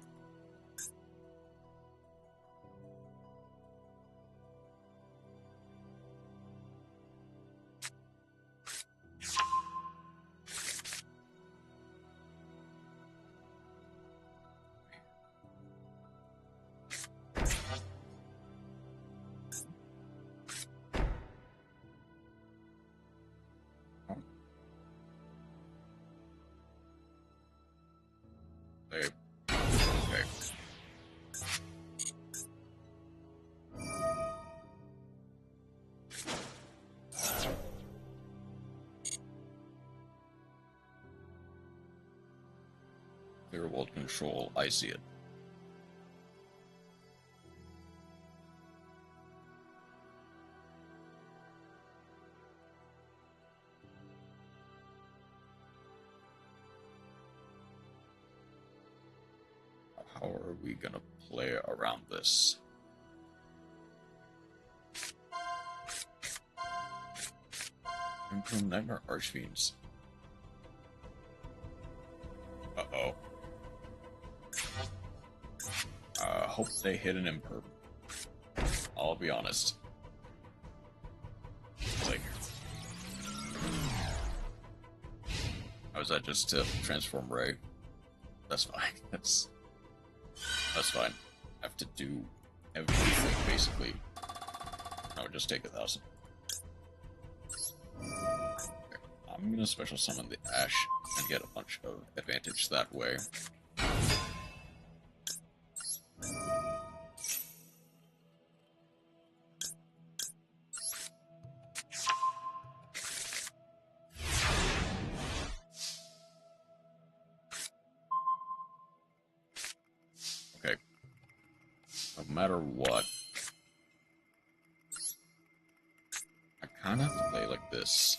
Okay. Clear world control, I see it. How are we gonna play around this? Improve Nightmare Archfiends. Uh-oh. Hope they hit an imperm. I'll be honest. Like... How is that just to transform Ray? That's fine. That's fine. I have to do everything, basically. No, just take 1,000. Okay. I'm gonna special summon the Ash and get a bunch of advantage that way. Okay. No matter what, I kind of have to play like this.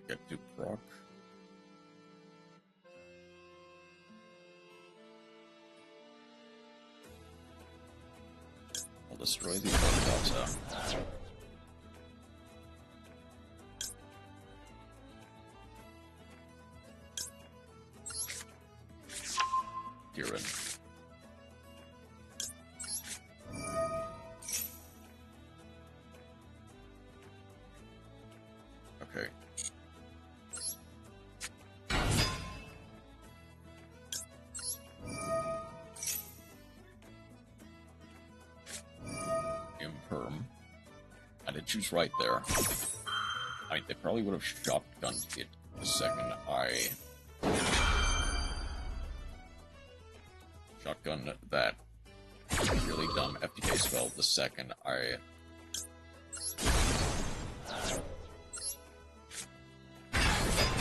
Get to proc. I'll destroy the data. Kieran. Okay. Imperm. I did choose right there. I mean, they probably would have shotgunned it the second I shotgun that really dumb FTK spell the second I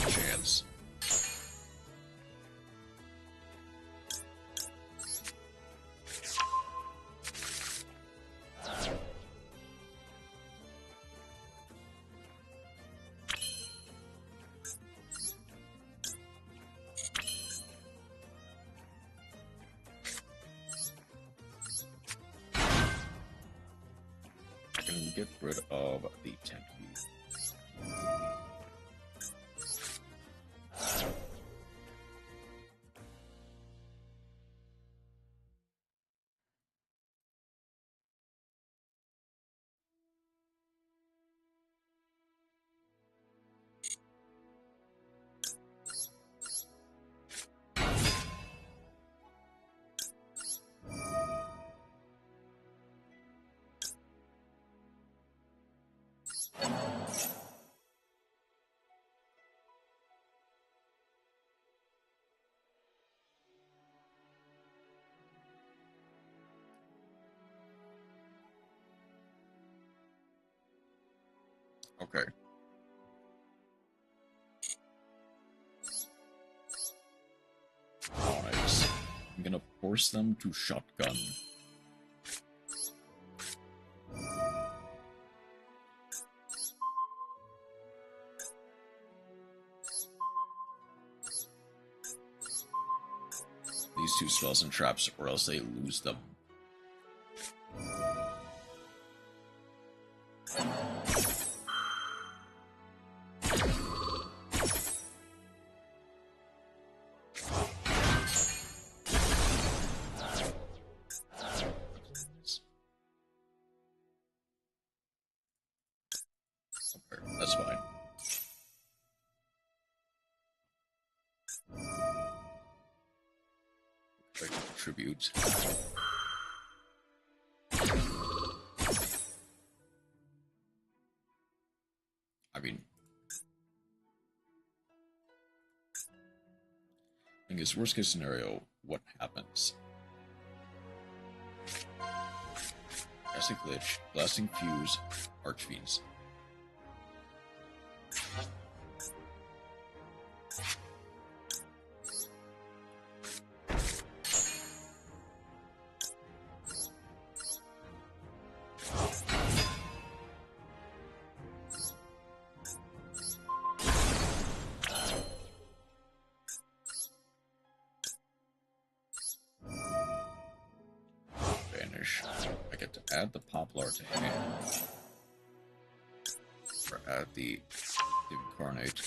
chance. Get rid of the 10 feet. Okay. Alright. I'm gonna force them to shotgun. these two spells and traps, or else they lose them. That's fine. Tribute. I mean, I guess worst case scenario, what happens? Casting Glitch, Blasting Fuse, Archfiends. I get to add the Poplar to hand, or add the Incarnate.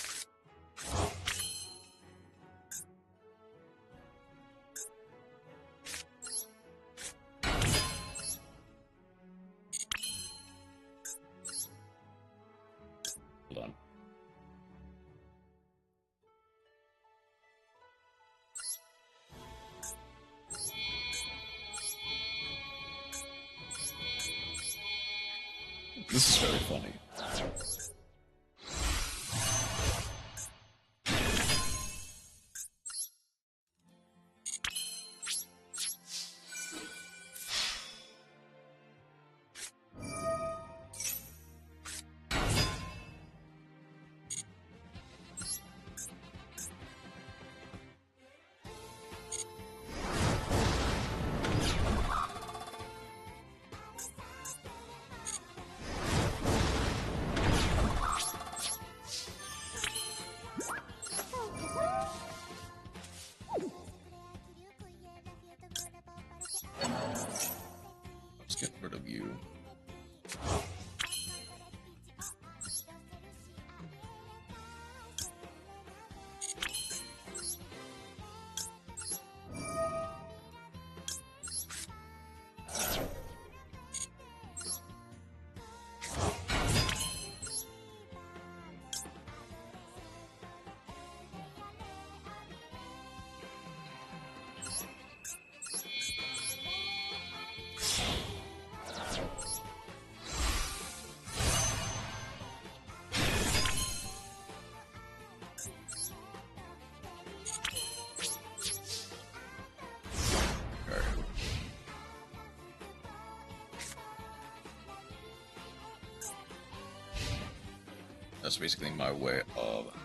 Hold on. This is very funny. Let's get rid of you. That's basically my way of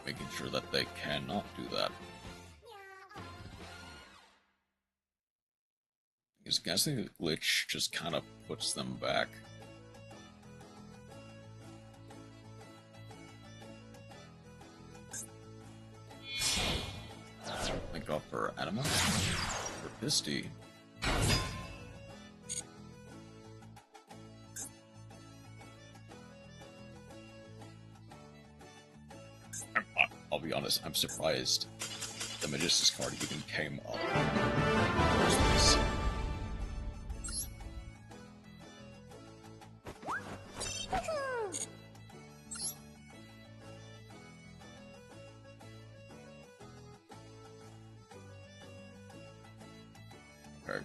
making sure that they cannot do that. Because Casting Glitch just kind of puts them back. Thank God for Anima, for Pisty. I'll be honest, I'm surprised the Magistus card even came up. Okay.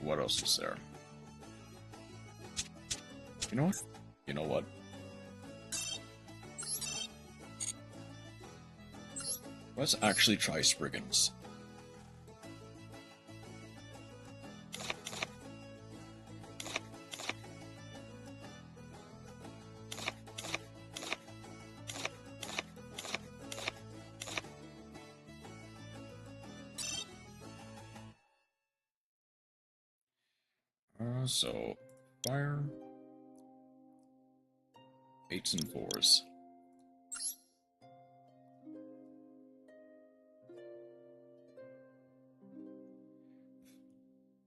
What else is there? You know what? You know what? Let's actually try Spriggans. So, fire, 8s and 4s.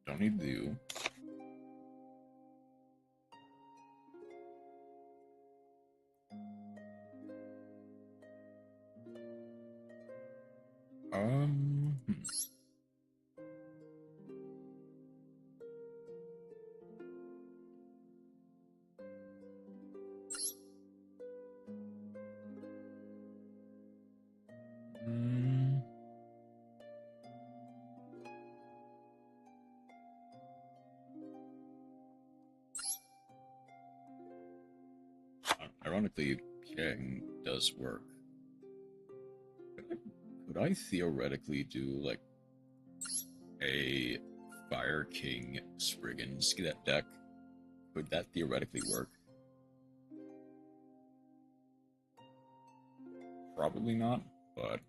Don't need you. Ironically, King does work. Could I theoretically do, like, a Fire King Spriggans deck? Could that theoretically work? Probably not, but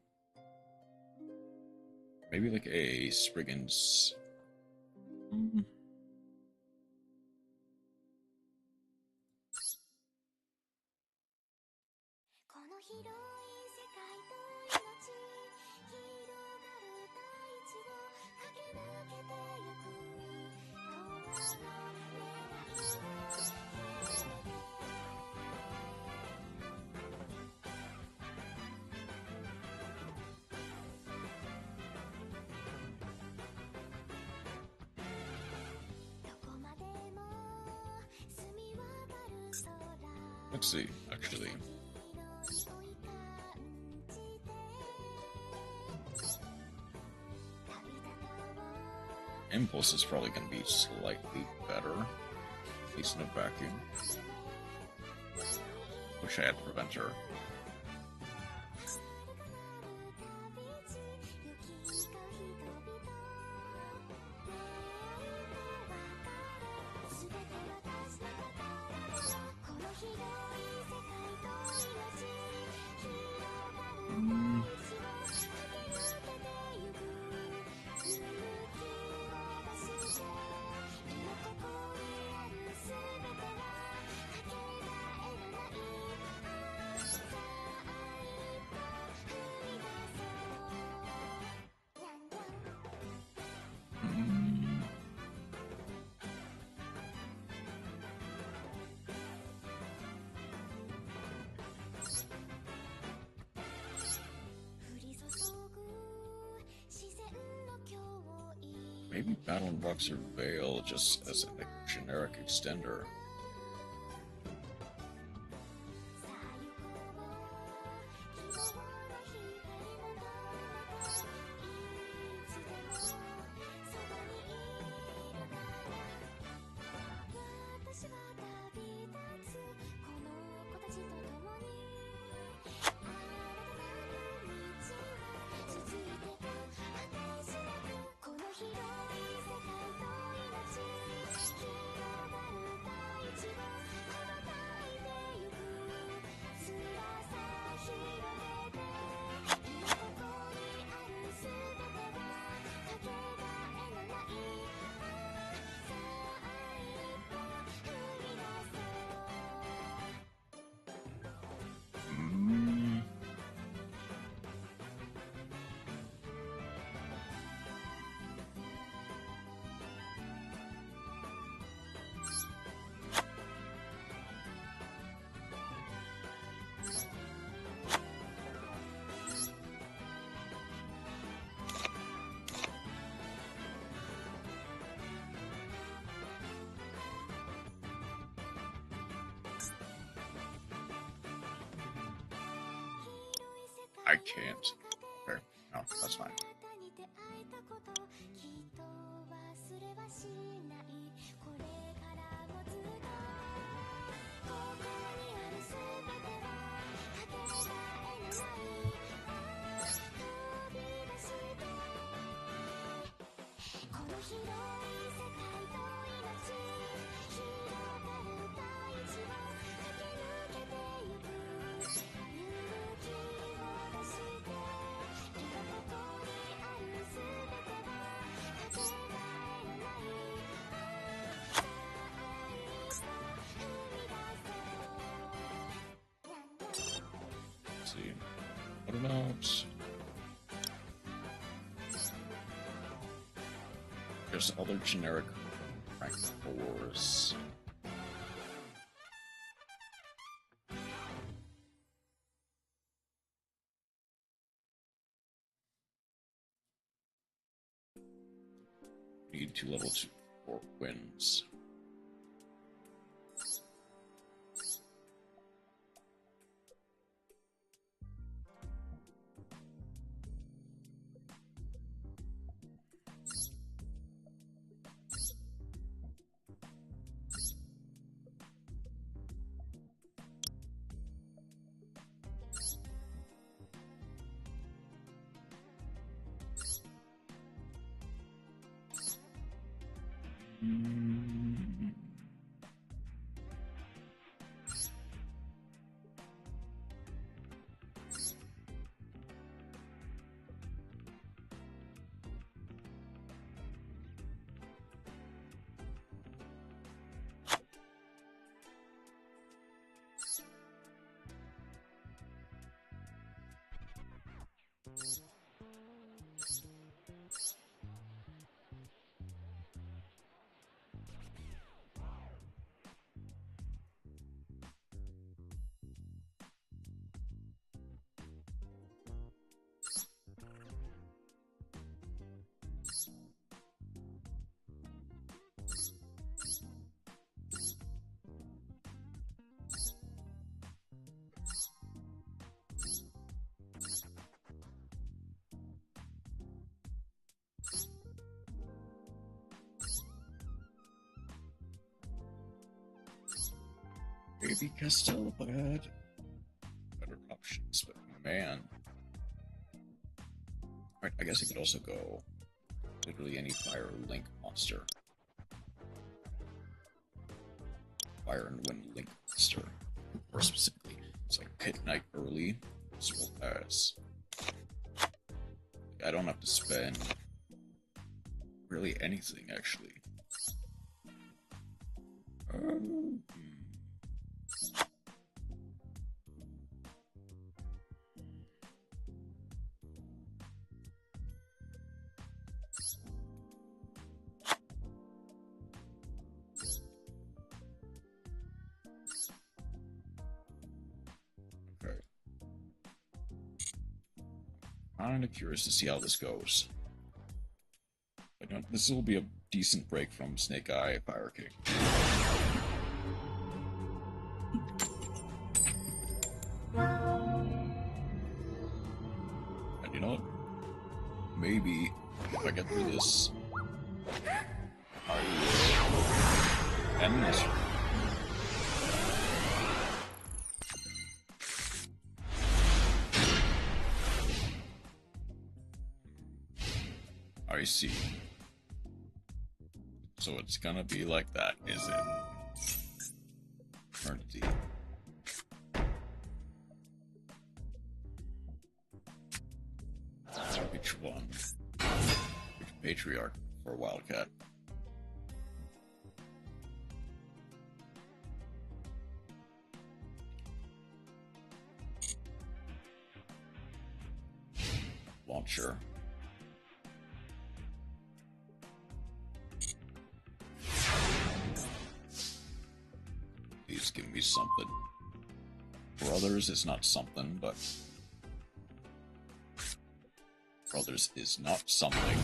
maybe like a Spriggans. Let's see, actually. Impulse is probably going to be slightly better, at least in a vacuum. Wish I had Preventer. Maybe Battle and Boxer Veil just as a generic extender. I can't. Okay, no, that's fine. Put it out. There's other generic rank 4s. Need 2 level 2 4 wins. Maybe Castell had better options, but man. Right, I guess it could also go literally any Fire Link monster. Fire and Wind Link monster. More specifically, it's like Pit Knight early, as well as I don't have to spend really anything actually. Kind of curious to see how this goes. This will be a decent break from Snake Eye Fire King. And you know what? Maybe if I get through this, I will end this. I see. So it's gonna be like that, is it? Eternity. Which one? Which Patriarch for Wildcat? Launcher. Please give me something. Brothers is not something, but Brothers is not something.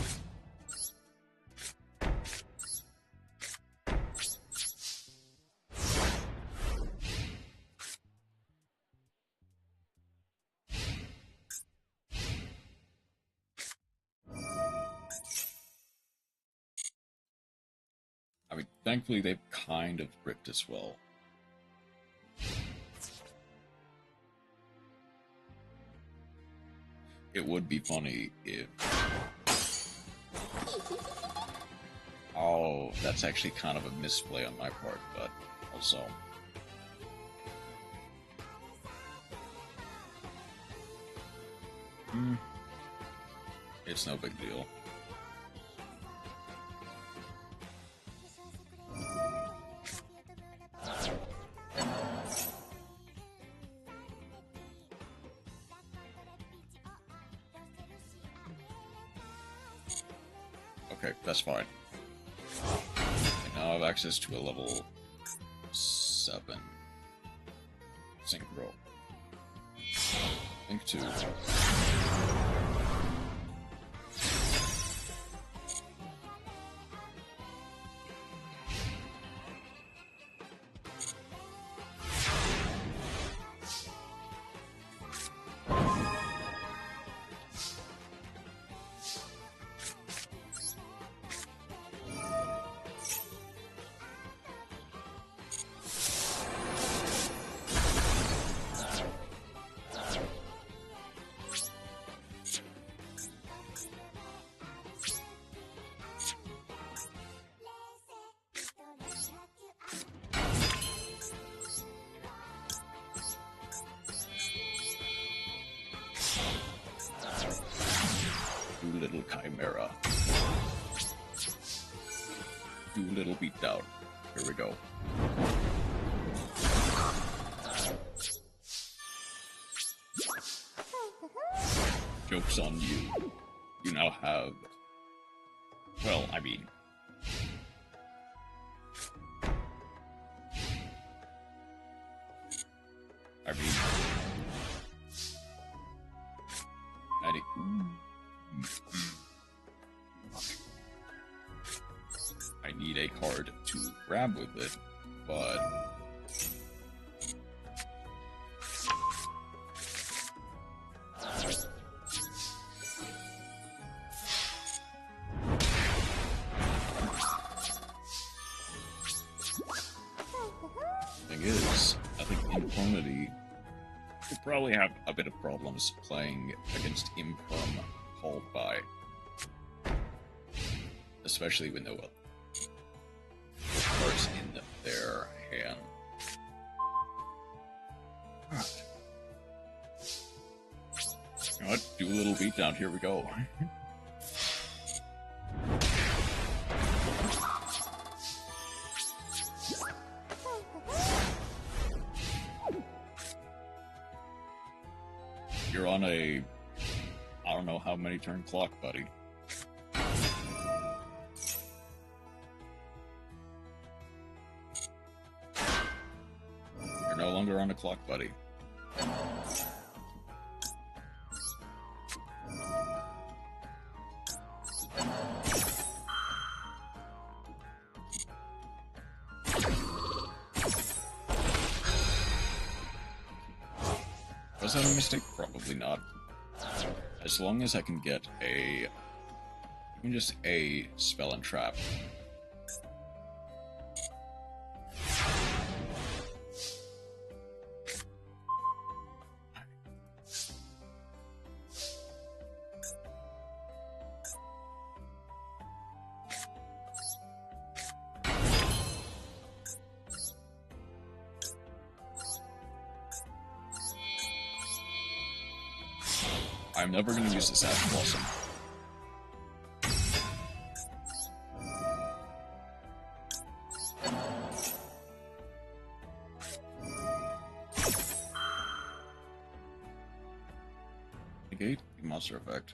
I mean, thankfully they've kind of bricked as well. It would be funny if... Oh, that's actually kind of a misplay on my part, but also... It's no big deal. Okay, that's fine. And now I have access to a level 7 synchro. I think 2. Do little chimera. Do little beatdown. Here we go. Joke's on you. You now have... Well, I mean... I need a card to grab with it, but... Thing is, I think Impunity will probably have a bit of problems playing against Imperm called by. Especially when the cards in their hand. You know what? Do a little beatdown. Here we go. You're on a... I don't know how many turn clock, buddy. You're no longer on the clock, buddy. Was that a mistake? Probably not. As long as I can get a... even just a spell and trap. I'm never going to use this Ash Blossom. Negate the monster effect.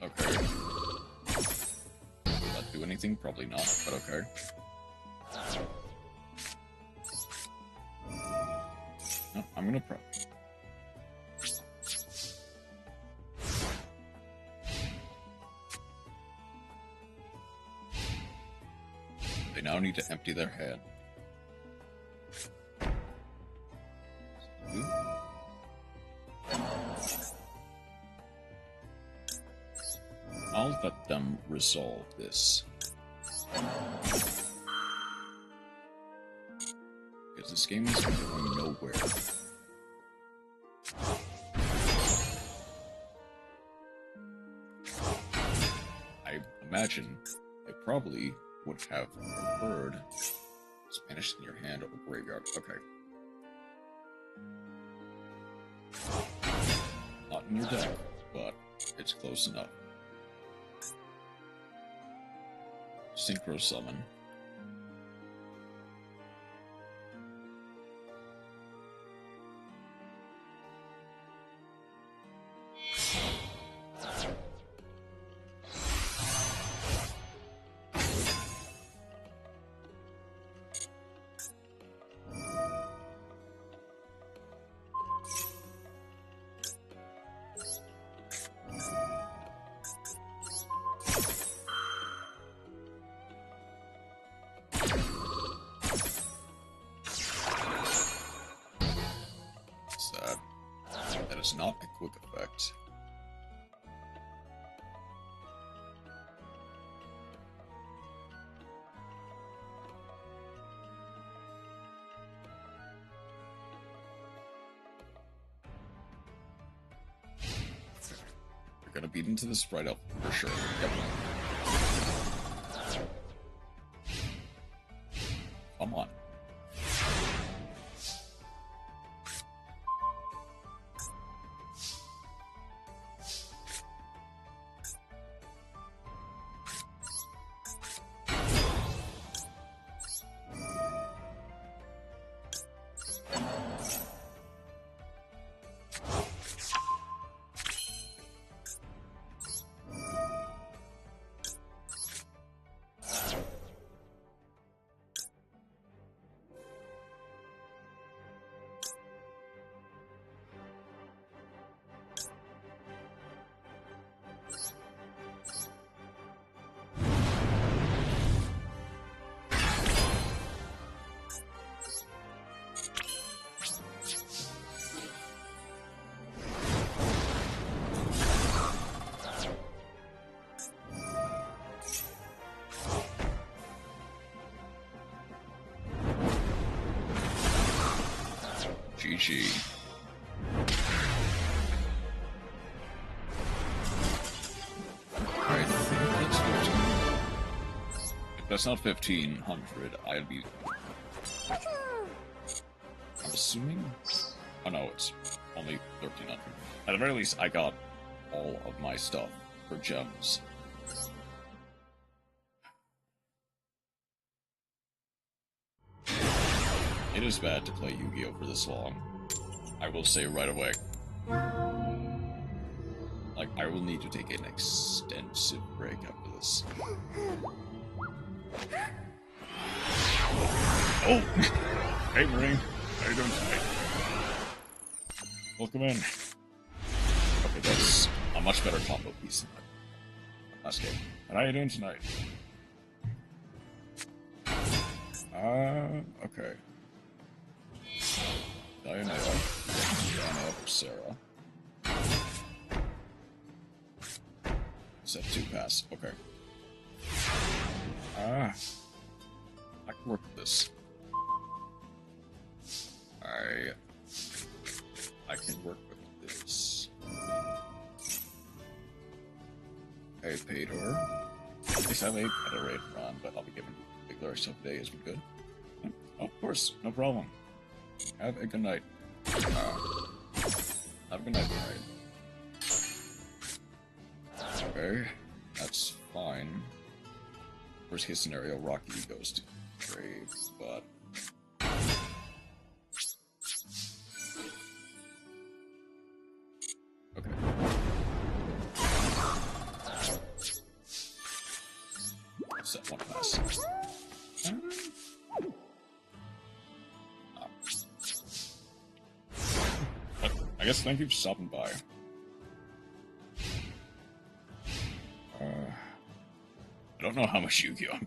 Okay. Will that do anything? Probably not, but okay. No, I'm gonna prep. They now need to empty their hand. I'll let them resolve this. Because this game is going nowhere. I imagine they probably would have preferred Spanish in your hand or graveyard. Okay. Not in your deck, but it's close enough. Synchro summon. is not a quick effect. You're gonna beat into the sprite up for sure. Yep. Come on. GG. I think that's 15. If that's not 1500, I'd be... I'm assuming? Oh no, it's only 1300. At the very least, I got all of my stuff for gems. It is bad to play Yu-Gi-Oh! For this long. I will say right away. Like, I will need to take an extensive break after this. Oh! Hey, Marine. How you doing tonight? Welcome in. Okay, that's a much better combo piece than that last game. And how you doing tonight? Okay. Diana for Sarah. Set 2 pass. Okay. I can work with this. I can work with this. Okay, Paydor. At least I made at a raid run, but I'll be giving big Larry stuff today has been good. Oh, of course, no problem. Have a good night. Have a good night, Ryan. Okay, that's fine. Worst case scenario, Rocky goes to grave, but... Okay. Set 1 pass. I guess thank you for stopping by. I don't know how much Yu-Gi-Oh!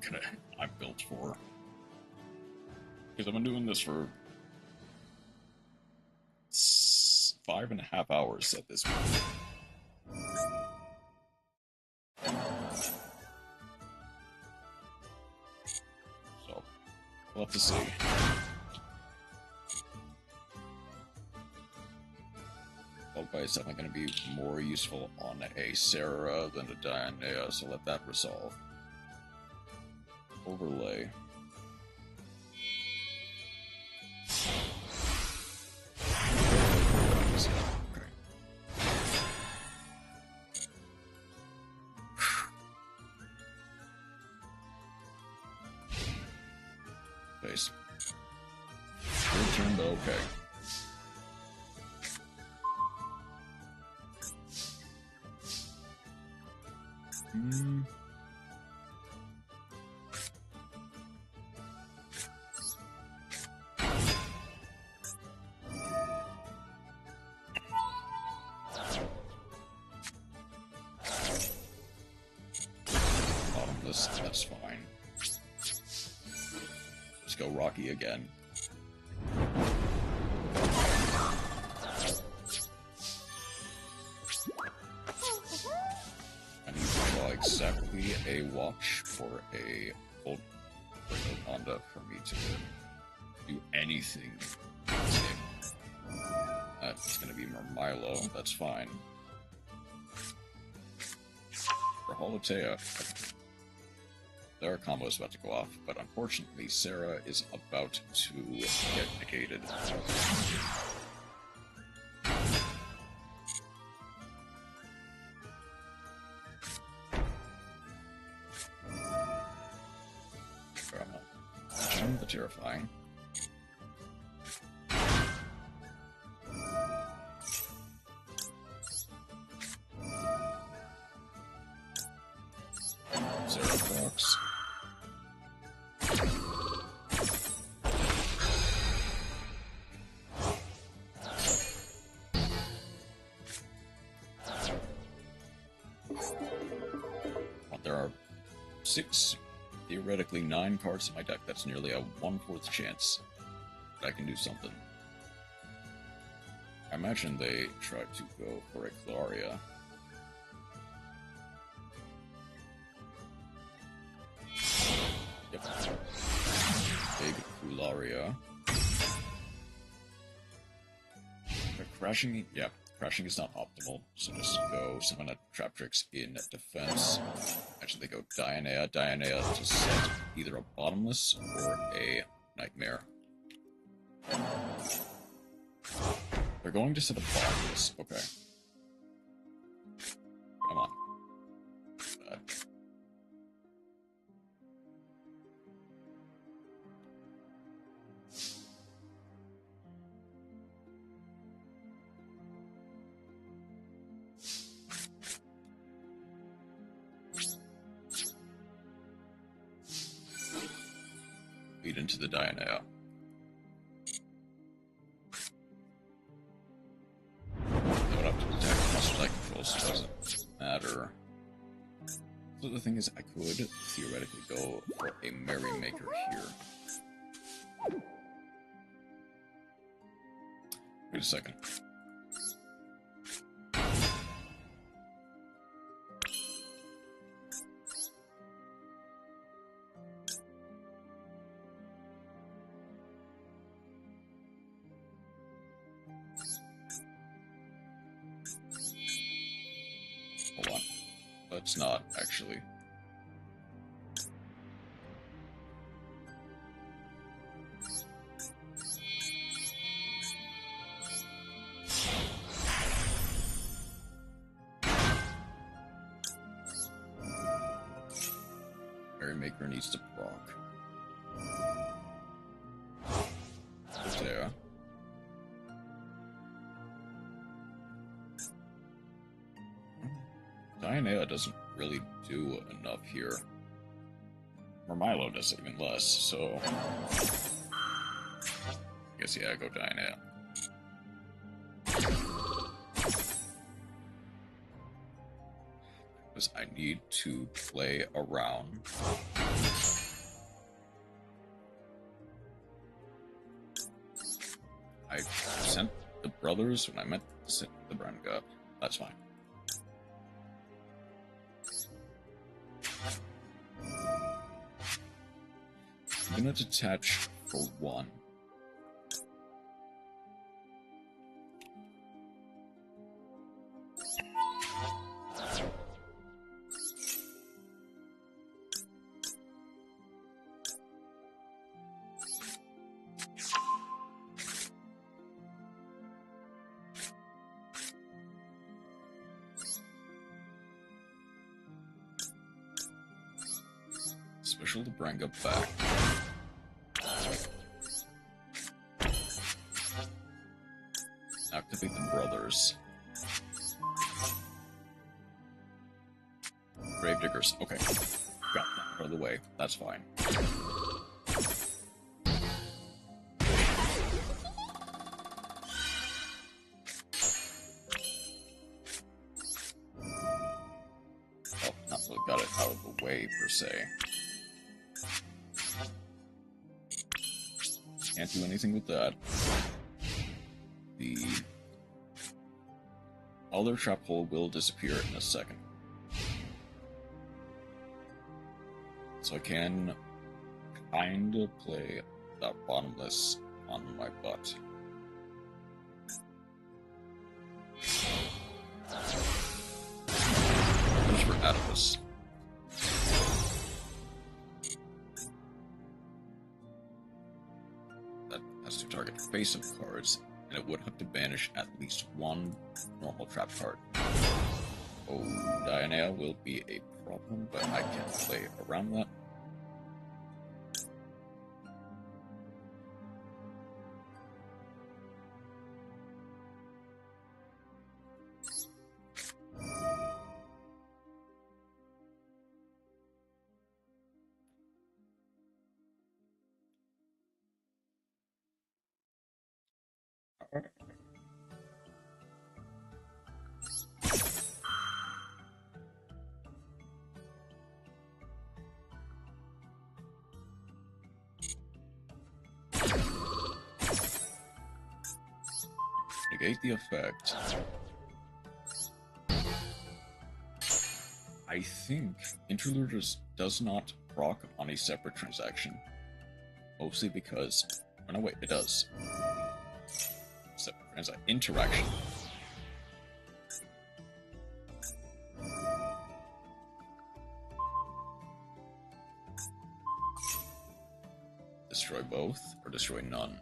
I'm built for. Because I've been doing this for 5.5 hours at this point. So, we'll have to see. But it's definitely going to be more useful on a Sarah than a Diana, so let that resolve. Overlay. Okay. Base. Your turn, but okay. That's fine. Let's go Rocky again. a watch or a old Honda for me to do anything. That's gonna be more Milo, that's fine. For Holotea, their combo is about to go off, but unfortunately Sarah is about to get negated. The terrifying. Sarah Fox. Well, there are 6, theoretically 9 cards in my deck. That's nearly a 1/4 chance that I can do something. I imagine they tried to go for a Claria. Yep. Big Claria. Crashing, yeah, crashing is not optimal, so just go summon a Traptrix in defense. Actually, they go Dianea to set either a Bottomless or a Nightmare. They're going to set a Bottomless, okay. Come on. Lead into the Dianea. I would have to attack monsters I control, so it doesn't matter. So the thing is, I could theoretically go for a Merrymaker here. Wait a second. Hold on. Let's not, actually. Merrymaker needs to proc. There. Dianea doesn't really do enough here. Or Milo does it even less, so... I guess, yeah, go Dianea. Because I need to play around. I sent the brothers when I meant to send the Brenga. That's fine. I'm gonna detach for 1. Special to bring up back. Activate the brothers. Gravediggers. Okay. Got that out of the way. That's fine. Oh, not really got it out of the way, per se. Can't do anything with that. The other trap hole will disappear in a second. So I can kind of play that bottomless on my butt. Those for Atticus. That has to target face-up cards, and it would have to banish at least one normal trap card. Oh, Diana will be a problem, but I can play around that. Negate the effect. I think Interluder does not proc on a separate transaction. Mostly because... Oh no, wait, it does. Separate interaction. Destroy both, or destroy none?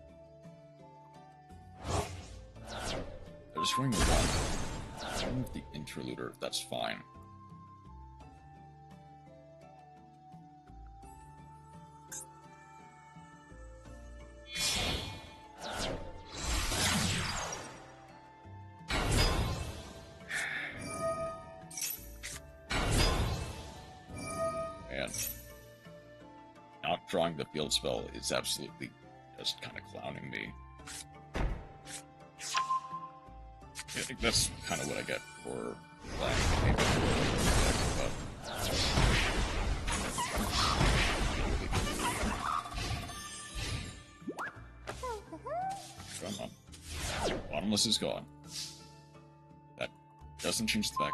They're destroying one. Remove the Interluder, that's fine. Man. Not drawing the field spell is absolutely just kind of clowning me. I think that's kind of what I get for playing Come on. Bottomless is gone. That doesn't change the back.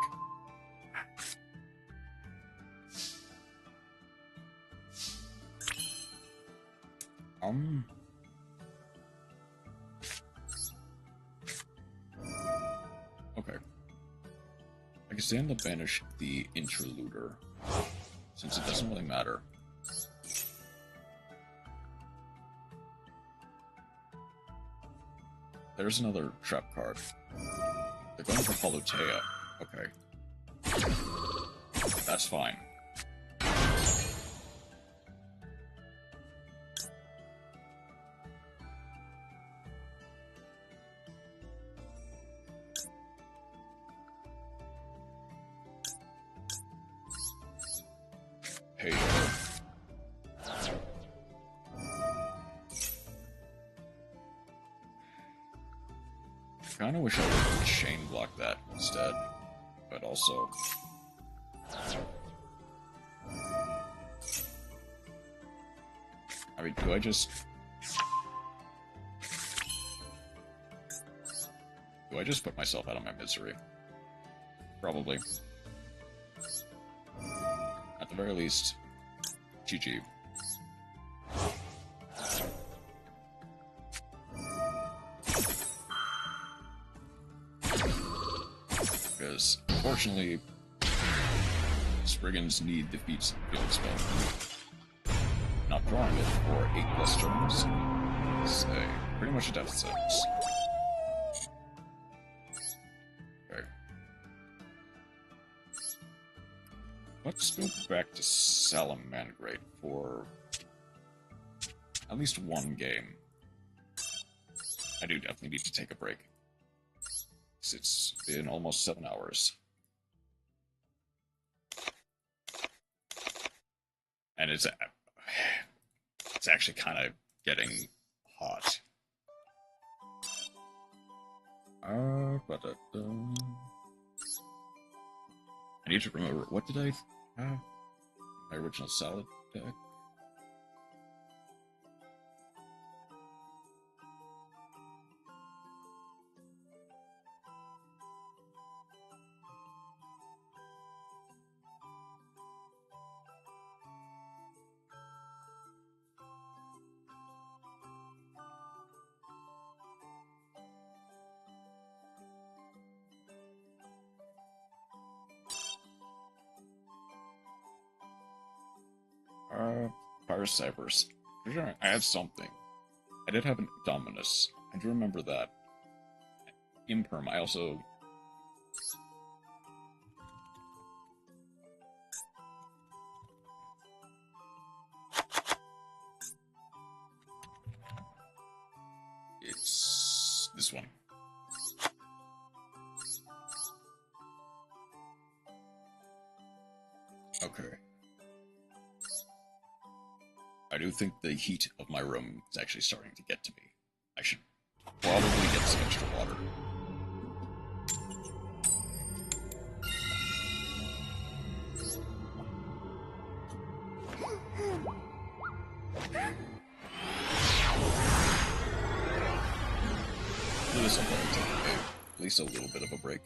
Okay. I can stand to banish the Interluder, since it doesn't really matter. There's another trap card. They're going for Holotea. Okay. That's fine. Hey. I kinda wish I would chain block that instead, but also... I mean, do I just... Do I just put myself out of my misery? Probably. At the very least, GG. Because, unfortunately, Spriggans need defeats field spell. Not drawing it for 8+ turns is pretty much a death sentence. Okay. Let's go back to Salamangreat for at least one game. I do definitely need to take a break. It's been almost 7 hours. And it's actually kind of getting hot. I need to remember, what did I have? My original salad deck? Where's Cypress? Pretty sure I have something. I did have an Dominus. I do remember that. Imperm, I also... It's... this one. Okay. I do think the heat of my room is actually starting to get to me. I should probably get some extra water. Do this on at least a little bit of a break.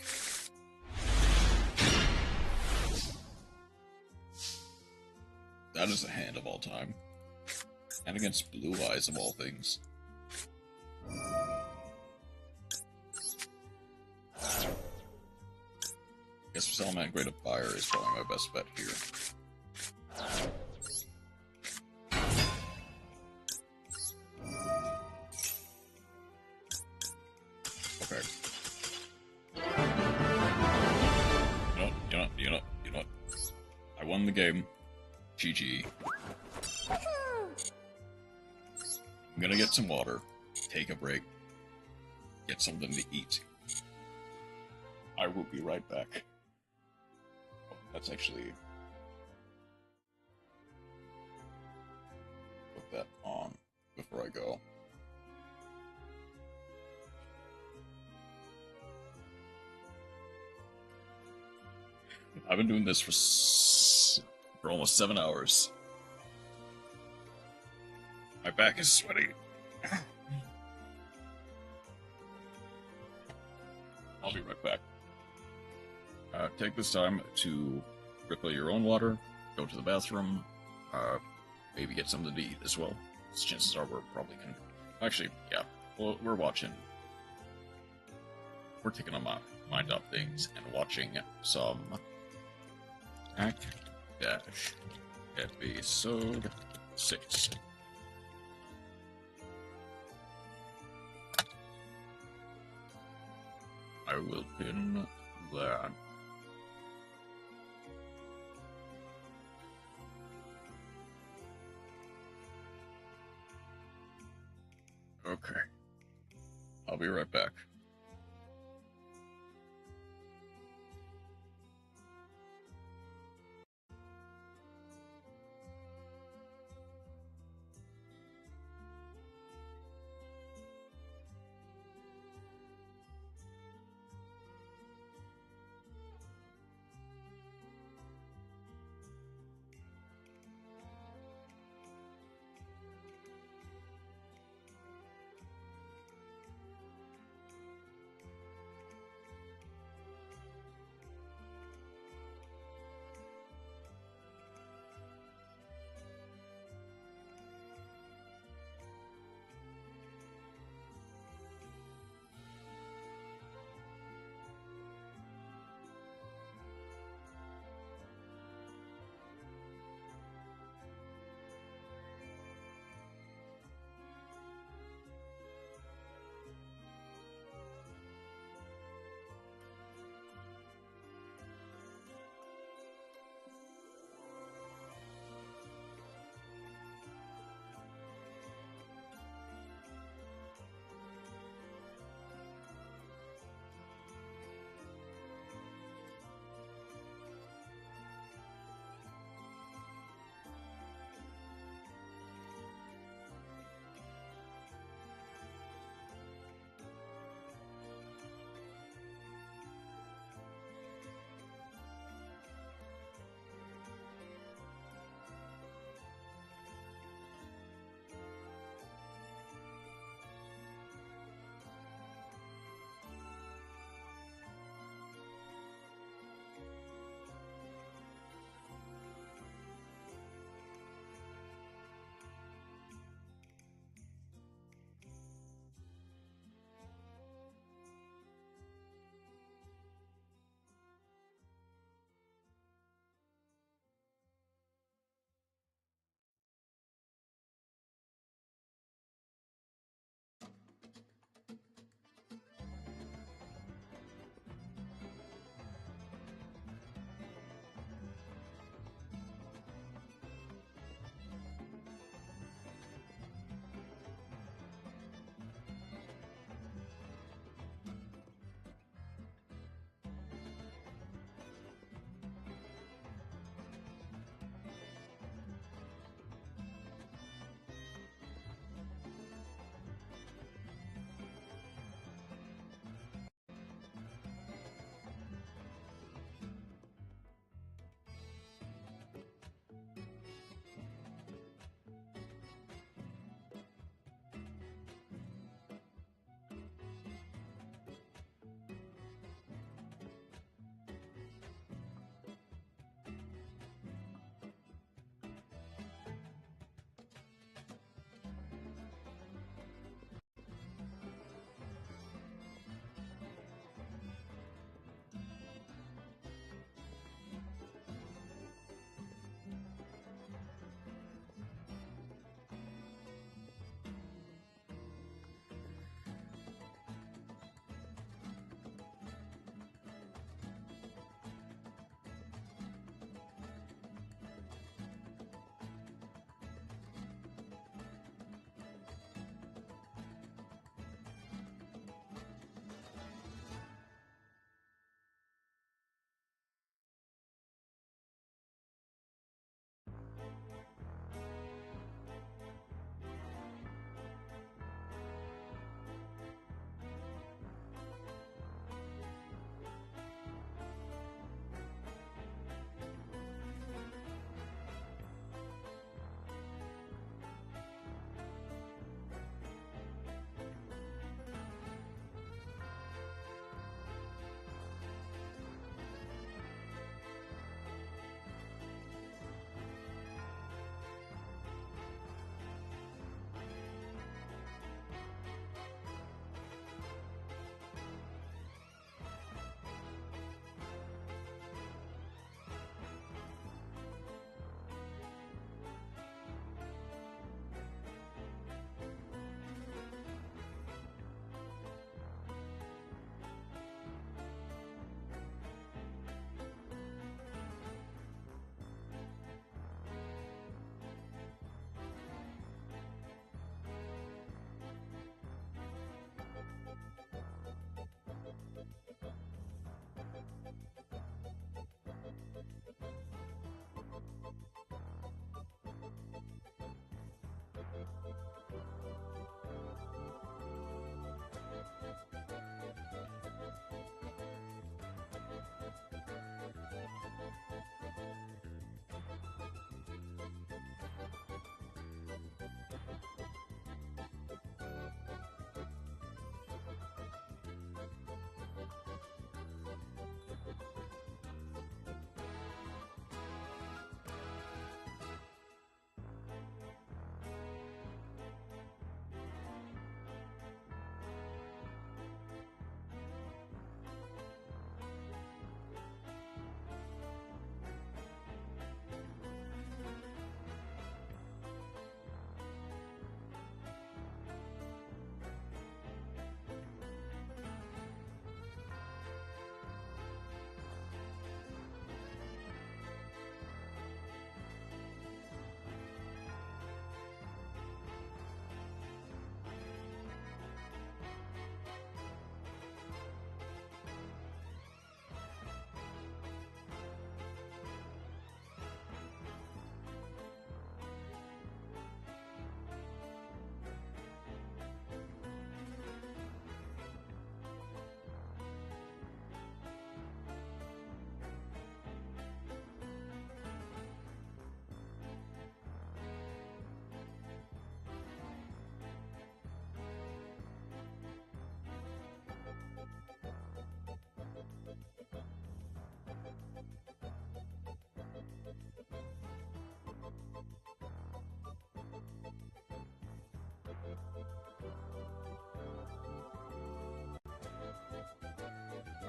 That is a hand of all time. And against Blue Eyes of all things. Guess Salamander Great of Fire is probably my best bet here. Okay. You know what? I won the game. GG. I'm gonna get some water, take a break, get something to eat. I will be right back. Oh, that's actually... put that on before I go. I've been doing this for almost 7 hours. My back is sweaty. I'll be right back. Take this time to refill your own water, go to the bathroom, maybe get something to eat as well. Chances are we're probably gonna... Actually, yeah, well, we're watching... We're taking a mind off things and watching some... Dash Episode 6. I will pin that. Okay. I'll be right back.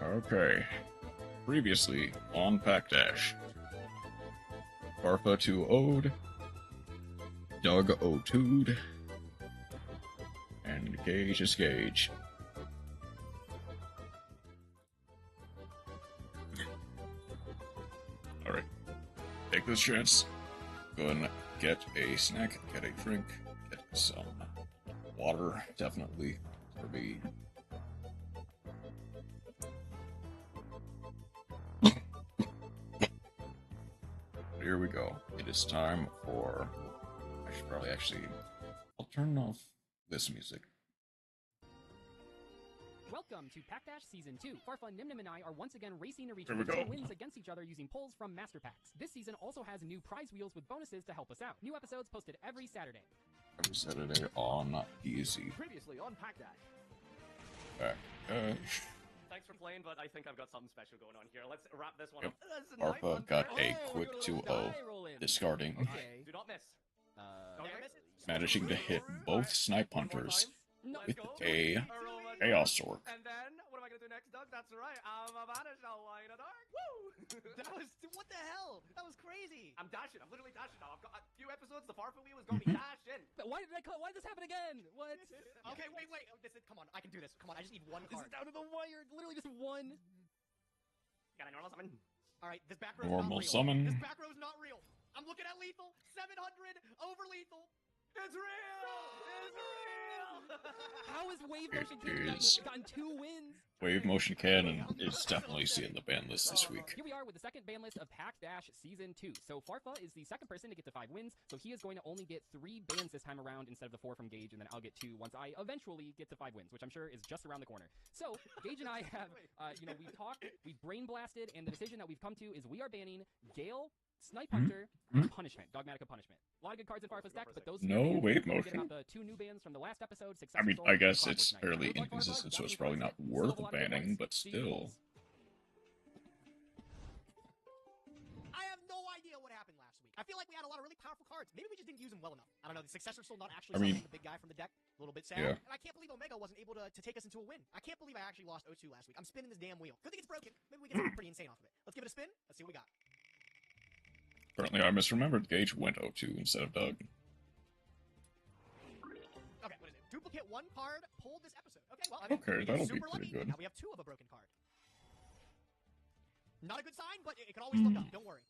Okay. Previously on Pack Dash. Farfa 2-0'd, Doug 0-2'd, and Gage is Gage. Alright. Take this chance. Go and get a snack, get a drink, get some water, definitely, for me. Here we go. It is time for... I should probably actually... I'll turn off this music. Welcome to Pack Dash Season 2. Farfa, Nimnim, and I are once again racing to reach Here we 15 go. wins against each other using polls from Master Packs. This season also has new prize wheels with bonuses to help us out. New episodes posted every Saturday. Every Saturday on Easy. Previously on Pack Dash. Pack Dash. Thanks for playing, but I think I've got something special going on here. Let's wrap this one Yep. up. That's a knife Farfa on got pack. a quick 2-0, discarding, Okay. Do not miss. Don't miss it. managing to hit both snipe hunters No. with a Chaos Orc. And then, what am I going to do next, Doug? That's right. I'm a vanished ally in the dark. Woo! That was what the hell? That was crazy. I'm dashing. I'm literally dashing now. I've got a few episodes. The Farfa wheel has got me dashing. But why did why did this happen again? What? Okay, wait. Oh, come on, I can do this. Come on, I just need one This is card. down to the wire. Literally just one. Got a normal summon. All right, this back row is Normal not real. summon. This back row is not real. I'm looking at lethal. 700 over lethal. It's real! It's real! How is Wave It Motion is. gotten 2 wins? Wave Motion Cannon is definitely seeing the ban list this week. Here we are with the second ban list of Pack Dash Season 2. So Farfa is the second person to get to 5 wins, so he is going to only get 3 bans this time around instead of the 4 from Gage, and then I'll get 2 once I eventually get to 5 wins, which I'm sure is just around the corner. So Gage and I have, we've talked, we've brain blasted, and the decision that we've come to is we are banning Gale, Snipe Hunter, and Punishment, Dogmatica Punishment. A lot of good cards in Farfa's deck, but those No bans, wave we're getting motion. out the 2 new bans from the last episode. I mean, Successful I guess Clockwork it's Knight. fairly Good luck, Farfa. inconsistent, so Got it's any probably points? not Still worth have a lot of good banning, ones. but See you still. guys. I have no idea what happened last week. I feel like we had a lot of really powerful cards. Maybe we just didn't use them well enough. I don't know. The successor still not actually I mean- summoning the big guy from the deck. A little bit sad. Yeah. And I can't believe Omega wasn't able to take us into a win. I can't believe I actually lost 0-2 last week. I'm spinning this damn wheel. Good thing it's broken. Maybe we get something pretty insane off of it. Let's give it a spin. Let's see what we got. Apparently I misremembered. Gage went 0-2 instead of Doug. Okay, what is it? Duplicate 1 card pulled this episode. Okay, well, I mean, Okay, we that'll get be super pretty lucky. good. Now we have 2 of a broken card. Not a good sign, but it can always look up. Don't worry.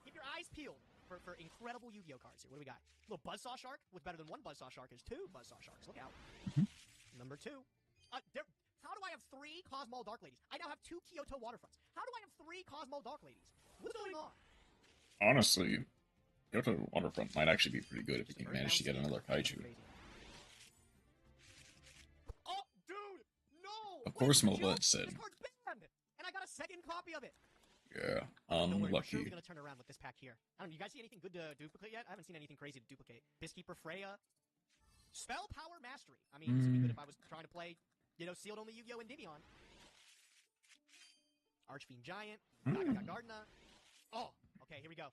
Keep your eyes peeled for incredible Yu-Gi-Oh cards here. What do we got? A little Buzzsaw Shark. What's better than 1 Buzzsaw Shark is 2 Buzzsaw Sharks. Look out. Number 2. How do I have 3 Cosmo Dark Ladies? I now have 2 Kyoto Waterfronts. How do I have 3 Cosmo Dark Ladies? What's going on? Honestly, Kyoto Waterfront might actually be pretty good if you can manage to get another Kaiju. Oh, dude! No! Of course, Wait, Molette Joe, said. This card's banned! And I got a second copy of it. Yeah, Don't worry, we're surely unlucky. gonna turn around with this pack here. I don't know, you guys see anything good to duplicate yet? I haven't seen anything crazy to duplicate. Peacekeeper Freya. Spell Power Mastery. I mean, this would be good if I was trying to play, sealed only Yu-Gi-Oh! And Divion. Archfiend Giant. Gardena. Oh, okay, here we go.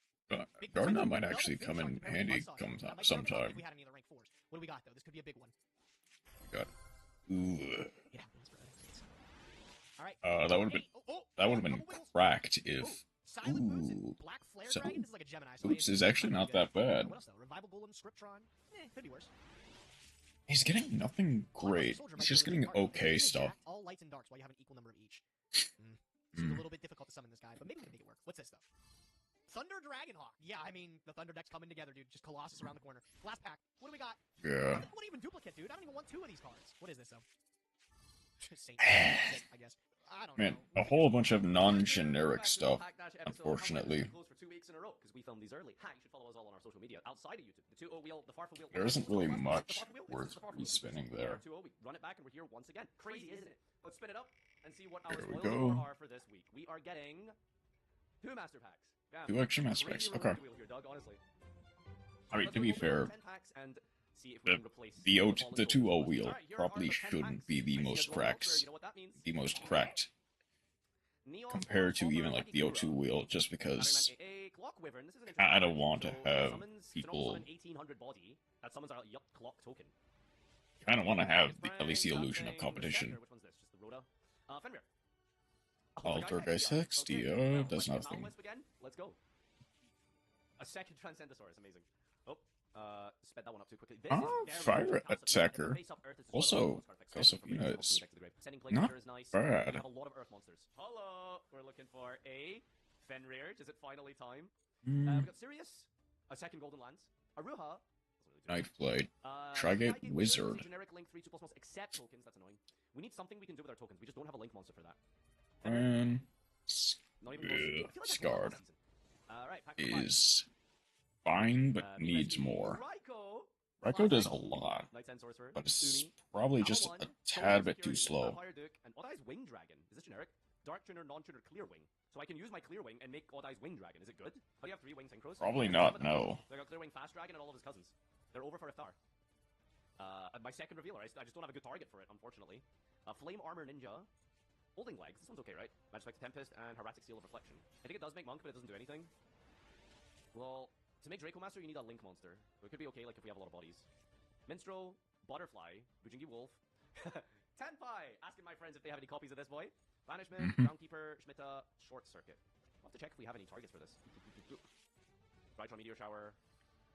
Big Gardena potential might double actually Fin come Shark in compared to handy Buzzsaw Shark. That might be sometime. If we had any of the rank 4s. What do we got, though? This could be a big one. Got ooh, Yeah, that's right. Alright. that would have been Double wiggle. cracked if Silent Roots and ooh. Black Flare So, Dragon. This is like a Gemini. So Oops it's is actually not that bad. What else though? Revival Golem, Scriptron. Could be worse. He's getting nothing great. He's just getting okay stuff. All lights and darks while you have an equal number of each. Seems a little bit difficult to summon this guy, but maybe we can make it work. What's this stuff? Thunder Dragonhawk. Yeah, I mean, the Thunder deck's coming together, dude. Just Colossus around the corner. Last pack. What do we got? Yeah. What even duplicate, dude? I don't even want 2 of these cards. What is this, though? Saint, I guess. I don't Man, know. a whole bunch of non-generic stuff, unfortunately. For 2 weeks in a row because we filmed these early. Hi, you should follow us all on our social media outside of YouTube. The 2-0 wheel, the Farfa wheel. There isn't really the much Farfa wheel, worth it's the Farfa wheel. respinning We are there. 2-0, we run it back and we're here once again. Crazy, isn't it? Let's spin it up and see what our There we spoils go. are for this week. We are getting 2 master packs. Yeah, 2 extra master crazy packs. reward Okay. wheel here, Doug, honestly. I mean, Let's to be open fair, 10 packs and see if we the can replace the fallen 2-0 souls. wheel Alright, here are probably the 10 shouldn't packs. be the I see most a gold elsewhere. cracked, You know what that means? the most cracked Neon compared to Former even like the Mighty 0-2 Kuro. wheel, just because A Clock Wyvern. This is an I interesting don't card. want to So, have summons, people- Can also summon 1800 body. That summons our Yup Clock token. kind of want to have It's at least the Frank, illusion of Yapping, competition. Scepter. Which one's this? Just the Rhoda? Fenrir. Oh, Altergeist Hex, Dio, does nothing. Let's go. A second Transcendosaurus, amazing. Oh, sped that one up too quickly. This is Fire Attacker. Also, Castlevania is not bad. We have a lot of Earth monsters. Hello, we're looking for a Fenrir. Is it finally time? We got Sirius, a second Golden Lance, Aruha, Knifeblade, Trigate Wizard. Generic Link 3 2++, except tokens. That's annoying. We need something we can do with our tokens. We just don't have a Link monster for that. And Not even close. I feel like that's Scarlet last season. Right, pack number 5. is fine, but needs more. Raikou does a lot, but it's probably just a tad bit too slow. And Odd-Eye's Wing Dragon. Is this generic? Dark Tuner, non-tuner, Clear Wing. So I can use my Clear Wing and make Odd-Eye's Wing Dragon. Is it good? How do you have 3 wing synchros? Probably not, no. They got Clear Wing Fast Dragon and all of his cousins. They're over for Iftar. My second revealer. I just don't have a good target for it, unfortunately. Flame Armor Ninja. Holding Legs. This one's okay, right? Magic Tempest and Heratic Seal of Reflection. I think it does make Monk, but it doesn't do anything. Well, to make Draco Master, you need a Link monster. So it could be okay, like, if we have a lot of bodies. Minstrel, Butterfly, Bujingi Wolf, Tenpai, asking my friends if they have any copies of this boy. Banishment, Groundkeeper, Schmitta, Short Circuit. I'll have to check if we have any targets for this. Brightron Meteor Shower,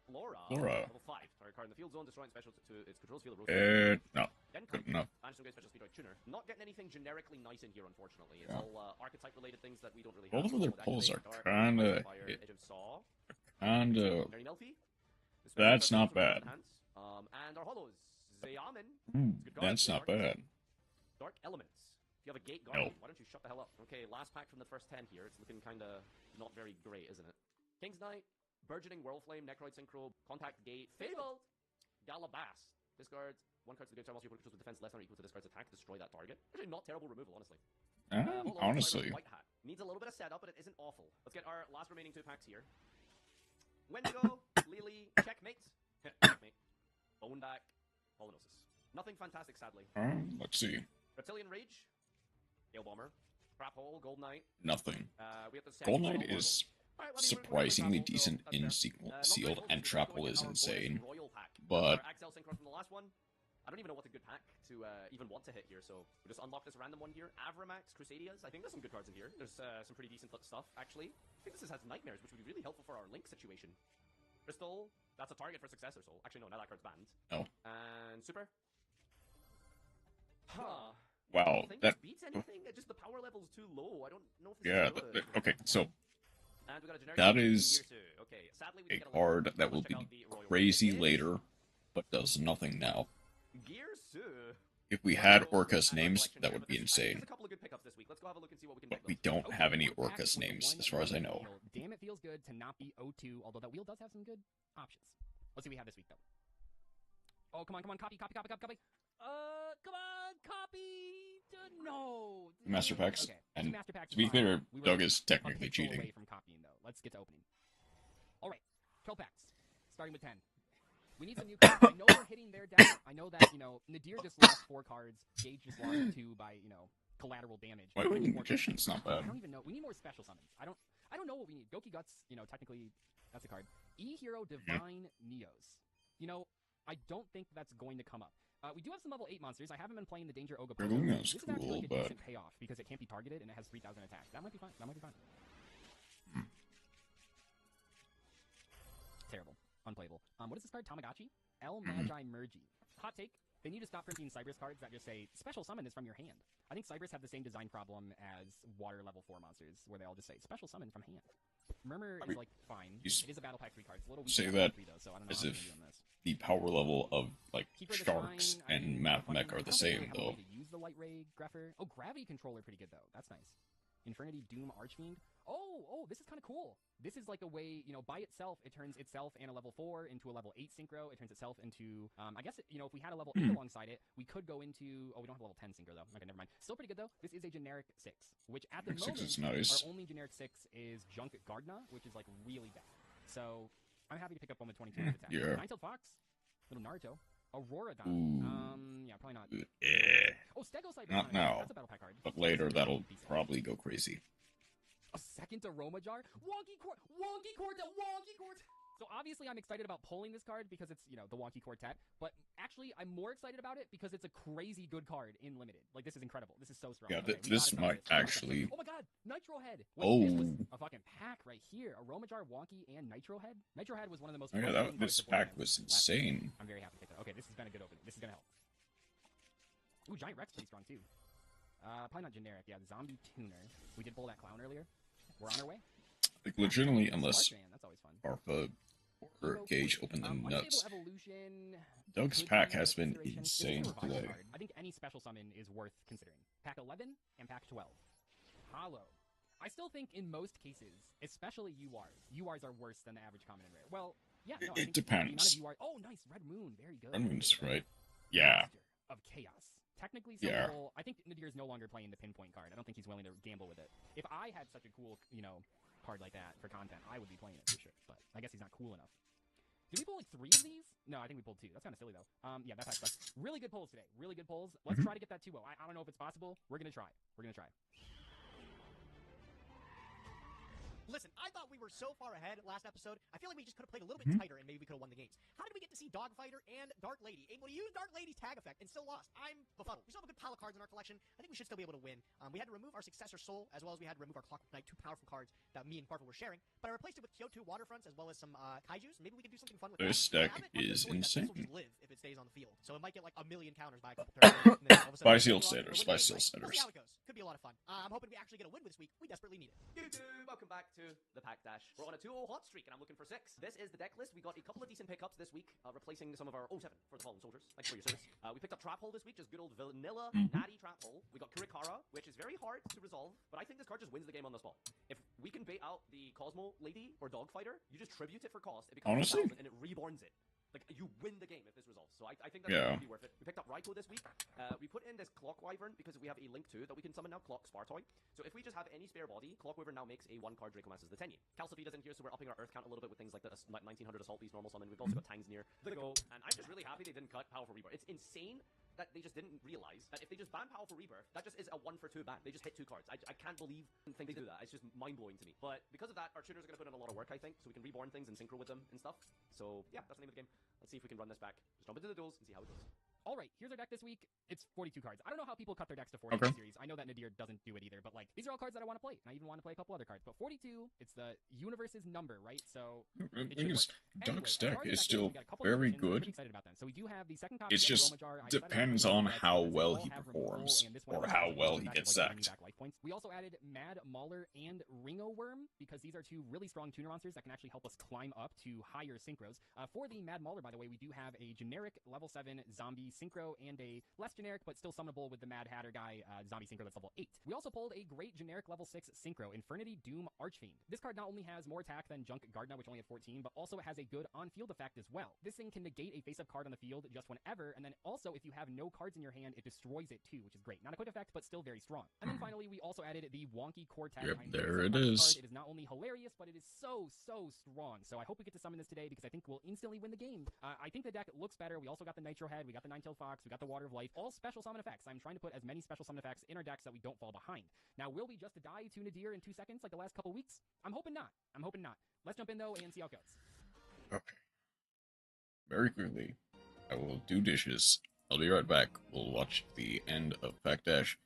Flora, level 5. Target card in the field zone, destroying special to its control field. No. Good enough. Banishment Special Speedroid Tuner. Not getting anything generically nice in here, unfortunately. It's all archetype related things that we don't really have. Both of their pulls are kinda that's not bad. And our hollows, Zayamin. That's not bad. Dark Elements. If you have a Gate Guardian, why don't you shut the hell up? Okay, last pack from the first 10 here. It's looking kinda not very great, isn't it? King's Knight, Burgeoning Whirlflame, Necroid Synchro, Contact Gate, Fabled, Galabast. Discard 1 card to the good time, also you put controls with defense less than or equal to this card's attack, destroy that target. Actually, not terrible removal, honestly. Honestly. White Hat. Needs a little bit of setup, but it isn't awful. Let's get our last remaining 2 packs here. Wendigo, Lily, Checkmate. Checkmate. Boneback, Polynosis. Nothing fantastic, sadly. Let's see. Reptilian Rage, Gale Bomber, Crap Hole, Gold Knight. Nothing. We have the Gold Knight is surprisingly decent in sealed, and Trap Hole is insane. But Axel Synchro from the last one. I don't even know what's a good pack to even want to hit here, so we just unlock this random one here. Avramax, Crusadias. I think there's some good cards in here. There's some pretty decent stuff, actually. I think this has Nightmares, which would be really helpful for our Link situation. Crystal, that's a target for Successor Soul. Actually, no, now that card's banned. Oh. And Super. Huh. Wow, that beats anything. Just the power level's too low. I don't know if this is good. Okay, so and we got a generic that is okay. Sadly, a card that will be crazy later, but does nothing now. If we had Orcus names, that would be insane. But we don't have any Orcus names, as far as I know. Damn, it feels good to not be O2, although that wheel does have some good options. Let's see what we have this week, though. Oh, come on, copy. Come on, copy. No. Master packs. Okay. And Master packs to be clear, we Doug is technically away cheating. From copying, though. Let's get to opening. All right, 12 packs, starting with 10. We need some new cards. I know we're hitting their deck. I know that, Nadir just lost 4 cards. Gage just lost 2 by, collateral damage. Magician's not bad. I don't even know. We need more special summons. I don't know what we need. Goki Guts, technically, that's a card. E-Hero Divine Neos. I don't think that's going to come up. We do have some level 8 monsters. I haven't been playing the Danger Oga Proto. This is actually like a decent payoff because it can't be targeted and it has 3,000 attack. That might be fine. Terrible. Unplayable. What is this card? Tamagotchi? El Magi Mergi. Hot take. They need to stop printing Cyberus cards that just say, special summon is from your hand. I think Cyberus have the same design problem as water level 4 monsters, where they all just say, special summon from hand. Murmur is, fine. It is a Battle Pack 3 card. It's a little weak say that 3, though, so I don't know as how if on this. the power level of, Sharks and Mathmech are the same, though. Use the Light Ray Greffer. Oh, Gravity Controller pretty good, though. That's nice. Infernity Doom Archfiend. Oh, this is kind of cool. This is like a way, by itself, it turns itself and a level 4 into a level 8 synchro. It turns itself into, I guess, if we had a level 8 alongside it, we could go into, we don't have a level 10 synchro, though. Okay, never mind. Still pretty good, though. This is a generic 6, which at the moment, is nice. Our only generic 6 is Junk Gardna, which is, really bad. So, I'm happy to pick up one with 22 attack. Yeah. Nine-Tailed Fox, little Naruto, Aurora Don. Yeah, probably not. Oh, Stegocyber. Not now, that's a battle pack card. but later that'll probably go crazy. A second Aroma Jar? Wonky Quartet! So obviously I'm excited about pulling this card because it's, the Wonky Quartet, but actually I'm more excited about it because it's a crazy good card in Limited. This is incredible. This is so strong. Yeah, Okay, this might actually Oh my god! Head. Oh. This was a fucking pack right here. Aroma Jar, Wonky, and Nitro Head. Nitro Head was one of the most. Oh yeah, frustrating cards this to play pack against was last year. insane. I'm very happy to pick that. Okay, this has been a good opening. This is gonna help. Ooh, Giant Rex pretty strong too. Probably not generic. Yeah, Zombie Tuner. We did pull that clown earlier. We're on our way. Like legitimately, unless Smart Man, that's always fun. Arfa or Gage open the nuts. Unstable Evolution. Doug's could pack be has another been consideration. insane This is a revival today. card. I think any special summon is worth considering. Pack 11 and Pack 12. Hollow. I still think in most cases, especially URs are worse than the average common and rare. Well, yeah, no, I It think the amount depends. of UR oh, nice, Red Moon, very good. Red Moon's right. Yeah. Master of Chaos. Technically, Yeah. sellable. I think Nadir is no longer playing the pinpoint card. I don't think he's willing to gamble with it. If I had such a cool, card like that for content, I would be playing it for sure. But I guess he's not cool enough. Did we pull like 3 of these? No, I think we pulled 2. That's kind of silly though. Yeah, that's really good pulls today. Really good pulls. Let's try to get that 2-0. I don't know if it's possible. We're gonna try. Listen, I thought we were so far ahead last episode. I feel like we just could have played a little bit tighter and maybe we could have won the games. How did we get to see Dogfighter and Dark Lady able to use Dark Lady's tag effect and still lost? I'm befuddled. We still have a good pile of cards in our collection. I think we should still be able to win. We had to remove our Successor Soul as well as we had to remove our Clockwork Knight, 2 powerful cards that me and Parfa were sharing. But I replaced it with Kyoto Waterfronts as well as some Kaijus. Maybe we could do something fun with This that. deck I have it on the is authority that insane. this will just live if it stays on the field. So it might get like a million counters by a couple turns. And then all of a sudden, By Seal we're Setters, winning by anyway. Seal We'll see Setters. how it goes. Could be a lot of fun. I'm hoping we actually get a win this week. We desperately need it. Welcome back to the Pack Dash. We're on a 2-0 hot streak, and I'm looking for 6. This is the deck list. We got a couple of decent pickups this week, replacing some of our 07 for the Fallen Soldiers. Thanks for your service. We picked up Trap Hole this week, just good old vanilla, natty Trap Hole. We got Kurikara, which is very hard to resolve, but I think this card just wins the game on the spot. If we can bait out the Cosmo Lady or Dogfighter, you just tribute it for cost, it becomes Honestly? 1,000 and it reborns it. Like, you win the game if this resolves. So I think that's Yeah. going to be worth it. We picked up Raikou this week. We put in this Clock Wyvern because we have a Link 2 that we can summon now, Clock Spartoy. So if we just have any spare body, Clock Wyvern now makes a 1-card Dracomancer's the 10 Calcifeda's in here, so we're upping our Earth count a little bit with things like the 1900 Assault Beast normal summon. We've also got Tangs near the go. And I'm just really happy they didn't cut Powerful Rebirth. It's insane that they just didn't realize that if they just ban Powerful Rebirth, that just is a 1-for-2 ban. They just hit 2 cards. I can't believe they do that. It's just mind-blowing to me. But because of that, our tuners are going to put in a lot of work, I think, so we can reborn things and synchro with them and stuff. So yeah, that's the name of the game. Let's see if we can run this back. Just jump into the duels and see how it goes. All right, here's our deck this week. It's 42 cards. I don't know how people cut their decks to 42 Okay. series. I know that Nadir doesn't do it either, but like these are all cards that I want to play. And I even want to play a couple other cards. But 42, it's the universe's number, right? So The it thing should is, work. Doug's Anyway, deck our is deck still we got a couple very versions. I'm good. pretty excited about them. So we do have the second copy It's of just Aroma Jar. I decided to depends put it on in how because well they all he have removal, performs and this one or has how removal well back he of, gets like, bringing sacked. back life points. We also added Mad Mauler and Ringo Worm because these are 2 really strong tuner monsters that can actually help us climb up to higher synchros. For the Mad Mauler, by the way, we do have a generic level 7 zombie synchro and a less generic but still summonable with the Mad Hatter guy zombie synchro that's level 8. We also pulled a great generic level 6 synchro, Infernity Doom Archfiend. This card not only has more attack than Junk Gardna, which only had 14, but also it has a good on-field effect as well. This thing can negate a face-up card on the field just whenever, and then also if you have no cards in your hand, it destroys it too, which is great. Not a quick effect, but still very strong. And then finally, we also added the Wonky Cortex. Yep, I'm there very it excited about this is. card. It is not only hilarious, but it is so strong. So I hope we get to summon this today because I think we'll instantly win the game. I think the deck looks better. We also got the Nitro Head, we got the Nine-Tailed Fox, we got the Water of Life, all special summon effects. I'm trying to put as many special summon effects in our decks that we don't fall behind. Now, will we just die to Nadir in 2 seconds like the last couple weeks? I'm hoping not. Let's jump in though and see how it goes. Okay. Very quickly, I will do dishes. I'll be right back. We'll watch the end of Pack Dash.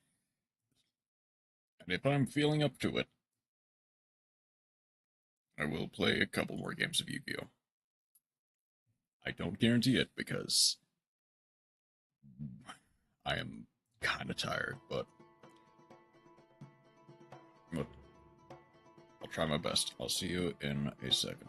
And if I'm feeling up to it, I will play a couple more games of Yu-Gi-Oh! I don't guarantee it because I am kind of tired, but I'll try my best. I'll see you in a second.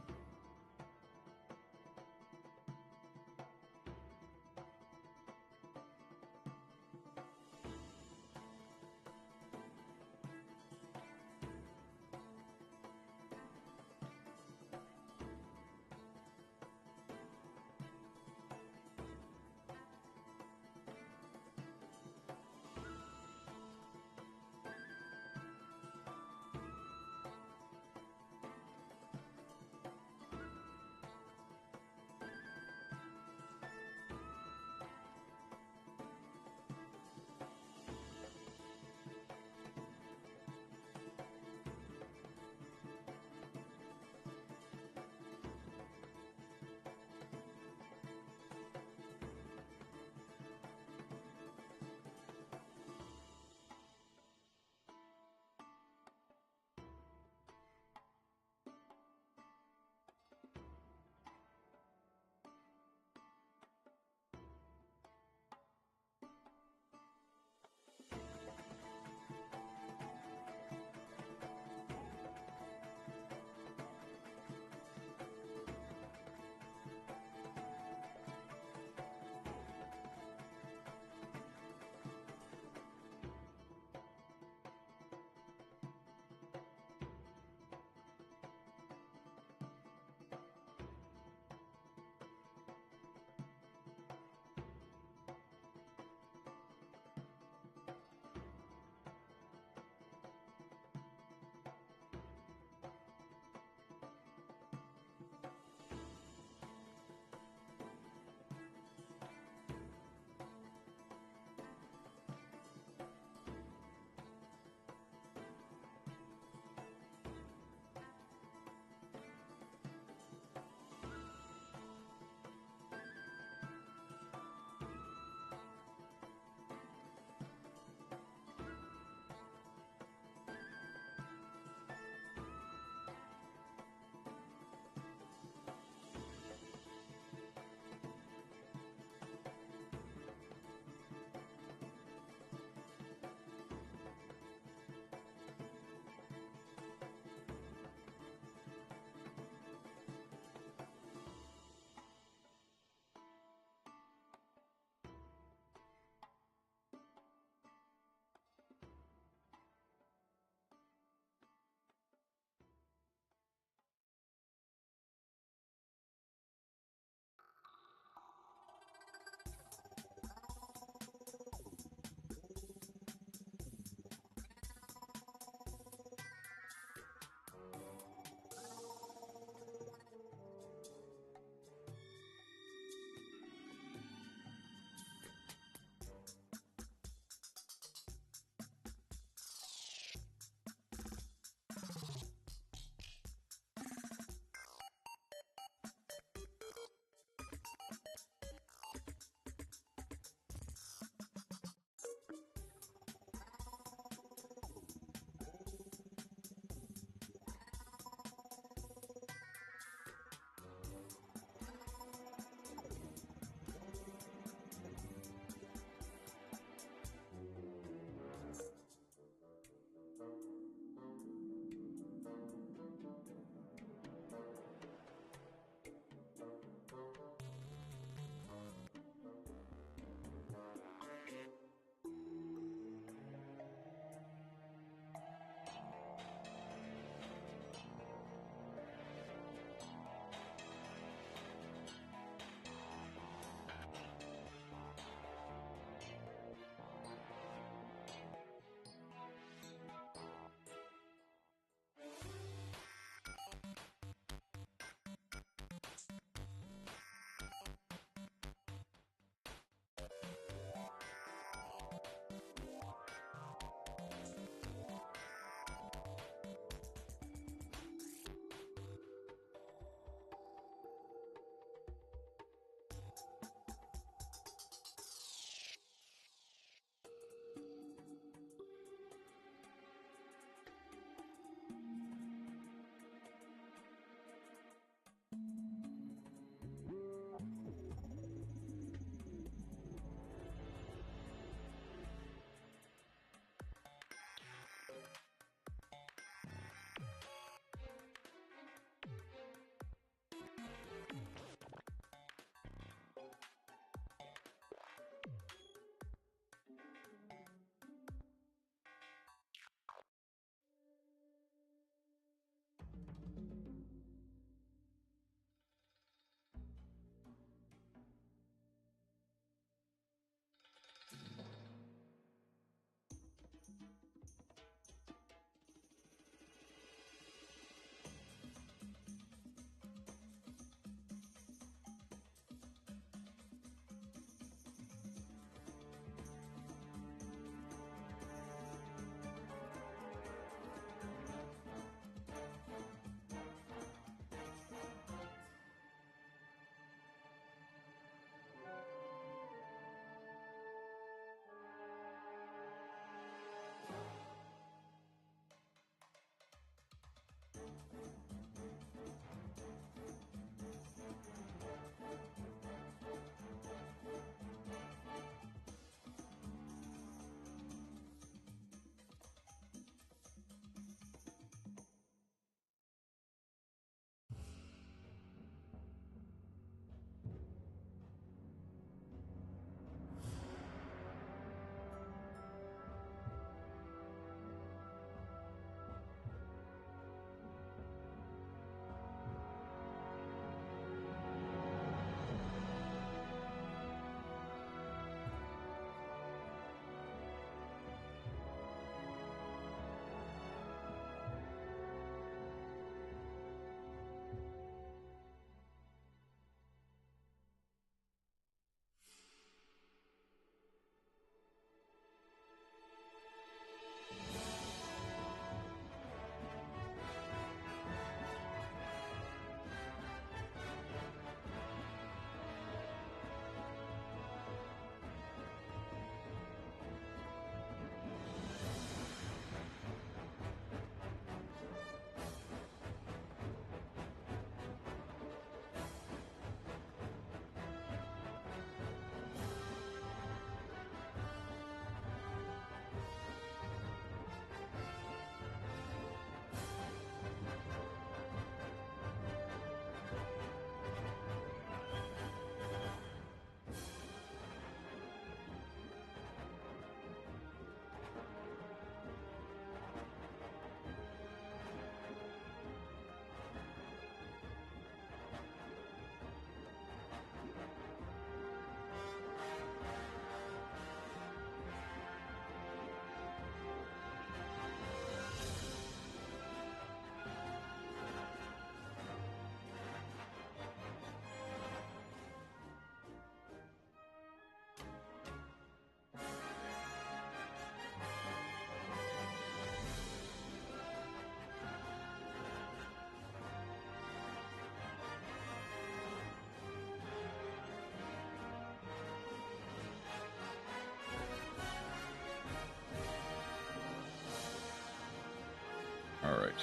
Alright.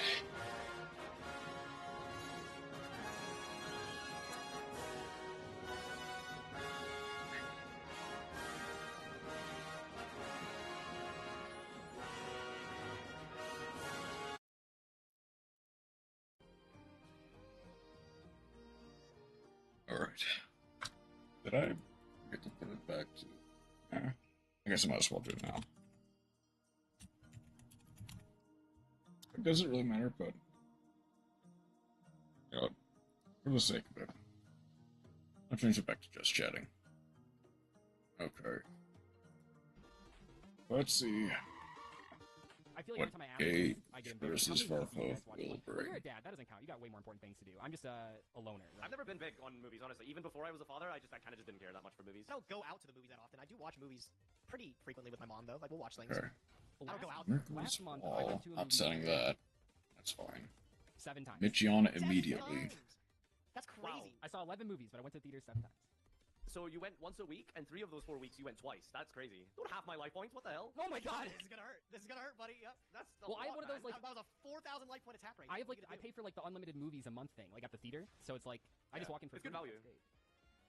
Alright. Did I get to put it back to... I guess I might as well do it now. It doesn't really matter, but... You know, for the sake of it. I'll change it back to just chatting. Okay. Let's see. I feel like What every time Gate I get embarrassed. versus How many movies do you Farfo guys watch? will Well, bring. you're a dad. That doesn't count. You got way more important things to do. I'm just a loner. Right? I've never been big on movies, honestly. Even before I was a father, I kind of just didn't care that much for movies. I don't go out to the movies that often. I do watch movies pretty frequently with my mom, though. Like, we'll watch things. Okay. I don't go out. Mercury's month, I Fall. went to a Not movie saying theater that. That's fine. 7 times. Michiana 7 immediately. times! That's crazy. I saw 11 movies, but I went to the theater 7 times. So you went once a week, and 3 of those 4 weeks you went twice. That's crazy. Don't half my life points. What the hell? Oh my god! This is gonna hurt. This is gonna hurt, buddy. Yep. That's a Well, I have lot, one of those, man. like- That was a 4,000 life point attack rate. I have What like are you I gonna pay for like the unlimited movies a month thing, like at the theater. So it's like I just Yeah, walk in for it's good free. value. It's great.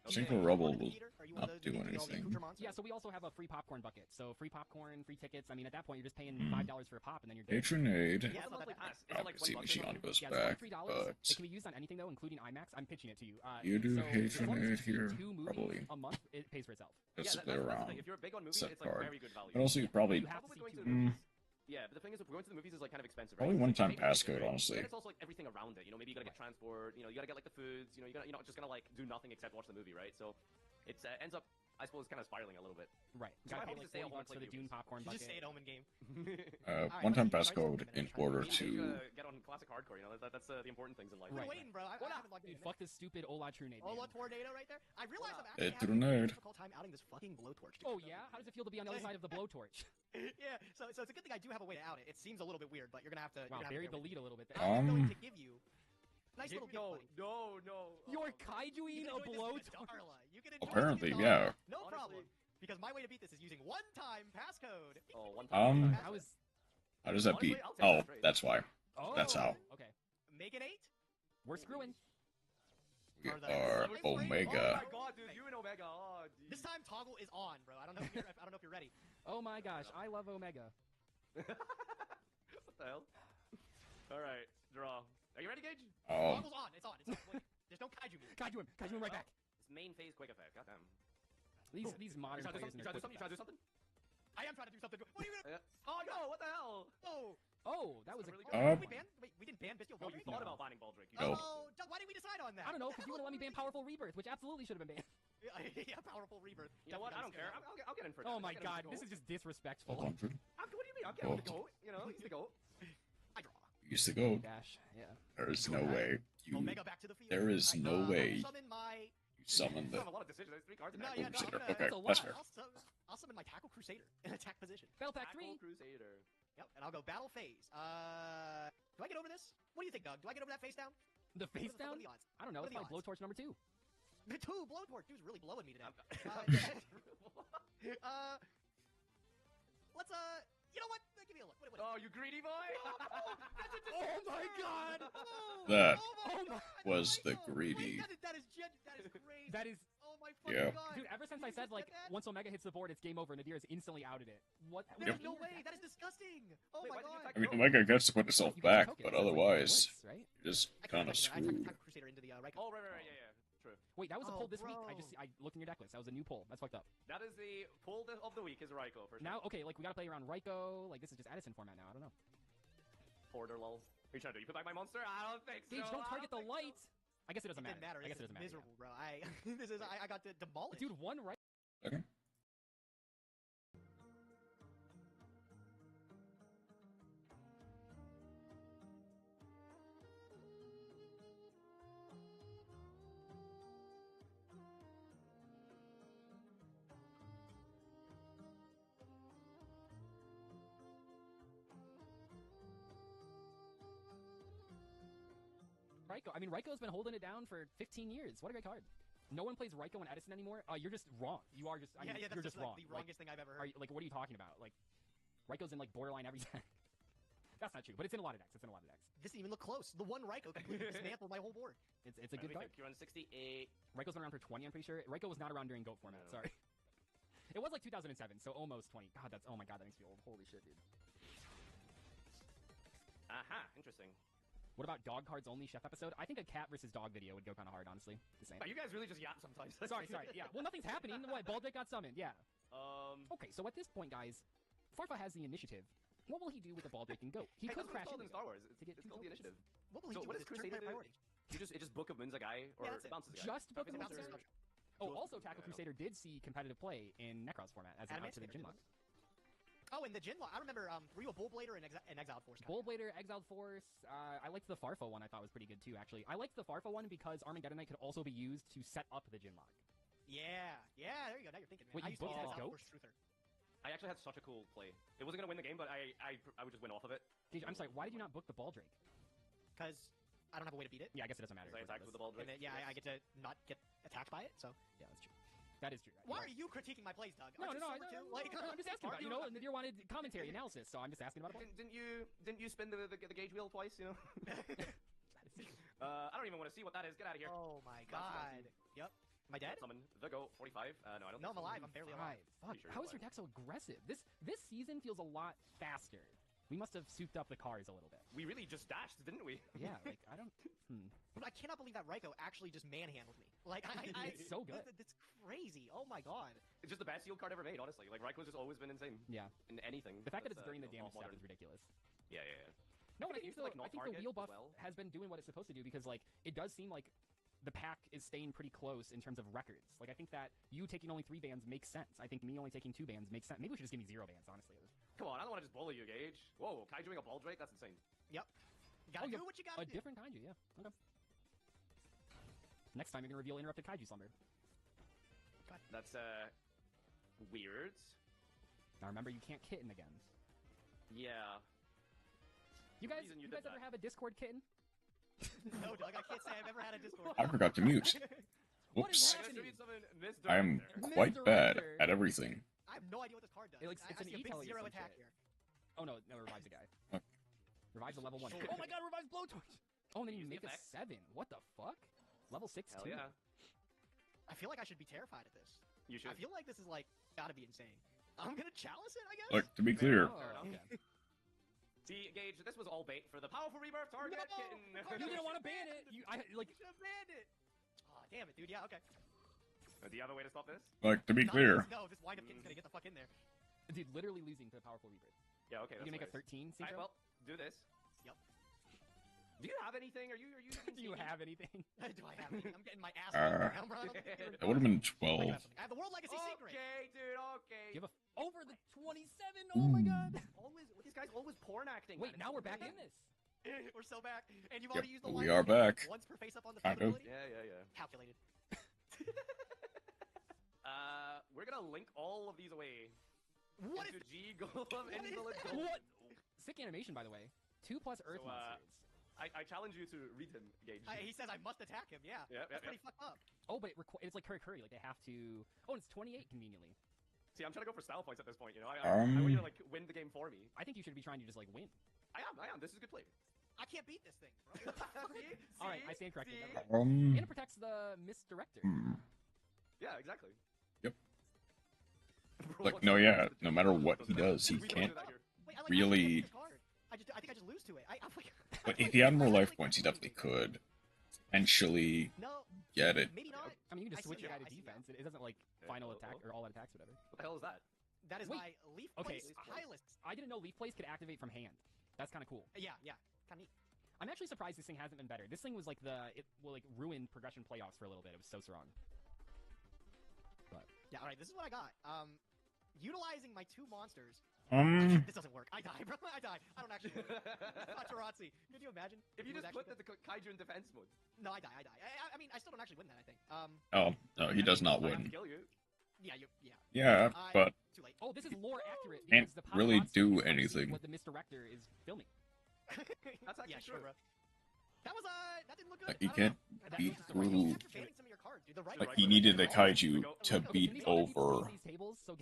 Cinco Are you Rebel one of the will theater? Are you not one of those do who all the anything. accoutrements? Yeah, so we also have a free popcorn bucket. So free popcorn, free tickets. I mean, at that point, you're just paying Hmm. $5 for a pop, and then you're good. Patronade. Yeah, What's the monthly pass? Is it like Obviously, 20 bucks or Michiana something? goes Yeah, it's only back, $3. but It can be used on anything though, including IMAX. I'm pitching it to you. you do so as long as Patronade you see here, 2 movies probably. a month, it pays for itself. Just to Yeah, play that's the around. thing. If you're big on movies, Set it's like card. very good value. But also, you probably You have to Probably see going 2 to the movies. movies. Yeah, but the thing is, going to the movies is like kind of expensive, right? Probably Because, one-time like, you pay for passcode, ticket, honestly. And it's also like everything around it. You know, maybe you gotta get transport. You know, you gotta get like the foods. You know, you're not just gonna like do nothing except watch the movie, right? So it ends up, I suppose, kind of spiraling a little bit. Right. So Gotta my pay hope like is to stay at 40 home bucks and for the play Dune movies. popcorn You bucket. just stay at home in game. one-time let's see, passcode let's in try order something. You to... gotta get on classic hardcore. You know, that's the important things in life. I've been Right. waiting, bro. I haven't logged Dude, in. fuck this stupid Ola Trunade. Ola man. Tornado right there. I realize I'm Hey, actually having a Tornado. difficult time outing this fucking blowtorch. Oh yeah? How does it feel to be on the other side of the blowtorch? Yeah, so it's a good thing I do have a way to out it. It seems a little bit weird, but you're gonna have to. Wow, you're gonna have buried to the lead a little bit there. I'm going to give you nice little gift, No, buddy. no. You're You kaijuing can a enjoy this blowtorch. Darla. You can enjoy Apparently, this yeah. Darla. No problem. Honestly. Because my way to beat this is using one-time passcode. Oh, one time. How is? How does that beat? Honestly, I'll take Oh, that straight. that's why. Oh, That's how. Okay, Make it 8. we're screwing. We Are the are siblings Oh Omega. my god, dude, you and Omega. Oh, geez. This time toggle is on, bro. I don't know if you're ready. Oh my gosh, I love Omega. What the hell? Alright, draw. Are you ready, Gage? Oh, Toggle's on. It's on. Wait, there's no kaiju music. Kaiju him right back. It's main phase quick effect. Goddamn. These modern You trying to players do and their something? You trying to do quick something? I am trying to do something. What are you gonna? Oh no, what the hell? Oh, Oh, that was a. Really oh, we banned? Wait, we didn't ban Bestial No, you Baldrick? thought No. about banning Baldrick. You No. Oh, why did we decide on that? I don't know, because you would have let me ban Powerful Rebirth, which absolutely should have been banned. Yeah, powerful rebirth. You know what? I don't care. I'll get in for it. Oh my god, this is just disrespectful. 100. What do you mean? I'll get on the goat. You know, he's the goat. I draw. Used to go. Dash, yeah. There is no way. You Omega back to the field. there is Alright, no way. I'll summon my. summon You the... have a lot of decisions. There's 3 cards in No, there. yeah, no, Crusader. I'm gonna- Okay, That's a that's lot. fair. I'll summon my Tackle Crusader in attack position. Battle Pack Tackle 3. Crusader. Yep, and I'll go battle phase. Do I get over this? What do you think, Doug? Do I get over that face down? The face What down? are the odds? I don't know, What it's are my the odds? blowtorch number 2. The 2 blowtorch. Dude's really blowing me today. Let's you know what? Give me a look. What? Oh, you greedy boy! Oh my god! That Oh my god! was the Wait, greedy. that is crazy. That is... Oh my fucking Yeah. god! Dude, ever since You I said, just like, did that? once Omega hits the board, it's game over, Nadir has instantly outed it. What? There's Yep. no way. That is disgusting. Oh Wait, my why did you god. attack I mean, Goat? Omega gets to put itself You get your back, tokens, but that's like otherwise, bliss, right? you're just I kind of I screwed. Tackle Crusader into the Raikou. Oh, right, yeah. True. Wait, that was a Oh, poll this week. bro. I looked in your deck list. That was a new poll. That's fucked up. That is the pull of the week is Raikou for sure. Now, okay, like, we gotta play around Raikou. Like, this is just Addison format now. I don't know. Porter lol. Are you trying to do? You put back my monster? I don't think so. Gage, don't I target the think so. light! I guess it doesn't It didn't matter. I guess it This doesn't is matter. miserable, bro. I got demolished. Dude, one right. Okay. Raikou. I mean, Raikou's been holding it down for 15 years. What a great card. No one plays Raikou and Edison anymore. You're just wrong. You are just. I mean, Yeah, you're that's just wrong. the Like, wrongest thing I've ever are heard. you, like, what are you talking about? Like, Raikou's in like borderline every deck. That's not true, but it's in a lot of decks. It's in a lot of decks. This didn't even look close. The one Raikou completely dismantled my whole board. It's a good card. You're on 68. Raikou been around for 20, I'm pretty sure. Raikou was not around during GOAT format, No. sorry. It was like 2007, so almost 20. God, oh my god, that makes me old. Holy shit, dude. Aha, interesting. What about dog cards only chef episode? I think a cat versus dog video would go kind of hard, honestly. Just saying. Wow, you guys really just yap sometimes. Sorry, yeah. Well, nothing's happening. What, Baldrick got summoned, yeah. Okay. Okay, so at this point, guys, Farfa has the initiative. What will he do with the Baldrick and Goat? He Hey, could that's what crash it's called into in Star Wars. to get It's two called the tokens. initiative. What will he So do what with does his turn Crusader do? priority? It just book of moons a guy, or Yeah, that's it it. bounces a guy. Just book It's of about Moons. to start. Oh, also, Tackle Crusader did see competitive play in Necros format as an out to the Animated Gin Lock. Oh, and the Jinlock. I remember, were you a Bullblader and Exiled Force guy? Bullblader, Exiled Force. I liked the Farfo one. I thought was pretty good too, actually. I liked the Farfo one because Armageddon Knight could also be used to set up the Gin Lock. Yeah, there you go. Now you're thinking, man. Wait, I you used to be booked an the Exiled Goat? Force truther. I actually had such a cool play. It wasn't gonna win the game, but I would just win off of it. I'm sorry, why did you not book the Baldrake? Because I don't have a way to beat it. Yeah, I guess it doesn't matter. Because I attacked with the ball. And then, yeah, I get to not get attacked by it, so. Yeah, that's true. That is true. Why are you critiquing my plays, Doug? No, Aren't you sober too? Like, I'm just asking about, you know, and you wanted commentary analysis, so I'm just asking about it. Didn't you spin the gauge wheel twice? You know. I don't even want to see what that is. Get out of here. Oh my That's god. Yep. Am I dead? Summon the goat 45. No, I don't. No, think I'm so. alive. I'm barely alive. Fuck, Pretty sure how you're is your deck so aggressive? This season feels a lot faster. We must have souped up the cars a little bit. We really just dashed, didn't we? Yeah, like, I don't... But I cannot believe that Raikou actually just manhandled me. Like, It's so good. It's crazy. Oh my god. It's just the best yield card ever made, honestly. Like Raikou's just always been insane Yeah. in anything. The fact that that's, it's during the you know, damage step modern. is ridiculous. Yeah. No, I but I think think, it used to, like, not I think the target wheel as buff well. has been doing what it's supposed to do because, like, it does seem like the pack is staying pretty close in terms of records. Like, I think that you taking only 3 bans makes sense. I think me only taking 2 bans makes sense. Maybe we should just give me 0 bans, honestly. Come on, I don't want to just bully you, Gage. Whoa, Kai doing a ball drake? That's insane. Yep. You gotta yeah, do what you gotta A do. different kaiju, yeah. Okay. Next time you're gonna reveal Interrupted Kaiju Slumber. That's weird. Now remember, you can't kitten again. Yeah. You guys, reason you you guys did ever that. have a Discord kitten? No, Doug, I can't say I've ever had a Discord. I forgot to mute. What is Whoops. happening? I am quite bad at everything. I have no idea what this card does. It looks- I it's an see a big e-telly or 0 some attack shit. here. Oh no, it revives a guy. Okay. Revives a level 1. Sure. Oh my god, revives Blowtorch! Oh, and then you Use the make a effect. 7. What the fuck? Level 6 Hell too. yeah. I feel like I should be terrified of this. You should. I feel like this is like gotta be insane. I'm gonna chalice it, I guess. Look, to be clear, Oh, okay. See, Gage, this was all bait for the powerful rebirth target No! kitten. You didn't want to ban it. I like. You should have banned it. Oh, damn it, dude. Yeah, okay. Do you have a way to stop this? like to be Not clear, this, no, this wind-up kitten's gonna get the fuck in there. Dude, literally losing to the powerful rebirth. Yeah, okay. You can make a 13, Alright, Synchro? well, do this. Yep. Do you have anything? Are you? Do you have anything? Do I have anything? I'm getting my ass beat right now, bro. that would have been 12. I have the World Legacy Secret. Okay, dude. Okay. Give a over the 27. Oh my god. Always, these guys always porn acting. Wait, man. now It's we're back insane. in this. We're so back. And you've Yep, already used the we wind-up are kitten back. once per face up on the Kind fight of. ability. Yeah. Calculated. We're gonna link all of these away. What into if G Golem and what is Evil that? Golem. What? Sick animation, by the way. 2+ Earth So, monsters. I challenge you to read him, Gage. he says I must attack him, yeah. Yep, That's pretty fucked up. Oh, but it's like Curry. Like they have to. Oh, and it's 28 conveniently. See, I'm trying to go for style points at this point. You know, I want you to like win the game for me. I think you should be trying to just like win. I am. This is good play. I can't beat this thing, bro. See? All right, I See? stand corrected. See? Never mind. And it protects the misdirector. Yeah, exactly. Yep. Bro, Like, what's no, the- yeah, no matter what he does, he We don't can't do that here. Wait, I like really- this card. I think I just lose to it. I'm like, But if he had more life points, he definitely could potentially No, get it. maybe not. I mean, you can I just switch see your guy that, to I see defense. It doesn't like Yeah, final oh, attack oh. or all out attacks, whatever. What the hell is that? That is Wait. my leaf Okay. place Hylists. I didn't know leaf plays could activate from hand. That's kind of cool. Yeah, kind of neat. I'm actually surprised this thing hasn't been better. This thing was like it will like ruin progression playoffs for a little bit. It was so strong. Yeah, all right. This is what I got. Utilizing my 2 monsters. This doesn't work. I die, bro. I die. I don't actually win. Tarazzi. Could you imagine? If you it was just actually put the Kaiju in defense mode. No, I die. I mean, I still don't actually win that, I think. Oh, no, he does not I have to win. kill you. Yeah. Yeah, but Too late. Oh, this is lore accurate. Can't because the really paparazzi do can see anything. What the misdirector is filming. That's actually yeah, sure, true. bro. That was that didn't look good. like, he I don't can't know. That beat was just the right- through. After banning some of your cards, dude, the right Like, right he right needed the right right. kaiju to Okay, beat can we all need to over. close these tables? So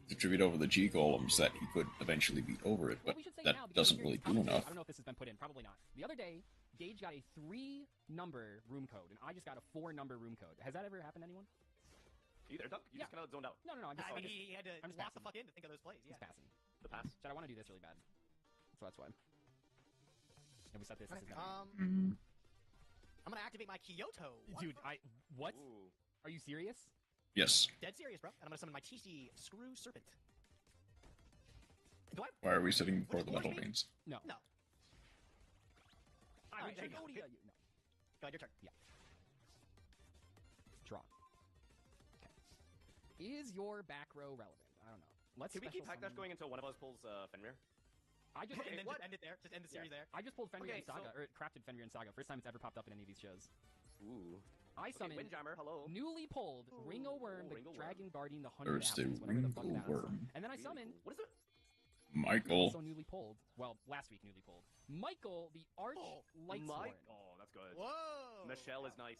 to tribute over the G golems that he could eventually beat over it, but we should say that now, because doesn't here- really I'm do curious, enough. I don't know if this has been put in. Probably not. The other day, Gage got a 3-number room code, and I just got a 4-number room code. Has that ever happened to anyone? You there, Doug? You just kind of zoned out. No, I'm just I mean, focused. he had to I'm just lock the passing. fuck in to think of those plays. Yeah. Just passing. The pass. Chad, I want to do this really bad. So that's why. If we set this, this is better. I'm gonna activate my Kyoto. Dude, what? Ooh. Are you serious? Yes. Dead serious, bro. And I'm gonna summon my TC Screw Serpent. Do I? Why are we sitting before Would the it force metal me? veins? No. No. I Alright, would there you go. Dragonia you. No. Go ahead, your turn. Yeah. Draw. Okay. Is your back row relevant? I don't know. Let's Can we keep special Hackdash summon- going until one of us pulls Fenrir? I just And then what? just end it there. Just end the series there. I just pulled Fenrir Okay, and Saga, so- or crafted Fenrir and Saga. First time it's ever popped up in any of these shows. Ooh. I Okay, summoned Windjammer, hello. newly pulled Ringo Worm, the Ringo Worm. dragon guardian, the 100 There's the apples, whatever the fuck Ringo that is. Worm. And then I Really summoned, cool. What is it? Michael. also newly pulled, well, last week newly pulled, Michael, the Arch Lightsworn. Oh, that's good. Whoa. Michelle is nice.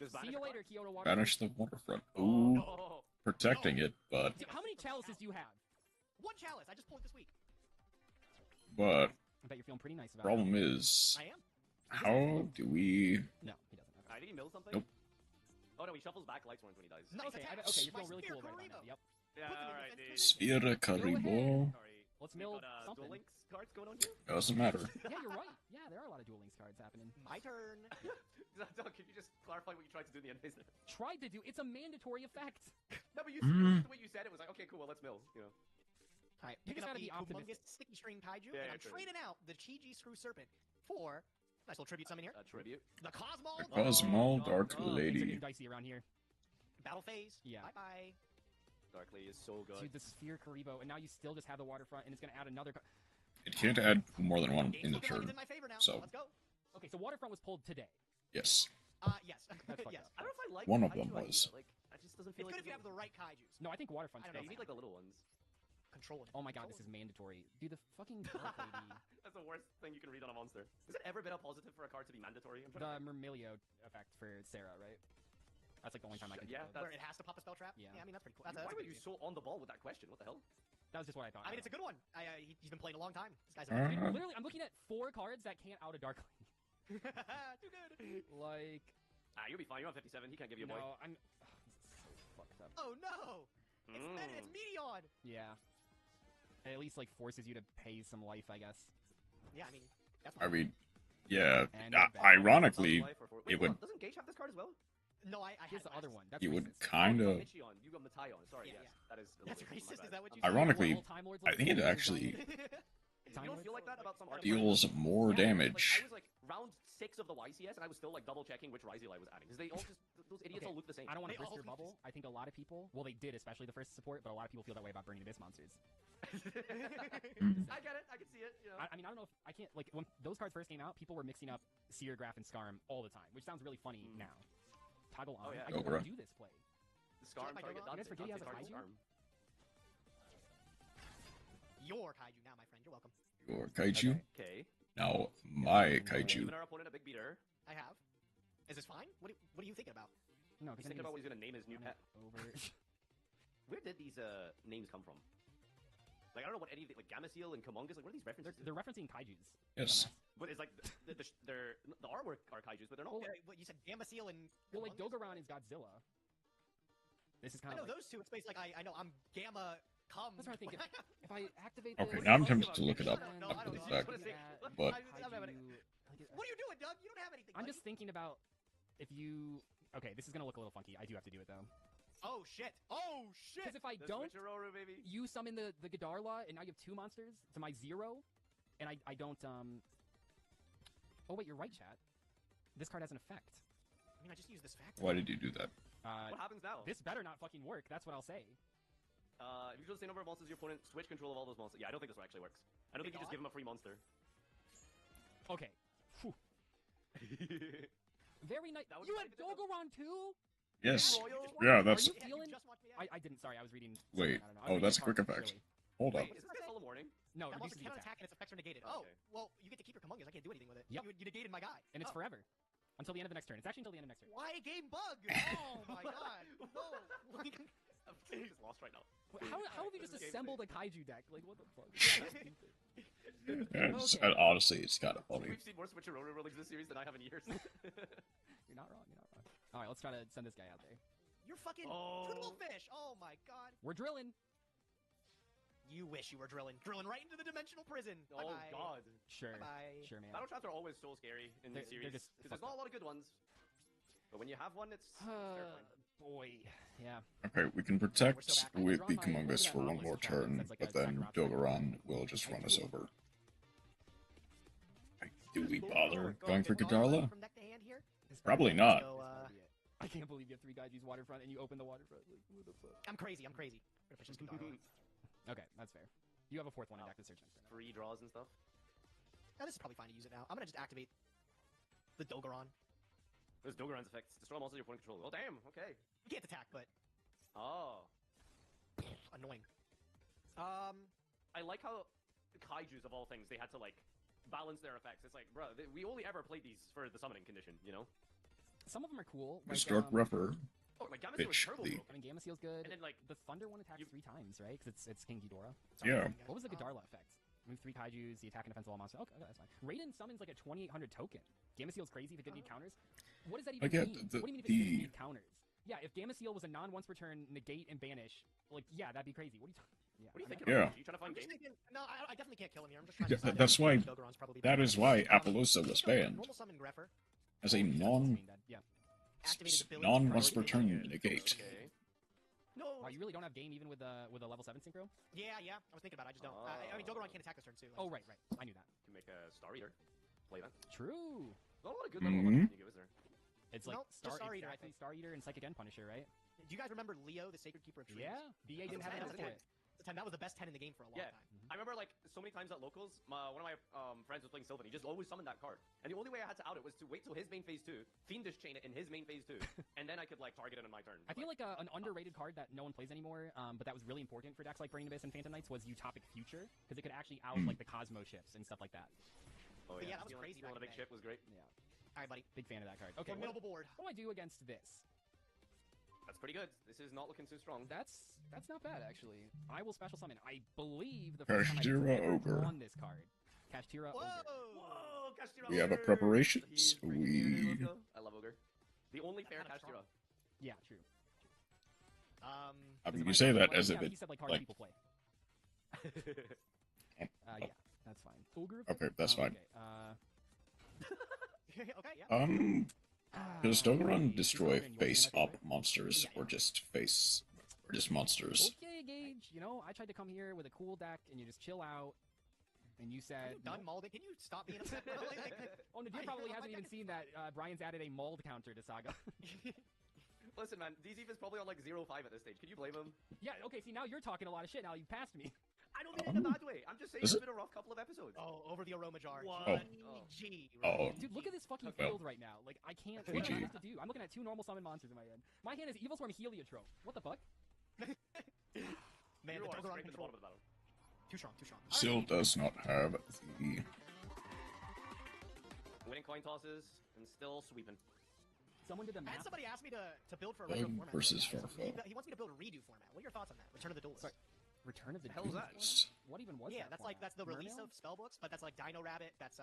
Does See banish you the later, card? Kyoto Water. Banish the waterfront. Oh, Ooh, no. protecting it, but Dude, how many chalices do you have? One chalice. I just pulled it this week. but I bet you're feeling pretty nice about problem is, I am. how do we? it. No, he doesn't. Okay. Did he mill something? Nope. Oh no, he shuffles back Lightsworns when he dies. No, Okay, it's I bet, attached. okay, you're My feeling really spear cool right about Karibo. that. Yep. Yeah, Put them in alright, defense dude. position. Sphera Karibo. Sorry. Let's We mill got, Duel something. Links cards going on here? Doesn't matter. Yeah, you're right. Yeah, there are a lot of Duel Links cards happening. My turn. Doug, can you just clarify what you tried to do in the end phase there? Tried to do. It's a mandatory effect. No, but you Mm. the way you said it was like, okay, cool, well, let's mill, you know. All right, You picking just up gotta the be optimistic. humongous sticky string kaiju, Yeah, and yeah, I'm true. trading out the Chi-Ji Screw Serpent for nice little tribute summon here. A tribute. The Cosmo. The Cosmo Dark God. Things are Lady. getting dicey around here. Battle phase. Yeah. Bye bye. Darkly is so good. Dude, the Sphere Karibo, and now you still just have the waterfront, and it's gonna add another. It can't add more than one Game's in the looking like it's turn. in my favor now. So- Let's go. Okay, so waterfront was pulled today. Yes. Yes. That's fucked yes. up. I don't know if I like One the of them kaiju idea. was. Like, I just doesn't It's feel good like if you have the right kaijus. No, I think waterfront's I don't Yeah, know, you need like the little ones. Controlling. Oh my god, this is mandatory. Dude, the fucking dark lady. That's the worst thing you can read on a monster. Has it ever been a positive for a card to be mandatory? I'm The trying to Myrmilio effect for Sarah, right? That's like the only time I can. Yeah, think of. Where it has to pop a spell trap. Yeah. I mean that's pretty cool. think. That's Why a were good you idea. so on the ball with that question? What the hell? That was just what I thought. I mean, it's a good one. He's been playing a long time. This guy's Uh, amazing. Dude, literally, I'm looking at 4 cards that can't out a dark lady. Too good. Like, Ah, you'll be fine. You're on 57. He can't give you a boy. no, I'm. Ugh, this is so fucked up. Oh no! It's It's Meteon. Yeah. It at least like forces you to pay some life, I guess. Yeah, I mean that's. I mean, yeah. And Ironically, Wait, it hold would. on, doesn't Gage have this card as well? No, I Here's had the other last. one. That's You would racist. kind Oh, you of. got Michion. You got Matayon. Sorry, Yeah, yes. That is. a That's little bit- my racist. bad. Is that what you? Ironically, All Time Lords I think it like actually You don't feel like that about some art? deals more Yeah, damage. Like, I was like round 6 of the YCS, and I was still like double checking which Ryzeli I was adding because they all just those idiots Okay, all look the same. I don't want They to burst all your look the bubble. I think a lot of people, well, they did, especially the first support, but a lot of people feel that way about Burning Abyss monsters. I get it. I can see it. You know. I mean, I don't know if I can't like when those cards first came out, people were mixing up Seer, Graph, and Scarm all the time, which sounds really funny now. Toggle on. Oh, yeah. I don't Dobra. want to do this play. The Scarm my target. Dogma? You guys forget he has a target kaiju? Scarm. Your kaiju now, my friend. You're welcome. Your kaiju. Okay. Now my kaiju. Giving our opponent a big beater. I have. Is this fine? What are you thinking about? No, He's because thinking about what he's gonna name his new pet. over. Where did these names come from? Like I don't know what any of the, like Gameciel and Kamungus. Like what are these references? They're referencing kaiju's. Yes. But it's like they're the artwork are kaijus, but they're not. What you said? Gameciel and. Well, like Humongous? Dogoran is Godzilla. This is I kind know of like, those two. It's based like I know. I'm Gamma. Come. that's what I'm thinking. If I activate Okay, this, now I'm tempted to look it up. No, I don't know. Back. But What are you doing, Doug? You don't have anything. I'm buddy. just thinking about if you. Okay, this is gonna look a little funky. I do have to do it though. Oh shit! Oh shit! Because if I The don't, Switcheroo, baby. you summon the Gadarla, and now you have 2 monsters to my 0, and I don't Oh wait, you're right, chat. This card has an effect. I mean, I just use this fact. Why did you do that? What happens now? This better not fucking work. That's what I'll say. If you control the same number of monsters, your opponent switch control of all those monsters. Yeah, I don't think this one actually works. I don't think you just give him a free monster. Okay. Whew. Very nice. That would You make have a difference. Dogoran too? Yes. Royal? Yeah, that's. Are you feeling? just watched me. I didn't. Sorry, I was reading. Wait. I don't know. I was Oh, reading that's a quick card, effect. really. Hold up. Wait, is this all the morning? No, That monster reduces the cannot attack. attack and its effects are negated. Okay. Oh, well, you get to keep your Kamungus. I can't do anything with it. Yep. You negated my guy. And it's Oh. forever. Until the end of the next turn. It's actually until the end of next turn. Why game bug? Oh my god. No. I'm just lost right now. How have you just assembled a kaiju deck? Like, what the fuck? Honestly, it's kind of funny. We've seen more switcheroo rulings this series than I have in years. You're not wrong. You're not wrong. All right, let's try to send this guy out there. You're fucking poodle fish. Oh my god. We're drilling. You wish you were drilling right into the dimensional prison. Oh god. Sure. Bye. Sure, man. Battle traps are always so scary in these series because there's not a lot of good ones. But when you have one, it's terrifying. Boy. Yeah. Okay, we can protect with the Humongous for one more turn, but then Dogaron will just run us over. Do we bother going for Gadala? Probably not. I can't believe you have 3 guys use waterfront and you open the waterfront. Like, what the fuck? I'm crazy. Okay, that's fair. You have a 4th one in active search. Free draws and stuff. Now, this is probably fine to use it now. I'm gonna just activate the Dogaron. There's Dogaron's effects. Destroy monsters your opponent control. Oh damn, okay. You can't attack, but Oh. annoying. I like how kaijus of all things, they had to like balance their effects. It's like, bro, we only ever played these for the summoning condition, you know? Some of them are cool. Like, Historic Rougher. Oh, like Gamma Seal is turbo broke. I mean, Gamma Seal's good. And then like the Thunder one attacks 3 times, right? Because it's King Ghidorah. Yeah. What was the Godarla effect? Move 3 kaijus, the attack and defense of all monsters. Okay, that's fine. Raiden summons like a 2800 token. Gamma Seal's crazy if it didn't need counters. What does that even mean? What do you mean if it didn't need counters? Yeah, if Gamma Seal was a non-once per turn, negate and banish, like, yeah, that'd be crazy. What are you talking? Yeah. What do you think? Yeah. Are you trying to find game? No, I definitely can't kill him here. I'm just trying to decide That's why. Dogoron's probably That better. is why Appaloosa was banned Normal summon Greffer. as a non-once per turn negate. Okay. No. Wow, you really don't have game even with a level 7 synchro? Yeah. I was thinking about it. I just don't. I mean, Dogoron can't attack this turn too. Oh, right. I knew that. You can make a Star Eater. Play that. True. Not a lot of good level 1 can you give us there. It's like Nope, just Star Eater, I exactly think. Star Eater and Psychic End Punisher, right? Do you guys remember Leo, the Sacred Keeper of Trees? Yeah. BA didn't have That's it for it. That was the best 10 in the game for a long time. I remember like so many times at locals, one of my friends was playing Sylvan. He just always summoned that card, and the only way I had to out it was to wait till his main phase 2, Fiendish chain it in his main phase 2, and then I could like target it on my turn. I feel like an underrated card that no one plays anymore, but that was really important for decks like Brain Abyss and Phantom Knights was Utopic Future, because it could actually out like the Cosmo ships and stuff like that. Oh yeah, that was crazy Stealing back a big in the ship was great. Yeah. All right, buddy. Big fan of that card. Okay, Formidable board. what do I do against this? That's pretty good. This is not looking too strong. That's not bad, actually. I will special summon. I believe the first time I've Kashtira ever Ogre. drawn this card. Kashtira Ogre. Whoa, Kashtira We have a Ogre! preparations. He's pretty We- good, I love Ogre. The only fair Kind of Kashtira. Yeah, true. I mean, you say that as if yeah, it, he said like cards like, people play. Yeah, that's fine. Ogre. okay, that's fine. Okay. Okay, yeah. Does Dogaron destroy Dogaron, you face-up want monsters, or just monsters? Okay, Gage. You know, I tried to come here with a cool deck, and you just chill out. And you said, Done Malden. Can you stop being upset? bro? "Oh, Nadir probably hasn't even seen that Brian's added a mauled counter to Saga." Listen, man, DZ is probably on like 0-5 at this stage. Can you blame him? Yeah. Okay. See, now you're talking a lot of shit. Now you passed me. I don't mean it in a bad way. I'm just saying Is it's it? been a rough couple of episodes. Oh, over the aroma jar. What? 1G. Oh. Dude, look at this fucking Well. field right now. Like, I can't. What am I GG. supposed to do? I'm looking at 2 normal summon monsters in my hand. My hand is Evil Swarm Heliotrope. What the fuck? Man, You the are Dogoron scraping the control. bottom of the battle. Too strong, too strong. Still does not have the Winning coin tosses and still sweeping. Someone did a I map. had somebody ask me to build for a Bug retro format. versus He Farfel. wants me to build a redo format. What are your thoughts on that? Return of the Duelist. Sorry. Return of the The hell is that? Duelist? What even was Yeah, that? that's like format? the release Mermail? of spellbooks, but that's like Dino Rabbit. That's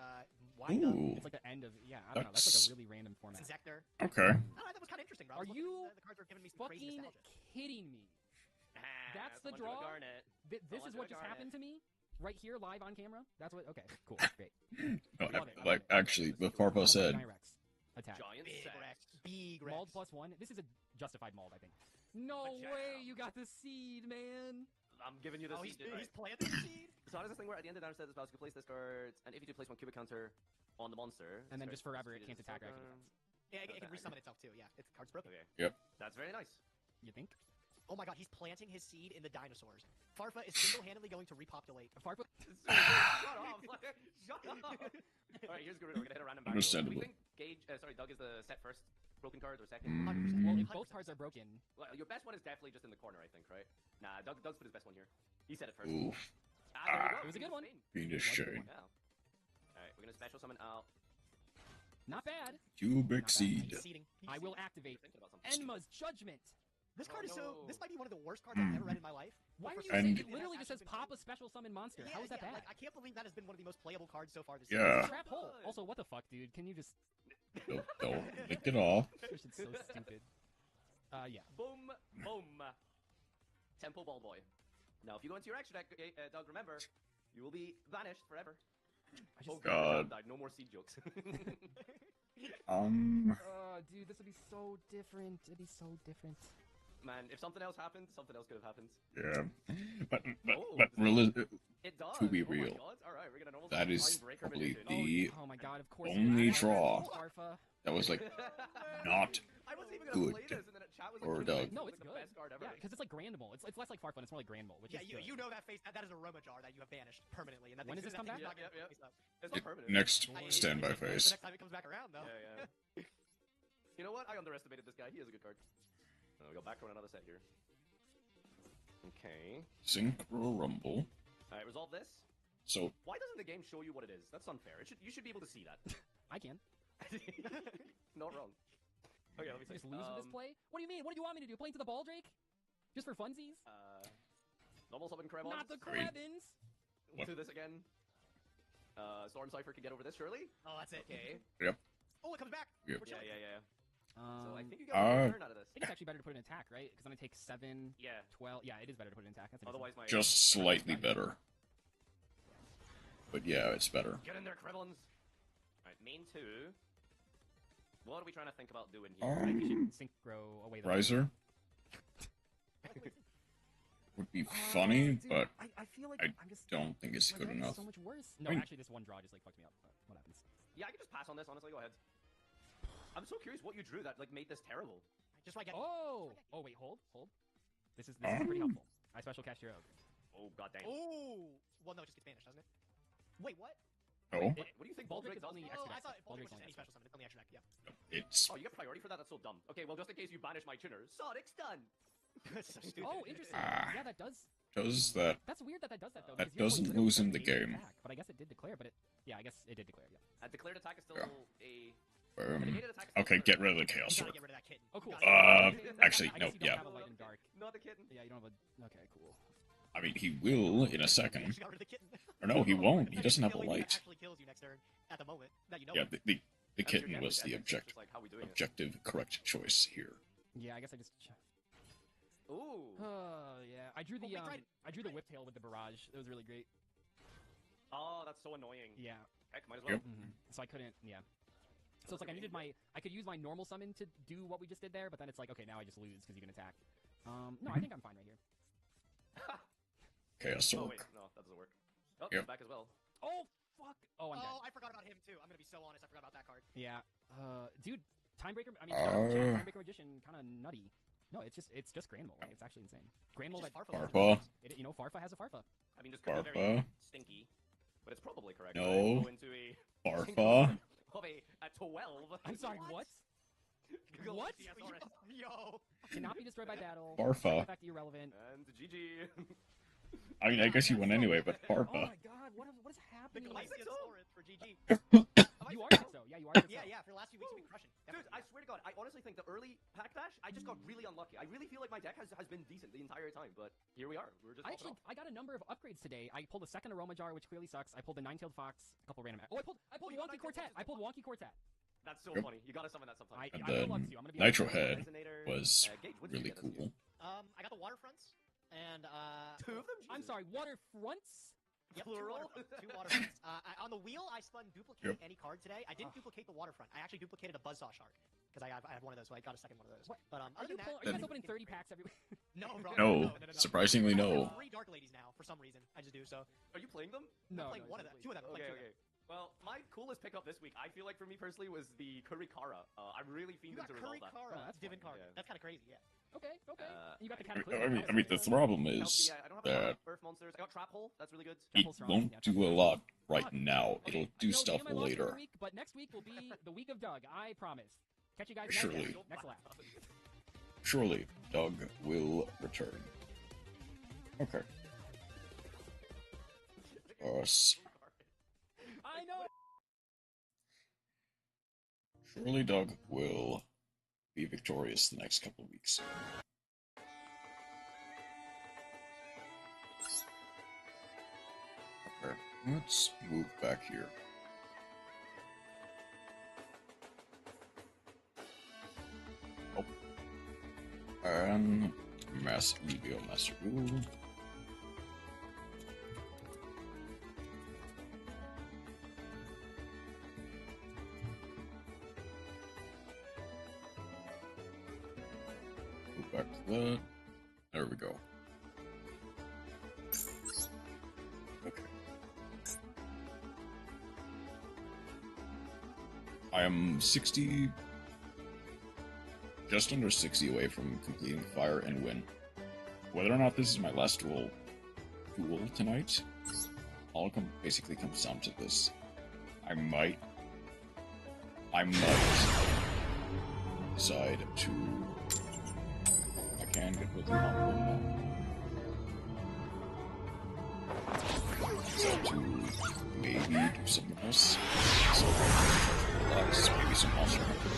Wind Up. Ooh. It's like the end of I don't know. That's like a really random format. Insector. Okay. That was kind of interesting, bro. I Are was looking- you the cards were giving me some crazy Fucking nostalgia. kidding me? That's the someone drew a draw? Garnet. This Someone is drew what a just Garnet. happened to me right here, live on camera. That's what. Okay, cool, great. No, Love it, like, love it. actually, the Farfel said, Gyrex. Attack. Giant Big set. Rex. Big Rex. Mauled +1. This is a justified mauled, I think. No But way, yeah. you got the seed, man. I'm giving you this. Oh, he's seed, right? planting the seed. So how does this thing work? At the end of the downstairs, the spells, you can place this card, and if you do place one cubic counter on the monster, And then this just card forever, it is can't attack or sucker. activate. Yeah, it can resummon itself too. Yeah, its card's broken. Okay. Yep. That's very nice. You think? Oh my god, he's planting his seed in the dinosaurs. Farfa is single-handedly going to repopulate. Farfa. Shut up! Shut up! Alright, here's Garuda. We're gonna hit a random back. Understandable. Do we think Doug is the set first broken card or second? 100%. Well, if 100%. both cards are broken, Well, your best one is definitely just in the corner, I think, right? Nah, Doug's put his best one here. He said it first. oof, There we go. It was a good one. Spain. Fiendish It was a good Chain. one. Yeah. Alright, we're gonna special summon out. not bad. Cubic Not bad. Seed. He's seeding. He's I will seeding. activate Thinking about something. Enma's Judgment. This card is so. no. This might be one of the worst cards I've ever read in my life. Why are But you for some saying And- it reason, literally has just says actually been pop a special summon monster? Yeah, How is that yeah, bad? Like, I can't believe that has been one of the most playable cards so far this Yeah. season. Trap hole. Also, what the fuck, dude? Can you just... Don't lick it off. This shit's so stupid. Yeah. Boom, boom. Tempo Ball Boy. Now, if you go into your extra deck, Doug, remember, you will be vanished forever. I Oh just... God. died. No more seed jokes. dude, this would be so different. It'd be so different. Man, if something else happened, something else could have happened. Yeah. But Oh, It does. To be Oh my real, God. All right, we're gonna normal that time is breaker probably magician. the Oh my god, of course. only you- draw. Farfa. that was like not I wasn't even gonna play good this, and then a chat was for like, Doug. No, like it's the good. best card ever. Yeah, because it's like Grandable. It's less like Farfa, and it's more like Grandable, which Yeah, is good. you know that face. That is a Roma jar that you have banished permanently. And that When thing- does this that come thing's back? not gonna Yeah. face up. It's not permanent. next I- standby The phase. next time it comes back around, though. Yeah, yeah. You know what? I underestimated this guy. He is a good card. We go back on another set here. Okay. Synchro Rumble. Alright, resolve this. So Why doesn't the game show you what it is? That's unfair. You should be able to see that. I can. Not wrong. Okay, let me You see. just lose with this play? What do you mean? What do you want me to do? Play into the ball, Drake? Just for funsies? Normal summon Kremons. Not the I mean- Krebins! What? Do this again. Storm Cipher can get over this, surely? Oh, that's it. Okay. Oh, it comes back. Yep. We're Yeah, chilling. yeah, yeah. So I I think you got a turn out of this. think it's actually better to put in attack, right? Because then I take 7, Yeah. 12. Yeah, it is better to put in attack. That's a decent- Otherwise, my just slightly better. But yeah, it's better. Get in there, Kremlins! Alright, main 2. What are we trying to think about doing here? I think you should synchro away the Riser would be funny, dude, but I feel like I I'm just don't think it's my good deck is enough. so much worse. No, I mean- actually, this one draw just like fucked me up. But what happens? Yeah, I can just pass on this, honestly. Go ahead. I'm so curious what you drew that like made this terrible. Just like Oh, wait, hold. This is pretty helpful. I special cast your ogre. Oh goddamn. Oh. Well, no, it just gets banished, doesn't it? Wait, what? Oh, What do you think Baldrake Baldrake is does? only Oh, extra I deck thought stuff. Baldur Baldrake's was only just any extra. special summon. It's only extra deck. Yeah. it's Oh, you get priority for that? That's so dumb. Okay, well, just in case you banish my tuner, Sonic's done. That's so stupid. Oh, interesting. Ah. Yeah, that does. does that. That's weird that does that though. That because usually doesn't you lose don't him the declare game. attack, but I guess it did declare. But yeah, I guess it did declare. Yeah. Declared attack is still Yeah. a dedicated attack. Is still Okay, declared. get rid of the You Chaos gotta Sword. get rid of that kitten. Oh, cool. You gotta get rid of that Actually, I no, guess you don't yeah. have a light and dark. Not the kitten. Yeah, you don't have a. Okay, cool. I mean, he will in a You second. just got rid of the kitten. Or no, he won't. He That's doesn't the have a only thing that light. actually kills you next turn at the moment. That you know. Yeah, of. the That's your kitten damage was the essence, it's just like how we doing it. objective correct choice here. Yeah, I guess I just. Ooh. Yeah. I drew the we tried- I drew the whip tail with the barrage. It was really great. Oh, that's so annoying. Yeah. Heck, might as well. Yep. So I couldn't. Yeah. So it's like I needed I could use my normal summon to do what we just did there, but then it's like okay, now I just lose because you can attack. No, I think I'm fine right here. Chaos Oh Sword. wait, no, that doesn't work. Oh, Yep. he's back as well. Oh fuck! Oh, I'm dead. Oh, I forgot about him too. I'm gonna be so honest. I forgot about that card. Yeah. Dude, Timebreaker. I mean, Timebreaker Magician, kind of nutty. No, it's just Granmole. Like, it's actually insane. Granmole. Just That, Farfa. Farfa. you know, Farfa has a Farfa. I mean, this could be very Farfa. stinky, but it's probably correct. No. right? Go into a Farfa. of a 12. I'm sorry. What? Go What? Thesaurus. Yo. Cannot be destroyed by battle. Farfa. In fact, irrelevant. And GG. I mean, I guess you won anyway, but Oh Farfa. my god! What is The happening? Glaciasaurus for GG. You are so. Yeah, you are. Yeah, yeah. For the last few weeks, you've been crushing. Dude, I swear to God, I honestly think the early pack dash, I just got really unlucky. I really feel like my deck has been decent the entire time, but here we are. We're just popping off. I got a number of upgrades today. I pulled a second Aroma Jar, which clearly sucks. I pulled the Nine-Tailed Fox, a couple random. Oh, I pulled you got Wonky Nine-Tailed Quartet. Foxes I pulled Wonky Quartet. That's so Yep. funny. You gotta summon that sometime. And I would love then to. I'm gonna be Nitro honest. Head Resonator, was Gage, what did you really get this year? cool. I got the waterfronts and Two of them? I'm Jesus. sorry, Waterfronts? Yep, Plural? Two waterfronts. On the wheel, I spun duplicate Yep. any card today. I didn't duplicate the waterfront. I actually duplicated a Buzzsaw Shark because I have one of those, so I got a second one of those. What? But Are other you, than that, are you guys Then- opening 30 packs every week? no, bro. No, surprisingly I no. have 3 Dark Ladies now for some reason. I just do so. Are you playing them? No, I'm playing one of them. 2 of them. I'm Okay, playing 2 of them. okay. Well, my coolest pickup this week, I feel like for me personally, was the Kurikara. I'm really You fiending got to resolve that. Kurikara, Oh, that's Divin fun, card. yeah. That's kind of crazy, yeah. Okay. You got the I Cataclysm. mean, the problem Yeah, is I don't have that Earth monsters. I got Trap Hole. That's really good. it Trapple strong, won't yeah, do Trapple a strong. lot right Fuck. now. Okay, It'll do no, stuff these are my loss for the later. week, but next week will be the week of Doug. I promise. Catch you guys Surely. next lap. Surely, Doug will return. Okay. I know. Surely Doug will be victorious the next couple of weeks. Let's move back here. Oh. And Mass Yu-Gi-Oh! Master Duel. Go back to that. There we go. Okay. I am 60... just under 60 away from completing Fire and Win. Whether or not this is my last duel tonight, basically comes down to this. I might decide to... I can get with the number now. Decide to maybe do something else. So, relax, maybe some monster hunter.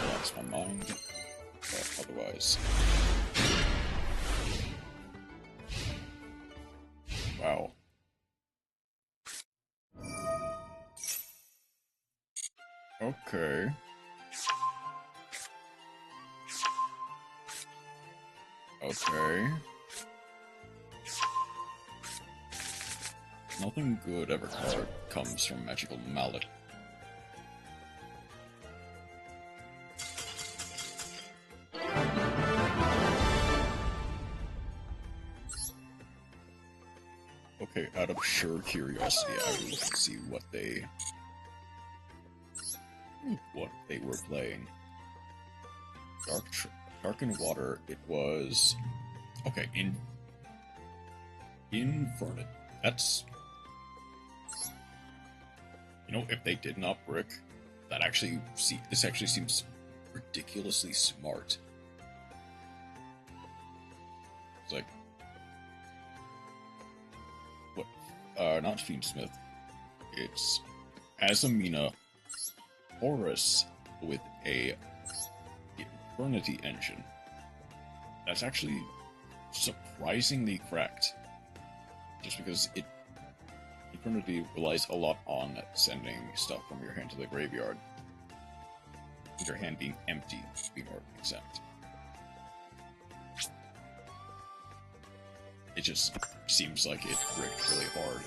Relax my mind. But otherwise... Wow. Okay. Okay. Nothing good ever comes from Magical Mallet. Okay, out of sheer curiosity, I will look and see what they were playing. Dark and Water, it was... Okay, Infernet. That's... You know, if they did not brick, that actually... this actually seems ridiculously smart. It's like... What? Not Fiendsmith. It's Azamina Horus with a Infernity engine. That's actually surprisingly correct. Just because Infernity relies a lot on sending stuff from your hand to the graveyard. With your hand being empty, to be more exact. It just seems like it bricked really hard.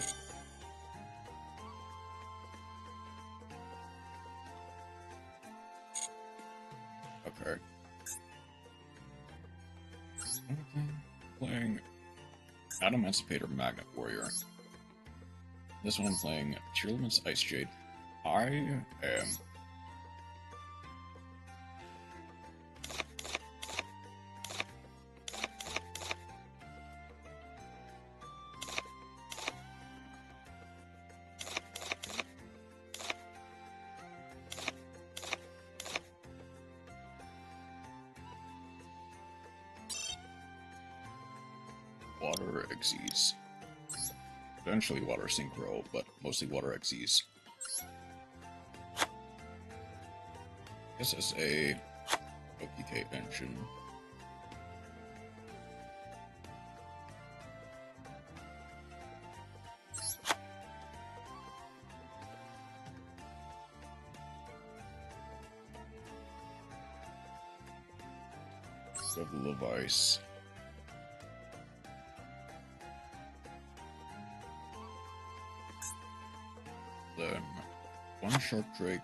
Okay. Playing Adamantipator Magnet Warrior. This one I'm playing Cheerleman's Ice Jade. I am... Water Xyz. Eventually Water Synchro, but mostly Water Xyz. This is a OPK engine. Level of Ice. Then one Shark Drake.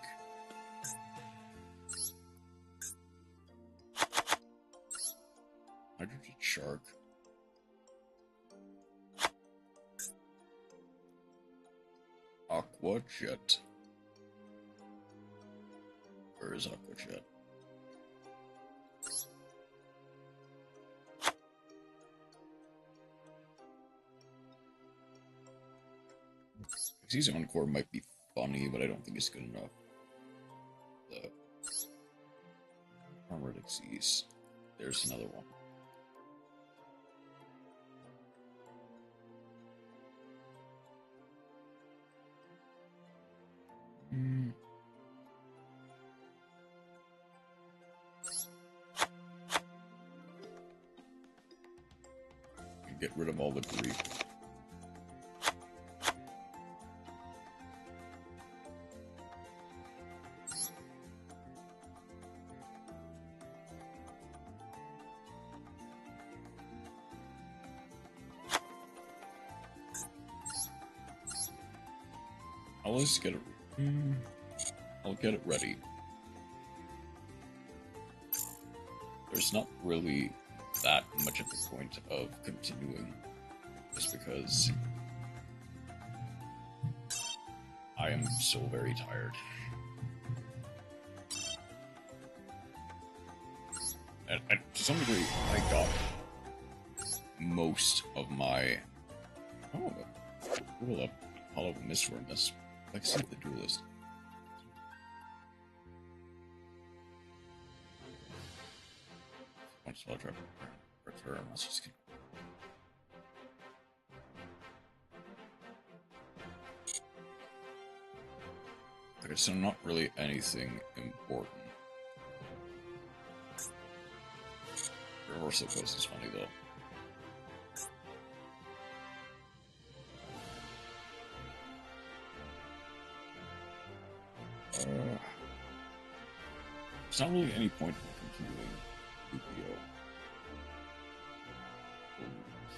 Hydrogen Shark. Aqua Jet. Where is Aqua Jet? Xyz Encore might be funny, but I don't think it's good enough. The Armored Xyz. There's another one. Get rid of all the grief. I'll just get it. I'll get it ready. There's not really that much of a point of continuing, just because I am so very tired. And to some degree, I got most of my... Oh, Duel up. Hollow Mistworm. That's like see the Duelist. Once I try to return, let's just keep. Okay, so not really anything important. Reversal Coast is funny though. There's not really any point in continuing Yu-Gi-Oh!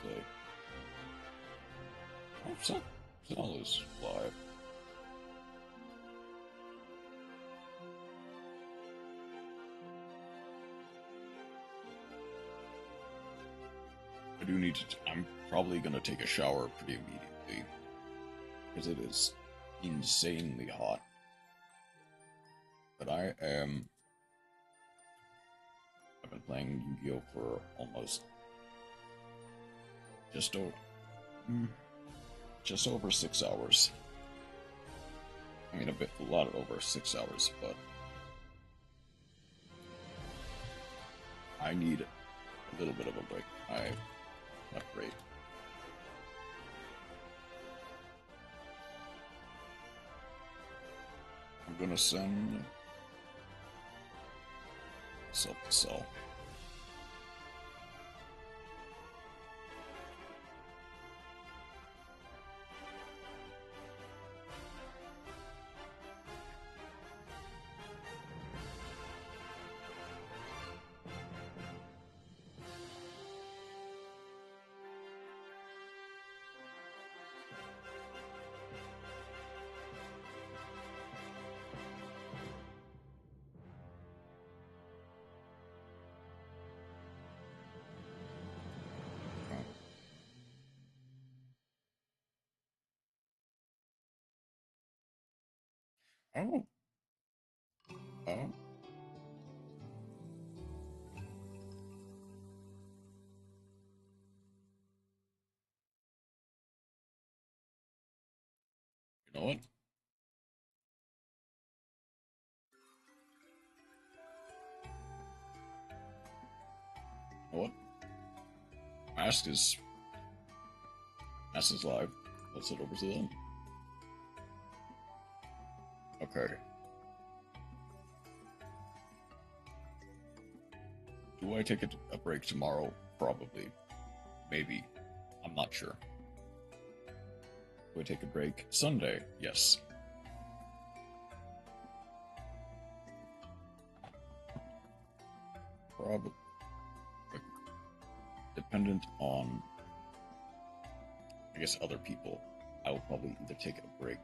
Say. Oh, Cell is live. I do need to. I'm probably gonna take a shower pretty immediately because it is insanely hot. But I've been playing Yu-Gi-Oh! For almost just over 6 hours. I mean, a lot over 6 hours, but I need a little bit of a break. I'm not great. I'm gonna send myself to Cell. Oh. Oh. You know what? You know what? Mask is live. Let's head over to them. Okay. Do I take a break tomorrow? Probably. Maybe. I'm not sure. Do I take a break Sunday? Yes. Probably. Dependent on, I guess, other people. I will probably either take a break.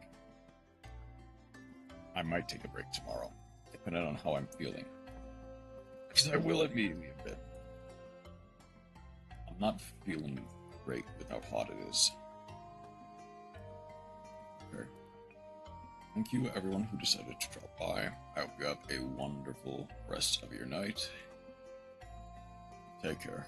I might take a break tomorrow, depending on how I'm feeling. Because I will immediately admit, I'm not feeling great with how hot it is. Okay. Thank you, everyone who decided to drop by. I hope you have a wonderful rest of your night. Take care.